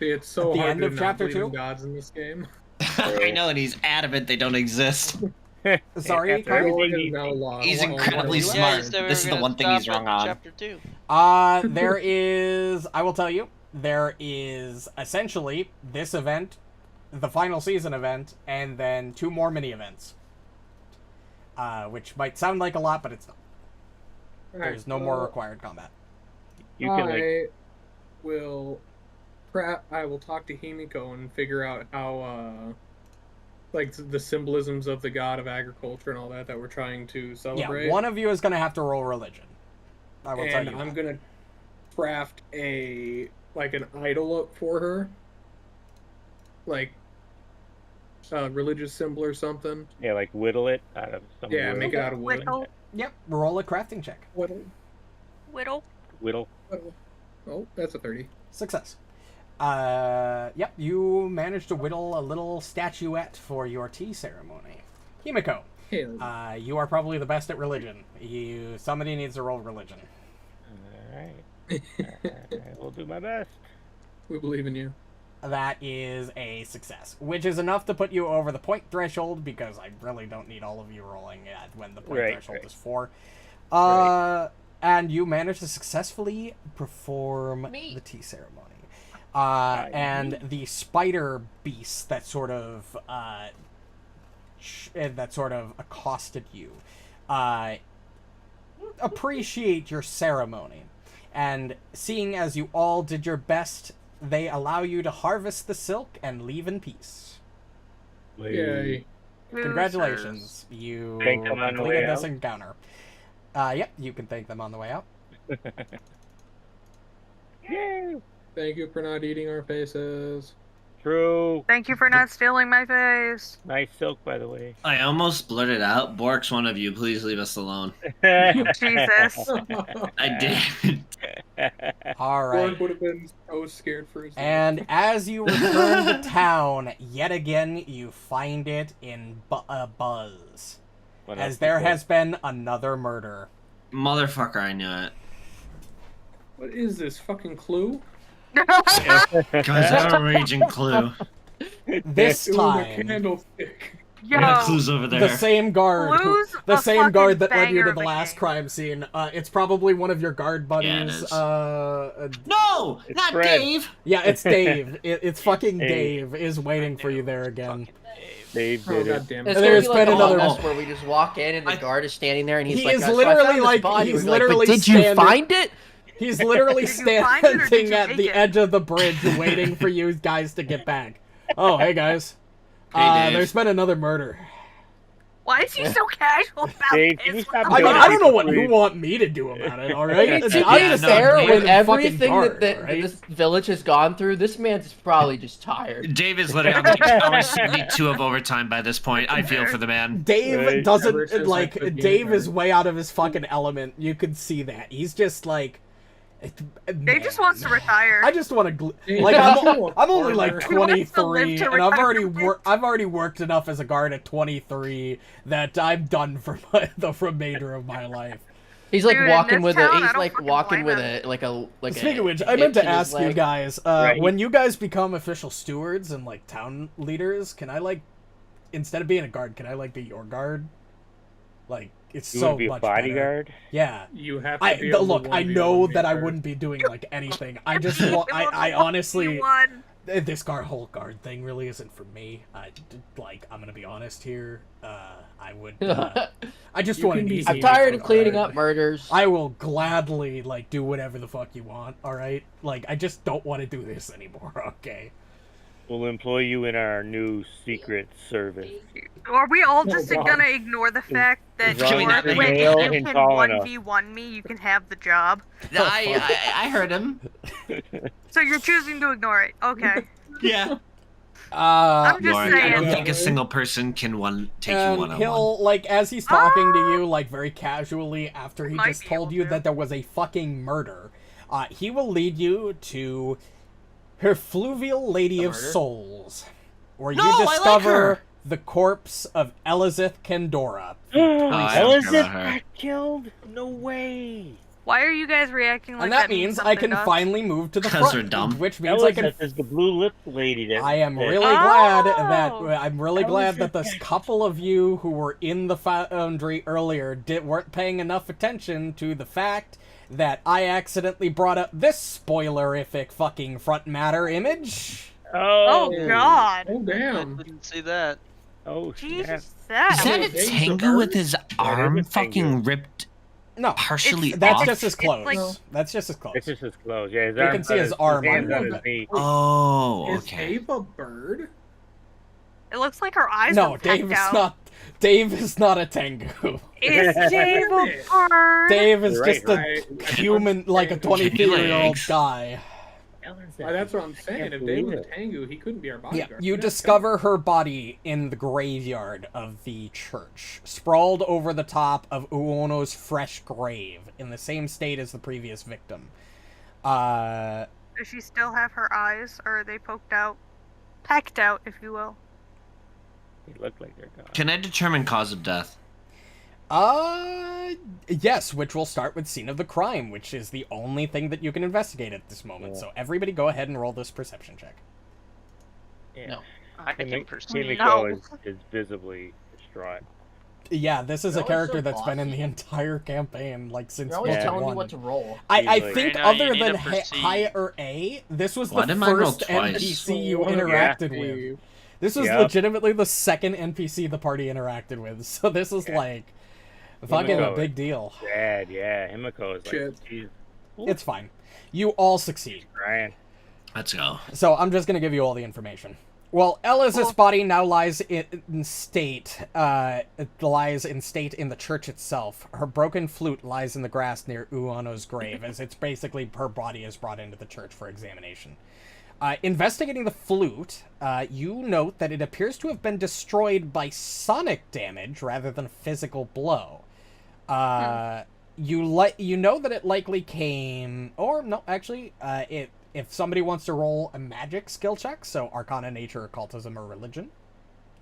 It's so At the hard end to of not chapter believe in 2? gods in this game. I know, and he's adamant they don't exist. Sorry, After Kyle? Lord everything is now lost. He's All incredibly my smart. life. This is the one thing he's wrong on. Chapter 2. There is, I will tell you, there is essentially this event, the final season event, and then 2 more mini events. Which might sound like a lot, but it's not. Alright, There's no more required combat. You can like I will talk to Himiko and figure out how like the symbolisms of the god of agriculture and all that we're trying to celebrate. Yeah, one of you is going to have to roll religion. I will tell and you I'm that. gonna craft an idol up for her, like a religious symbol or something. like whittle it out of some Yeah, wood. make it out of wood. Whittle. Yep, roll a crafting check. Whittle. Whittle. Whittle. Oh, that's a 30. Success. Yep, you managed to whittle a little statuette for your tea ceremony. Himiko, Hell, you are probably the best at religion. Somebody needs to roll religion. Alright. I will do my best. we believe in you. That is a success, which is enough to put you over the point threshold, because I really don't need all of you rolling at when the point threshold is 4. And you managed to successfully perform the tea ceremony. And the spider beast that sort of accosted you appreciate your ceremony, and seeing as you all did your best, they allow you to harvest the silk and leave in peace. Yay. Congratulations, you Thank them on the way completed this out. encounter. Yep, you can thank them on the way out. Yay! Thank you for not eating our faces. True. Thank you for not stealing my face. Nice silk, by the way. I almost blurted out, Bork's one of you, please leave us alone. Jesus. I did. All right. Borg would have been so scared for his life. And as you return to town, yet again, you find it in a buzz. As there has been another murder. Motherfucker, I knew it. What is this, fucking Clue? Guys, I have a raging clue. This Ooh, the time, candlestick. Yo, Yeah, clue's over there. the same guard, Clue's the a same guard fucking that led you to banger the of a last game. crime scene. It's probably one of your guard buddies. is. No, It's not Fred. Dave. Yeah, it's Dave. It's fucking Dave. Dave is waiting for you there again. Dave Oh, did it. god damn It's it. There's gonna be like been Among another- Us where we just walk in and the guard is standing there and he's He like, is "So I literally found this like- body." he's We're like, literally "But did you standing- find it?" He's literally Did you find it or did standing you at take the it? edge of the bridge waiting for you guys to get back. Oh, hey guys. Hey, Dave. There's been another murder. Why is he so casual about Dave, this? can you stop I mean, doing I don't know what please? you want me to do about it, alright? To I'm be just fair, a with random everything fucking guard, that alright? this village has gone through, this man's probably just tired. Dave is literally on like hour 72 of overtime by this point. I feel for the man. Dave Right. Ever doesn't, since like, I put Dave Gamer. is way out of his fucking element. You can see that. He's just, like... Dave just wants to retire. I just want to... Dave, Like, you're I'm only, like, a He wants to live 23, to and retire. I've already worked enough as a guard at 23 that I'm done for the remainder of my life. He's like Dude, in walking this with town, I a. He's don't like fucking walking blame with him. a like Speaking a of which, I meant hitch to in his ask you leg. guys, Right. when you guys become official stewards and, like, town leaders, can I, like, instead of being a guard, can I, like, be your guard? Like, it's You so want to be a much better. bodyguard? Yeah. You have to be able to Look, I 1v1 know me that I first. wouldn't be doing, like, anything. I just want... I honestly... This whole guard thing really isn't for me. I'm gonna be honest here. I would... I just You want can an be- easy... I'm tired of guard. cleaning up murders. I will gladly, like, do whatever the fuck you want, alright? Like, I just don't want to do this anymore, okay? We'll employ you in our new secret service. Are we all just God. gonna ignore the fact that As long as when you're male you and can tall enough. 1v1 me, you can have the job? I heard him. So you're choosing to ignore it. Okay. Yeah. I'm just Lauren, I don't saying. think a single person can take you And one-on-one. he'll, like, as he's talking to you, like, very casually, after he Might just be told able you to. that there was a fucking murder, he will lead you to her Fluvial Lady The of murder? Souls, where No, you I like discover her. the corpse of Elizith Kendora. I don't care Elizabeth about her. got killed? No way. Why are you guys reacting like And that means I something can to us? finally move to the 'Cause front, they're dumb. which means I can... Elizabeth is the blue-lipped lady that... I am that- really glad that Oh! I'm really glad that Elizabeth. this couple of you who were in the foundry earlier weren't paying enough attention to the fact that I accidentally brought up this spoilerific fucking front matter image. Oh Oh, God. Oh, I damn. didn't see that. Oh, snap. Jesus. Is that a Dave's a Tengu with bird? his That arm is a fucking Tengu. ripped No, partially that's off? just his clothes. like- That's just his clothes. It's just his clothes. Yeah, his You arms can see on his arm hands on on it. his knee. Oh, Is okay. Dave a bird? It looks like her eyes No, are Dave pecked is out. not. Dave is not a Tengu. Is Dave Damn a it. bird? Dave is You're just right, a human, like a Can you 23-year-old legs? guy. That's what I'm saying. can't If Dave was believe a Tengu, he couldn't be our Yeah, bodyguard. you discover her body in the graveyard of the church, sprawled over the top of Uono's fresh grave, in the same state as the previous victim. Does she still have her eyes, or are they poked out? Pecked out, if you will. They look like they're gone. Can I determine cause of death? Yes, which will start with scene of the crime, which is the only thing that you can investigate at this moment. Yeah. So everybody go ahead and roll this perception check. Yeah. No. I can perceive. Himiko No. is visibly distraught. Yeah, this is a You're always character so that's been in the bossy. entire campaign, like, since You're always Yeah. telling me one. what to roll. I He's like- think Right now, you other need than to perceive. high or A, this was Why the did mine roll first twice? NPC you Well, interacted yeah. with. This was Yep. legitimately the second NPC the party interacted with, so this is Yeah. like fucking a Himiko big is deal. Sad, yeah. Himiko is like, Shit. she's It's fine. You all succeed. crying. Let's go. So I'm just gonna give you all the information. Well, Eliz's body now lies in state. It lies in state in the church itself. Her broken flute lies in the grass near Uono's grave, as it's basically her body is brought into the church for examination. Investigating the flute, you note that it appears to have been destroyed by sonic damage rather than a physical blow. You know that it likely came, or no, actually, if somebody wants to roll a magic skill check, so Arcana, Nature, Occultism, or Religion,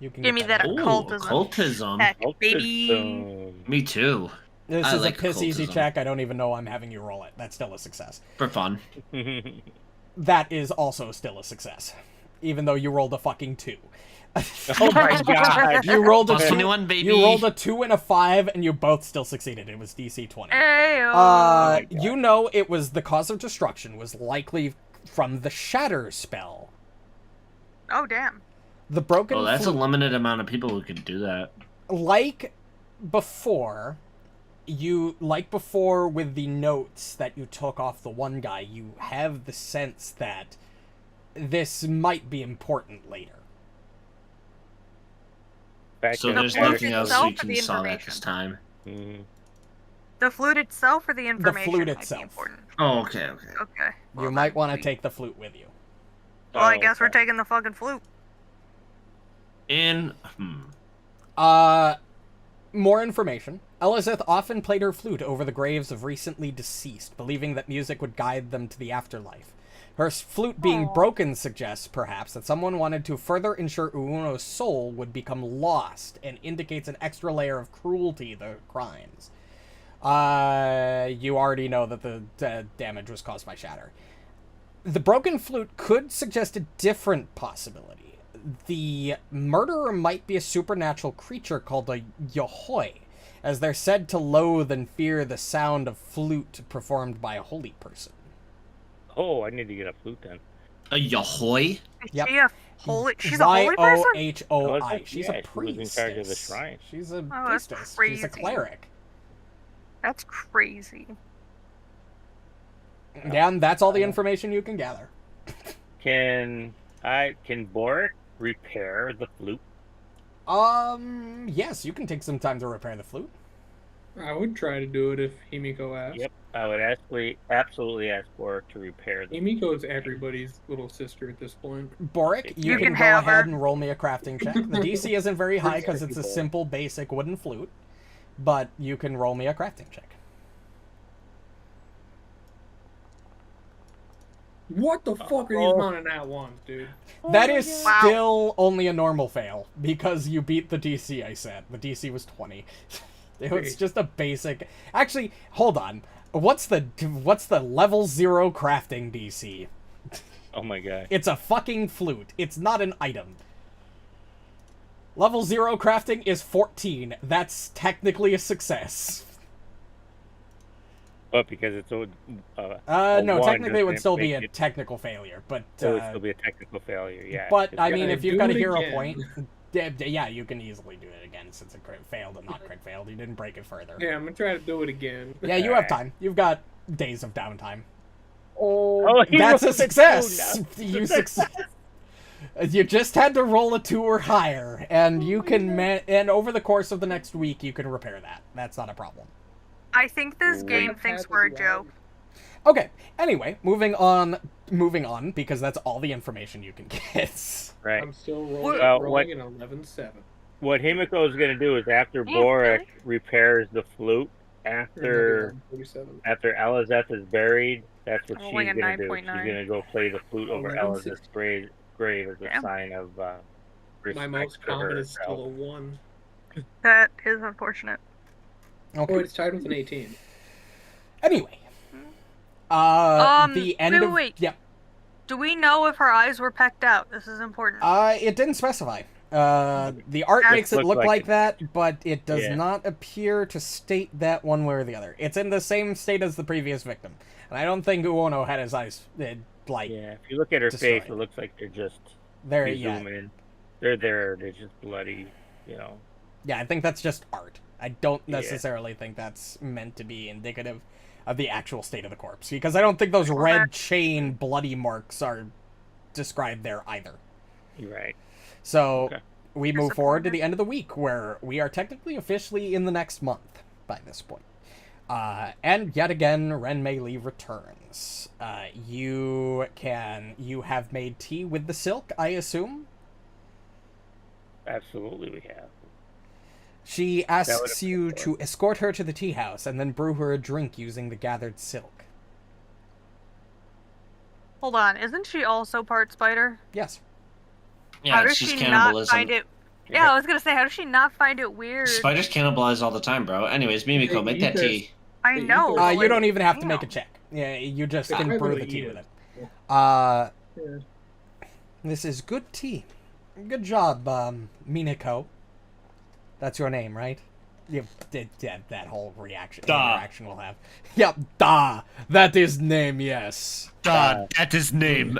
you can Give get me that Ooh, occultism. occultism. Heck, baby. Ultrasound. Me too. This I is like a piss easy occultism. check. I don't even know I'm having you roll it. That's still a success. For fun. That is also still a success, even though you rolled a fucking 2. Oh my god. You rolled a Plus 2. 21, baby. You rolled a 2 and a 5, and you both still succeeded. It was DC 20. Ayo. my God. You know it was the cause of destruction was likely from the Shatter spell. Oh, damn. The broken Oh, that's a flute, limited amount of people who can do that. like before with the notes that you took off the one guy, you have the sense that this might be important later. fact So that there's it has- nothing else itself we or can the solve at information? this time. Mhm. The flute itself or the information flute might itself. be important. Oh, okay. Okay. You well might then want to we- take the flute with you. Well, I Oh, guess we're okay. taking the fucking flute. More information. Elizabeth often played her flute over the graves of recently deceased, believing that music would guide them to the afterlife. Her flute being Aw. broken suggests, perhaps, that someone wanted to further ensure Uono's soul would become lost, and indicates an extra layer of cruelty to the crimes. You already know that the damage was caused by shatter. The broken flute could suggest a different possibility. The murderer might be a supernatural creature called a Yohoi, as they're said to loathe and fear the sound of flute performed by a holy person. Oh, I need to get a flute then. A Yahoy? Is Yep. she a holy? She's a holy person. Yohoi. She's Yeah, a she was in priestess. charge of the shrine. She's a Oh, that's priestess. She's a crazy. cleric. That's crazy. Yeah, and that's all the information you can gather. Can Borraeck repair the flute? Yes, you can take some time to repair the flute. I would try to do it if Himiko asked. Yep, I would absolutely ask Borraeck to repair the Himiko is everybody's little sister at this point. Borraeck, you You can can go have ahead her. and roll me a crafting check. The DC isn't very high because it's a simple, basic wooden flute, but you can roll me a crafting check. What the fuck are these mountain at ones, dude? That is Wow. still only a normal fail, because you beat the DC I set. The DC was 20. It was just a basic... Actually, hold on. What's the level 0 crafting DC? Oh my god. It's a fucking flute. It's not an item. Level 0 crafting is 14. That's technically a success. But because it's No, one technically it would doesn't still be make a it- technical failure, but... it would still be a technical failure, yeah. But, It's I got- mean, if do you've got a it hero again. point... Yeah, you can easily do it again, since it crit failed and not crit failed. You didn't break it further. Yeah, I'm gonna try to do it again. Yeah, you have time. You've got days of downtime. Oh, he That's a rolled success! 2 now. You success. You just had to roll a 2 or higher, and you can and over the course of the next week, you can repair that. That's not a problem. I think this Wait. game thinks we're a joke. Okay. Anyway, moving on, because that's all the information you can get. Right. I'm still Well, rolling an 11-7. What Himiko is going to do is after Yeah, Borraeck really? repairs the flute, after 47. Elizeth is buried, that's what I'm she's rolling a going to do. She's 9.9. going to go play the flute over 11.6. Elizeth's grave as a Yeah. sign of respect My most for common is herself. still a 1. That is unfortunate. Okay. Oh, it's tied with an 18. Anyway. The end of... wait. Yep. Do we know if her eyes were pecked out? This is important. It didn't specify. The art That makes it looks look like like it. that, but it does Yeah. not appear to state that one way or the other. It's in the same state as the previous victim. And I don't think Uono had his eyes, like, Yeah, if you look at her destroyed. face, it looks like they're just there you yet. zoom in. They're there, they're just bloody, you know. Yeah, I think that's just art. I don't Yeah. necessarily think that's meant to be indicative of the actual state of the corpse, because I don't think those Well, red that- chain bloody marks are described there either. You're right. So Okay. we move forward to Disappointed. the end of the week, where we are technically officially in the next month by this point. And yet again, Ren Mei Li returns. You have made tea with the silk, I assume? Absolutely we have. She would asks have you been to escort her to the tea house and then brew her a drink using the gathered silk. Hold on, isn't she also part spider? Yes. Yeah, How it's does just she not cannibalism. find it? Yeah, I was gonna say, how does she not find it weird? Spiders cannibalize all the time, bro. Anyways, Mimiko, They make eat that their- tea. I know. you but, You like, don't even have to make a damn. check. Yeah, you just Yeah, can I brew would the tea eat with it. it. Yeah. This is good tea. Good job, Minako. That's your name, right? Yeah, that whole interaction we'll have. Yep, da. That is name, yes. That is name.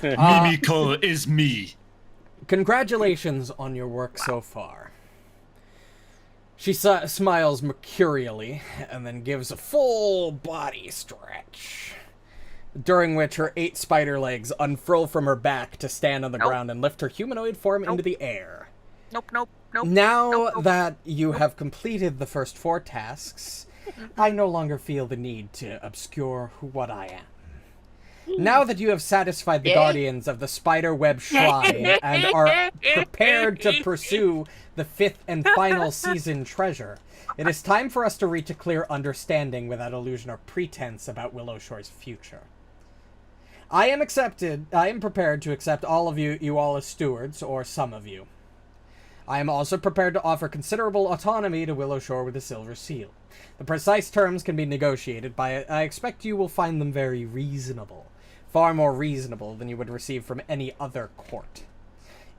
Mimiko is me. Congratulations on your work so far. She smiles mercurially and then gives a full body stretch, during which her 8 spider legs unfurl from her back to stand on the ground and lift her humanoid form into the air. Nope. Now Nope. that you have completed the first 4 tasks, I no longer feel the need to obscure what I am. Now that you have satisfied the guardians of the Spiderweb Shrine and are prepared to pursue the 5th and final season treasure, it is time for us to reach a clear understanding without illusion or pretense about Willowshore's future. I am prepared to accept all of you all as stewards, or some of you. I am also prepared to offer considerable autonomy to Willowshore with a silver seal. The precise terms can be negotiated, but I expect you will find them very reasonable. Far more reasonable than you would receive from any other court.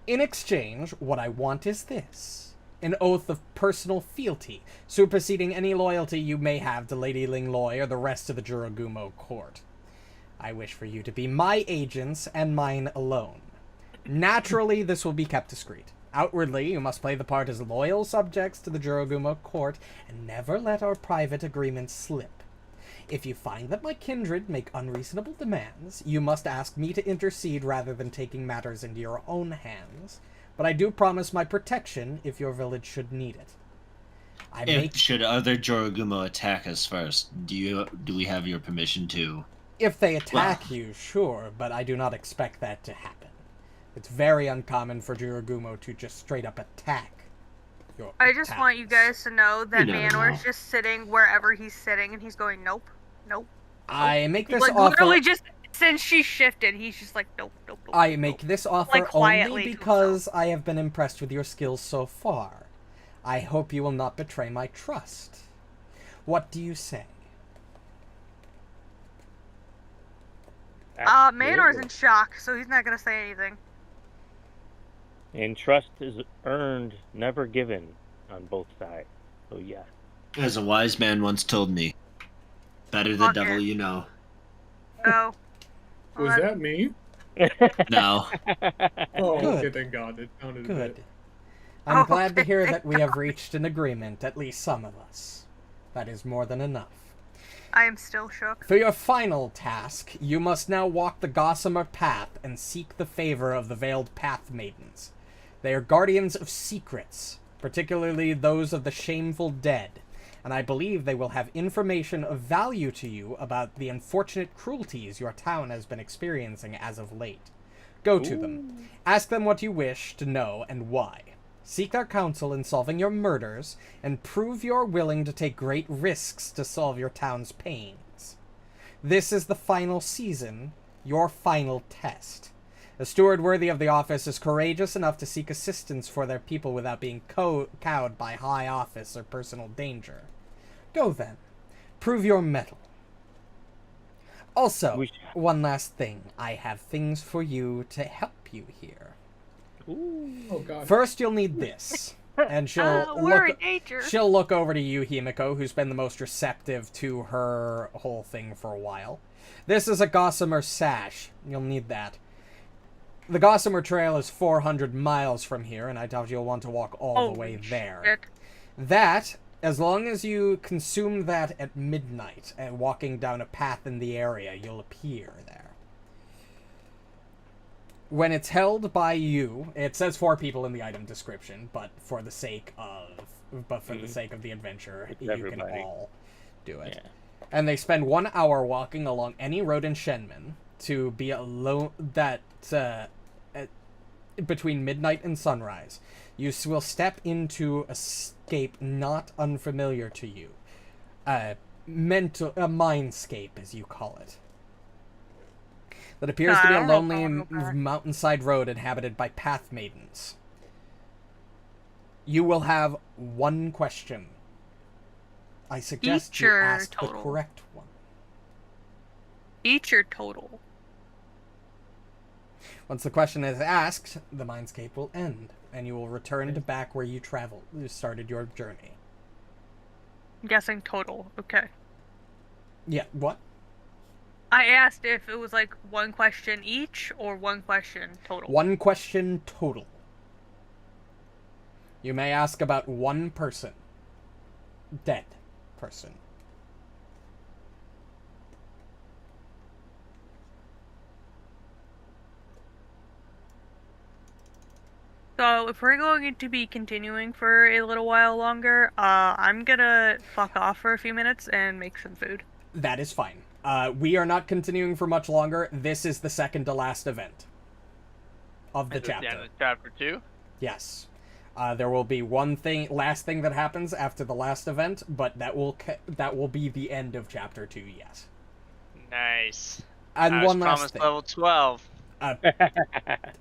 In exchange, what I want is this. An oath of personal fealty, superseding any loyalty you may have to Lady Lingloy or the rest of the Juragumo court. I wish for you to be my agents and mine alone. Naturally, this will be kept discreet. Outwardly, you must play the part as loyal subjects to the Juragumo court and never let our private agreements slip. If you find that my kindred make unreasonable demands, you must ask me to intercede rather than taking matters into your own hands. But I do promise my protection if your village should need it. Should other Juragumo attack us first, do we have your permission to? If they attack you, sure, but I do not expect that to happen. It's very uncommon for Juragumo to just straight up attack your I just towns. want you guys to know that You never Manor's know. just sitting wherever he's sitting, and he's going, nope. I make this Like, offer. literally just, since she shifted, he's just like, nope. I make this offer Like, quietly only to because I have been impressed with your skills so far. I hope you will not betray my trust. What do you say? Manor's in shock, so he's not gonna say anything. And trust is earned, never given on both sides. So yes. As a wise man once told me, better the Fuck devil it. you know. Oh. Was Well, that me? No. Oh, Good. okay, thank God. It sounded a Good. bit. I'm glad to Okay, hear thank that we have reached an agreement, at least some of us. That is more than enough. I am still shook. For your final task, you must now walk the Gossamer Path and seek the favor of the Veiled Path Maidens. They are guardians of secrets, particularly those of the shameful dead, and I believe they will have information of value to you about the unfortunate cruelties your town has been experiencing as of late. Go to them. Ask them what you wish to know and why. Seek their counsel in solving your murders, and prove you're willing to take great risks to solve your town's pains. This is the final season, your final test. A steward worthy of the office is courageous enough to seek assistance for their people without being cowed by high office or personal danger. Go then. Prove your mettle. Also, one last thing. I have things for you to help you here. Oh, God. First, you'll need this. And We're in danger. she'll look over to you, Himiko, who's been the most receptive to her whole thing for a while. This is a Gossamer sash. You'll need that. The Gossamer Trail is 400 miles from here, and I doubt you'll want to walk all the way there. Shit. That, as long as you consume that at midnight and walking down a path in the area, you'll appear there. When it's held by you, it says 4 people in the item description, but for the sake of the adventure, It's you everybody. can all do it. Yeah. And they spend 1 hour walking along any road in Shenmen to be alone between midnight and sunrise. You will step into a scape not unfamiliar to you. A mindscape, as you call it. That appears to be a lonely mountainside road inhabited by path maidens. You will have 1 question. I suggest you ask the correct one. Each or total? Once the question is asked, the mindscape will end, and you will return to back where you started your journey. I'm guessing total. Okay. Yeah, what? I asked if it was like 1 question each or 1 question total. 1 question total. You may ask about 1 person. Dead person. So if we're going to be continuing for a little while longer, I'm gonna fuck off for a few minutes and make some food. That is fine. We are not continuing for much longer. This is the second to last event of the Is this the end chapter. of chapter 2? Yes. There will be one last thing that happens after the last event, but that will be the end of chapter 2. Yes. Nice. And I one was last promised thing. level 12.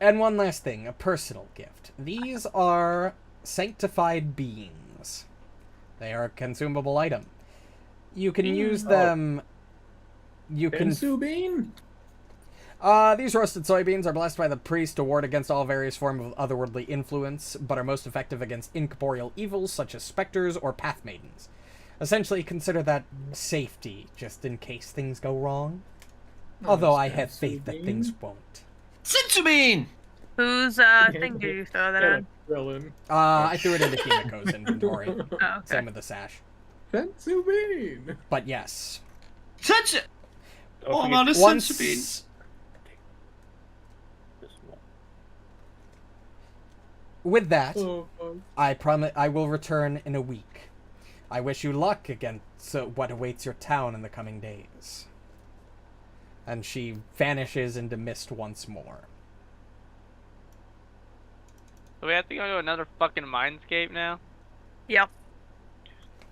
And one last thing, a personal gift. These are sanctified beans. They are a consumable item. You can use them. You can. Bensu bean? These roasted soybeans are blessed by the priest to ward against all various forms of otherworldly influence, but are most effective against incorporeal evils such as specters or path maidens. Essentially, consider that safety, just in case things go wrong. Although I have faith that things won't. Sensubin! Whose thing did you throw that Get on? a villain. I threw it into Himiko's inventory. Oh, okay. Same with the sash. Bensu bean! But yes. Sensu... Oh, I'm on a Once Sensubin. with that, Oh, fuck. I promise I will return in a week. I wish you luck against what awaits your town in the coming days. And she vanishes into mist once more. So we have to go to another fucking mindscape now? Yep.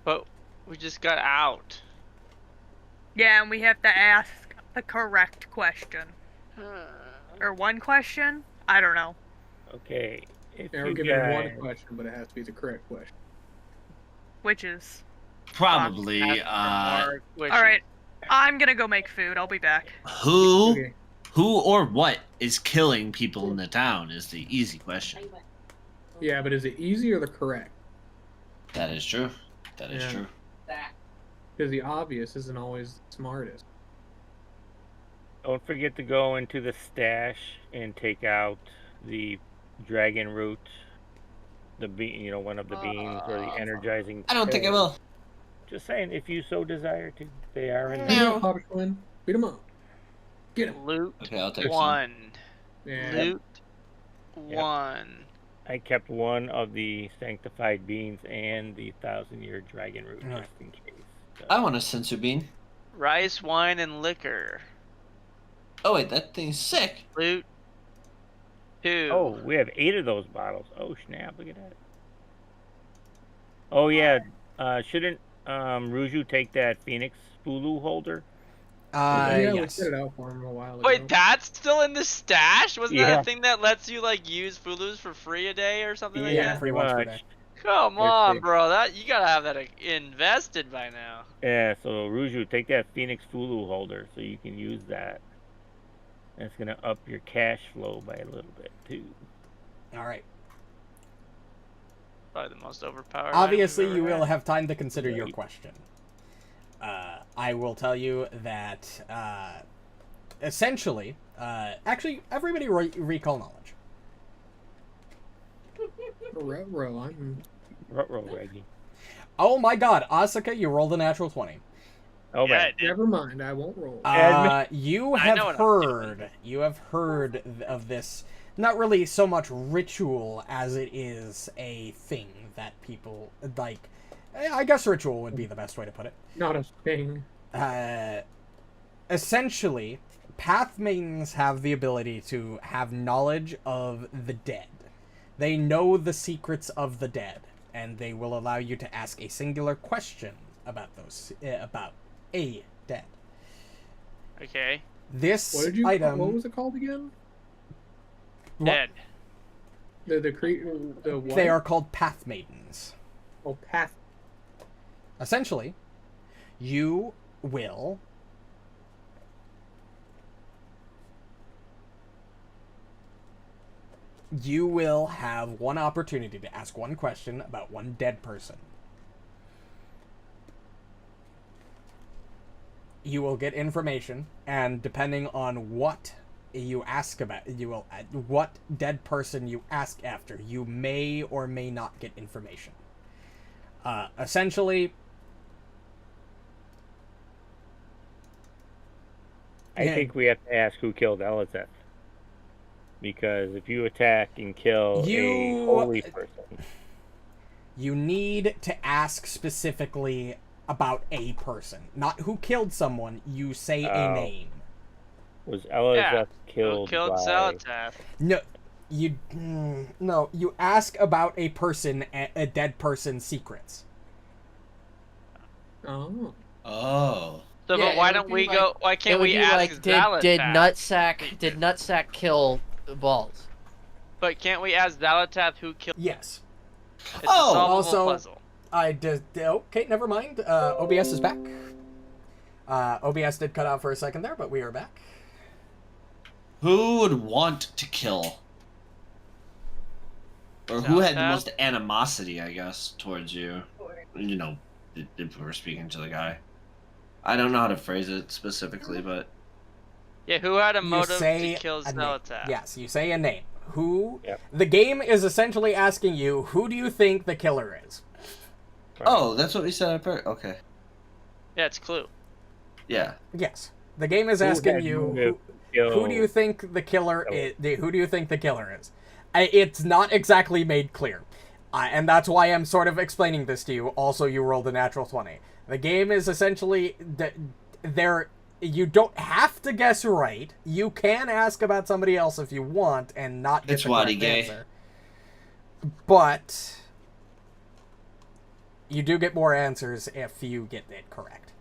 But we just got out. Yeah, and we have to ask the correct question. Or one question? I don't know. Okay. If Yeah, we're you given one guys- question, but it has to be the correct question. Which is... Probably, Alright, I'm gonna go make food. I'll be back. who Okay. or what is killing people in the town is the easy question. Yeah, but is it easy or the correct? That is true. That is Yeah. true. Because the obvious isn't always the smartest. Don't forget to go into the stash and take out the dragon root, the bean, one of the beans, or the energizing. I don't think I pill. will. Just saying, if you so desire to, they are in Beat 'em there. up, Papa Quinn. Beat 'em up. Get him. Loot Okay, I'll take some. 1. Yeah. Loot 1. I kept one of the sanctified beans and the 1,000-year dragon root Yeah. just in case. So, I want a Sensubin. Rice, wine, and liquor. Oh wait, that thing's sick. Loot 2. oh, we have 8 of those bottles. Oh snap! Look at that. Oh yeah. Shouldn't Ruju take that Phoenix Fulu holder? Yeah, we Yes. set it out for him a while ago. Wait, that's still in the stash? Wasn't that Yeah. a thing that lets you like use Fulus for free a day or something like Yeah, that? pretty much for that. Come They're on, free. bro. That you gotta have that invested by now. Yeah, so Ruju, take that Phoenix Fulu holder so you can use that. That's gonna up your cash flow by a little bit too. All right. Probably the most overpowered. Obviously, item you we've ever will had. have time to consider your Right. question. I will tell you that essentially, actually, everybody recall knowledge. Ruh-roh, I'm... Ruh-roh, Reggie. Oh my God, Asuka, you rolled a natural 20. Oh Yeah, man. it did. Never mind, I won't roll. You I have know what I'm doing. heard of this. Not really so much ritual as it is a thing that people like. I guess ritual would be the best way to put it. Not a thing. Essentially, path maidens have the ability to have knowledge of the dead. They know the secrets of the dead, and they will allow you to ask a singular question about those about a dead. Okay. This What did you? item. What was it called again? what- Dead. The what? They are called path maidens. Oh, path. Essentially, you will have one opportunity to ask one question about one dead person. You will get information, and depending on what you ask about, what dead person you ask after, you may or may not get information. Essentially, I think we have to ask who killed Elizeth. because if you attack and kill a holy person, you need to ask specifically about a person, not who killed someone. You say a name. was Elizabeth killed Who killed by... Zalatath? No, you ask about a person, a dead person's secrets. Oh. Oh. So, Yeah, but why it don't would we be go? Why It can't would we be ask like, Zalatath? did Nutsack kill Balls? But can't we ask Zalatath who killed? Yes. It's a solvable also, puzzle. I did. Okay, never mind. OBS is back. OBS did cut out for a second there, but we are back. Who would want to kill? Or who had the most animosity, I guess, towards you? You know, if we were speaking to the guy. I don't know how to phrase it specifically, but... Yeah, who had a You motive say to kill a name. Zalatath? Yes, you say a name. Who? Yep. The game is essentially asking you, who do you think the killer is? Oh, that's what we said at first. Okay. Yeah, it's Clue. Yeah. Yes. The game is Who asking had you, motive who do you think the killer is? Who do you think the killer is? It's not exactly made clear. And that's why I'm sort of explaining this to you. Also, you rolled a natural 20. The game is essentially... You don't have to guess right. You can ask about somebody else if you want and not get It's the correct Waddy gay. answer. But you do get more answers if you get it correct.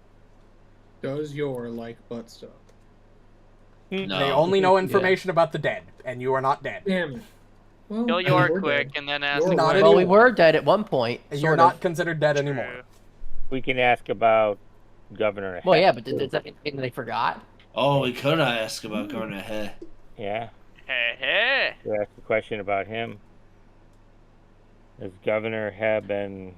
Does your like butt stuff? No. They only know information about the dead, and you are not dead. Damn it. Well, Kill we're Yor dead. quick and then ask. You're Not right. Well, we anymore. were dead at one point. You're sort not of. considered dead anymore. True. We can ask about Governor. Well, Heck. yeah, but does that mean they forgot? Oh, we could ask about going ahead. Yeah. Hey, hey. We asked a question about him. Does Governor have been...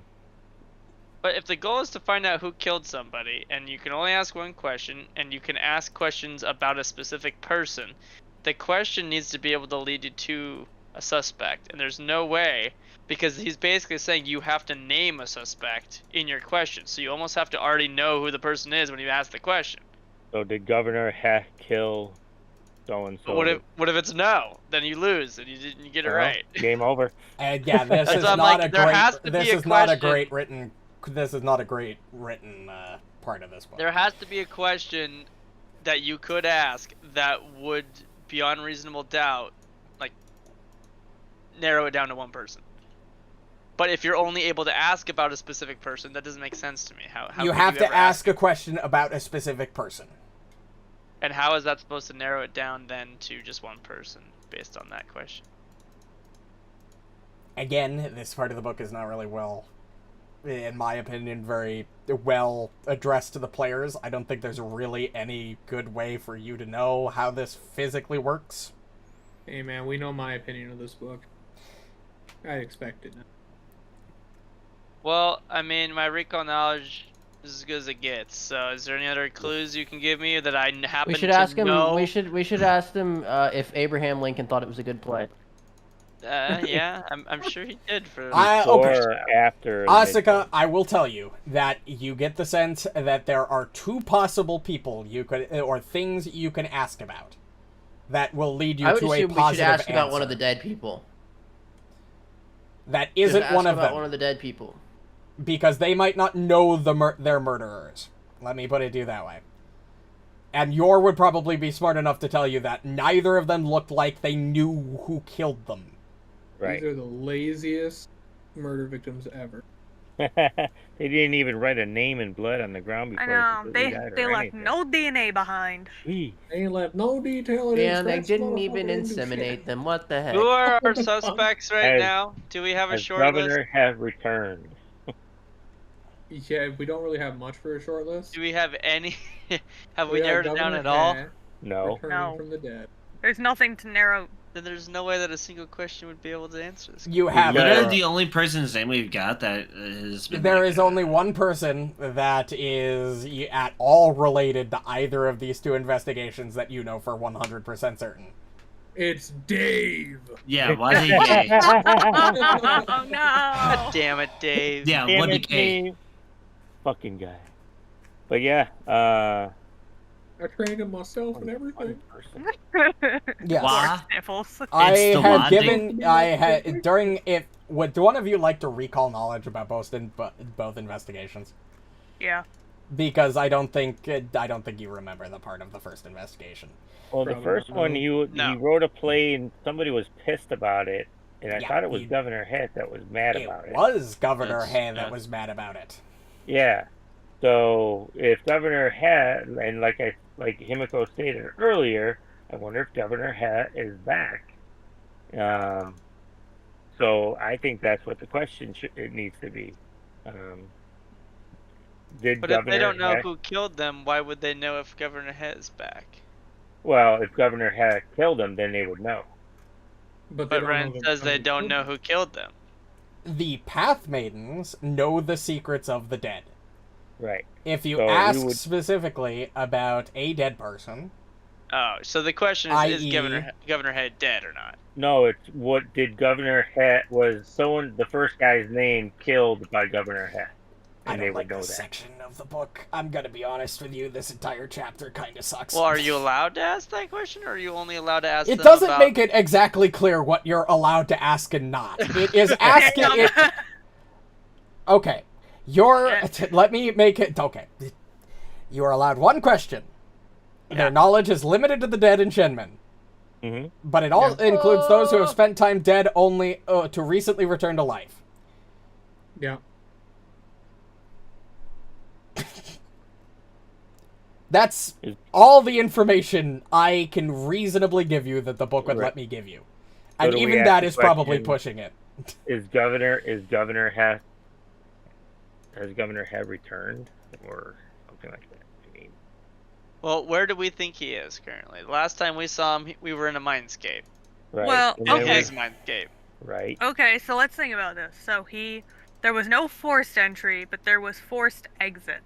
But if the goal is to find out who killed somebody, and you can only ask one question, and you can ask questions about a specific person, the question needs to be able to lead you to a suspect. And there's no way, because he's basically saying you have to name a suspect in your question. So you almost have to already know who the person is when you ask the question. So did Governor Heck kill so-and-so? But what if it's no? Then you lose, and you didn't get it right. Game over. And yeah, this That's is why I'm not like, a there great. has to This be a is not a question. great written. This is not a great written part of this book. There has to be a question that you could ask that would, beyond reasonable doubt, like, narrow it down to one person. But if you're only able to ask about a specific person, that doesn't make sense to me. How you could have to ever ask a question about a specific person. And how is that supposed to narrow it down then to just one person based on that question? Again, this part of the book is not really well, in my opinion, very well addressed to the players. I don't think there's really any good way for you to know how this physically works. Hey man, we know my opinion of this book. I expected it. Well, I mean, my recall knowledge is as good as it gets. So, is there any other clues you can give me that I happen We should to ask him. know? We should ask him if Abraham Lincoln thought it was a good play. Yeah, I'm sure he did for. Okay. Or after. Asuka, I will tell you that you get the sense that there are two possible people you could, or things you can ask about, that will lead you I would to a assume we should positive ask about answer. one of the dead people. That Should isn't ask one of about them. one of the dead people. Because they might not know their murderers. Let me put it to you that way. And Yor would probably be smart enough to tell you that neither of them looked like they knew who killed them. Right. These are the laziest murder victims ever. They didn't even write a name in blood on the ground I before know. completely They died or they left anything. no DNA behind. Gee. They ain't left no detail in Yeah, they didn't even inseminate them. What the heck? Who are our suspects right Has- now? Do we have a As short Governor list? has returned. Yeah, we don't really have much for a short list. Do we have any? Have we got narrowed it down Governor at all? Hat No. returning No. from the dead. There's nothing to narrow. Then there's no way that a single question would be able to answer this. You have Literally the only person's name we've got that has been There like, is only one person that is at all related to either of these two investigations that you know for 100% certain. It's Dave. Yeah, why is he gay? Oh God no! damn it, Dave. Yeah, Damn what it, gay? Dave. Fucking guy. But yeah, I trained him myself and everything. Yes. Why? Sniffles. I It's the have one given. I had during if. Would one of you like to recall knowledge about both investigations? Yeah. Because I don't think you remember the part of the first investigation. Well, the Probably first not. one, he wrote a play and somebody was pissed about it, and I Yeah, thought it was Governor Het that was mad about it. It was Governor That's- Han that yeah. was mad about it. Yeah. So if Governor Het, and like Himiko stated earlier, I wonder if Governor Het is back. So I think that's what the question it needs to be. Did But Governor if they don't know Het, who killed them, why would they know if Governor Het is back? well, if Governor Het killed them, then they would know. But But Ren says they don't know who killed them. The Path Maidens know the secrets of the dead. Right. If you So we ask would- specifically about a dead person, Oh, so the question is i.e. Governor Het dead or not? No, it's what did Governor Het, was someone, the first guy's name killed by Governor Het. I And they don't would like know this that. section of the book. I'm gonna be honest with you, this entire chapter kind of sucks. Well, are you allowed to ask that question, or are you only allowed to ask It them doesn't about... make it exactly clear what you're allowed to ask and not. It is asking it. Okay. Let me make it. Okay. You are allowed one question. Their knowledge is limited to the dead in Shenmen. Mm-hmm. But it all includes those who have spent time dead only to recently return to life. Yeah. That's all the information I can reasonably give you that the book would Right. let me give you. So And do we even ask that the is probably question- pushing it. Has Governor Het returned or something like that? I mean, Well, where do we think he is currently? The last time we saw him, we were in a mindscape. right. Well, And then okay. His mindscape. Right. Okay, so let's think about this. So there was no forced entry, but there was forced exit.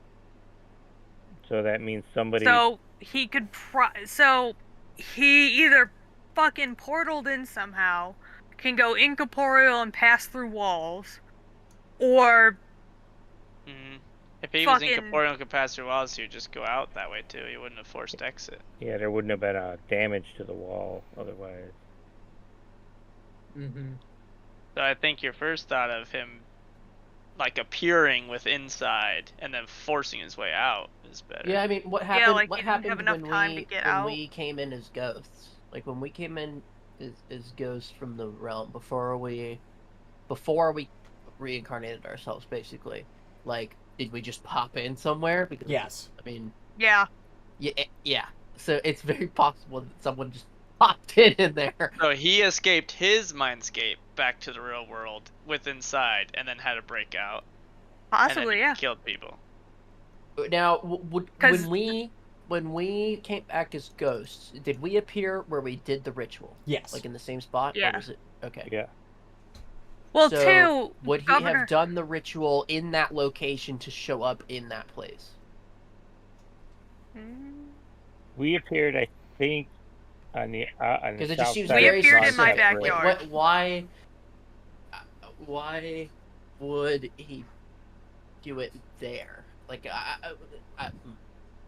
So that means somebody. So he could so he either fucking portaled in somehow, can go incorporeal and pass through walls, or Mm-hmm. If he was Fucking- incorporeal and could pass through walls, he would just go out that way too. He wouldn't have forced exit. Yeah, there wouldn't have been damage to the wall otherwise. Mm-hmm. So I think your first thought of him like appearing with inside and then forcing his way out is better. Yeah, I mean, what happened? like, what he didn't have happened enough when time we to get when out? we came in as ghosts? Like when we came in as ghosts from the realm before we reincarnated ourselves, basically. Like, did we just pop in somewhere? Because, Yes. I mean, yeah. yeah. So it's very possible that someone just popped in there. So he escaped his mindscape back to the real world with inside and then had to break out. And Possibly, then yeah. killed people. Now, 'Cause- when we came back as ghosts, did we appear where we did the ritual? Yes. Like in the same spot? Yeah. Or was it okay? Yeah. Well, So, too, would he Governor... have done the ritual in that location to show up in that place? We appeared, I think, on the Because it just south seems side very of appeared in my suspect. Like, backyard. why would he do it there? Like,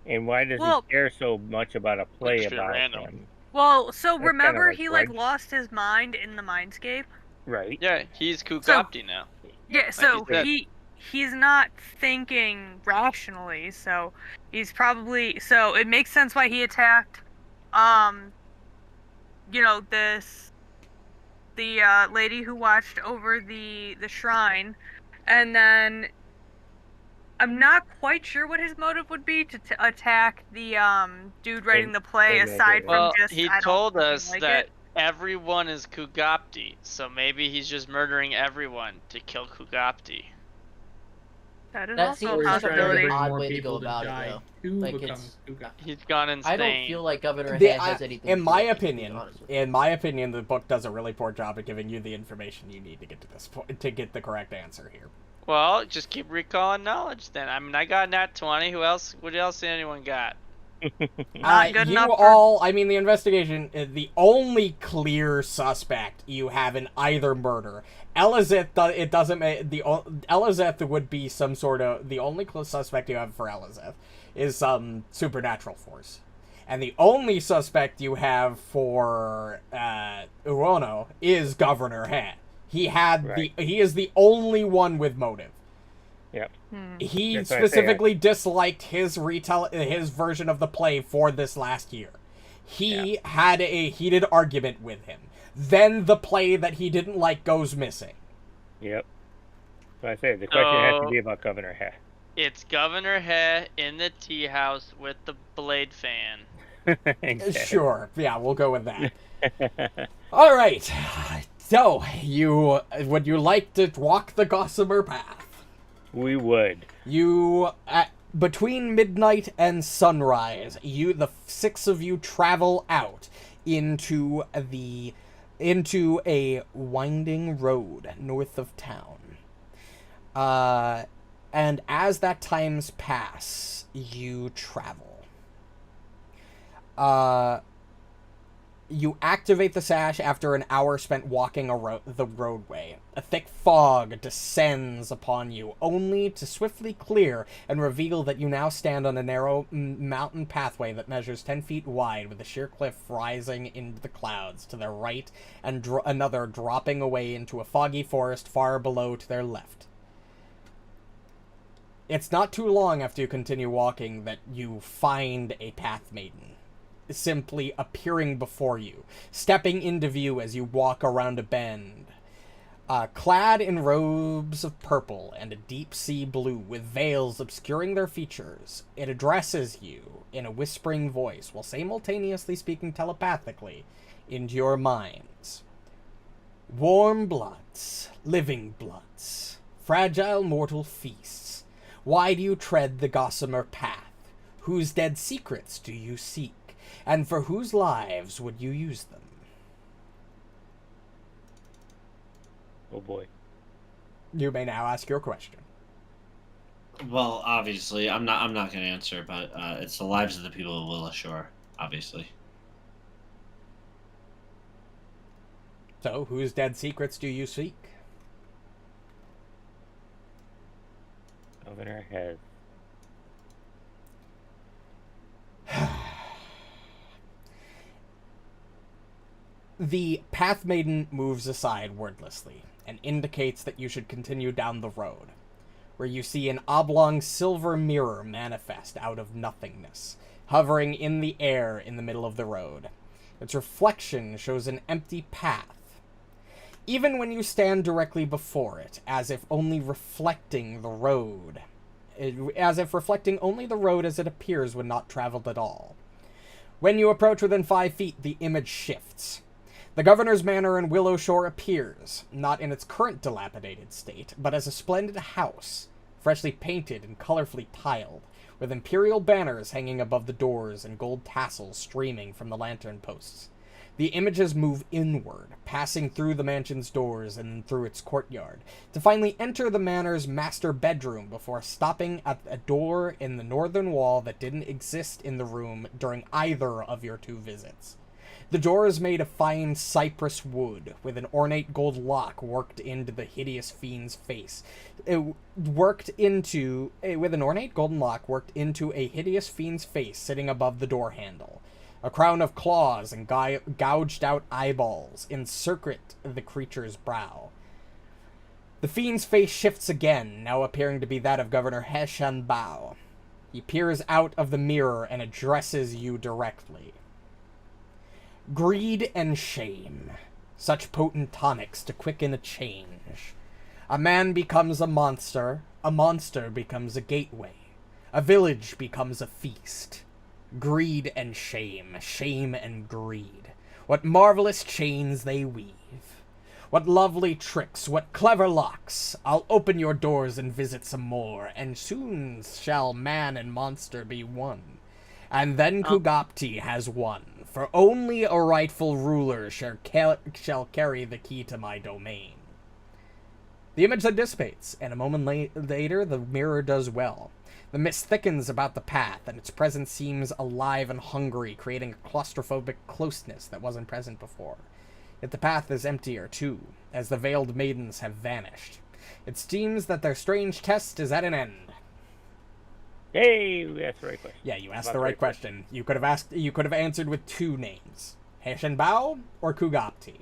And why does Well- he care so much about a play Just feel about random. him? Well, so That's remember kinda he, like like, lost his mind in the mindscape? Right. Yeah, he's Kugopti now. Yeah, so he's dead. he's not thinking rationally, so he's probably... So it makes sense why he attacked, you know, the lady who watched over the shrine, and then I'm not quite sure what his motive would be to attack the dude writing the play, Maybe I aside get it. from Well, just he I don't told fucking us like that it. everyone is Kugopti, so maybe he's just murdering everyone to kill Kugopti. That is that also seems a like a very possibility. odd way to go about it, though. Like, it's... He's gone insane. I don't feel like Governor The- Het has anything in to my do with it, to be opinion, honest with you. the book does a really poor job at giving you the information you need to get to this point to get the correct answer here. Well, just keep recalling knowledge then. I mean, I got nat 20. Who else? What else anyone got? Not good you enough for- all, I mean, the investigation, the only clear suspect you have in either murder, Elizeth, it doesn't make, Elizeth would be some sort of, the only close suspect you have for Elizeth is some supernatural force. And the only suspect you have for Uono is Governor He. He is the only one with motive. Yep. He That's why I say specifically disliked his version of the play for this last year. He had a heated argument with him. Then the play that he didn't like goes missing. Yep. So I say the question has to be about Governor He. It's Governor He in the tea house with the blade fan. Exactly. Sure. Yeah, we'll go with that. All right. So, would you like to walk the Gossamer Path? We would. You, between midnight and sunrise, the 6 of you travel out into a winding road north of town. And as that times pass, you travel. You activate the sash after an hour spent walking the roadway. A thick fog descends upon you, only to swiftly clear and reveal that you now stand on a narrow mountain pathway that measures 10 feet wide, with a sheer cliff rising into the clouds to their right and another dropping away into a foggy forest far below to their left. It's not too long after you continue walking that you find a path maiden, simply appearing before you, stepping into view as you walk around a bend. Clad in robes of purple and a deep sea blue with veils obscuring their features, it addresses you in a whispering voice while simultaneously speaking telepathically into your minds. Warm bloods, living bloods, fragile mortal feasts. Why do you tread the Gossamer Path? Whose dead secrets do you seek? And for whose lives would you use them? Oh boy. You may now ask your question. Well, obviously, I'm not going to answer, but it's the lives of the people of Willow Shore, obviously. So, whose dead secrets do you seek? Governor He. The Path Maiden moves aside wordlessly and indicates that you should continue down the road, where you see an oblong silver mirror manifest out of nothingness, hovering in the air in the middle of the road. Its reflection shows an empty path, even when you stand directly before it, as if reflecting only the road as it appears when not traveled at all. When you approach within 5 feet, the image shifts. The Governor's Manor in Willow Shore appears, not in its current dilapidated state, but as a splendid house, freshly painted and colorfully tiled, with imperial banners hanging above the doors and gold tassels streaming from the lantern posts. The images move inward, passing through the mansion's doors and through its courtyard, to finally enter the manor's master bedroom before stopping at a door in the northern wall that didn't exist in the room during either of your 2 visits. The door is made of fine cypress wood, with an ornate gold lock worked into the hideous fiend's face. With an ornate golden lock worked into a hideous fiend's face sitting above the door handle. A crown of claws and gouged out eyeballs encircle the creature's brow. The fiend's face shifts again, now appearing to be that of Governor He Shanbao. He peers out of the mirror and addresses you directly. Greed and shame, such potent tonics to quicken a change. A man becomes a monster becomes a gateway, a village becomes a feast. Greed and shame and greed, what marvelous chains they weave. What lovely tricks, what clever locks. I'll open your doors and visit some more, and soon shall man and monster be one. And then Kugapti has won, for only a rightful ruler shall carry the key to my domain. The image then dissipates, and a moment later the mirror does well. The mist thickens about the path, and its presence seems alive and hungry, creating a claustrophobic closeness that wasn't present before. Yet the path is emptier, too, as the veiled maidens have vanished. It seems that their strange test is at an end. Hey, that's the right question. Yeah, you asked About the right question. You could have answered with 2 names. Heshenbao or Kugapti.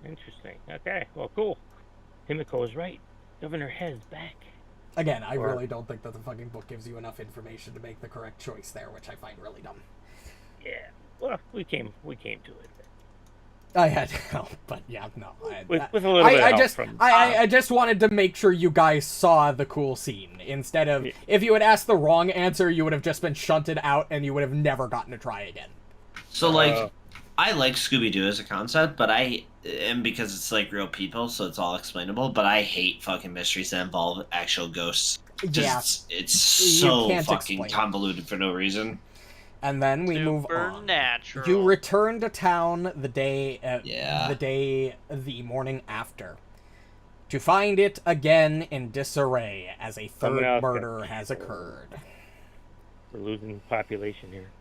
Interesting. Okay, well, cool. Himiko was right. Governor Hez back. Again, I really don't think that the fucking book gives you enough information to make the correct choice there, which I find really dumb. Yeah. Well, we came to it. I had help, but yeah, no. With a little bit of help from... I just wanted to make sure you guys saw the cool scene. Instead of, if you had asked the wrong answer, you would have just been shunted out and you would have never gotten to try again. So, I like Scooby-Doo as a concept, but and because it's, real people, so it's all explainable, but I hate fucking mysteries that involve actual ghosts. Just, Yeah. It's so fucking convoluted for no reason. And then we move on. Supernatural. You return to town the morning after, to find it again in disarray as a third murder has occurred. We're losing population here.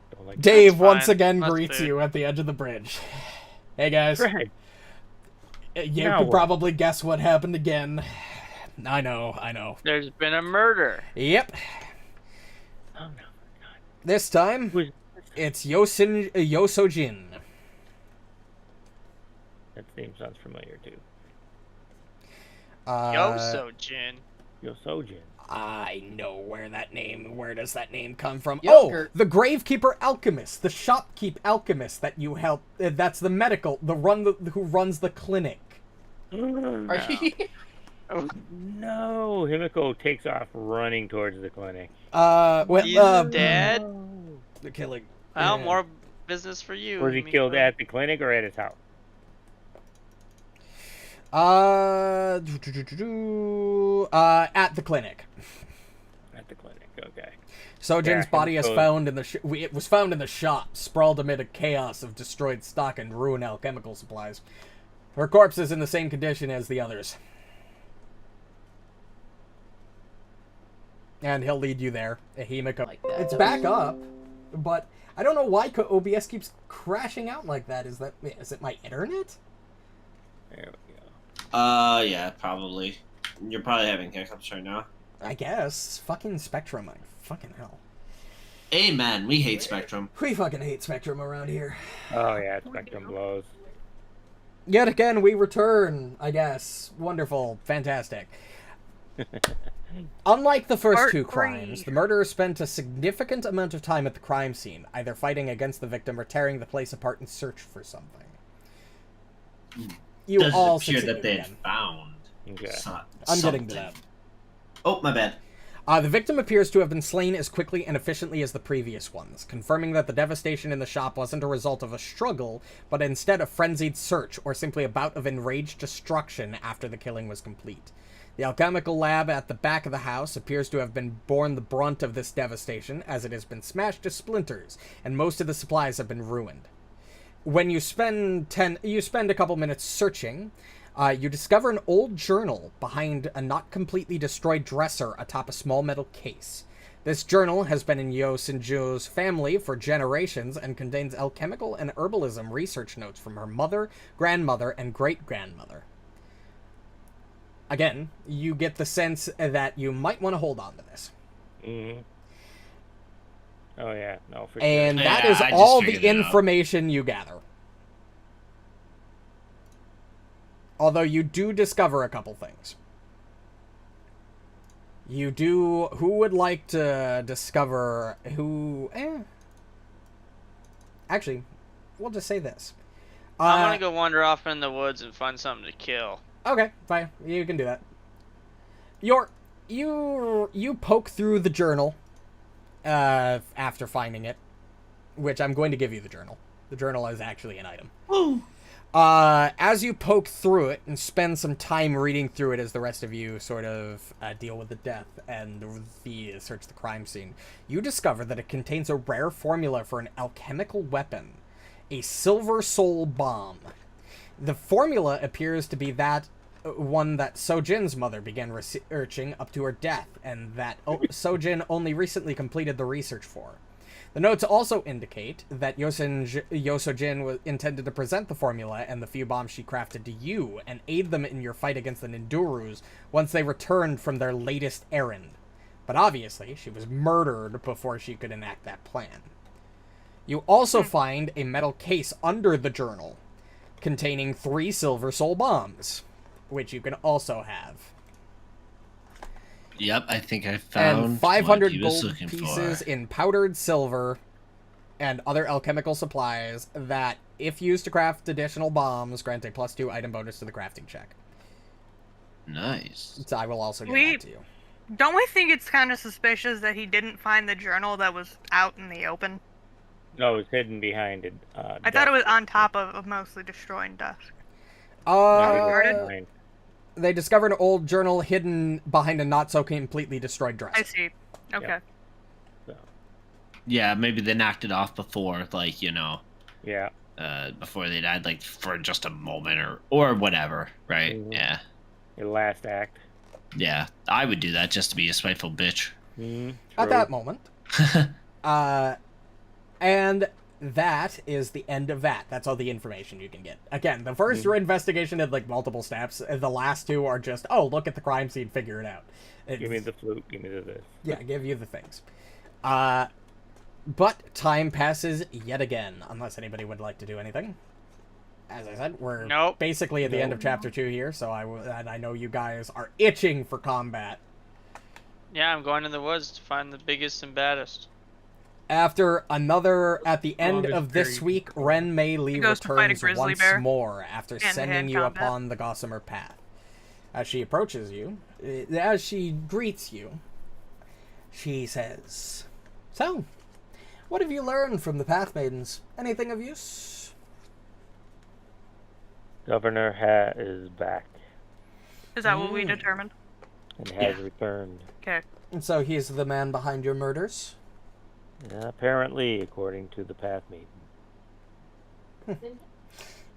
Dave once again greets you at the edge of the bridge. Hey guys. Right. You could probably guess what happened again. I know. There's been a murder. Yep. Oh no. This time, it's Yosojin. That name sounds familiar too. Yosojin. Yosojin. I know where does that name come from? Yoker. Oh, the Gravekeeper Alchemist, the shopkeep alchemist that you help. That's the medical, who runs the clinic. Are you? No, Himiko takes off running towards the clinic. He's dead? The killing. Well, more business for you. Was he killed at the clinic or at his house? At the clinic. At the clinic, okay. Sojin's body is found in it was found in the shop, sprawled amid a chaos of destroyed stock and ruined alchemical supplies. Her corpse is in the same condition as the others. And he'll lead you there. Himiko. Like that. It's back up, but I don't know why OBS keeps crashing out like that. Is it my internet? There we go. Yeah, probably. You're probably having hiccups right now. I guess. Fucking Spectrum. Fucking hell. Amen. We hate Spectrum. We fucking hate Spectrum around here. Oh yeah, Spectrum blows. Yet again, we return, I guess. Wonderful. Fantastic. Unlike the first two crimes, the murderer spent a significant amount of time at the crime scene, either fighting against the victim or tearing the place apart in search for something. You Does all it appear succeeded that they again. had found Okay. I'm getting to that. Oh, my bad. The victim appears to have been slain as quickly and efficiently as the previous ones, confirming that the devastation in the shop wasn't a result of a struggle, but instead a frenzied search or simply a bout of enraged destruction after the killing was complete. The alchemical lab at the back of the house appears to have been borne the brunt of this devastation, as it has been smashed to splinters, and most of the supplies have been ruined. When you spend a couple minutes searching, you discover an old journal behind a not completely destroyed dresser atop a small metal case. This journal has been in Yosinju's family for generations and contains alchemical and herbalism research notes from her mother, grandmother, and great-grandmother. Again, you get the sense that you might want to hold on to this. Mm-hmm. Oh yeah, no, for And sure. that is all the information you gather. Although you do discover a couple things. You do... Who would like to discover who... Actually, we'll just say this. I'm gonna go wander off in the woods and find something to kill. Okay, fine. You can do that. You poke through the journal after finding it, which I'm going to give you the journal. The journal is actually an item. Ooh. As you poke through it and spend some time reading through it as the rest of you sort of deal with the death and search the crime scene, you discover that it contains a rare formula for an alchemical weapon, a silver soul bomb. The formula appears to be that one that Sojin's mother began researching up to her death, and that Sojin only recently completed the research for. The notes also indicate that Yosojin was intended to present the formula and the few bombs she crafted to you, and aid them in your fight against the Nindurus once they returned from their latest errand. But obviously, she was murdered before she could enact that plan. You also find a metal case under the journal containing 3 silver soul bombs, which you can also have. Yep, I think I found And 500 what he was gold looking pieces for. in powdered silver and other alchemical supplies that, if used to craft additional bombs, grant a +2 item bonus to the crafting check. Nice. So I will also give that to you. Don't we think it's kind of suspicious that he didn't find the journal that was out in the open? No, it was hidden behind it. I thought it was on top of mostly destroying dusk. They discovered an old journal hidden behind a not-so-completely destroyed dress. I see. Okay. Yep. So. Yeah, maybe they knocked it off before, like, you know. Yeah. Before they died, like, for just a moment or whatever, right? Mm-hmm. Yeah. Your last act. Yeah, I would do that just to be a spiteful bitch. At that moment. And that is the end of that. That's all the information you can get. Again, the first investigation had, like, multiple steps. The last 2 are just, oh, look at the crime scene, figure it out. Give me the flute, give me this. Yeah, give you the things. But time passes yet again, unless anybody would like to do anything. As I said, we're basically at the end of chapter 2 here, so I know you guys are itching for combat. Yeah, I'm going in the woods to find the biggest and baddest. At the end of this week, Ren Mei Li returns once more after sending you upon the Gossamer path. As she approaches you, as she greets you, she says, "So, what have you learned from the Path Maidens? Anything of use?" Governor Hat is back. Is that what we determined? And has returned. Okay. And so he's the man behind your murders? Yeah, apparently, according to the Path Maiden.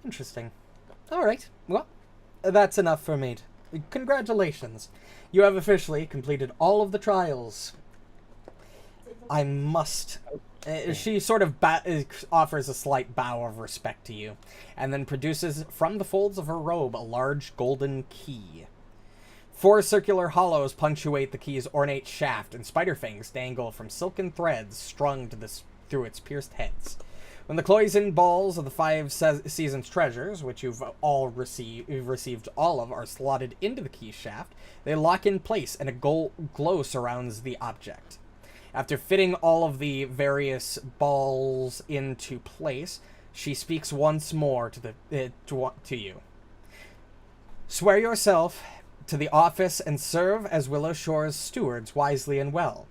Interesting. Alright, well, that's enough for me. Congratulations. You have officially completed all of the trials. I must... she sort of offers a slight bow of respect to you, and then produces from the folds of her robe a large golden key. 4 circular hollows punctuate the key's ornate shaft, and spider fangs dangle from silken threads strung through its pierced heads. When the cloisonne balls of the 5 seasons treasures, which you've received all of, are slotted into the key shaft, they lock in place, and a glow surrounds the object. After fitting all of the various balls into place, she speaks once more to you. Swear yourself to the office and serve as Willow Shore's stewards wisely and well.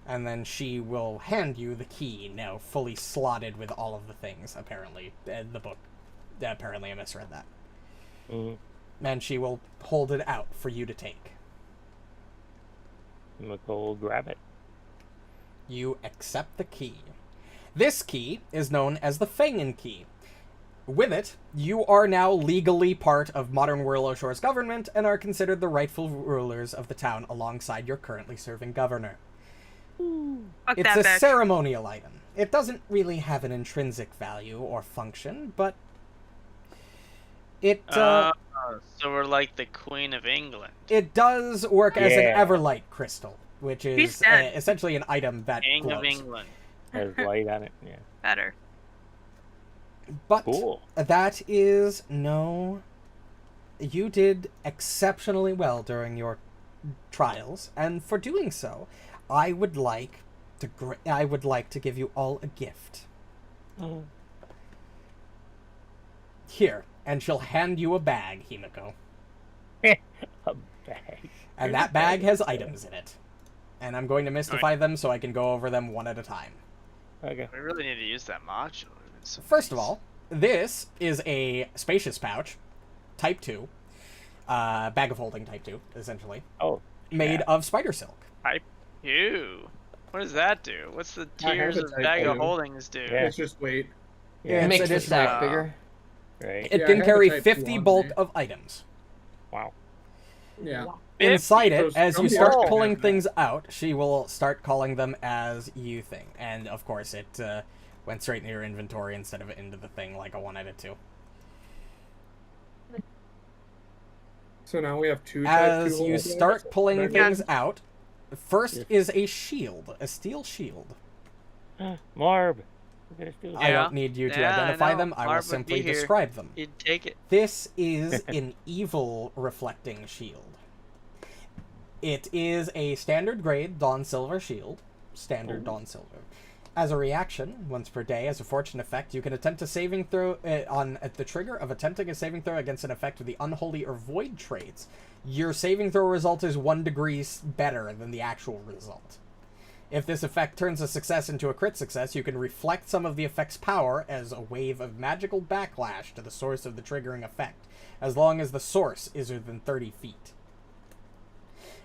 And then she will hand you the key, now fully slotted with all of the things, apparently. The book, apparently I misread that. And she will hold it out for you to take. Himiko will grab it. You accept the key. This key is known as the Fangen Key. With it, you are now legally part of modern Willow Shore's government and are considered the rightful rulers of the town alongside your currently serving governor. It's a ceremonial item. It doesn't really have an intrinsic value or function, but it... so we're like the Queen of England. It does work as an Everlight crystal, which is essentially an item that King glows. of England. Has light on it, yeah. Better. But cool. That is no... You did exceptionally well during your trials, and for doing so, I would like to give you all a gift. Here, and she'll hand you a bag, Himiko. A bag. And that bag has items in it. And I'm going to mystify them so I can go over them one at a time. Okay. We really need to use that modular. First of all, this is a spacious pouch, Type 2. Bag of holding Type 2, essentially. Oh. Made of spider silk. Type 2? What does that do? What's the tiers of bag of holdings do? It's just weight. Yeah, it makes the sack bigger. Right. It can carry 50 bulk of items. Wow. Yeah. Inside it, as you start pulling things out, she will start calling them as you think. And, of course, it went straight into your inventory instead of into the thing like I wanted it to. So now we have 2 As you start pulling things out, First is a shield, a steel shield. Marb. Look at this I don't need you to identify them. I will simply describe them. You'd take it. This is an evil reflecting shield. It is a standard grade Dawn Silver shield. Standard Dawn Silver. As a reaction, once per day, as a fortune effect, you can attempt a saving throw at the trigger of attempting a saving throw against an effect with the Unholy or Void traits. Your saving throw result is 1 degree better than the actual result. If this effect turns a success into a crit success, you can reflect some of the effect's power as a wave of magical backlash to the source of the triggering effect, as long as the source is within 30 feet.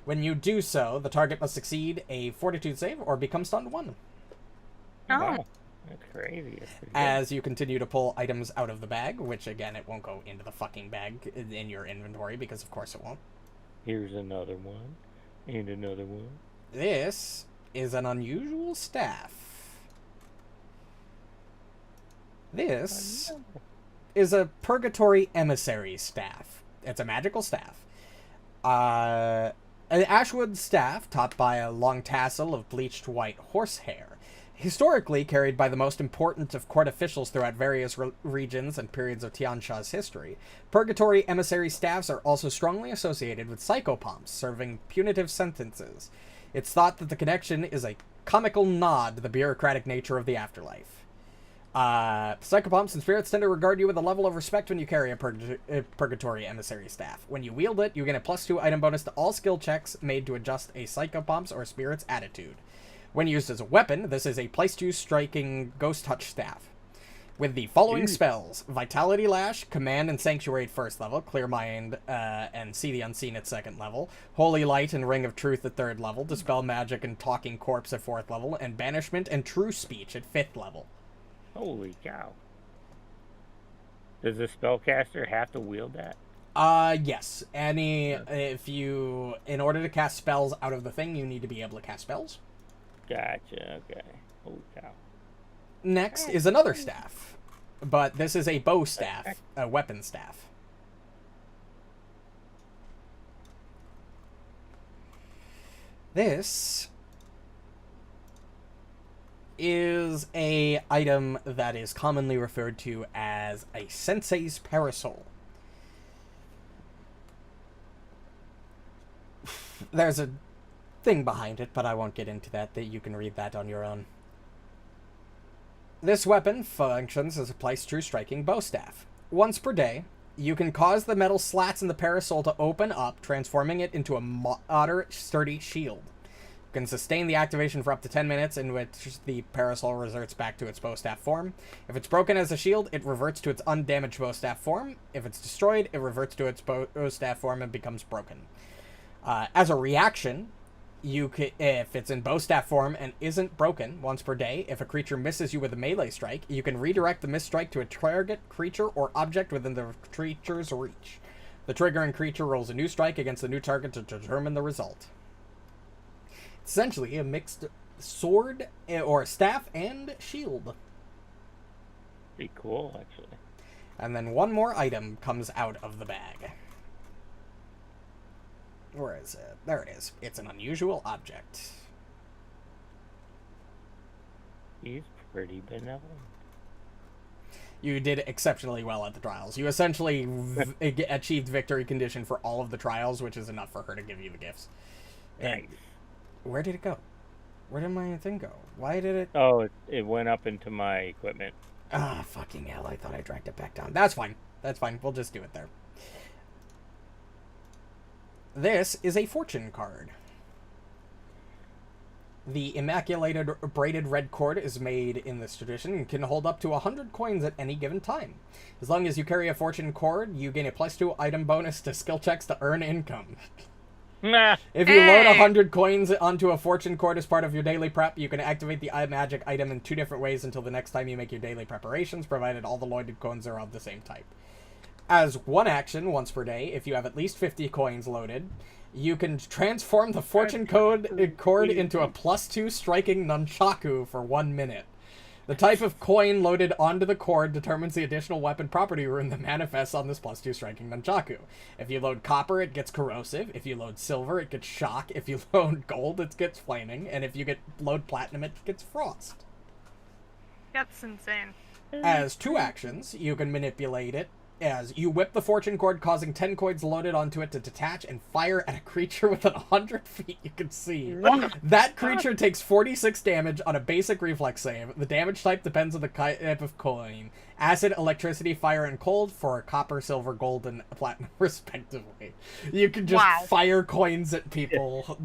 When you do so, the target must succeed a Fortitude save or become stunned 1. Oh. Wow. That's crazy. As you continue to pull items out of the bag, which again, it won't go into the fucking bag in your inventory, because of course it won't. Here's another one. And another one. This is an unusual staff. This is a Purgatory Emissary staff. It's a magical staff. An ashwood staff topped by a long tassel of bleached white horsehair. Historically carried by the most important of court officials throughout various regions and periods of Tiansha's history, Purgatory Emissary staffs are also strongly associated with psychopomps, serving punitive sentences. It's thought that the connection is a comical nod to the bureaucratic nature of the afterlife. Psychopomps and spirits tend to regard you with a level of respect when you carry a Purgatory Emissary staff. When you wield it, you get a +2 item bonus to all skill checks made to adjust a psychopomps or spirit's attitude. When used as a weapon, this is a +2 striking Ghost Touch staff. With the following spells: Vitality Lash, Command and Sanctuary at 1st level, Clear Mind and See the Unseen at 2nd level, Holy Light and Ring of Truth at 3rd level, Dispel Magic and Talking Corpse at 4th level, and Banishment and True Speech at 5th level. Holy cow. Does the spellcaster have to wield that? Yes. If you, in order to cast spells out of the thing, you need to be able to cast spells. Gotcha, okay. Holy cow. Next is another staff, but this is a bow staff, a weapon staff. This is a item that is commonly referred to as a sensei's parasol. There's a thing behind it, but I won't get into that. You can read that on your own. This weapon functions as a +2 striking bow staff. Once per day, you can cause the metal slats in the parasol to open up, transforming it into a moderate sturdy shield. You can sustain the activation for up to 10 minutes, in which the parasol reverts back to its bow staff form. If it's broken as a shield, it reverts to its undamaged bow staff form. If it's destroyed, it reverts to its bow staff form and becomes broken. As a reaction, if it's in bow staff form and isn't broken, once per day, if a creature misses you with a melee strike, you can redirect the missed strike to a target, creature, or object within the creature's reach. The triggering creature rolls a new strike against the new target to determine the result. It's essentially a mixed sword or staff and shield. Pretty cool, actually. And then one more item comes out of the bag. Where is it? There it is. It's an unusual object. He's pretty benevolent. You did exceptionally well at the trials. You essentially achieved victory condition for all of the trials, which is enough for her to give you the gifts. Nice. Where did it go? Where did my thing go? Why did it... Oh, it went up into my equipment. Ah, fucking hell. I thought I dragged it back down. That's fine. That's fine. We'll just do it there. This is a fortune card. The immaculated braided red cord is made in this tradition and can hold up to 100 coins at any given time. As long as you carry a fortune cord, you gain a +2 item bonus to skill checks to earn income. Nah. If you load 100 coins onto a fortune cord as part of your daily prep, you can activate the magic item in 2 different ways until the next time you make your daily preparations, provided all the loaded coins are of the same type. As one action, once per day, if you have at least 50 coins loaded, you can transform the fortune cord into a +2 striking nunchaku for 1 minute. The type of coin loaded onto the cord determines the additional weapon property rune that manifests on this +2 striking nunchaku. If you load copper, it gets corrosive. If you load silver, it gets shock. If you load gold, it gets flaming. And if you load platinum, it gets frost. That's insane. As 2 actions, you can manipulate it as you whip the fortune cord, causing 10 coins loaded onto it to detach and fire at a creature within 100 feet you can see. That creature takes 46 damage on a basic reflex save. The damage type depends on the type of coin. Acid, electricity, fire, and cold for copper, silver, gold, and platinum, respectively. You can just fire coins at people.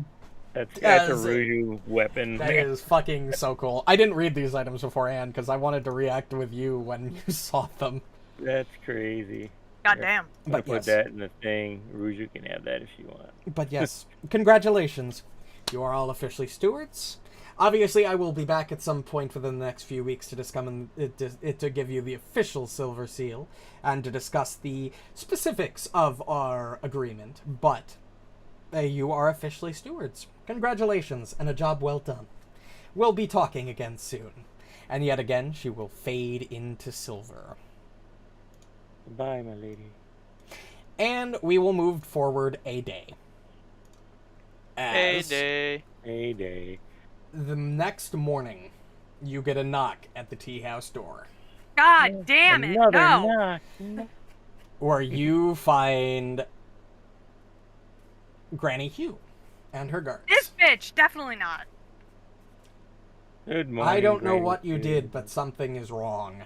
That's a Ruju weapon. That is fucking so cool. I didn't read these items beforehand because I wanted to react with you when you saw them. That's crazy. Goddamn. I'm gonna put that in the thing. Ruju can have that if she wants. But yes, congratulations. You are all officially stewards. Obviously, I will be back at some point within the next few weeks to to give you the official silver seal and to discuss the specifics of our agreement. But you are officially stewards. Congratulations, and a job well done. We'll be talking again soon. And yet again, she will fade into silver. Bye, my lady. And we will move forward a day. A day. The next morning, you get a knock at the tea house door. God damn it! No. Where you find Granny Hugh and her guards. This bitch, definitely not. Good morning. I don't know Granny what you Hugh. did, but something is wrong.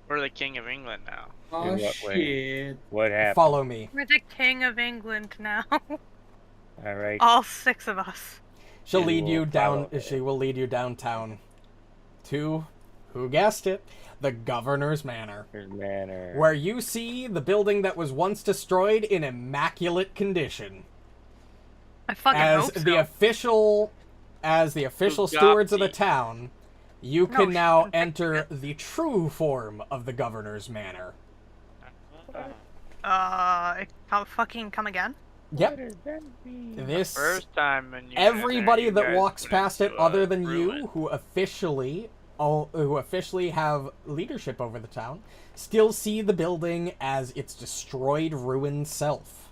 We're the king of England now. Oh, In what way? shit. What happened? Follow me. We're the king of England now. All right. All 6 of us. She'll You lead you will down. follow She will lead you downtown to, who guessed it, the governor's manor, where you see the building that was once destroyed in immaculate condition. I fucking hope so. As the official Bugatti. stewards of the town, you No, can now shit. enter the true form of the governor's manor. Come again? Yep. What does that mean? This First time in everybody you that guys walks went past it into other a than ruin. you who officially have leadership over the town still see the building as its destroyed ruined self.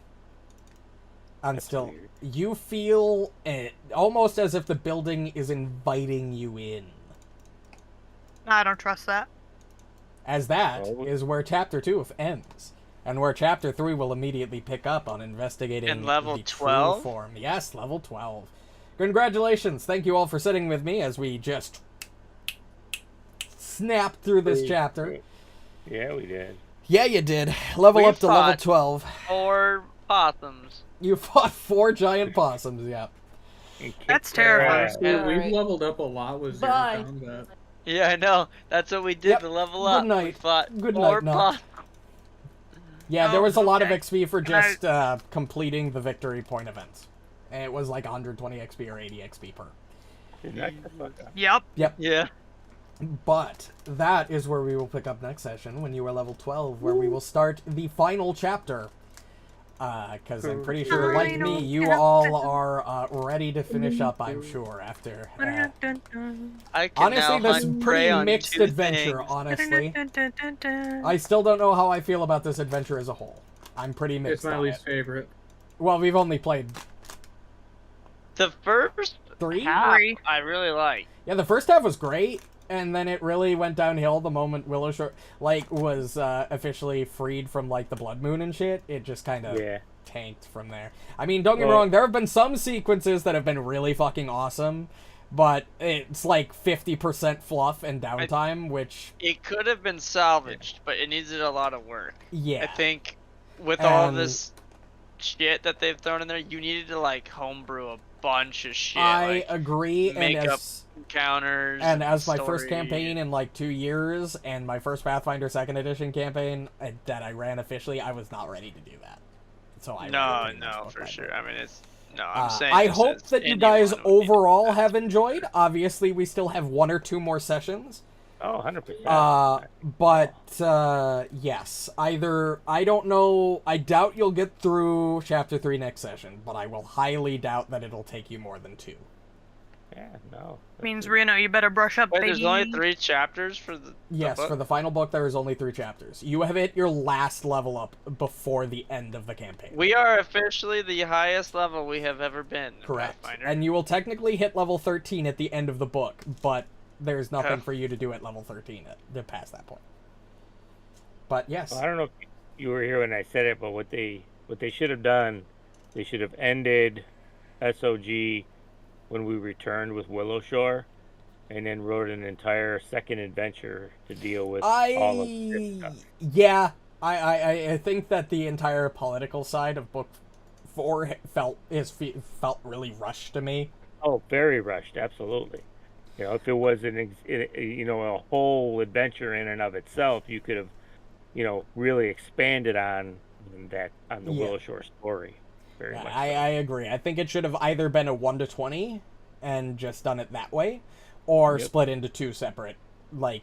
And That's still weird. you feel almost as if the building is inviting you in. I don't trust that. As that Oh. is where chapter 2 ends. And where chapter 3 will immediately pick up on investigating And level the 12? true form. Yes, level 12. Congratulations. Thank you all for sitting with me as we just snapped through this chapter. Yeah, we did. Yeah, you did. Level We up to level fought 12. 4 possums. You fought 4 giant possums, yeah. And kicked That's their terrifying. ass. Dude, Alright. we've leveled up a lot with zero Bye. combat. Yeah, I know. That's what we did Yep. to level Good up. We night. fought Good 4 night, Noct. possums. Yeah, there Oh, was a lot of okay. XP for just completing the victory point events. And it was like 120 XP or 80 XP per. Dude, knock the fuck up. Yep. Yeah. But that is where we will pick up next session when you are level 12, where we will start the final chapter. Because I'm pretty sure, like me, Final you chapter. all are ready to finish up, I'm sure, after. I can Honestly, now this hunt prey pretty on mixed 2 adventure, things. honestly. I still don't know how I feel about this adventure as a whole. I'm pretty mixed It's my on least it. favorite. Well, we've only played The first 3? half, 3. I really like. Yeah, the first half was great, and then it really went downhill the moment Willowshore, was officially freed from, the Blood Moon and shit. It just kind of Yeah. tanked from there. I mean, don't get me Well- wrong, there have been some sequences that have been really fucking awesome, but it's 50% fluff and downtime, which, It could have been salvaged, but it needed a lot of work. yeah. I think with all And- this shit that they've thrown in there, you needed to homebrew a bunch of shit. I agree, make and up as encounters. my first story. campaign in 2 years, and my first Pathfinder 2nd Edition campaign that I ran officially, I was not ready to do that. So I No, really no, much for what I sure. did. I mean, it's no. I'm saying. I just hope as that you anyone guys would need overall that. have enjoyed. Obviously, we still have 1 or 2 more sessions. Oh, 100%. But yes, either I don't know. I doubt you'll get through chapter 3 next session, but I will highly doubt that it'll take you more than 2. Yeah, no. Means Reno, you better brush up, Wait, baby. there's only 3 chapters for the Yes, book? for the final book, there is only 3 chapters. You have hit your last level up before the end of the campaign. We are officially the highest level we have ever been in Correct. Pathfinder. And you will technically hit level 13 at the end of the book, but there's nothing Huh. for you to do at level 13 to pass that point. But yes. Well, I don't know if you were here when I said it, but what they should have done, they should have ended SOG when we returned with Willowshore, and then wrote an entire second adventure to deal with all of this stuff. Yeah, I think that the entire political side of book 4 felt really rushed to me. Oh, very rushed, absolutely. You know, if it was a whole adventure in and of itself, you could have, really expanded on the Willowshore story. Very much. I agree. I think it should have either been a 1 to 20 and just done it that way, or split into 2 separate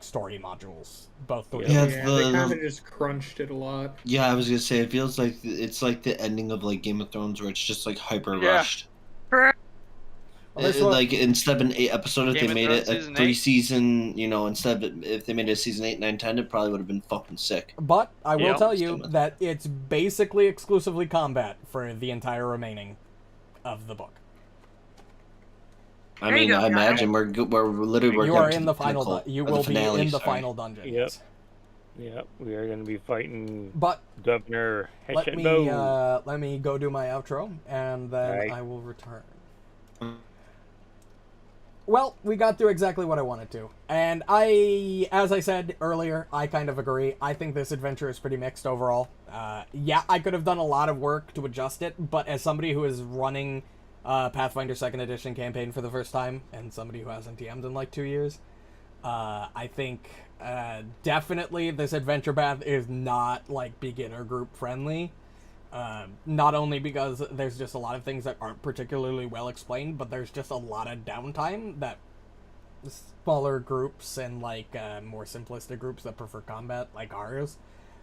story modules. Both the Yeah, they kind of just crunched it a lot. Yeah, I was gonna say it feels like it's like the ending of Game of Thrones, where it's just hyper rushed. Well, Instead of an 8 episode, if Game they of made Thrones it a season 3 8? season, instead of if they made it a season 8, 9, 10, it probably would have been fucking sick. But I will Yep. tell you that it's basically exclusively combat for the entire remaining of the book. I There you mean, go, I imagine we're literally You are in the final. You will be finale, in the sorry. final dungeon. Yep. Yes. Yep, we are going to be fighting But Governor let Heshenbo. me go do my outro, and then Right. I will return. Well, we got through exactly what I wanted to. And as I said earlier, I kind of agree. I think this adventure is pretty mixed overall. Yeah, I could have done a lot of work to adjust it, but as somebody who is running Pathfinder 2nd Edition campaign for the first time, and somebody who hasn't DM'd in 2 years, I think definitely this adventure path is not, beginner group friendly. Not only because there's just a lot of things that aren't particularly well explained, but there's just a lot of downtime that smaller groups and more simplistic groups that prefer combat like ours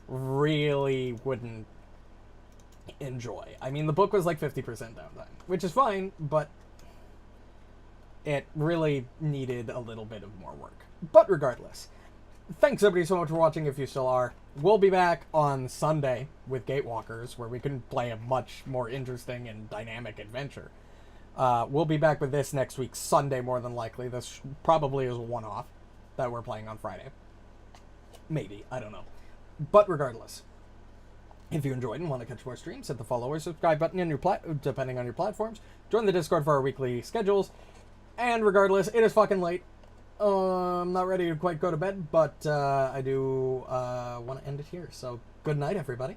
really wouldn't enjoy. I mean, the book was 50% downtime, which is fine, but it really needed a little bit of more work. But regardless, thanks everybody so much for watching if you still are. We'll be back on Sunday with Gatewalkers, where we can play a much more interesting and dynamic adventure. We'll be back with this next week, Sunday, more than likely. This probably is a one-off that we're playing on Friday. Maybe, I don't know. But regardless, if you enjoyed and want to catch more streams, hit the follow or subscribe button in your depending on your platforms. Join the Discord for our weekly schedules. And regardless, it is fucking late. I'm not ready to quite go to bed, but I do want to end it here. So good night, everybody.